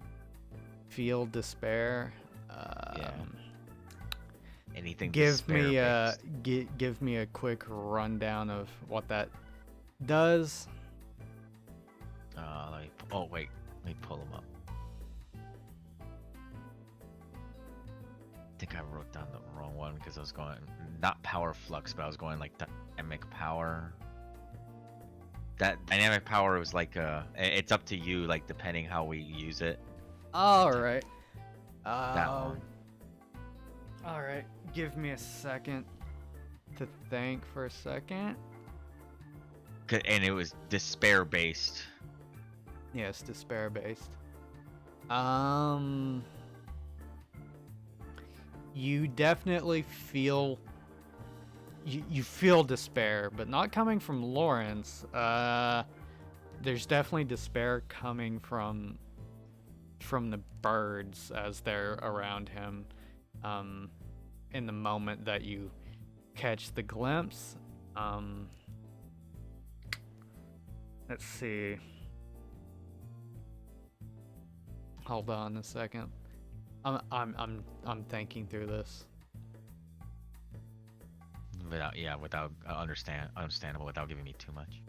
Feel despair.
Yeah. Anything
Give me
despair-based.
give me a quick rundown of what that does.
Oh wait, let me pull them up. I think I wrote down the wrong one because I was going not power flux, but I was going like dynamic power. That dynamic power was like it's up to you, like depending how we use it.
All right.
That one.
All right. Give me a second to think for a second.
And it was despair based.
Yes, despair based. You definitely feel you feel despair, but not coming from Lawrence. There's definitely despair coming from the birds as they're around him. In the moment that you catch the glimpse. Let's see. Hold on a second. I'm thinking through this.
Without understandable, without giving me too much.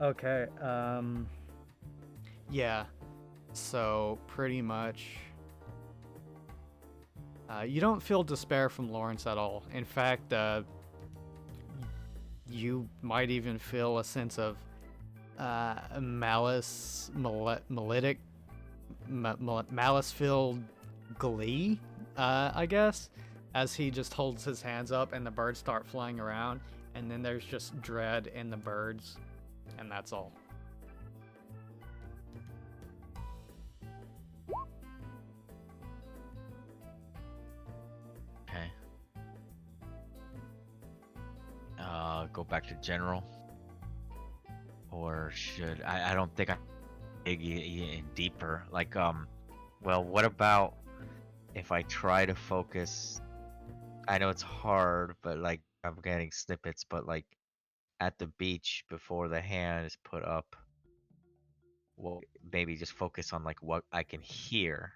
Okay, yeah, so pretty much, you don't feel despair from Lawrence at all. In fact, you might even feel a sense of malice-filled glee, I guess, as he just holds his hands up and the birds start flying around, and then there's just dread in the birds. And that's all.
Okay. Go back to general. Or should I don't think I dig in deeper. Like well, what about if I try to focus? I know it's hard, but like I'm getting snippets, but like at the beach before the hand is put up, well, maybe just focus on like what I can hear,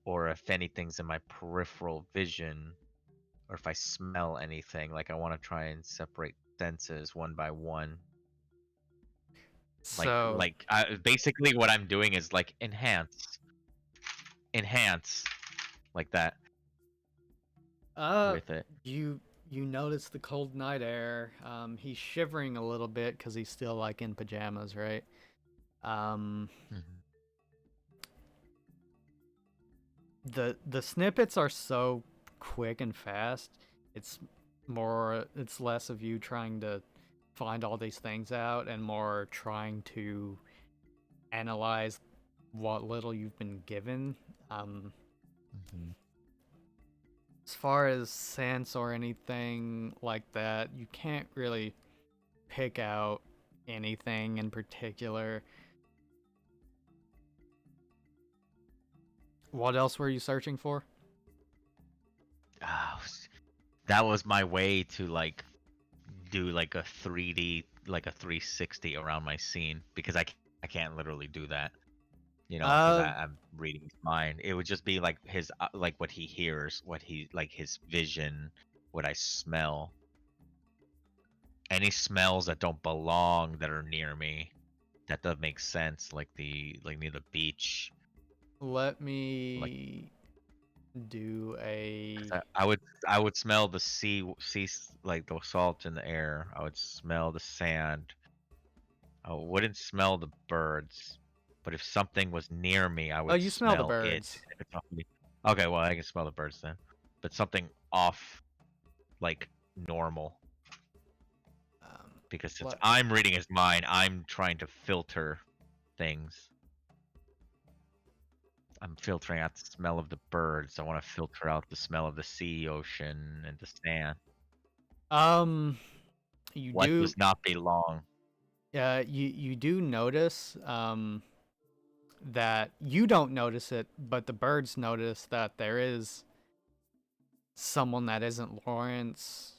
or if anything's in my peripheral vision, or if I smell anything. Like I want to try and separate senses one by one.
So,
Basically what I'm doing is like enhance, like that with it.
you notice the cold night air. He's shivering a little bit because he's still like in pajamas, right?
Mhm.
The snippets are so quick and fast. It's less of you trying to find all these things out and more trying to analyze what little you've been given. As far as sense or anything like that, you can't really pick out anything in particular. What else were you searching for?
Oh, that was my way to like do like a 3D like a 360 around my scene because I can't literally do that. You know, because I'm reading his mind. It would just be like his like what he hears, what he like his vision, what I smell. Any smells that don't belong that are near me. That doesn't make sense. Like near the beach.
Let me do a.
'Cause I would smell the sea like the salt in the air. I would smell the sand. I wouldn't smell the birds, but if something was near me, I
Oh,
would
you smell the
smell it.
birds.
If it's off me. Okay, well I can smell the birds then, but something off, like normal, because since
Let,
I'm reading his mind, I'm trying to filter things. I'm filtering out the smell of the birds. I want to filter out the smell of the sea, ocean, and the sand.
you
What
do.
does not belong?
You do notice that you don't notice it, but the birds notice that there is someone that isn't Lawrence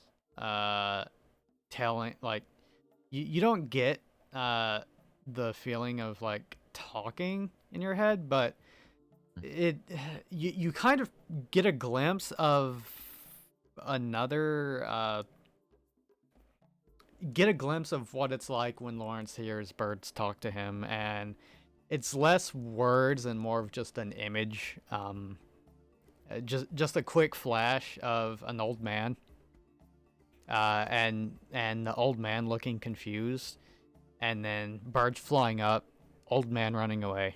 telling like you don't get the feeling of like talking in your head, but it you kind of get a glimpse of another get a glimpse of what it's like when Lawrence hears birds talk to him, and it's less words and more of just an image. Just a quick flash of an old man, and the old man looking confused, and then birds flying up, old man running away.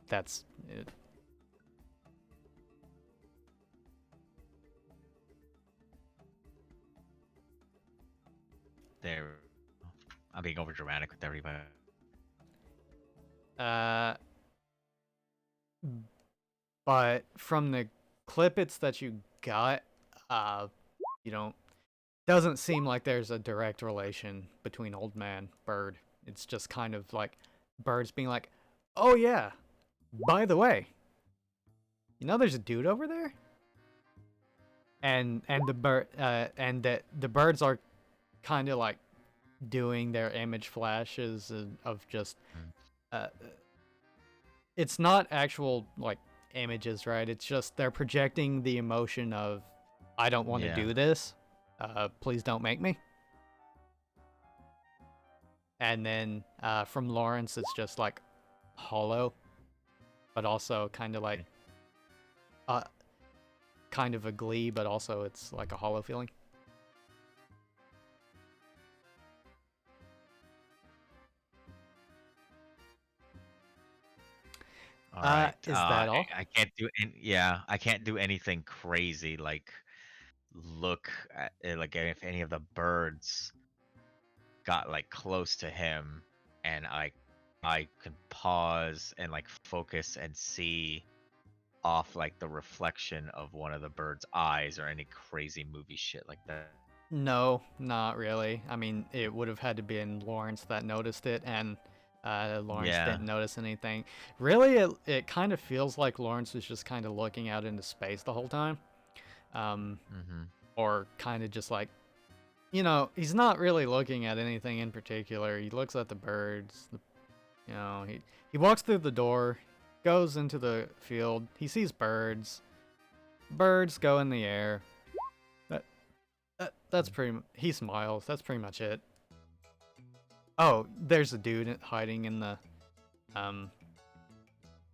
That's it.
There, I'm being over dramatic with everybody.
But from the clippets that you got, you don't. Doesn't seem like there's a direct relation between old man bird. It's just kind of like birds being like, "Oh yeah, by the way, you know there's a dude over there." And the birds are kind of like doing their image flashes of just uh, it's not actual like images, right? It's just they're projecting the emotion of I don't want to
Yeah.
do this. Please don't make me. And then from Lawrence, it's just like hollow, but also kind of like kind of a glee, but also it's like a hollow feeling.
All right.
Is that all?
I can't do yeah, I can't do anything crazy like look at like if any of the birds got like close to him and I can pause and like focus and see off like the reflection of one of the bird's eyes or any crazy movie shit like that.
No, not really. I mean, it would have had to be in Lawrence that noticed it, and Lawrence
Yeah.
didn't notice anything. Really, it kind of feels like Lawrence was just kind of looking out into space the whole time.
Mhm.
Or kind of just like, you know, he's not really looking at anything in particular. He looks at the birds. You know, he walks through the door, goes into the field. He sees birds. Birds go in the air. That's pretty. He smiles. That's pretty much it. Oh, there's a dude hiding in the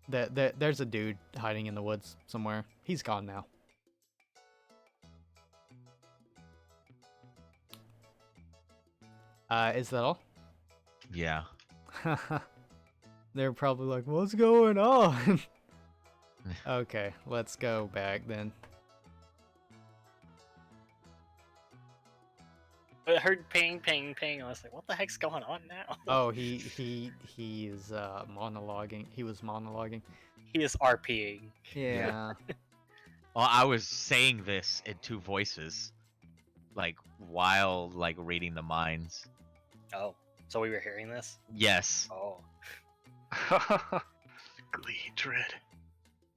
there's a dude hiding in the woods somewhere. He's gone now. Is that all?
Yeah.
They're probably like, what's going on? Okay, let's go back then.
I heard ping, ping, ping. I was like, what the heck's going on now?
Oh, he is monologuing. He was monologuing.
He is RPing.
Yeah.
Well, I was saying this in two voices, like while like reading the minds.
Oh, so we were hearing this?
Yes.
Oh.
Glee, dread.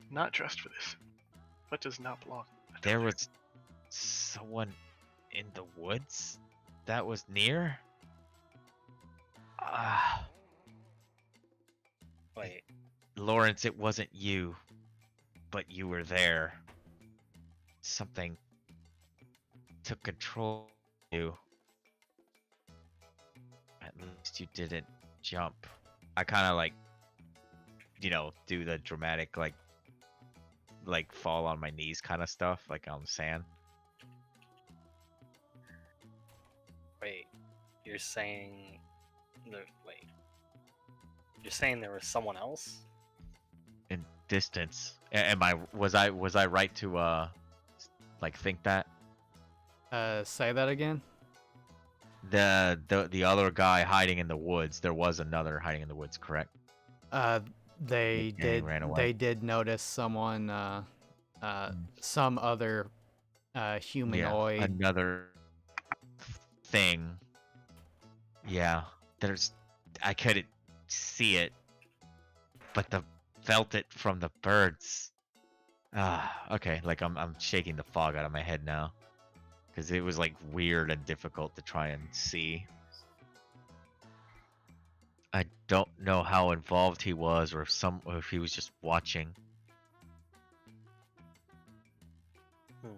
Not dressed for this. What does not belong?
There was someone in the woods. that was near? Ah,
Wait,
Lawrence, it wasn't you, but you were there. Something took control of you. At least you didn't jump. I kind of like, do the dramatic like fall on my knees kind of stuff, like on sand.
wait. You're saying wait. You're saying there was someone else?
In distance. Was I right to like think that?
Say that again.
The other guy hiding in the woods, there was another hiding in the woods, correct?
They
Yeah, he
did.
ran away.
They did notice someone. Some other
Yeah,
humanoid.
another thing. Yeah, I couldn't see it, but felt it from the birds. Okay, like I'm shaking the fog out of my head now, because it was like weird and difficult to try and see. I don't know how involved he was, or if he was just watching.
Hmm.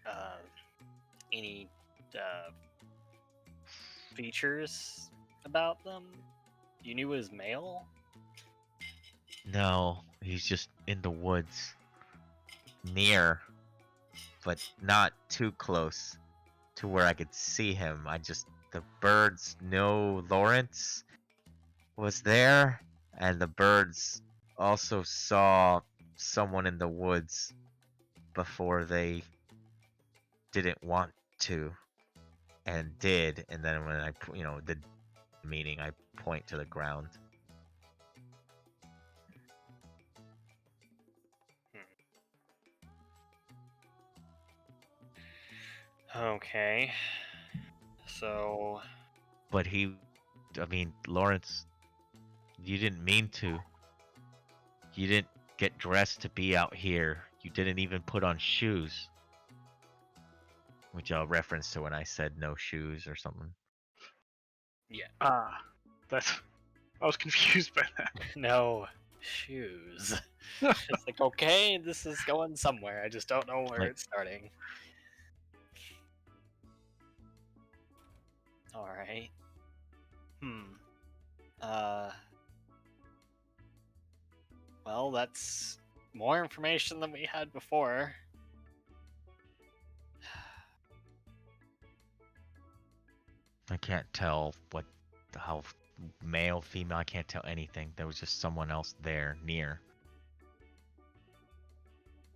Uh, any features about them? You knew it was male?
No, he's just in the woods, near, but not too close to where I could see him. The birds know Lawrence was there, and the birds also saw someone in the woods before they didn't want to, and did. And then when the meaning, I point to the ground.
Okay. So,
But Lawrence, you didn't mean to. You didn't get dressed to be out here. You didn't even put on shoes. Which I'll reference to when I said no shoes or something.
yeah.
That's. I was confused by that.
No shoes. It's like, okay, this is going somewhere. I just don't know where
Like-
it's starting. Alright. Well, that's more information than we had before.
I can't tell how male, female, I can't tell anything. There was just someone else there, near.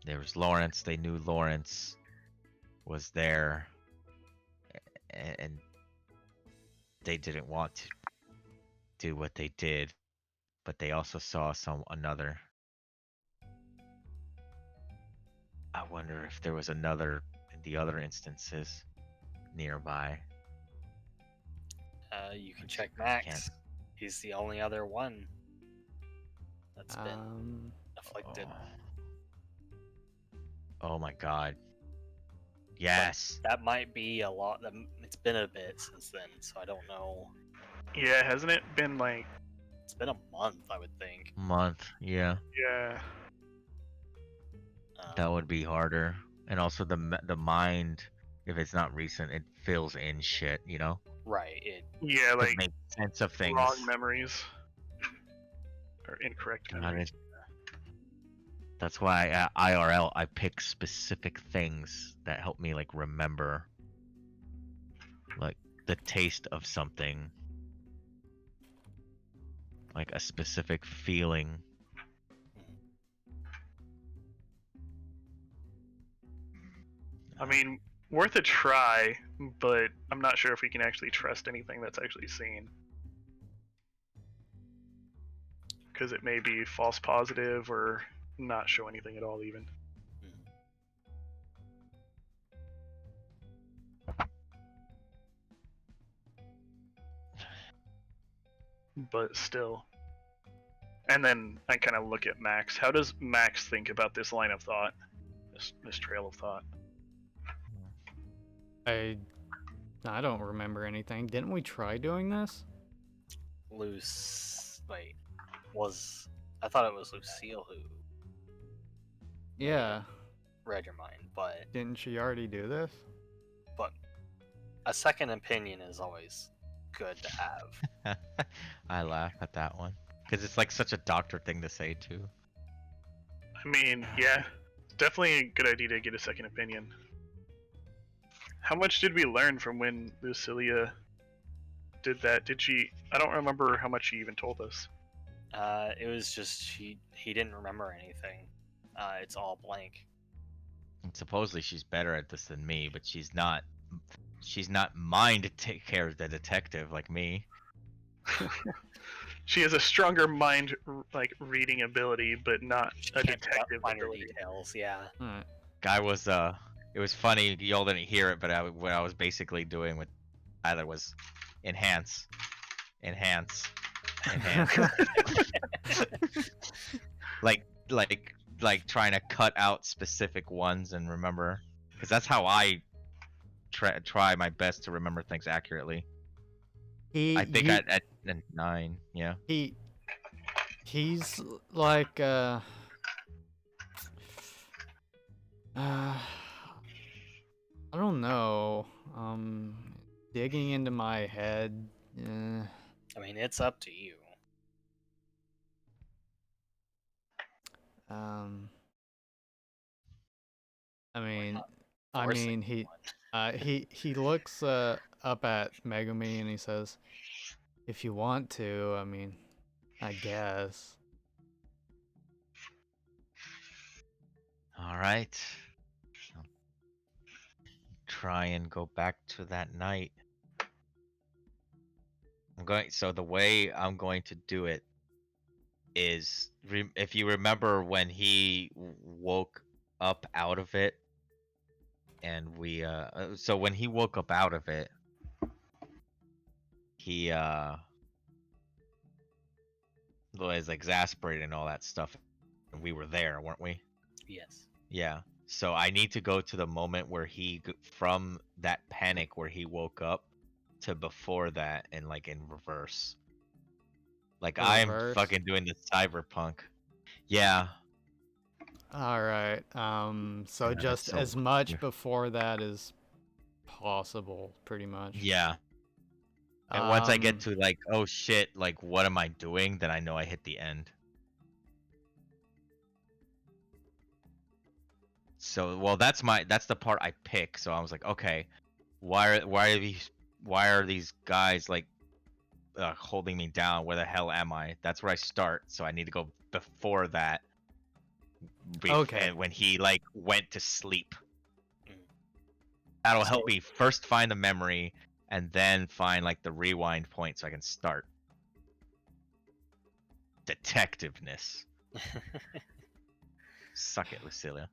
There was Lawrence, they knew Lawrence was there, and they didn't want to do what they did, but they also saw another. I wonder if there was another in the other instances nearby.
You can
I
check
can't-
Max. He's the only other one that's been afflicted.
Oh my god. Yes.
That might be a lot. It's been a bit since then, so I don't know.
Yeah, hasn't it been like?
It's been a month, I would think.
Month, yeah.
Yeah.
That would be harder. And also the mind, if it's not recent, it fills in shit,
Right.
Yeah,
To
like
make sense of things.
wrong memories or incorrect
God,
memories.
That's why at IRL I pick specific things that help me like remember, like the taste of something, like a specific feeling.
I mean, worth a try, but I'm not sure if we can actually trust anything that's actually seen. Because it may be false positive or not show anything at all, even. But still. And then I kind of look at Max. How does Max think about this line of thought? This trail of thought?
I don't remember anything. Didn't we try doing this?
Wait, I thought it was Lucille who
Yeah.
read your mind, but
Didn't she already do this?
a second opinion is always good to have.
I laugh at that one because it's like such a doctor thing to say too.
I mean, yeah, definitely a good idea to get a second opinion. How much did we learn from when Lucilia did that? Did she? I don't remember how much she even told us.
It was just he didn't remember anything. It's all blank.
And supposedly she's better at this than me, but she's not. She's not mine to take care of the detective like me.
She has a stronger mind, like reading ability, but not
She
a
can't pick up
detective
minor
ability.
details. Yeah.
Alright.
Guy was It was funny. Y'all didn't hear it, but what I was basically doing with Tyler was enhance, enhance, enhance. like trying to cut out specific ones and remember, because that's how I try my best to remember things accurately. I think at 9, yeah.
He's like I don't know. Digging into my head.
I mean, it's up to you.
Um I
We're
mean
not forcing
he
anyone.
he looks up at Megumi and he says, "If you want to, I mean, I guess."
All right. I'll try and go back to that night. So the way I'm going to do it is, if you remember when he woke up out of it, and so when he woke up out of it, he was exasperated and all that stuff, and we were there, weren't we?
Yes.
Yeah. So I need to go to the moment where from that panic where he woke up to before that, and like in reverse. Like I'm
Reverse.
fucking doing the cyberpunk. Yeah.
All right. So
Yeah,
just
so
as much before that as possible, pretty much.
yeah. And once I get to like, oh shit, like what am I doing? Then I know I hit the end. So well, that's the part I pick. So I was like, okay, why are these guys like holding me down? Where the hell am I? That's where I start. So I need to go before that.
Okay.
And when he like went to sleep,
Mm.
that'll help me first find the memory and then find like the rewind point so I can start. Detectiveness. Suck it, Lucilia.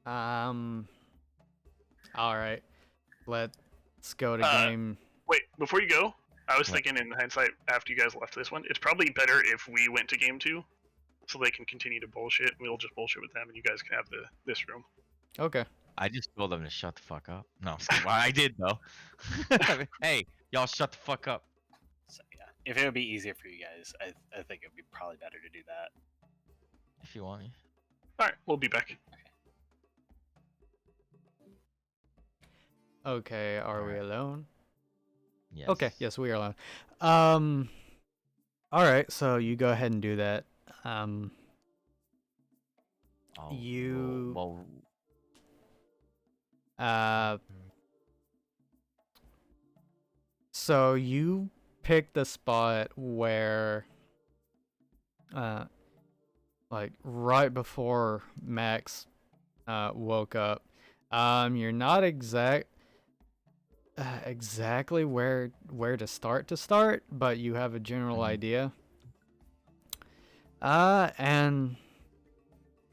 All right. Let's go to game.
Wait, before you go, I was
What?
thinking in hindsight, after you guys left this one, it's probably better if we went to game 2, so they can continue to bullshit. We'll just bullshit with them, and you guys can have this room.
Okay.
I just told them to shut the fuck up. No, I'm just kidding. Well, I did though. Hey, y'all shut the fuck up.
So yeah, if it would be easier for you guys, I think it would be probably better to do that.
If you want.
All right, we'll be back.
Okay. Are we
Alright.
alone?
Yes.
Okay. Yes, we are alone. All right. So you go ahead and do that. You-
Well,
So you pick the spot where, like right before Max, woke up. You're not exactly where to start, but you have a general
Mhm.
idea. And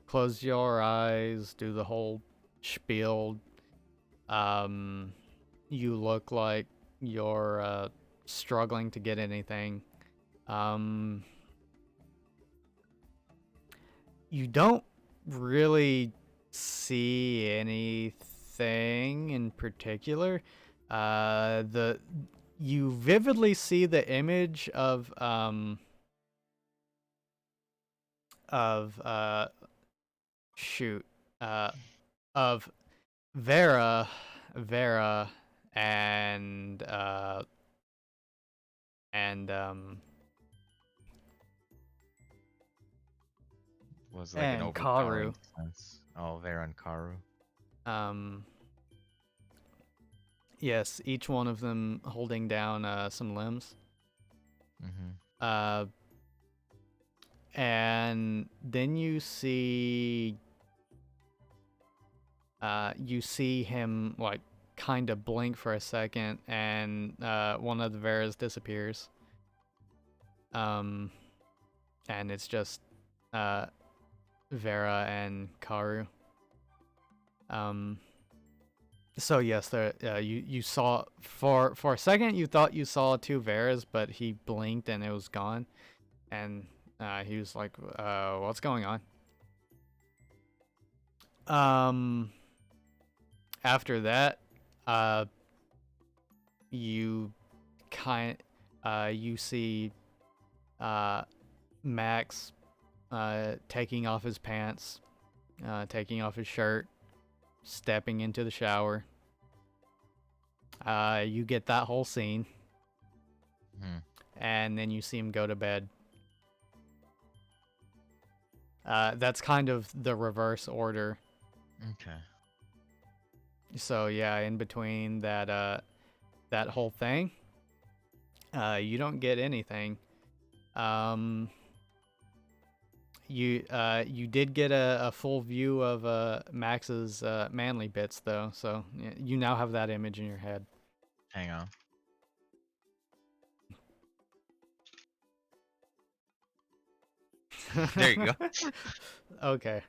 close your eyes, do the whole spiel. You look like you're struggling to get anything. You don't really see anything in particular. You vividly see the image of shoot of Vera and
Was like an
and
overpowering
Karu.
sense. Oh, Vera and Karu.
Yes, each one of them holding down some limbs.
Mm-hmm.
And then you see him like kind of blink for a second, and one of the Veras disappears. And it's just Vera and Karu. So yes, you saw for a second you thought you saw two Veras, but he blinked and it was gone, and he was like, "What's going on?" After that, you you see Max taking off his pants, taking off his shirt, stepping into the shower. You get that whole scene, and then you see him go to bed. That's kind of the reverse order.
Okay.
So yeah, in between that whole thing, you don't get anything. You did get a full view of Max's manly bits though, so you now have that image in your head.
Hang on. There you go.
Okay.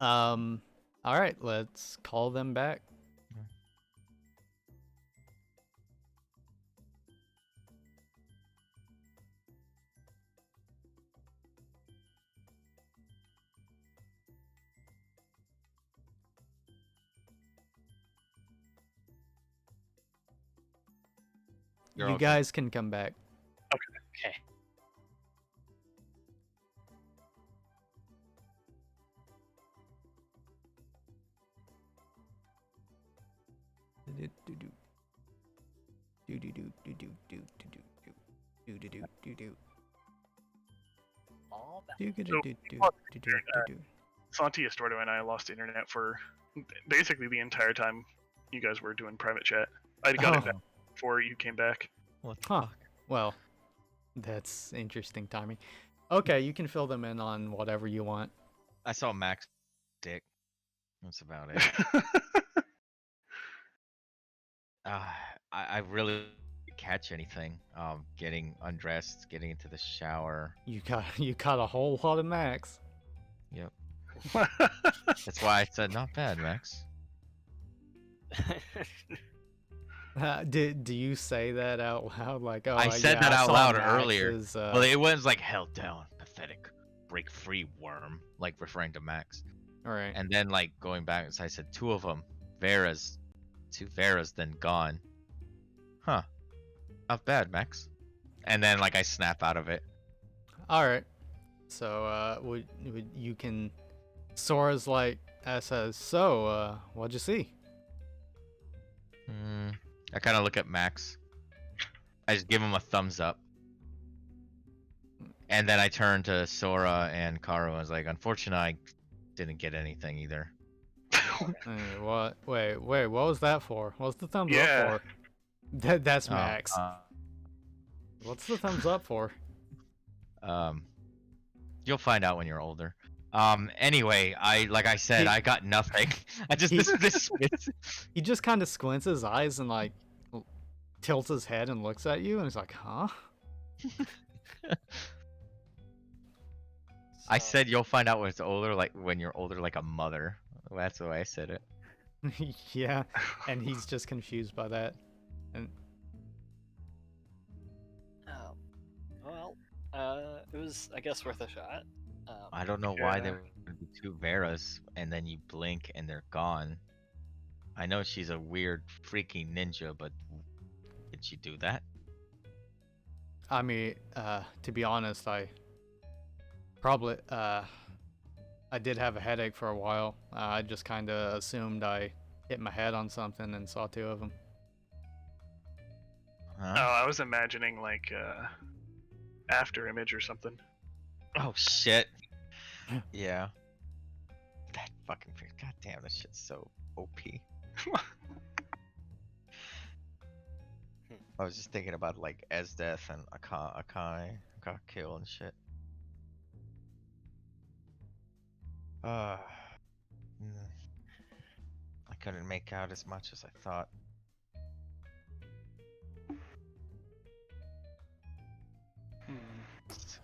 All right, let's call them back.
You're
You
all good.
guys can come back.
Okay. All back.
Santi, Estordo, and I lost internet for basically the entire time you guys were doing private chat. I got it back before you came back.
What the
Huh.
fuck?
Well, that's interesting timing. Okay, you can fill them in on whatever you want.
I saw Max dick. That's about it. I really didn't catch anything. Getting undressed, getting into the shower.
You got a whole lot of Max.
Yep. That's why I said not bad, Max.
Do you say that out loud? Like, oh,
I said that
I
out
saw
loud earlier.
Max's,
Well, it was like held down, pathetic, break free worm, like referring to Max.
all right.
And then like going back, I said two of them, two Veras, then gone. Huh? Not bad, Max. And then like I snap out of it.
All right. So would you can Sora's like says, so what'd you see?
I kind of look at Max. I just give him a thumbs up. And then I turn to Sora and Karu and was like, unfortunately, I didn't get anything either.
Hey, what? Wait, what was that for? What's the thumbs
Yeah.
up for? That's
Oh,
Max. What's the thumbs up for?
You'll find out when you're older. Anyway, like I said, I got nothing. I just this
He just kind of squints his eyes and like tilts his head and looks at you, and he's like, "Huh?"
I said you'll find out when it's older, like when you're older, like a mother. That's the way I said it.
Yeah, and he's just confused by that. And
Well, it was, I guess, worth a shot.
I don't know why they
Yeah.
would you two Veras, and then you blink and they're gone. I know she's a weird, freaky ninja, but did she do that?
I mean, to be honest, I probably I did have a headache for a while. I just kind of assumed I hit my head on something and saw two of them.
Huh?
Oh, I was imagining like after image or something.
Oh shit. Yeah. That fucking god damn, this shit's so OP. I was just thinking about like Esdeath and Akai got killed and shit. Uh, I couldn't make out as much as I thought.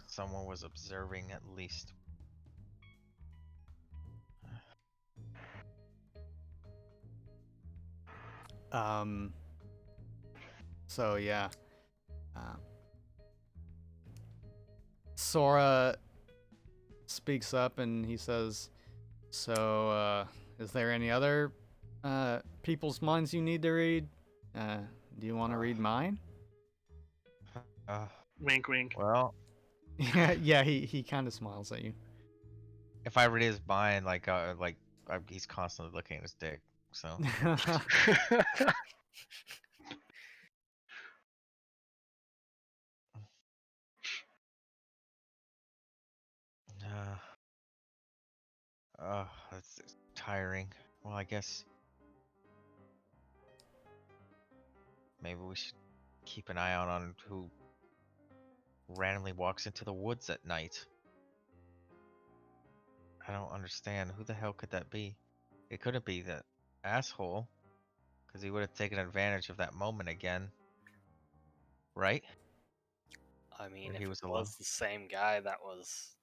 Someone was observing at least.
So yeah. Um, Sora speaks up and he says, "So, is there any other people's minds you need to read? Do you want to read mine?"
Wink, wink.
Well,
Yeah, he kind of smiles at you.
if I read his mind, he's constantly looking at his dick. So that's tiring. Well, I guess maybe we should keep an eye out on who randomly walks into the woods at night. I don't understand. Who the hell could that be? It couldn't be the asshole, because he would have taken advantage of that moment again. Right?
I mean,
Or
if
he
it
was alone.
was the same guy that was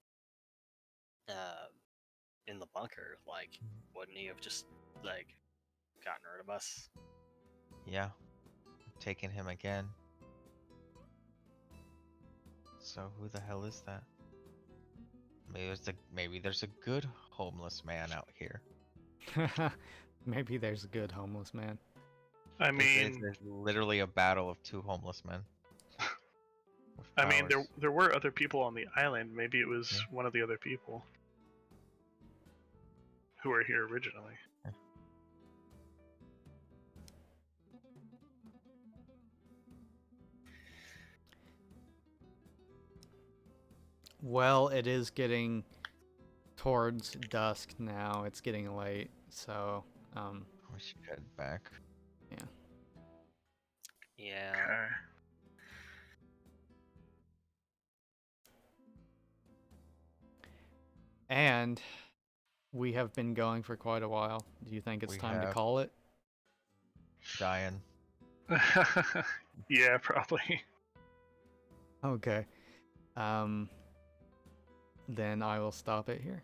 in the bunker, like, wouldn't he have just like gotten rid of us?
Yeah. Taking him again. So who the hell is that? Maybe there's a good homeless man out here.
Maybe there's a good homeless man.
I
There's
mean,
literally a battle of two homeless men. with powers.
there were other people on the island. Maybe it was
Yeah.
one of the other people who were here originally.
Well, it is getting towards dusk now. It's getting late, so
We should head back.
Yeah.
Okay.
and we have been going for quite a while. Do you think it's
We
time to
have.
call it?
Dying.
Yeah, probably.
Okay. Then I will stop it here.